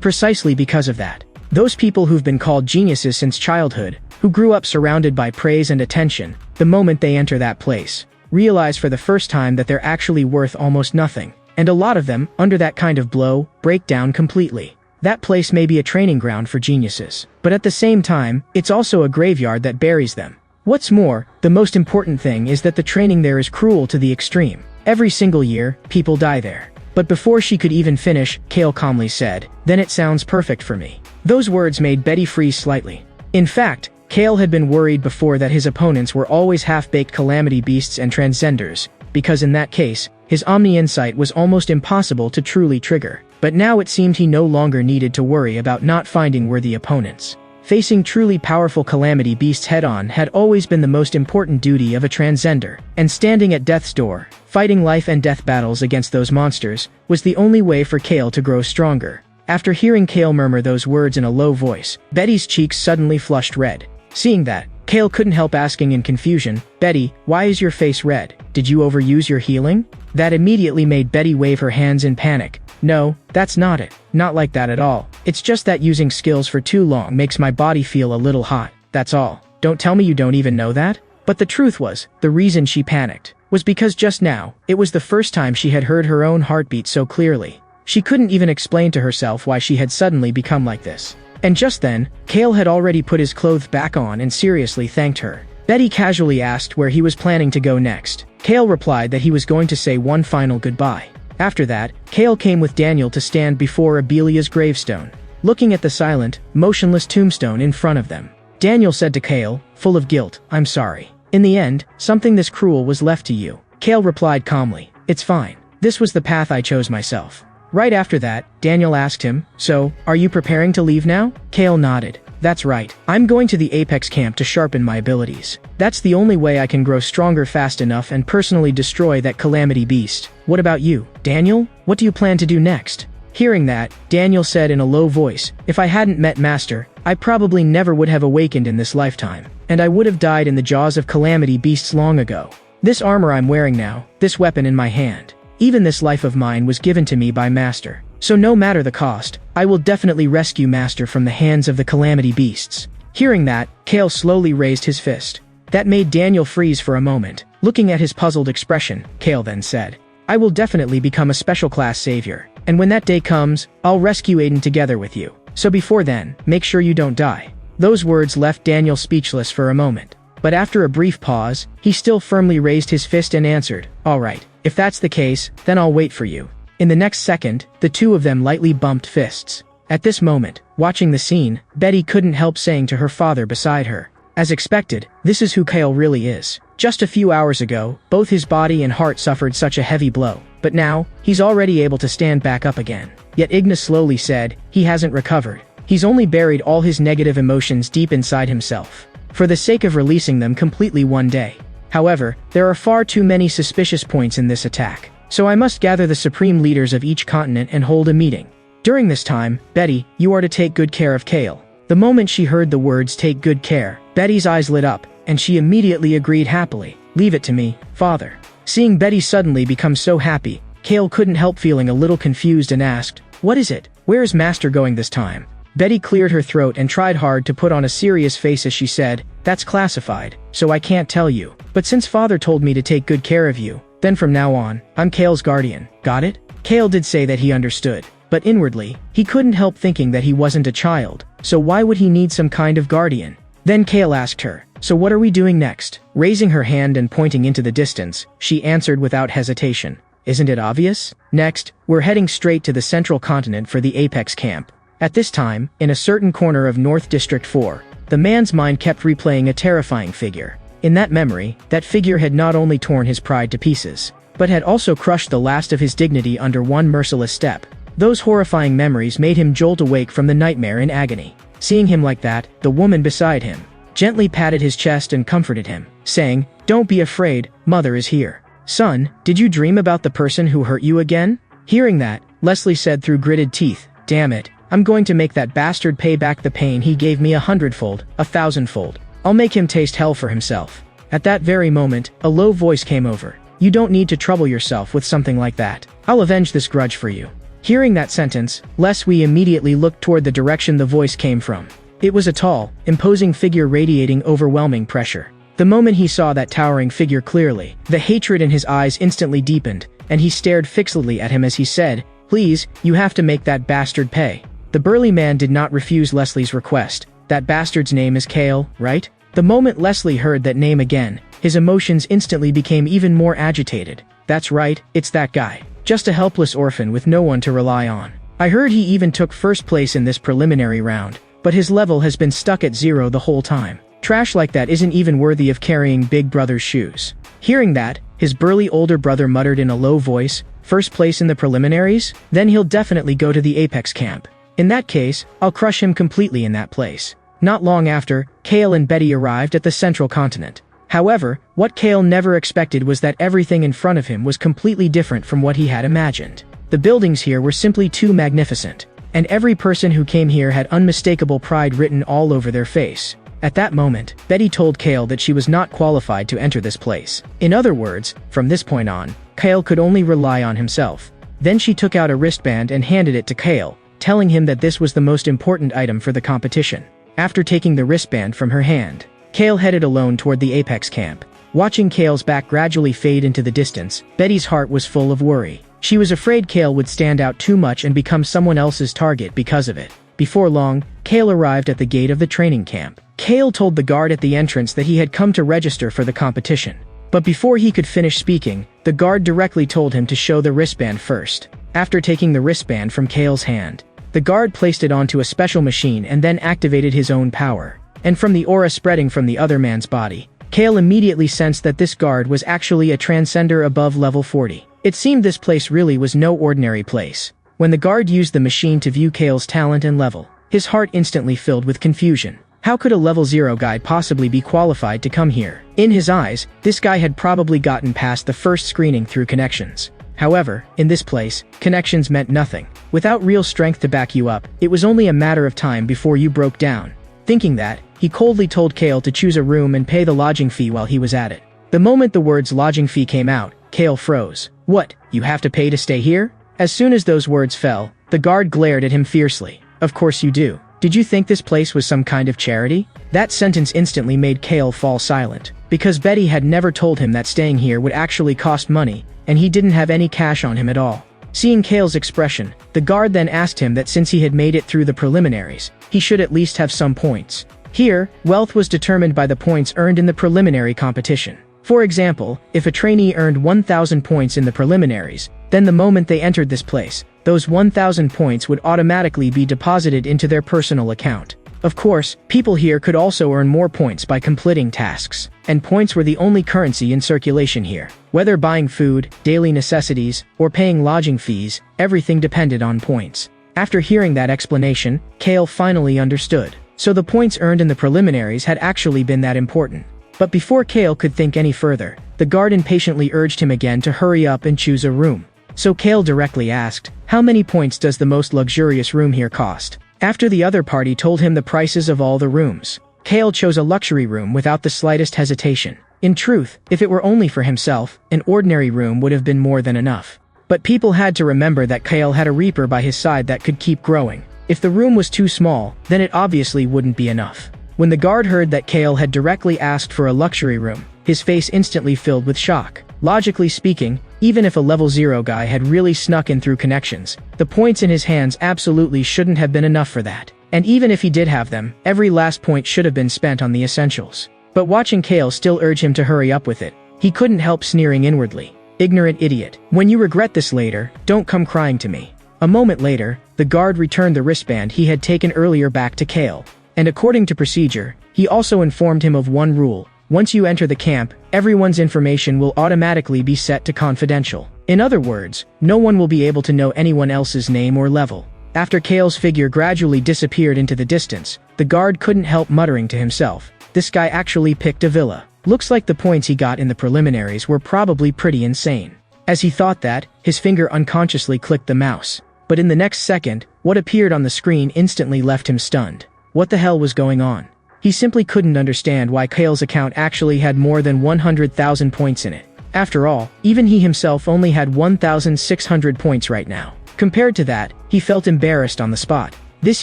precisely because of that, those people who've been called geniuses since childhood, who grew up surrounded by praise and attention, the moment they enter that place, realize for the first time that they're actually worth almost nothing. And a lot of them, under that kind of blow, break down completely. That place may be a training ground for geniuses, but at the same time, it's also a graveyard that buries them. What's more, the most important thing is that the training there is cruel to the extreme. Every single year, people die there. But before she could even finish, Kale calmly said, "Then it sounds perfect for me." Those words made Betty freeze slightly. In fact, Kale had been worried before that his opponents were always half-baked calamity beasts and transcenders, because in that case, his omni-insight was almost impossible to truly trigger. But now it seemed he no longer needed to worry about not finding worthy opponents. Facing truly powerful calamity beasts head-on had always been the most important duty of a transcender, and standing at death's door, fighting life and death battles against those monsters, was the only way for Kale to grow stronger. After hearing Kale murmur those words in a low voice, Betty's cheeks suddenly flushed red. Seeing that, Kale couldn't help asking in confusion, "Betty, why is your face red? Did you overuse your healing?" That immediately made Betty wave her hands in panic. "No, that's not it. Not like that at all. It's just that using skills for too long makes my body feel a little hot. That's all. Don't tell me you don't even know that?" But the truth was, the reason she panicked was because just now, it was the first time she had heard her own heartbeat so clearly. She couldn't even explain to herself why she had suddenly become like this. And just then, Kale had already put his clothes back on and seriously thanked her. Betty casually asked where he was planning to go next. Kale replied that he was going to say one final goodbye. After that, Kale came with Daniel to stand before Abelia's gravestone, looking at the silent, motionless tombstone in front of them. Daniel said to Kale, full of guilt, "I'm sorry. In the end, something this cruel was left to you." Kale replied calmly, "It's fine. This was the path I chose myself." Right after that, Daniel asked him, "So, are you preparing to leave now?" Kale nodded. "That's right. I'm going to the Apex camp to sharpen my abilities. That's the only way I can grow stronger fast enough and personally destroy that calamity beast. What about you, Daniel? What do you plan to do next?" Hearing that, Daniel said in a low voice, "If I hadn't met Master, I probably never would have awakened in this lifetime, and I would have died in the jaws of calamity beasts long ago. This armor I'm wearing now, this weapon in my hand, even this life of mine was given to me by Master. So no matter the cost, I will definitely rescue Master from the hands of the calamity beasts." Hearing that, Kale slowly raised his fist. That made Daniel freeze for a moment. Looking at his puzzled expression, Kale then said, "I will definitely become a special class savior, and when that day comes, I'll rescue Aiden together with you. So before then, make sure you don't die." Those words left Daniel speechless for a moment. But after a brief pause, he still firmly raised his fist and answered, "All right, if that's the case, then I'll wait for you." In the next second, the two of them lightly bumped fists. At this moment, watching the scene, Betty couldn't help saying to her father beside her, "As expected, this is who Kale really is. Just a few hours ago, both his body and heart suffered such a heavy blow, but now, he's already able to stand back up again." Yet Ignis slowly said, "He hasn't recovered. He's only buried all his negative emotions deep inside himself, for the sake of releasing them completely one day. However, there are far too many suspicious points in this attack, so I must gather the supreme leaders of each continent and hold a meeting. During this time, Betty, you are to take good care of Kale." The moment she heard the words "take good care," Betty's eyes lit up, and she immediately agreed happily. "Leave it to me, father." Seeing Betty suddenly become so happy, Kale couldn't help feeling a little confused and asked, "What is it? Where is Master going this time?" Betty cleared her throat and tried hard to put on a serious face as she said, "That's classified, so I can't tell you. But since father told me to take good care of you, then from now on, I'm Kale's guardian. Got it?" Kale did say that he understood, but inwardly, he couldn't help thinking that he wasn't a child, so why would he need some kind of guardian? Then Kale asked her, "So what are we doing next?" Raising her hand and pointing into the distance, she answered without hesitation, "Isn't it obvious? Next, we're heading straight to the central continent for the Apex camp." At this time, in a certain corner of North District 4, the man's mind kept replaying a terrifying figure. In that memory, that figure had not only torn his pride to pieces, but had also crushed the last of his dignity under one merciless step. Those horrifying memories made him jolt awake from the nightmare in agony. Seeing him like that, the woman beside him gently patted his chest and comforted him, saying, "Don't be afraid, Mother is here." "Son, did you dream about the person who hurt you again?" Hearing that, Leslie said through gritted teeth, "Damn it. I'm going to make that bastard pay back the pain he gave me 100-fold, 1,000-fold. I'll make him taste hell for himself." At that very moment, a low voice came over. "You don't need to trouble yourself with something like that. I'll avenge this grudge for you." Hearing that sentence, Leslie immediately looked toward the direction the voice came from. It was a tall, imposing figure radiating overwhelming pressure. The moment he saw that towering figure clearly, the hatred in his eyes instantly deepened, and he stared fixedly at him as he said, "Please, you have to make that bastard pay." The burly man did not refuse Leslie's request. "That bastard's name is Kale, right?" The moment Leslie heard that name again, his emotions instantly became even more agitated. "That's right, it's that guy. Just a helpless orphan with no one to rely on. I heard he even took first place in this preliminary round, but his level has been stuck at 0 the whole time. Trash like that isn't even worthy of carrying Big Brother's shoes." Hearing that, his burly older brother muttered in a low voice, "First place in the preliminaries? Then he'll definitely go to the Apex camp. In that case, I'll crush him completely in that place." Not long after, Kale and Betty arrived at the central continent. However, what Kale never expected was that everything in front of him was completely different from what he had imagined. The buildings here were simply too magnificent, and every person who came here had unmistakable pride written all over their face. At that moment, Betty told Kale that she was not qualified to enter this place. In other words, from this point on, Kale could only rely on himself. Then she took out a wristband and handed it to Kale, telling him that this was the most important item for the competition. After taking the wristband from her hand, Kale headed alone toward the Apex camp. Watching Kale's back gradually fade into the distance, Betty's heart was full of worry. She was afraid Kale would stand out too much and become someone else's target because of it. Before long, Kale arrived at the gate of the training camp. Kale told the guard at the entrance that he had come to register for the competition. But before he could finish speaking, the guard directly told him to show the wristband first. After taking the wristband from Kale's hand, the guard placed it onto a special machine and then activated his own power. And from the aura spreading from the other man's body, Kale immediately sensed that this guard was actually a transcender above level 40. It seemed this place really was no ordinary place. When the guard used the machine to view Kale's talent and level, his heart instantly filled with confusion. How could a level 0 guy possibly be qualified to come here? In his eyes, this guy had probably gotten past the first screening through connections. However, in this place, connections meant nothing. Without real strength to back you up, it was only a matter of time before you broke down. Thinking that, he coldly told Kale to choose a room and pay the lodging fee while he was at it. The moment the words lodging fee came out, Kale froze. What, you have to pay to stay here? As soon as those words fell, the guard glared at him fiercely. Of course you do. Did you think this place was some kind of charity? That sentence instantly made Kale fall silent, because Betty had never told him that staying here would actually cost money, and he didn't have any cash on him at all. Seeing Kale's expression, the guard then asked him that since he had made it through the preliminaries, he should at least have some points. Here, wealth was determined by the points earned in the preliminary competition. For example, if a trainee earned 1,000 points in the preliminaries, then the moment they entered this place, those 1,000 points would automatically be deposited into their personal account. Of course, people here could also earn more points by completing tasks, and points were the only currency in circulation here. Whether buying food, daily necessities, or paying lodging fees, everything depended on points. After hearing that explanation, Kale finally understood. So the points earned in the preliminaries had actually been that important. But before Kale could think any further, the guard impatiently urged him again to hurry up and choose a room. So Kale directly asked, "How many points does the most luxurious room here cost?" After the other party told him the prices of all the rooms, Kale chose a luxury room without the slightest hesitation. In truth, if it were only for himself, an ordinary room would have been more than enough. But people had to remember that Kale had a reaper by his side that could keep growing. If the room was too small, then it obviously wouldn't be enough. When the guard heard that Kale had directly asked for a luxury room, his face instantly filled with shock. Logically speaking, even if a level 0 guy had really snuck in through connections, the points in his hands absolutely shouldn't have been enough for that. And even if he did have them, every last point should have been spent on the essentials. But watching Kale still urge him to hurry up with it, he couldn't help sneering inwardly. Ignorant idiot. When you regret this later, don't come crying to me. A moment later, the guard returned the wristband he had taken earlier back to Kale. And according to procedure, he also informed him of one rule. Once you enter the camp, everyone's information will automatically be set to confidential. In other words, no one will be able to know anyone else's name or level. After Kale's figure gradually disappeared into the distance, the guard couldn't help muttering to himself, "This guy actually picked a villa. Looks like the points he got in the preliminaries were probably pretty insane." As he thought that, his finger unconsciously clicked the mouse. But in the next second, what appeared on the screen instantly left him stunned. What the hell was going on? He simply couldn't understand why Kale's account actually had more than 100,000 points in it. After all, even he himself only had 1,600 points right now. Compared to that, he felt embarrassed on the spot. This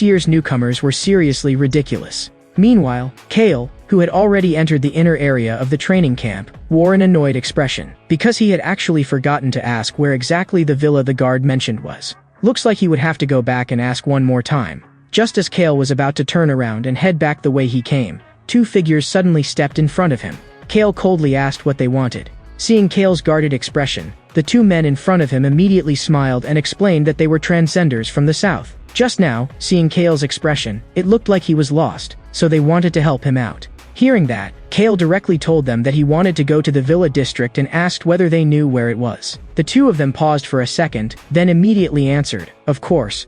year's newcomers were seriously ridiculous. Meanwhile, Kale, who had already entered the inner area of the training camp, wore an annoyed expression, because he had actually forgotten to ask where exactly the villa the guard mentioned was. Looks like he would have to go back and ask one more time. Just as Kale was about to turn around and head back the way he came, two figures suddenly stepped in front of him. Kale coldly asked what they wanted. Seeing Kale's guarded expression, the two men in front of him immediately smiled and explained that they were transcenders from the south. Just now, seeing Kale's expression, it looked like he was lost, so they wanted to help him out. Hearing that, Kale directly told them that he wanted to go to the Villa District and asked whether they knew where it was. The two of them paused for a second, then immediately answered, of course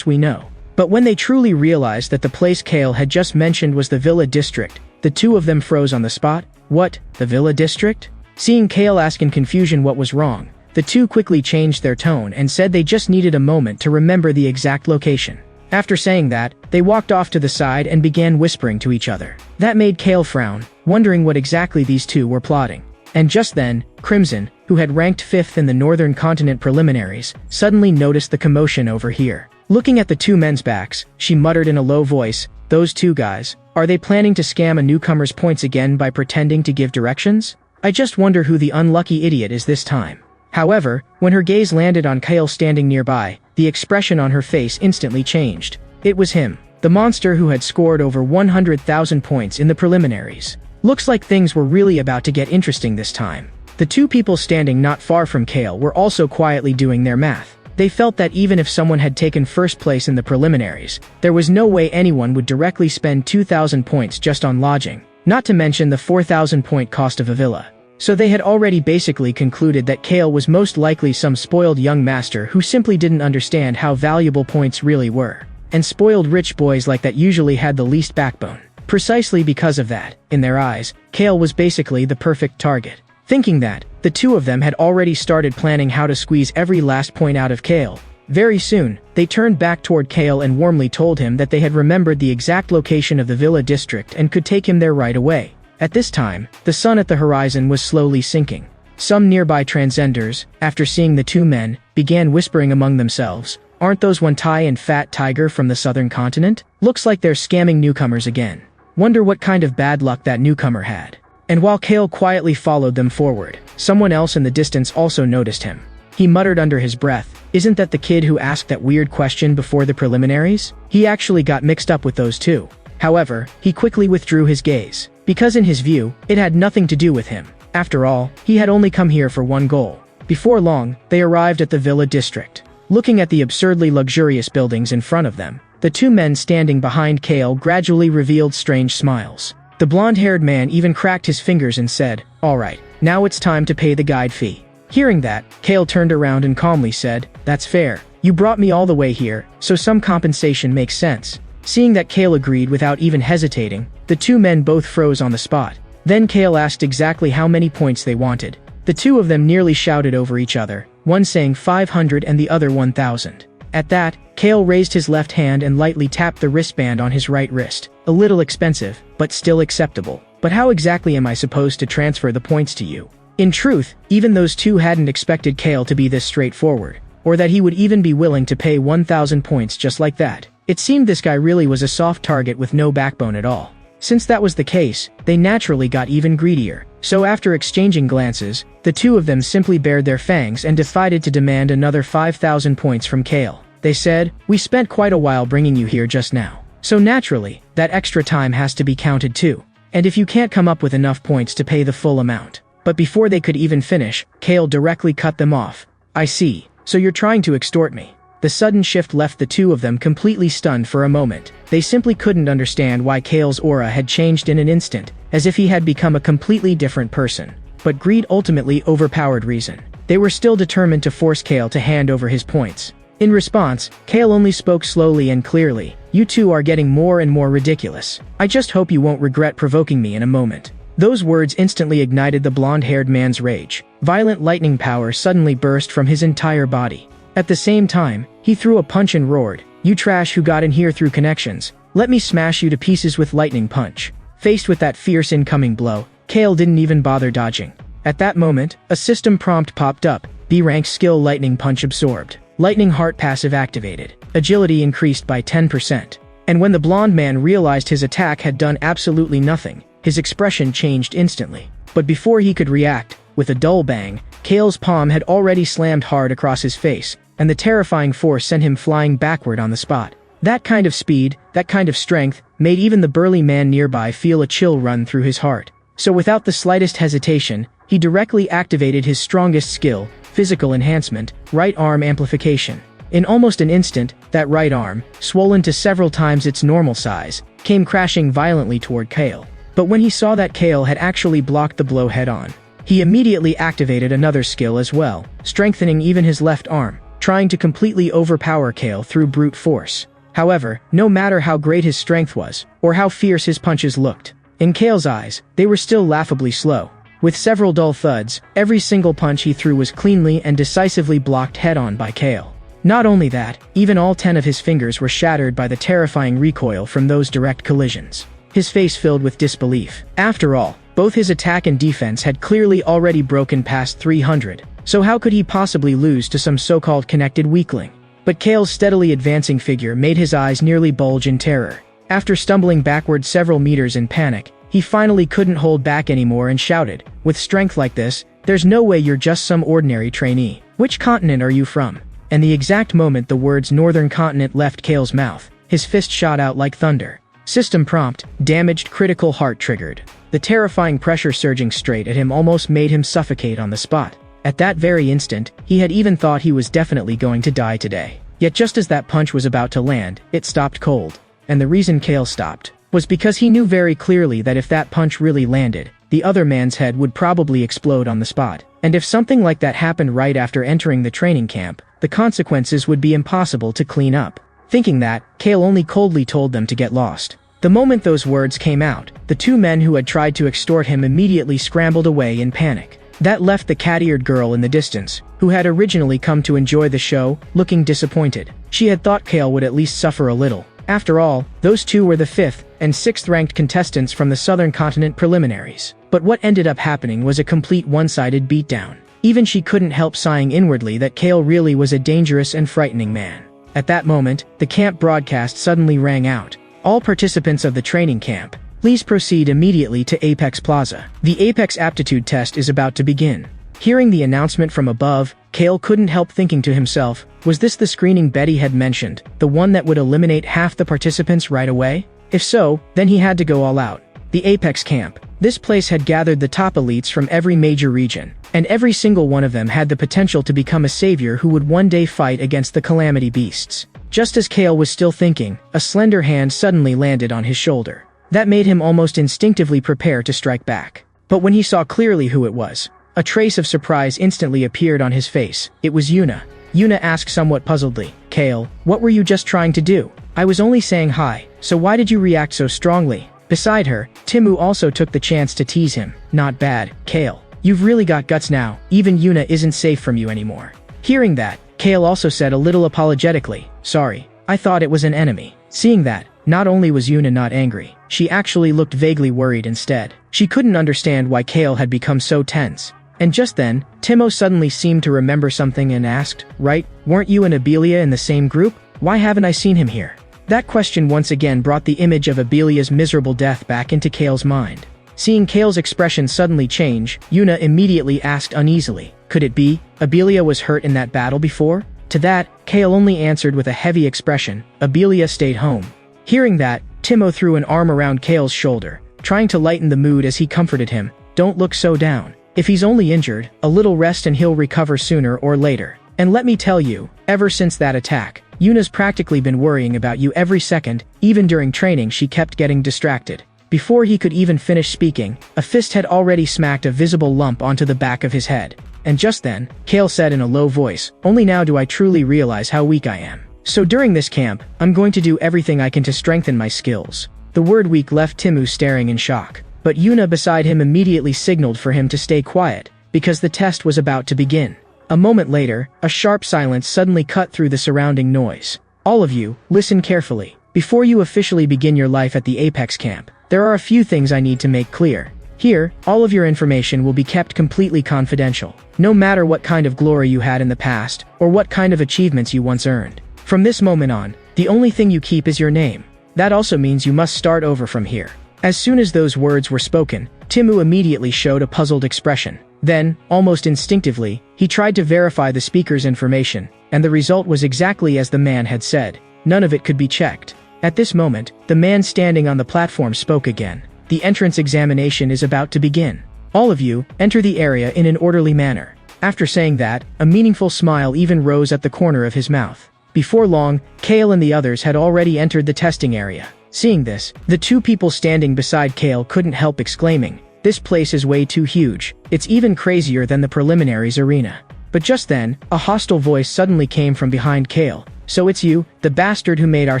we know." But when they truly realized that the place Kale had just mentioned was the Villa District, the two of them froze on the spot. What? The Villa District? Seeing Kale ask in confusion what was wrong, the two quickly changed their tone and said they just needed a moment to remember the exact location. After saying that, they walked off to the side and began whispering to each other. That made Kale frown, wondering what exactly these two were plotting. And just then, Crimson, who had ranked 5th in the Northern Continent preliminaries, suddenly noticed the commotion over here. Looking at the two men's backs, she muttered in a low voice, "Those two guys, are they planning to scam a newcomer's points again by pretending to give directions? I just wonder who the unlucky idiot is this time." However, when her gaze landed on Kale standing nearby, the expression on her face instantly changed. It was him, the monster who had scored over 100,000 points in the preliminaries. Looks like things were really about to get interesting this time. The two people standing not far from Kale were also quietly doing their math. They felt that even if someone had taken first place in the preliminaries, there was no way anyone would directly spend 2,000 points just on lodging, not to mention the 4,000 point cost of a villa. So they had already basically concluded that Kale was most likely some spoiled young master who simply didn't understand how valuable points really were. And spoiled rich boys like that usually had the least backbone. Precisely because of that, in their eyes, Kale was basically the perfect target. Thinking that, the two of them had already started planning how to squeeze every last point out of Kale. Very soon, they turned back toward Kale and warmly told him that they had remembered the exact location of the Villa District and could take him there right away. At this time, the sun at the horizon was slowly sinking. Some nearby transcenders, after seeing the two men, began whispering among themselves, "Aren't those one Tai and Fat Tiger from the southern continent? Looks like they're scamming newcomers again. Wonder what kind of bad luck that newcomer had." And while Kale quietly followed them forward, someone else in the distance also noticed him. He muttered under his breath, "Isn't that the kid who asked that weird question before the preliminaries?" He actually got mixed up with those two. However, he quickly withdrew his gaze, because in his view, it had nothing to do with him. After all, he had only come here for one goal. Before long, they arrived at the Villa District. Looking at the absurdly luxurious buildings in front of them, the two men standing behind Kale gradually revealed strange smiles. The blonde-haired man even cracked his fingers and said, "All right, now it's time to pay the guide fee." Hearing that, Kale turned around and calmly said, "That's fair. You brought me all the way here, so some compensation makes sense." Seeing that Kale agreed without even hesitating, the two men both froze on the spot. Then Kale asked exactly how many points they wanted. The two of them nearly shouted over each other, one saying 500 and the other 1,000. At that, Kale raised his left hand and lightly tapped the wristband on his right wrist. A little expensive, but still acceptable. But how exactly am I supposed to transfer the points to you? In truth, even those two hadn't expected Kale to be this straightforward, or that he would even be willing to pay 1,000 points just like that. It seemed this guy really was a soft target with no backbone at all. Since that was the case, they naturally got even greedier. So after exchanging glances, the two of them simply bared their fangs and decided to demand another 5,000 points from Kale. They said, "We spent quite a while bringing you here just now. So naturally, that extra time has to be counted too. And if you can't come up with enough points to pay the full amount." But before they could even finish, Kale directly cut them off. "I see. So you're trying to extort me." The sudden shift left the two of them completely stunned for a moment. They simply couldn't understand why Kale's aura had changed in an instant, as if he had become a completely different person. But greed ultimately overpowered reason. They were still determined to force Kale to hand over his points. In response, Kale only spoke slowly and clearly, "You two are getting more and more ridiculous. I just hope you won't regret provoking me in a moment." Those words instantly ignited the blonde-haired man's rage. Violent lightning power suddenly burst from his entire body. At the same time, he threw a punch and roared, "You trash who got in here through connections. Let me smash you to pieces with lightning punch." Faced with that fierce incoming blow, Kale didn't even bother dodging. At that moment, a system prompt popped up, B-rank skill lightning punch absorbed. Lightning heart passive activated. Agility increased by 10%. And when the blonde man realized his attack had done absolutely nothing, his expression changed instantly. But before he could react, with a dull bang, Kale's palm had already slammed hard across his face, and the terrifying force sent him flying backward on the spot. That kind of speed, that kind of strength, made even the burly man nearby feel a chill run through his heart. So without the slightest hesitation, he directly activated his strongest skill, physical enhancement, right arm amplification. In almost an instant, that right arm, swollen to several times its normal size, came crashing violently toward Kale. But when he saw that Kale had actually blocked the blow head-on, he immediately activated another skill as well, strengthening even his left arm, trying to completely overpower Kale through brute force. However, no matter how great his strength was, or how fierce his punches looked, in Kale's eyes, they were still laughably slow. With several dull thuds, every single punch he threw was cleanly and decisively blocked head-on by Kale. Not only that, even all 10 of his fingers were shattered by the terrifying recoil from those direct collisions. His face filled with disbelief. After all, both his attack and defense had clearly already broken past 300, so how could he possibly lose to some so-called connected weakling? But Kale's steadily advancing figure made his eyes nearly bulge in terror. After stumbling backward several meters in panic, he finally couldn't hold back anymore and shouted, "With strength like this, there's no way you're just some ordinary trainee. Which continent are you from?" And the exact moment the words Northern Continent left Kale's mouth, his fist shot out like thunder. System prompt, damaged critical heart triggered. The terrifying pressure surging straight at him almost made him suffocate on the spot. At that very instant, he had even thought he was definitely going to die today. Yet just as that punch was about to land, it stopped cold. And the reason Kale stopped was because he knew very clearly that if that punch really landed, the other man's head would probably explode on the spot. And if something like that happened right after entering the training camp, the consequences would be impossible to clean up. Thinking that, Kale only coldly told them to get lost. The moment those words came out, the two men who had tried to extort him immediately scrambled away in panic. That left the cat-eared girl in the distance, who had originally come to enjoy the show, looking disappointed. She had thought Kale would at least suffer a little. After all, those two were the 5th and 6th ranked contestants from the Southern Continent preliminaries. But what ended up happening was a complete one-sided beatdown. Even she couldn't help sighing inwardly that Kale really was a dangerous and frightening man. At that moment, the camp broadcast suddenly rang out. All participants of the training camp, please proceed immediately to Apex Plaza. The Apex aptitude test is about to begin. Hearing the announcement from above, Kale couldn't help thinking to himself, was this the screening Betty had mentioned, the one that would eliminate half the participants right away? If so, then he had to go all out. The Apex camp. This place had gathered the top elites from every major region, and every single one of them had the potential to become a savior who would one day fight against the Calamity Beasts. Just as Kale was still thinking, a slender hand suddenly landed on his shoulder. That made him almost instinctively prepare to strike back. But when he saw clearly who it was, a trace of surprise instantly appeared on his face. It was Yuna. Yuna asked somewhat puzzledly, "Kale, what were you just trying to do?" "I was only saying hi, so why did you react so strongly?" Beside her, Timu also took the chance to tease him. "Not bad, Kale. You've really got guts now. Even Yuna isn't safe from you anymore." Hearing that, Kale also said a little apologetically, "Sorry, I thought it was an enemy." Seeing that, not only was Yuna not angry, she actually looked vaguely worried instead. She couldn't understand why Kale had become so tense. And just then, Timo suddenly seemed to remember something and asked, "Right, weren't you and Abelia in the same group? Why haven't I seen him here?" That question once again brought the image of Abelia's miserable death back into Kale's mind. Seeing Kale's expression suddenly change, Yuna immediately asked uneasily, "Could it be Abelia was hurt in that battle before?" To that, Kale only answered with a heavy expression, "Abelia stayed home." Hearing that, Timo threw an arm around Kale's shoulder, trying to lighten the mood as he comforted him. "Don't look so down. If he's only injured, a little rest and he'll recover sooner or later. And let me tell you, ever since that attack, Yuna's practically been worrying about you every second. Even during training she kept getting distracted." Before he could even finish speaking, a fist had already smacked a visible lump onto the back of his head. And just then, Kale said in a low voice, "Only now do I truly realize how weak I am. So during this camp, I'm going to do everything I can to strengthen my skills." The word weak left Timu staring in shock. But Yuna beside him immediately signaled for him to stay quiet, because the test was about to begin. A moment later, a sharp silence suddenly cut through the surrounding noise. "All of you, listen carefully. Before you officially begin your life at the Apex camp, there are a few things I need to make clear. Here, all of your information will be kept completely confidential, no matter what kind of glory you had in the past, or what kind of achievements you once earned. From this moment on, the only thing you keep is your name. That also means you must start over from here." As soon as those words were spoken, Timu immediately showed a puzzled expression. Then, almost instinctively, he tried to verify the speaker's information, and the result was exactly as the man had said. None of it could be checked. At this moment, the man standing on the platform spoke again. "The entrance examination is about to begin. All of you, enter the area in an orderly manner." After saying that, a meaningful smile even rose at the corner of his mouth. Before long, Kale and the others had already entered the testing area. Seeing this, the two people standing beside Kale couldn't help exclaiming, "This place is way too huge. It's even crazier than the preliminaries arena." But just then, a hostile voice suddenly came from behind Kale. "So it's you, the bastard who made our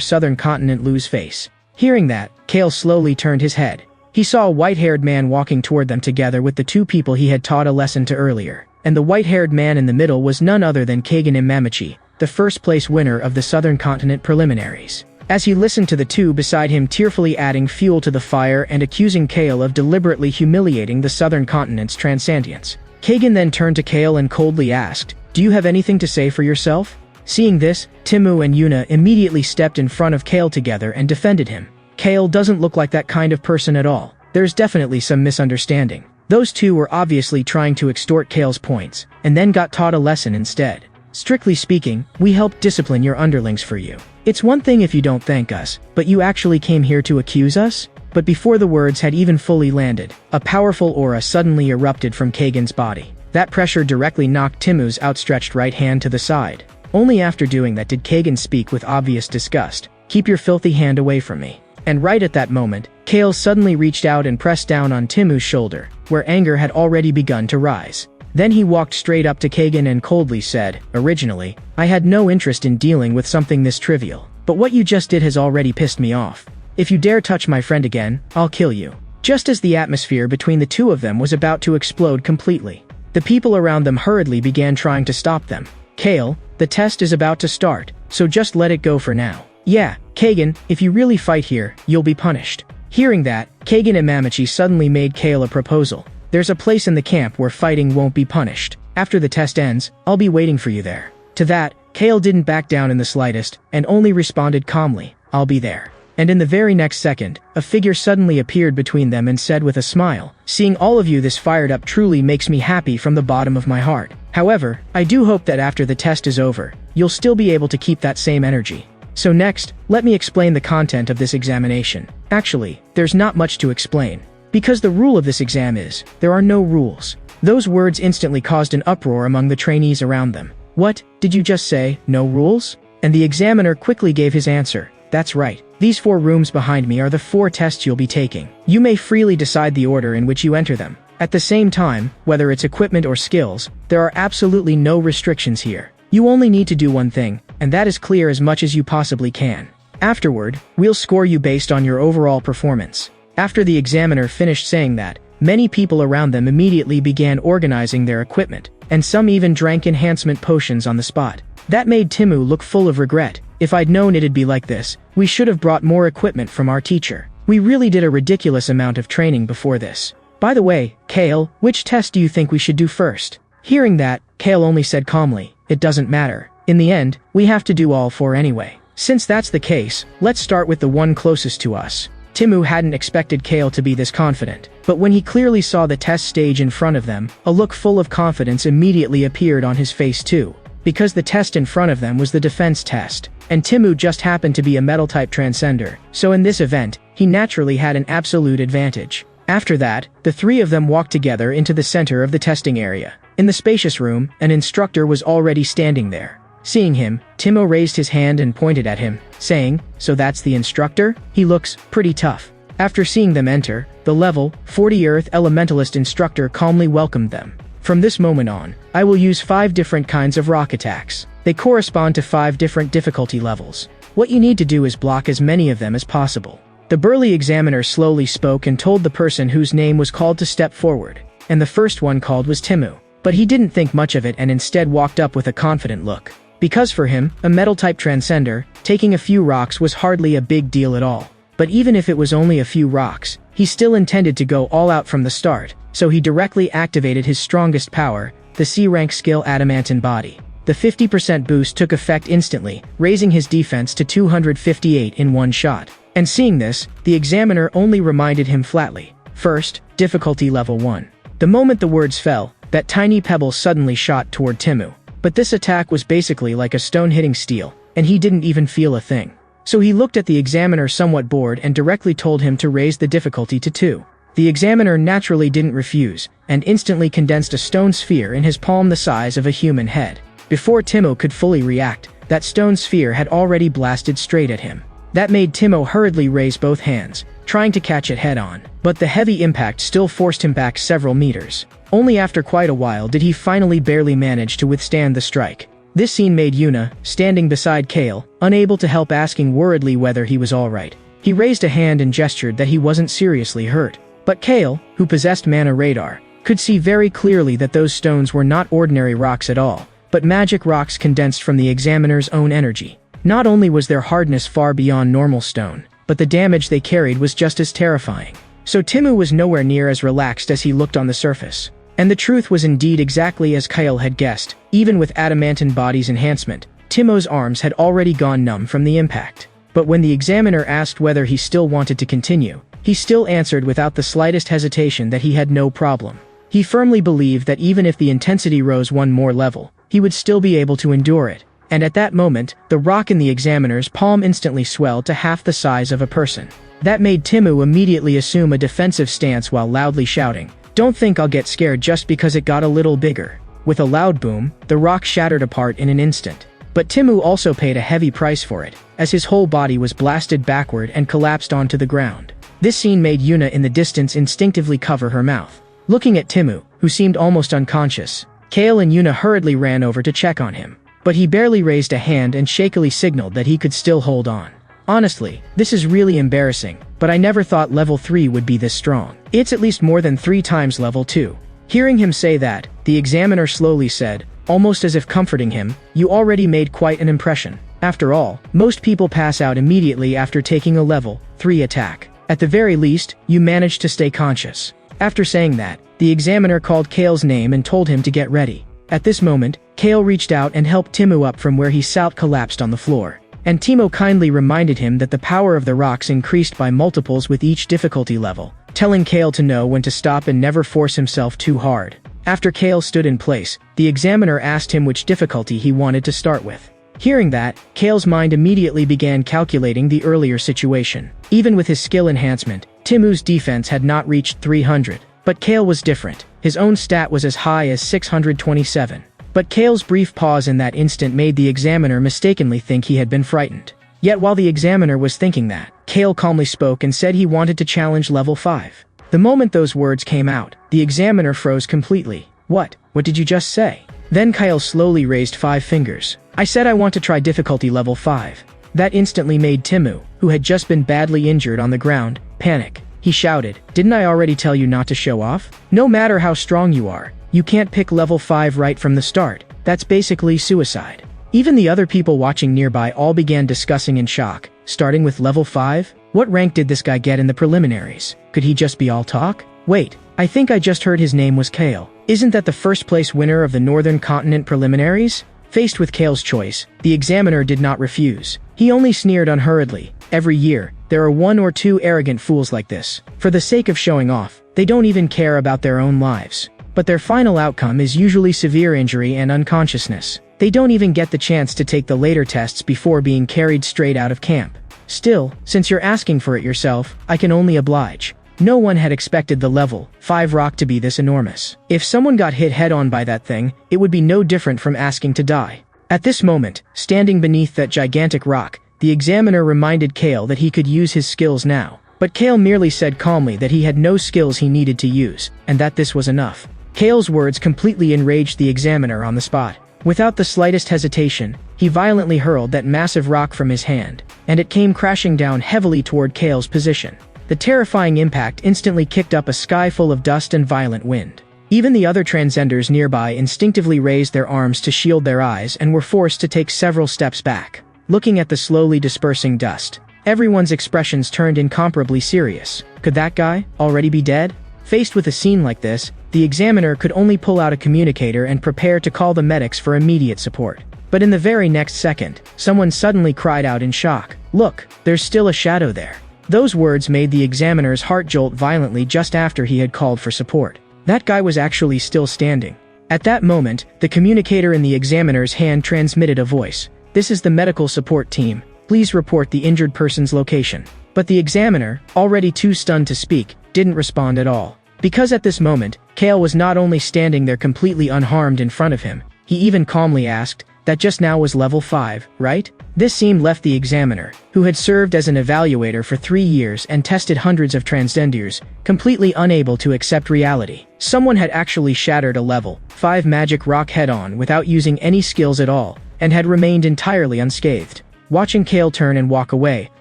southern continent lose face." Hearing that, Kale slowly turned his head. He saw a white-haired man walking toward them together with the two people he had taught a lesson to earlier. And the white-haired man in the middle was none other than Kagan Imamachi, the first-place winner of the Southern Continent preliminaries. As he listened to the two beside him tearfully adding fuel to the fire and accusing Kale of deliberately humiliating the Southern Continent's transantians, Kagan then turned to Kale and coldly asked, "Do you have anything to say for yourself?" Seeing this, Temu and Yuna immediately stepped in front of Kale together and defended him. Kale doesn't look like that kind of person at all. There's definitely some misunderstanding. Those two were obviously trying to extort Kale's points, and then got taught a lesson instead. Strictly speaking, we helped discipline your underlings for you. It's one thing if you don't thank us, but you actually came here to accuse us? But before the words had even fully landed, a powerful aura suddenly erupted from Kagan's body. That pressure directly knocked Temu's outstretched right hand to the side. Only after doing that did Kagan speak with obvious disgust, "Keep your filthy hand away from me." And right at that moment, Kale suddenly reached out and pressed down on Temu's shoulder, where anger had already begun to rise. Then he walked straight up to Kagan and coldly said, "Originally, I had no interest in dealing with something this trivial, but what you just did has already pissed me off. If you dare touch my friend again, I'll kill you." Just as the atmosphere between the two of them was about to explode completely, the people around them hurriedly began trying to stop them. "Kale, the test is about to start, so just let it go for now." "Yeah, Kagan, if you really fight here, you'll be punished." Hearing that, Kagan and Mamachi suddenly made Kale a proposal. "There's a place in the camp where fighting won't be punished. After the test ends, I'll be waiting for you there." To that, Kale didn't back down in the slightest, and only responded calmly, "I'll be there." And in the very next second, a figure suddenly appeared between them and said with a smile, "Seeing all of you this fired up truly makes me happy from the bottom of my heart. However, I do hope that after the test is over, you'll still be able to keep that same energy. So next, let me explain the content of this examination. Actually, there's not much to explain. Because the rule of this exam is, there are no rules." Those words instantly caused an uproar among the trainees around them. "What, did you just say, no rules?" And the examiner quickly gave his answer, "That's right. These 4 rooms behind me are the 4 tests you'll be taking. You may freely decide the order in which you enter them. At the same time, whether it's equipment or skills, there are absolutely no restrictions here. You only need to do one thing, and that is clear as much as you possibly can. Afterward, we'll score you based on your overall performance." After the examiner finished saying that, many people around them immediately began organizing their equipment, and some even drank enhancement potions on the spot. That made Temu look full of regret. "If I'd known it'd be like this, we should have brought more equipment from our teacher. We really did a ridiculous amount of training before this. By the way, Kale, which test do you think we should do first?" Hearing that, Kale only said calmly, "It doesn't matter. In the end, we have to do all 4 anyway. Since that's the case, let's start with the one closest to us." Temu hadn't expected Kale to be this confident, but when he clearly saw the test stage in front of them, a look full of confidence immediately appeared on his face too. Because the test in front of them was the defense test, and Temu just happened to be a metal-type transcender, so in this event, he naturally had an absolute advantage. After that, the 3 of them walked together into the center of the testing area. In the spacious room, an instructor was already standing there. Seeing him, Timo raised his hand and pointed at him, saying, "So that's the instructor? He looks pretty tough." After seeing them enter, the level 40 Earth Elementalist instructor calmly welcomed them. "From this moment on, I will use 5 different kinds of rock attacks. They correspond to 5 different difficulty levels. What you need to do is block as many of them as possible." The burly examiner slowly spoke and told the person whose name was called to step forward, and the first one called was Temu. But he didn't think much of it and instead walked up with a confident look. Because for him, a metal-type transcender, taking a few rocks was hardly a big deal at all. But even if it was only a few rocks, he still intended to go all out from the start, so he directly activated his strongest power, the C-rank skill Adamantine Body. The 50% boost took effect instantly, raising his defense to 258 in one shot. And seeing this, the examiner only reminded him flatly, "First, difficulty level 1. The moment the words fell, that tiny pebble suddenly shot toward Temu. But this attack was basically like a stone hitting steel, and he didn't even feel a thing. So he looked at the examiner somewhat bored and directly told him to raise the difficulty to 2. The examiner naturally didn't refuse, and instantly condensed a stone sphere in his palm the size of a human head. Before Timo could fully react, that stone sphere had already blasted straight at him. That made Timo hurriedly raise both hands, trying to catch it head-on, but the heavy impact still forced him back several meters. Only after quite a while did he finally barely manage to withstand the strike. This scene made Yuna, standing beside Kale, unable to help asking worriedly whether he was alright. He raised a hand and gestured that he wasn't seriously hurt. But Kale, who possessed mana radar, could see very clearly that those stones were not ordinary rocks at all, but but magic rocks condensed from the examiner's own energy. Not only was their hardness far beyond normal stone, but the damage they carried was just as terrifying. So Timu was nowhere near as relaxed as he looked on the surface. And the truth was indeed exactly as Kyle had guessed. Even with adamantine body's enhancement, Timo's arms had already gone numb from the impact. But when the examiner asked whether he still wanted to continue, he still answered without the slightest hesitation that he had no problem. He firmly believed that even if the intensity rose one more level, he would still be able to endure it. And at that moment, the rock in the examiner's palm instantly swelled to half the size of a person. That made Timu immediately assume a defensive stance while loudly shouting, "Don't think I'll get scared just because it got a little bigger." With a loud boom, the rock shattered apart in an instant. But Timu also paid a heavy price for it, as his whole body was blasted backward and collapsed onto the ground. This scene made Yuna in the distance instinctively cover her mouth. Looking at Timu, who seemed almost unconscious, Kale and Yuna hurriedly ran over to check on him. But he barely raised a hand and shakily signaled that he could still hold on. Honestly, this is really embarrassing, but I never thought level 3 would be this strong. It's at least more than 3 times level 2. Hearing him say that, the examiner slowly said, almost as if comforting him, "You already made quite an impression. After all, most people pass out immediately after taking a level 3 attack. At the very least, you managed to stay conscious." After saying that, the examiner called Kale's name and told him to get ready. At this moment, Kale reached out and helped Timu up from where he collapsed on the floor. And Timo kindly reminded him that the power of the rocks increased by multiples with each difficulty level, telling Kale to know when to stop and never force himself too hard. After Kale stood in place, the examiner asked him which difficulty he wanted to start with. Hearing that, Kale's mind immediately began calculating the earlier situation. Even with his skill enhancement, Timu's defense had not reached 300. But Kale was different. His own stat was as high as 627. But Kale's brief pause in that instant made the examiner mistakenly think he had been frightened. Yet while the examiner was thinking that, Kale calmly spoke and said he wanted to challenge level 5. The moment those words came out, the examiner froze completely. What did you just say?" Then Kyle slowly raised 5 fingers. "I said I want to try difficulty level 5. That instantly made Timu, who had just been badly injured on the ground, panic. He shouted, "Didn't I already tell you not to show off? No matter how strong you are, you can't pick level 5 right from the start. That's basically suicide." Even the other people watching nearby all began discussing in shock. Starting with level 5? What rank did this guy get in the preliminaries? Could he just be all talk? Wait, I think I just heard his name was Kale. Isn't that the first place winner of the Northern Continent preliminaries? Faced with Kale's choice, the examiner did not refuse. He only sneered unhurriedly. Every year, there are 1 or 2 arrogant fools like this. For the sake of showing off, they don't even care about their own lives. But their final outcome is usually severe injury and unconsciousness. They don't even get the chance to take the later tests before being carried straight out of camp. Still, since you're asking for it yourself, I can only oblige. No one had expected the level 5 rock to be this enormous. If someone got hit head-on by that thing, it would be no different from asking to die. At this moment, standing beneath that gigantic rock, the examiner reminded Kale that he could use his skills now. But Kale merely said calmly that he had no skills he needed to use, and that this was enough. Kale's words completely enraged the examiner on the spot. Without the slightest hesitation, he violently hurled that massive rock from his hand, and it came crashing down heavily toward Kale's position. The terrifying impact instantly kicked up a sky full of dust and violent wind. Even the other transcenders nearby instinctively raised their arms to shield their eyes and were forced to take several steps back. Looking at the slowly dispersing dust, everyone's expressions turned incomparably serious. Could that guy already be dead? Faced with a scene like this, the examiner could only pull out a communicator and prepare to call the medics for immediate support. But in the very next second, someone suddenly cried out in shock, "Look, there's still a shadow there." Those words made the examiner's heart jolt violently just after he had called for support. That guy was actually still standing. At that moment, the communicator in the examiner's hand transmitted a voice. "This is the medical support team. Please report the injured person's location." But the examiner, already too stunned to speak, didn't respond at all. Because at this moment, Kale was not only standing there completely unharmed in front of him, he even calmly asked, "That just now was level 5, right?" This scene left the examiner, who had served as an evaluator for 3 years and tested hundreds of transgenders, completely unable to accept reality. Someone had actually shattered a level 5 magic rock head-on without using any skills at all, and had remained entirely unscathed. Watching Kale turn and walk away,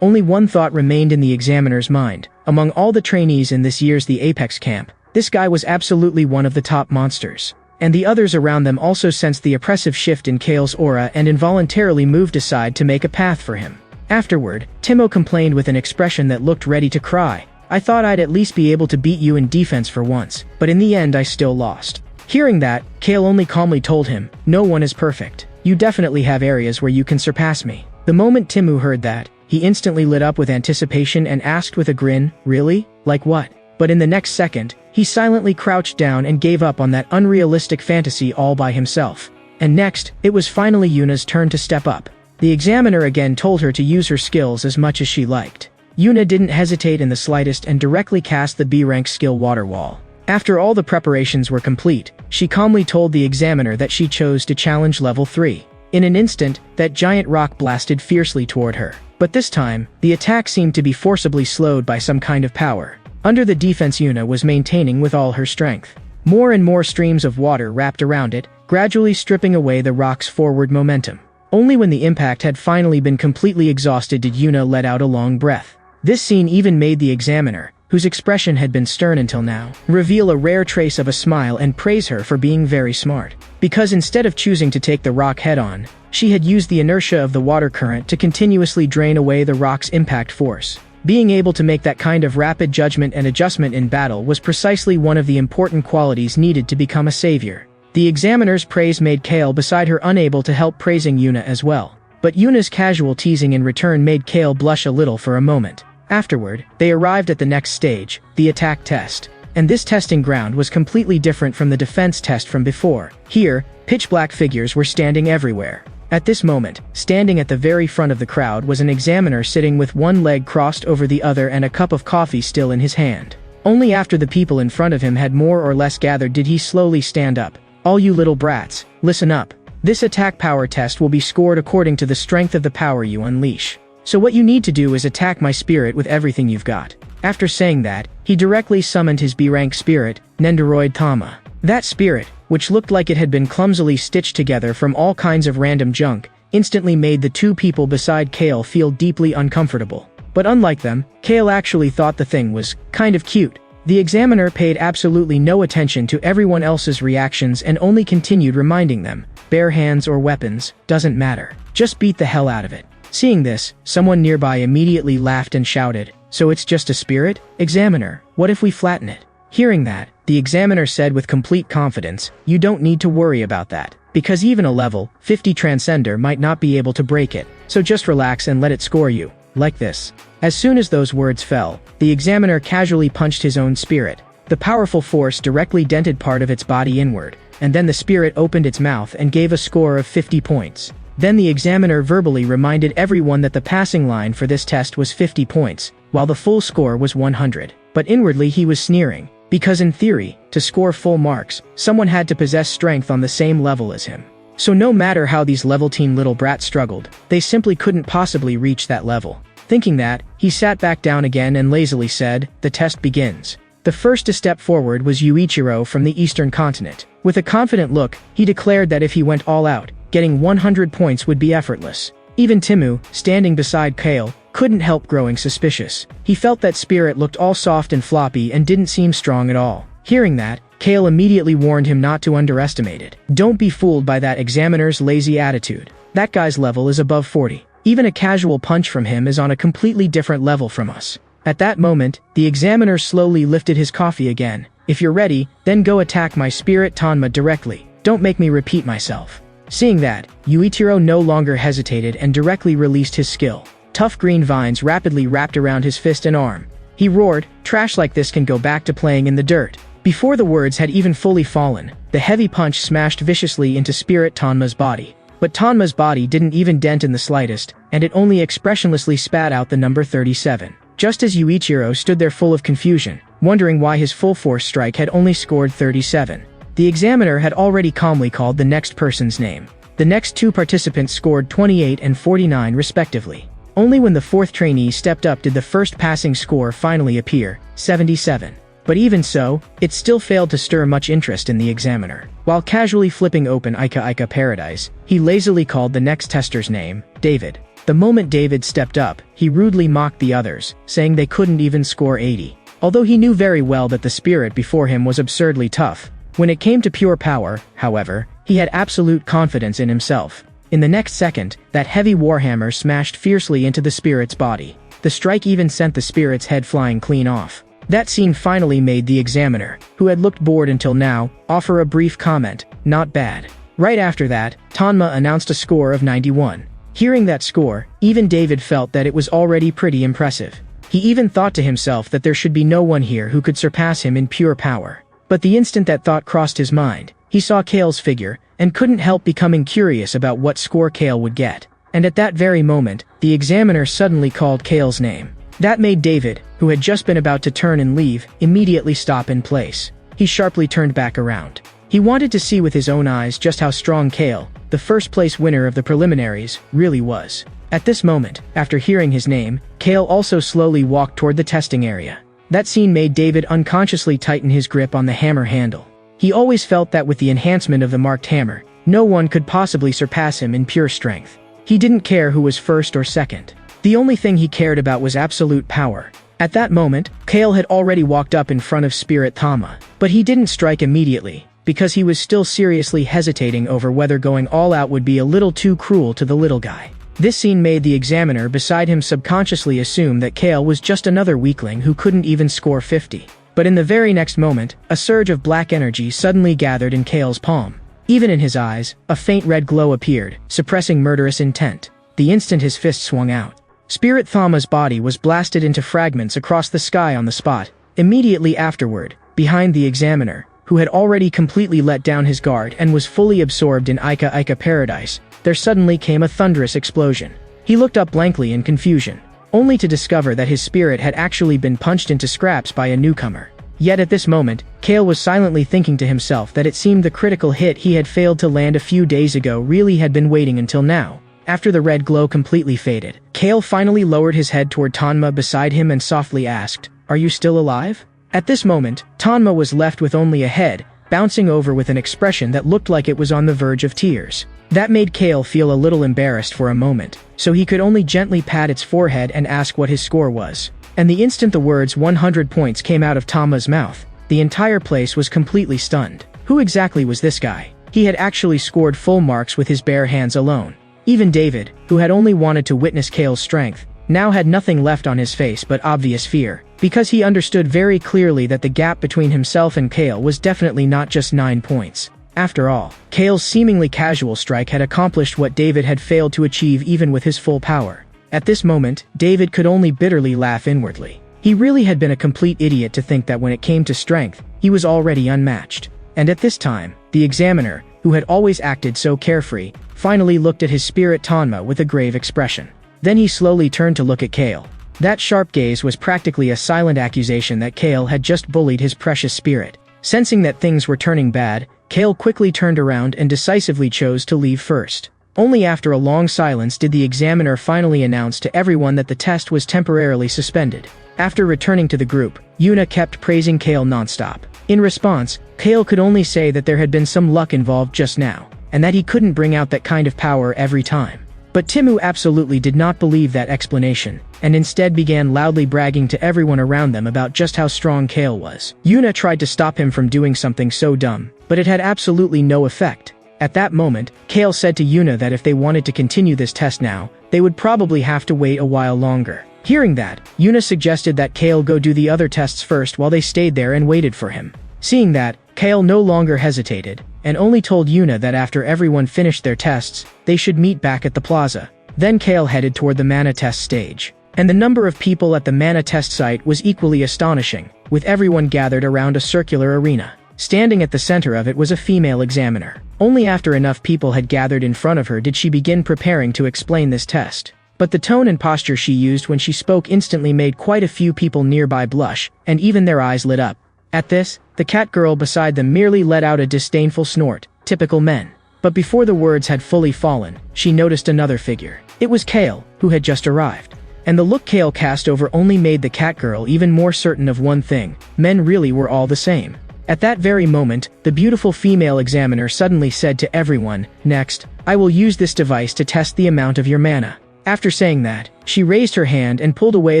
only one thought remained in the examiner's mind. Among all the trainees in this year's The Apex camp, this guy was absolutely one of the top monsters. and the others around them also sensed the oppressive shift in Kale's aura and involuntarily moved aside to make a path for him. Afterward, Timo complained with an expression that looked ready to cry. "I thought I'd at least be able to beat you in defense for once, but in the end I still lost." Hearing that, Kale only calmly told him, "No one is perfect. You definitely have areas where you can surpass me." The moment Timo heard that, he instantly lit up with anticipation and asked with a grin, "Really? Like what?" But in the next second, he silently crouched down and gave up on that unrealistic fantasy all by himself. And next, it was finally Yuna's turn to step up. The examiner again told her to use her skills as much as she liked. Yuna didn't hesitate in the slightest and directly cast the B-rank skill Water Wall. After all the preparations were complete, she calmly told the examiner that she chose to challenge level 3. In an instant, that giant rock blasted fiercely toward her. But this time, the attack seemed to be forcibly slowed by some kind of power. Under the defense Yuna was maintaining with all her strength. More and more streams of water wrapped around it, gradually stripping away the rock's forward momentum. Only when the impact had finally been completely exhausted did Yuna let out a long breath. This scene even made the examiner, whose expression had been stern until now, reveal a rare trace of a smile and praise her for being very smart. Because instead of choosing to take the rock head-on, she had used the inertia of the water current to continuously drain away the rock's impact force. Being able to make that kind of rapid judgment and adjustment in battle was precisely one of the important qualities needed to become a savior. The examiner's praise made Kale beside her unable to help praising Yuna as well. But Yuna's casual teasing in return made Kale blush a little for a moment. Afterward, they arrived at the next stage, the attack test. And this testing ground was completely different from the defense test from before. Here, pitch-black figures were standing everywhere. At this moment, standing at the very front of the crowd was an examiner sitting with one leg crossed over the other and a cup of coffee still in his hand. Only after the people in front of him had more or less gathered did he slowly stand up. "All you little brats, listen up. This attack power test will be scored according to the strength of the power you unleash. So what you need to do is attack my spirit with everything you've got." After saying that, he directly summoned his B-rank spirit, Nendoroid Tama. That spirit, which looked like it had been clumsily stitched together from all kinds of random junk, instantly made the two people beside Kale feel deeply uncomfortable. But unlike them, Kale actually thought the thing was kind of cute. The examiner paid absolutely no attention to everyone else's reactions and only continued reminding them, "Bare hands or weapons, doesn't matter. Just beat the hell out of it." Seeing this, someone nearby immediately laughed and shouted, "So it's just a spirit? Examiner, what if we flatten it?" Hearing that, the examiner said with complete confidence, "You don't need to worry about that, because even a level 50 transcender might not be able to break it, so just relax and let it score you, like this." As soon as those words fell, the examiner casually punched his own spirit. The powerful force directly dented part of its body inward, and then the spirit opened its mouth and gave a score of 50 points. Then the examiner verbally reminded everyone that the passing line for this test was 50 points, while the full score was 100. But inwardly he was sneering, because in theory, to score full marks, someone had to possess strength on the same level as him. So no matter how these level teen little brats struggled, they simply couldn't possibly reach that level. Thinking that, he sat back down again and lazily said, "The test begins." The first to step forward was Yuichiro from the Eastern continent. With a confident look, he declared that if he went all out, getting 100 points would be effortless. Even Timo, standing beside Kale, couldn't help growing suspicious. He felt that spirit looked all soft and floppy and didn't seem strong at all. Hearing that, Kale immediately warned him not to underestimate it. "Don't be fooled by that examiner's lazy attitude. That guy's level is above 40. Even a casual punch from him is on a completely different level from us." At that moment, the examiner slowly lifted his coffee again. "If you're ready, then go attack my spirit Tanma directly. Don't make me repeat myself." Seeing that, Yuichiro no longer hesitated and directly released his skill. Tough green vines rapidly wrapped around his fist and arm. He roared, "Trash like this can go back to playing in the dirt." Before the words had even fully fallen, the heavy punch smashed viciously into Spirit Tanma's body. But Tanma's body didn't even dent in the slightest, and it only expressionlessly spat out the number 37. Just as Yuichiro stood there full of confusion, wondering why his full force strike had only scored 37. The examiner had already calmly called the next person's name. The next two participants scored 28 and 49 respectively. Only when the fourth trainee stepped up did the first passing score finally appear, 77. But even so, it still failed to stir much interest in the examiner. While casually flipping open Ika Ika Paradise, he lazily called the next tester's name, David. The moment David stepped up, he rudely mocked the others, saying they couldn't even score 80. Although he knew very well that the spirit before him was absurdly tough, When it came to pure power, however, he had absolute confidence in himself. In the next second, that heavy warhammer smashed fiercely into the spirit's body. The strike even sent the spirit's head flying clean off. That scene finally made the examiner, who had looked bored until now, offer a brief comment, "Not bad." Right after that, Tanma announced a score of 91. Hearing that score, even David felt that it was already pretty impressive. He even thought to himself that there should be no one here who could surpass him in pure power. But the instant that thought crossed his mind, he saw Kale's figure, and couldn't help becoming curious about what score Kale would get. And at that very moment, the examiner suddenly called Kale's name. That made David, who had just been about to turn and leave, immediately stop in place. He sharply turned back around. He wanted to see with his own eyes just how strong Kale, the first-place winner of the preliminaries, really was. At this moment, after hearing his name, Kale also slowly walked toward the testing area. That scene made David unconsciously tighten his grip on the hammer handle. He always felt that with the enhancement of the marked hammer, no one could possibly surpass him in pure strength. He didn't care who was first or second. The only thing he cared about was absolute power. At that moment, Kale had already walked up in front of Spirit Thama, but he didn't strike immediately, because he was still seriously hesitating over whether going all out would be a little too cruel to the little guy. This scene made the examiner beside him subconsciously assume that Kale was just another weakling who couldn't even score 50. But in the very next moment, a surge of black energy suddenly gathered in Kale's palm. Even in his eyes, a faint red glow appeared, suppressing murderous intent. The instant his fist swung out, Spirit Thama's body was blasted into fragments across the sky on the spot. Immediately afterward, behind the examiner, who had already completely let down his guard and was fully absorbed in Ika Ika paradise, there suddenly came a thunderous explosion. He looked up blankly in confusion, only to discover that his spirit had actually been punched into scraps by a newcomer. Yet at this moment, Kale was silently thinking to himself that it seemed the critical hit he had failed to land a few days ago really had been waiting until now. After the red glow completely faded, Kale finally lowered his head toward Tanma beside him and softly asked, "Are you still alive?" At this moment, Tanma was left with only a head, bouncing over with an expression that looked like it was on the verge of tears. That made Kale feel a little embarrassed for a moment, so he could only gently pat its forehead and ask what his score was. And the instant the words 100 points came out of Tanma's mouth, the entire place was completely stunned. Who exactly was this guy? He had actually scored full marks with his bare hands alone. Even David, who had only wanted to witness Kale's strength, now had nothing left on his face but obvious fear, because he understood very clearly that the gap between himself and Kale was definitely not just 9 points. After all, Kale's seemingly casual strike had accomplished what David had failed to achieve even with his full power. At this moment, David could only bitterly laugh inwardly. He really had been a complete idiot to think that when it came to strength, he was already unmatched. And at this time, the examiner, who had always acted so carefree, finally looked at his spirit Tanma with a grave expression. Then he slowly turned to look at Kale. That sharp gaze was practically a silent accusation that Kale had just bullied his precious spirit. Sensing that things were turning bad, Kale quickly turned around and decisively chose to leave first. Only after a long silence did the examiner finally announce to everyone that the test was temporarily suspended. After returning to the group, Yuna kept praising Kale nonstop. In response, Kale could only say that there had been some luck involved just now, and that he couldn't bring out that kind of power every time. But Timu absolutely did not believe that explanation, and instead began loudly bragging to everyone around them about just how strong Kale was. Yuna tried to stop him from doing something so dumb, but it had absolutely no effect. At that moment, Kale said to Yuna that if they wanted to continue this test now, they would probably have to wait a while longer. Hearing that, Yuna suggested that Kale go do the other tests first while they stayed there and waited for him. Seeing that, Kale no longer hesitated, and only told Yuna that after everyone finished their tests, they should meet back at the plaza. Then Kale headed toward the mana test stage. And the number of people at the mana test site was equally astonishing, with everyone gathered around a circular arena. Standing at the center of it was a female examiner. Only after enough people had gathered in front of her did she begin preparing to explain this test. But the tone and posture she used when she spoke instantly made quite a few people nearby blush, and even their eyes lit up. At this, the cat girl beside them merely let out a disdainful snort, typical men. But before the words had fully fallen, she noticed another figure. It was Kale, who had just arrived. And the look Kale cast over only made the cat girl even more certain of one thing: men really were all the same. At that very moment, the beautiful female examiner suddenly said to everyone, "Next, I will use this device to test the amount of your mana." After saying that, she raised her hand and pulled away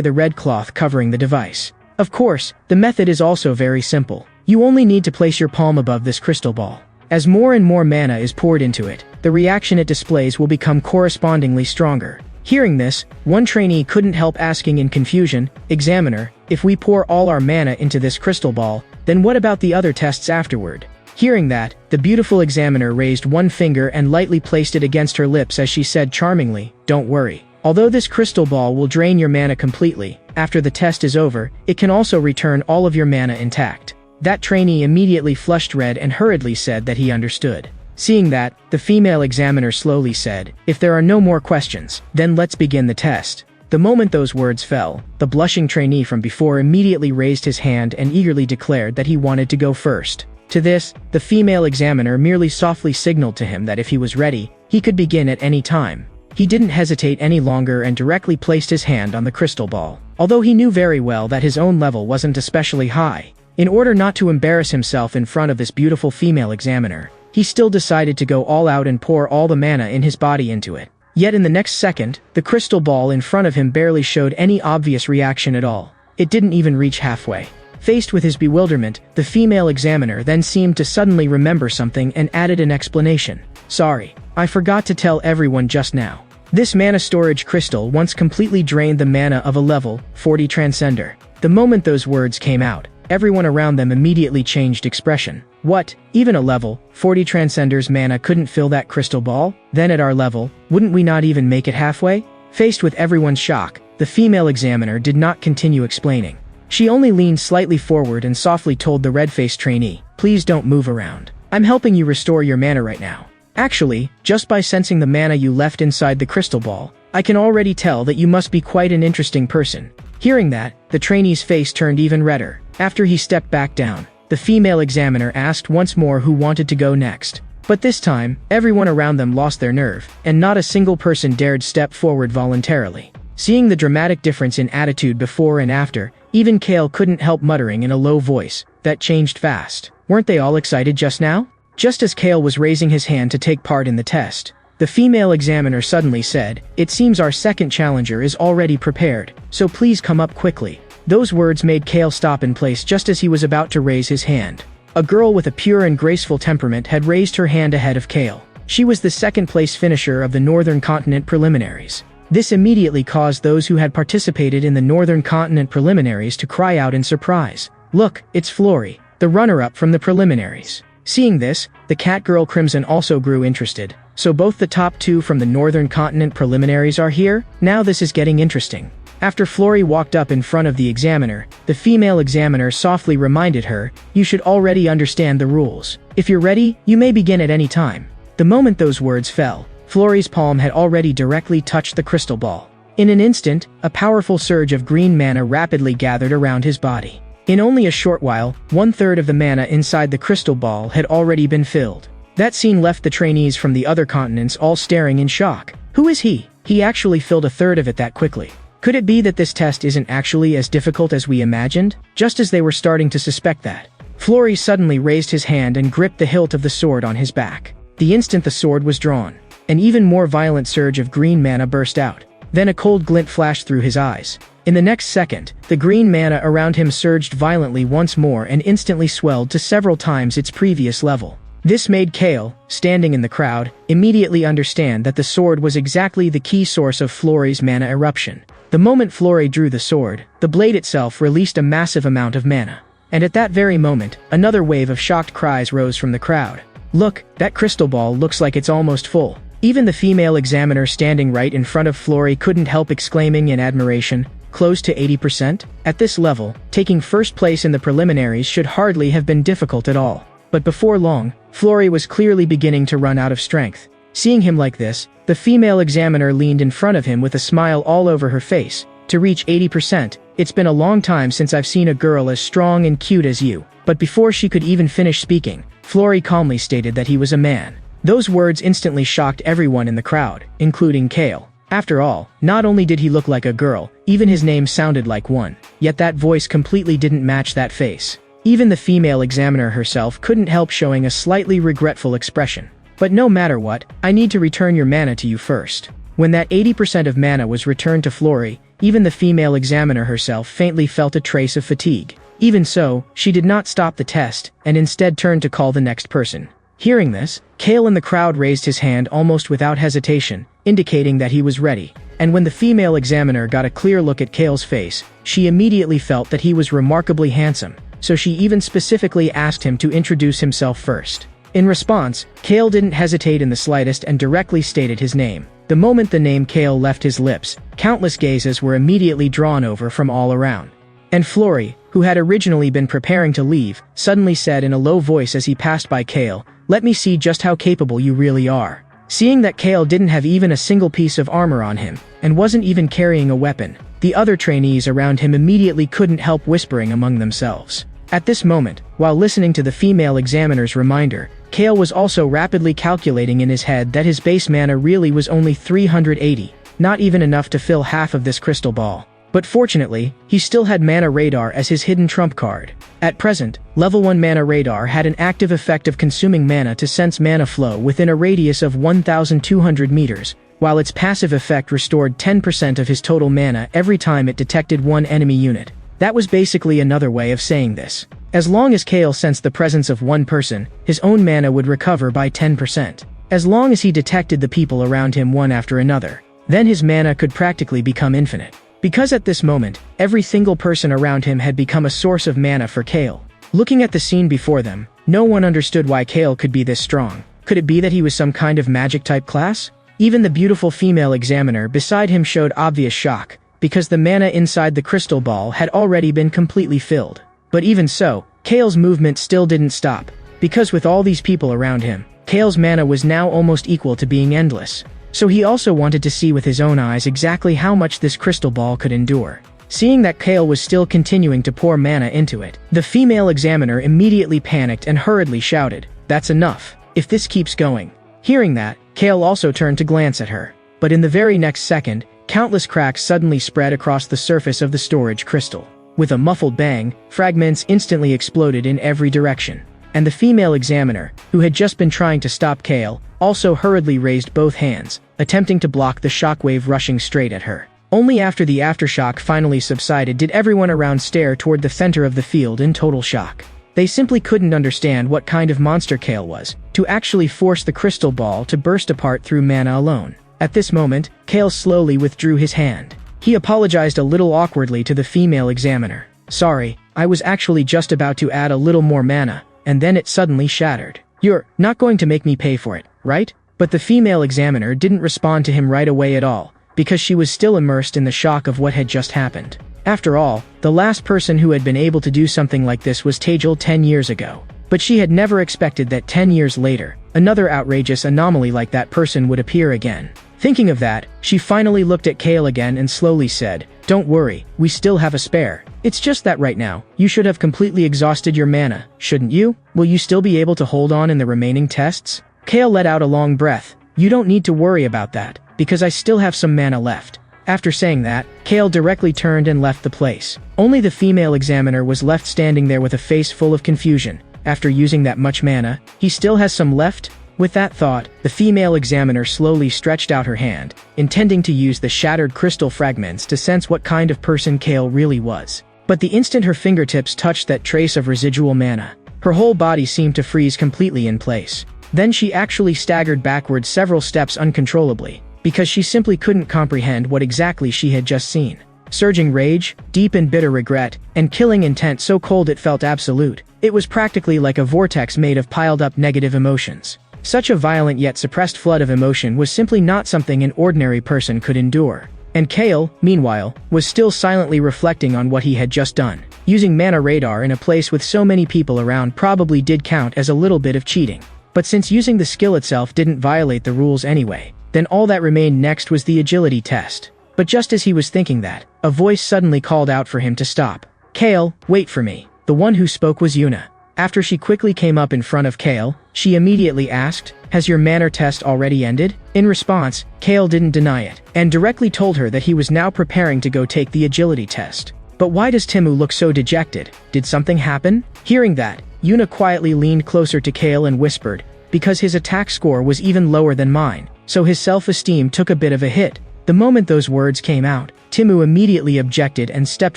the red cloth covering the device. Of course, the method is also very simple. You only need to place your palm above this crystal ball. As more and more mana is poured into it, the reaction it displays will become correspondingly stronger. Hearing this, one trainee couldn't help asking in confusion, "Examiner, if we pour all our mana into this crystal ball, then what about the other tests afterward?" Hearing that, the beautiful examiner raised one finger and lightly placed it against her lips as she said charmingly, "Don't worry. Although this crystal ball will drain your mana completely, after the test is over, it can also return all of your mana intact." That trainee immediately flushed red and hurriedly said that he understood. Seeing that, the female examiner slowly said, "If there are no more questions, then let's begin the test." The moment those words fell, the blushing trainee from before immediately raised his hand and eagerly declared that he wanted to go first. To this, the female examiner merely softly signaled to him that if he was ready, he could begin at any time. He didn't hesitate any longer and directly placed his hand on the crystal ball. Although he knew very well that his own level wasn't especially high, in order not to embarrass himself in front of this beautiful female examiner, he still decided to go all out and pour all the mana in his body into it. Yet in the next second, the crystal ball in front of him barely showed any obvious reaction at all. It didn't even reach halfway. Faced with his bewilderment, the female examiner then seemed to suddenly remember something and added an explanation. "Sorry, I forgot to tell everyone just now. This mana storage crystal once completely drained the mana of a level 40 transcender." The moment those words came out, everyone around them immediately changed expression. What? Even a level 40 transcender's mana couldn't fill that crystal ball? Then at our level, wouldn't we not even make it halfway? Faced with everyone's shock, the female examiner did not continue explaining. She only leaned slightly forward and softly told the red-faced trainee, "Please don't move around. I'm helping you restore your mana right now. Actually, just by sensing the mana you left inside the crystal ball, I can already tell that you must be quite an interesting person." Hearing that, the trainee's face turned even redder. After he stepped back down, the female examiner asked once more who wanted to go next. But this time, everyone around them lost their nerve, and not a single person dared step forward voluntarily. Seeing the dramatic difference in attitude before and after, even Kale couldn't help muttering in a low voice, "That changed fast. Weren't they all excited just now?" Just as Kale was raising his hand to take part in the test, the female examiner suddenly said, "It seems our second challenger is already prepared, so please come up quickly." Those words made Kale stop in place just as he was about to raise his hand. A girl with a pure and graceful temperament had raised her hand ahead of Kale. She was the second-place finisher of the Northern Continent preliminaries. This immediately caused those who had participated in the Northern Continent preliminaries to cry out in surprise. "Look, it's Flory, the runner-up from the preliminaries." Seeing this, the cat girl Crimson also grew interested. "So both the top two from the Northern Continent preliminaries are here? Now this is getting interesting." After Flory walked up in front of the examiner, the female examiner softly reminded her, "You should already understand the rules. If you're ready, you may begin at any time." The moment those words fell, Flory's palm had already directly touched the crystal ball. In an instant, a powerful surge of green mana rapidly gathered around his body. In only a short while, 1/3 of the mana inside the crystal ball had already been filled. That scene left the trainees from the other continents all staring in shock. Who is he? He actually filled 1/3 of it that quickly. Could it be that this test isn't actually as difficult as we imagined? Just as they were starting to suspect that, Flory suddenly raised his hand and gripped the hilt of the sword on his back. The instant the sword was drawn, an even more violent surge of green mana burst out. Then a cold glint flashed through his eyes. In the next second, the green mana around him surged violently once more and instantly swelled to several times its previous level. This made Kale, standing in the crowd, immediately understand that the sword was exactly the key source of Flory's mana eruption. The moment Flory drew the sword, the blade itself released a massive amount of mana. And at that very moment, another wave of shocked cries rose from the crowd. "Look, that crystal ball looks like it's almost full." Even the female examiner standing right in front of Flory couldn't help exclaiming in admiration, "Close to 80%? At this level, taking first place in the preliminaries should hardly have been difficult at all." But before long, Flory was clearly beginning to run out of strength. Seeing him like this, the female examiner leaned in front of him with a smile all over her face. "To reach 80%, it's been a long time since I've seen a girl as strong and cute as you." But before she could even finish speaking, Flory calmly stated that he was a man. Those words instantly shocked everyone in the crowd, including Kale. After all, not only did he look like a girl, even his name sounded like one. Yet that voice completely didn't match that face. Even the female examiner herself couldn't help showing a slightly regretful expression. "But no matter what, I need to return your mana to you first." When that 80% of mana was returned to Flory, even the female examiner herself faintly felt a trace of fatigue. Even so, she did not stop the test, and instead turned to call the next person. Hearing this, Kale in the crowd raised his hand almost without hesitation, indicating that he was ready. And when the female examiner got a clear look at Kale's face, she immediately felt that he was remarkably handsome, so she even specifically asked him to introduce himself first. In response, Kale didn't hesitate in the slightest and directly stated his name. The moment the name Kale left his lips, countless gazes were immediately drawn over from all around. And Flory, who had originally been preparing to leave, suddenly said in a low voice as he passed by Kale, "Let me see just how capable you really are." Seeing that Kale didn't have even a single piece of armor on him, and wasn't even carrying a weapon, the other trainees around him immediately couldn't help whispering among themselves. At this moment, while listening to the female examiner's reminder, Kale was also rapidly calculating in his head that his base mana really was only 380, not even enough to fill half of this crystal ball. But fortunately, he still had Mana Radar as his hidden trump card. At present, level 1 Mana Radar had an active effect of consuming mana to sense mana flow within a radius of 1,200 meters, while its passive effect restored 10% of his total mana every time it detected one enemy unit. That was basically another way of saying this. As long as Kale sensed the presence of one person, his own mana would recover by 10%. As long as he detected the people around him one after another, then his mana could practically become infinite. Because at this moment, every single person around him had become a source of mana for Kale. Looking at the scene before them, no one understood why Kale could be this strong. Could it be that he was some kind of magic-type class? Even the beautiful female examiner beside him showed obvious shock, because the mana inside the crystal ball had already been completely filled. But even so, Kale's movement still didn't stop, because with all these people around him, Kale's mana was now almost equal to being endless. So he also wanted to see with his own eyes exactly how much this crystal ball could endure. Seeing that Kale was still continuing to pour mana into it, the female examiner immediately panicked and hurriedly shouted, "That's enough, if this keeps going." Hearing that, Kale also turned to glance at her. But in the very next second, countless cracks suddenly spread across the surface of the storage crystal. With a muffled bang, fragments instantly exploded in every direction. And the female examiner, who had just been trying to stop Kale, also hurriedly raised both hands, attempting to block the shockwave rushing straight at her. Only after the aftershock finally subsided did everyone around stare toward the center of the field in total shock. They simply couldn't understand what kind of monster Kale was, to actually force the crystal ball to burst apart through mana alone. At this moment, Kale slowly withdrew his hand. He apologized a little awkwardly to the female examiner. "Sorry, I was actually just about to add a little more mana, and then it suddenly shattered. You're not going to make me pay for it, right?" But the female examiner didn't respond to him right away at all, because she was still immersed in the shock of what had just happened. After all, the last person who had been able to do something like this was Tejal 10 years ago. But she had never expected that 10 years later, another outrageous anomaly like that person would appear again. Thinking of that, she finally looked at Kale again and slowly said, "Don't worry, we still have a spare. It's just that right now, you should have completely exhausted your mana, shouldn't you? Will you still be able to hold on in the remaining tests?" Kale let out a long breath. "You don't need to worry about that, because I still have some mana left." After saying that, Kale directly turned and left the place. Only the female examiner was left standing there with a face full of confusion. After using that much mana, he still has some left? With that thought, the female examiner slowly stretched out her hand, intending to use the shattered crystal fragments to sense what kind of person Kale really was. But the instant her fingertips touched that trace of residual mana, her whole body seemed to freeze completely in place. Then she actually staggered backwards several steps uncontrollably, because she simply couldn't comprehend what exactly she had just seen. Surging rage, deep and bitter regret, and killing intent so cold it felt absolute. It was practically like a vortex made of piled-up negative emotions. Such a violent yet suppressed flood of emotion was simply not something an ordinary person could endure. And Kale, meanwhile, was still silently reflecting on what he had just done. Using Mana Radar in a place with so many people around probably did count as a little bit of cheating. But since using the skill itself didn't violate the rules anyway, then all that remained next was the agility test. But just as he was thinking that, a voice suddenly called out for him to stop. "Kale, wait for me." The one who spoke was Yuna. After she quickly came up in front of Kale, she immediately asked, "Has your manner test already ended?" In response, Kale didn't deny it, and directly told her that he was now preparing to go take the agility test. But why does Timu look so dejected? Did something happen? Hearing that, Yuna quietly leaned closer to Kale and whispered, "Because his attack score was even lower than mine, so his self-esteem took a bit of a hit." The moment those words came out, Timu immediately objected and stepped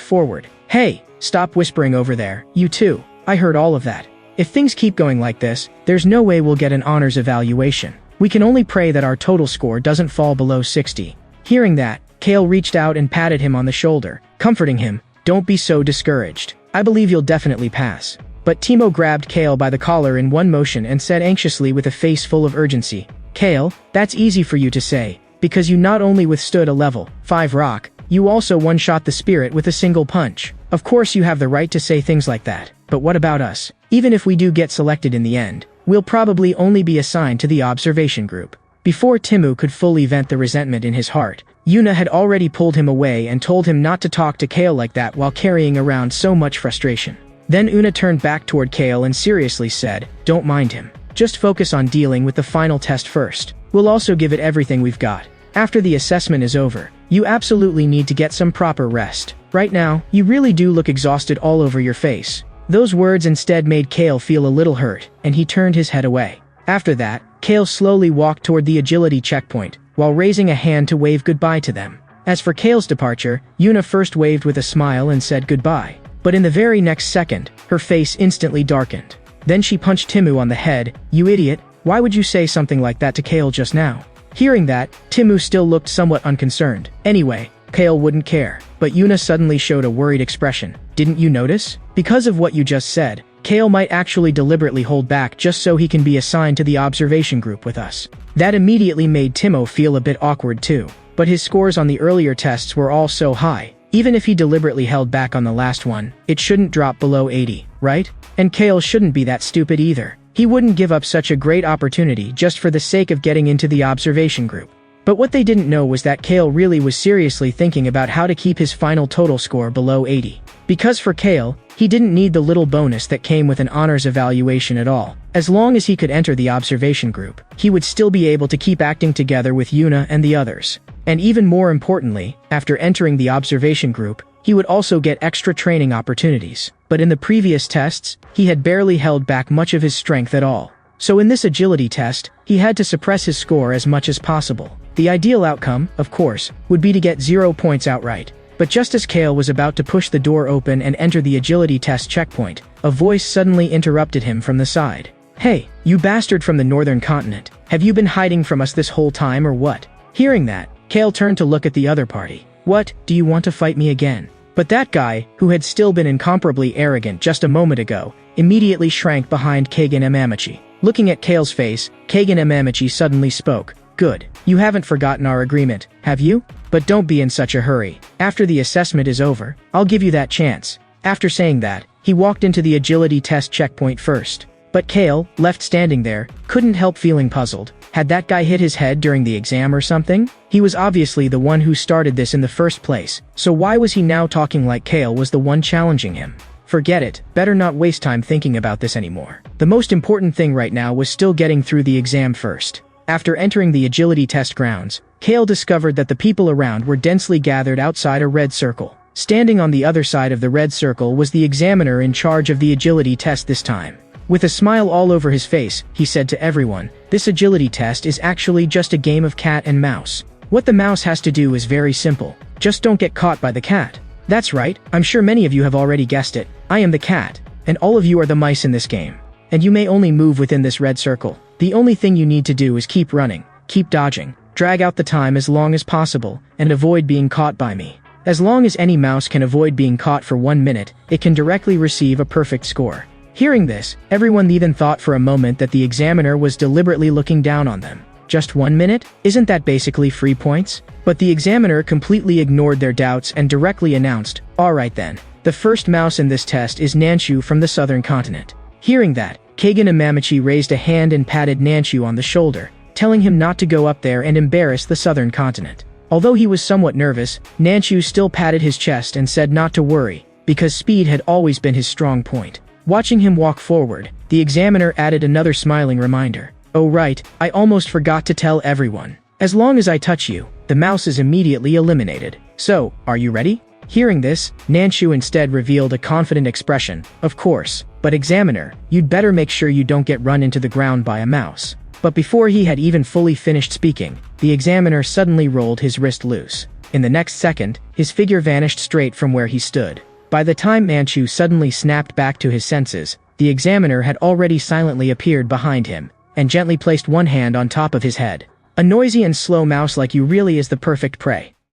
forward. "Hey, Stop whispering over there, you too. I heard all of that. If things keep going like this, there's no way we'll get an honors evaluation. We can only pray that our total score doesn't fall below 60. Hearing that, Kale reached out and patted him on the shoulder, comforting him. Don't be so discouraged. I believe you'll definitely pass. But Timo grabbed Kale by the collar in one motion and said anxiously with a face full of urgency, Kale, that's easy for you to say, because you not only withstood a level 5 rock, you also one-shot the spirit with a single punch. Of course you have the right to say things like that, but what about us? Even if we do get selected in the end, we'll probably only be assigned to the observation group. Before Timo could fully vent the resentment in his heart, Yuna had already pulled him away and told him not to talk to Kale like that while carrying around so much frustration. Then Una turned back toward Kale and seriously said, don't mind him. Just focus on dealing with the final test first. We'll also give it everything we've got. After the assessment is over, you absolutely need to get some proper rest. Right now, you really do look exhausted all over your face. Those words instead made Kale feel a little hurt, and he turned his head away. After that, Kale slowly walked toward the agility checkpoint, while raising a hand to wave goodbye to them. As for Kale's departure, Yuna first waved with a smile and said goodbye. But in the very next second, her face instantly darkened. Then she punched Timo on the head. You idiot, why would you say something like that to Kale just now? Hearing that, Timo still looked somewhat unconcerned. Anyway, Kale wouldn't care. But Yuna suddenly showed a worried expression. Didn't you notice? Because of what you just said, Kale might actually deliberately hold back just so he can be assigned to the observation group with us. That immediately made Timo feel a bit awkward too. But his scores on the earlier tests were all so high. Even if he deliberately held back on the last one, it shouldn't drop below 80, right? And Kale shouldn't be that stupid either. He wouldn't give up such a great opportunity just for the sake of getting into the observation group. But what they didn't know was that Kale really was seriously thinking about how to keep his final total score below 80. Because for Kale, he didn't need the little bonus that came with an honors evaluation at all. As long as he could enter the observation group, he would still be able to keep acting together with Yuna and the others. And even more importantly, after entering the observation group, he would also get extra training opportunities. But in the previous tests, he had barely held back much of his strength at all. So in this agility test, he had to suppress his score as much as possible. The ideal outcome, of course, would be to get 0 points outright. But just as Kale was about to push the door open and enter the agility test checkpoint, a voice suddenly interrupted him from the side. Hey, you bastard from the northern continent, have you been hiding from us this whole time or what? Hearing that, Kale turned to look at the other party. What, do you want to fight me again? But that guy, who had still been incomparably arrogant just a moment ago, immediately shrank behind Kagan Amamichi. Looking at Kale's face, Kagan Amamichi suddenly spoke. Good. You haven't forgotten our agreement, have you? But don't be in such a hurry. After the assessment is over, I'll give you that chance. After saying that, he walked into the agility test checkpoint first. But Kale, left standing there, couldn't help feeling puzzled. Had that guy hit his head during the exam or something? He was obviously the one who started this in the first place, so why was he now talking like Kale was the one challenging him? Forget it, better not waste time thinking about this anymore. The most important thing right now was still getting through the exam first. After entering the agility test grounds, Kale discovered that the people around were densely gathered outside a red circle. Standing on the other side of the red circle was the examiner in charge of the agility test this time. With a smile all over his face, he said to everyone, this agility test is actually just a game of cat and mouse. What the mouse has to do is very simple. Just don't get caught by the cat. That's right, I'm sure many of you have already guessed it. I am the cat, and all of you are the mice in this game. And you may only move within this red circle. The only thing you need to do is keep running, keep dodging, drag out the time as long as possible, and avoid being caught by me. As long as any mouse can avoid being caught for 1 minute, it can directly receive a perfect score. Hearing this, everyone even thought for a moment that the examiner was deliberately looking down on them. Just 1 minute? Isn't that basically free points? But the examiner completely ignored their doubts and directly announced, alright then, the first mouse in this test is Nanshu from the southern continent. Hearing that, Kagan Amamichi raised a hand and patted Nanshu on the shoulder, telling him not to go up there and embarrass the southern continent. Although he was somewhat nervous, Nanshu still patted his chest and said not to worry, because speed had always been his strong point. Watching him walk forward, the examiner added another smiling reminder. Oh right, I almost forgot to tell everyone. As long as I touch you, the mouse is immediately eliminated. So, are you ready? Hearing this, Nanshu instead revealed a confident expression. Of course, but examiner, you'd better make sure you don't get run into the ground by a mouse. But before he had even fully finished speaking, the examiner suddenly rolled his wrist loose. In the next second, his figure vanished straight from where he stood. By the time Manchu suddenly snapped back to his senses, the examiner had already silently appeared behind him, and gently placed one hand on top of his head. A noisy and slow mouse like you really is the perfect prey.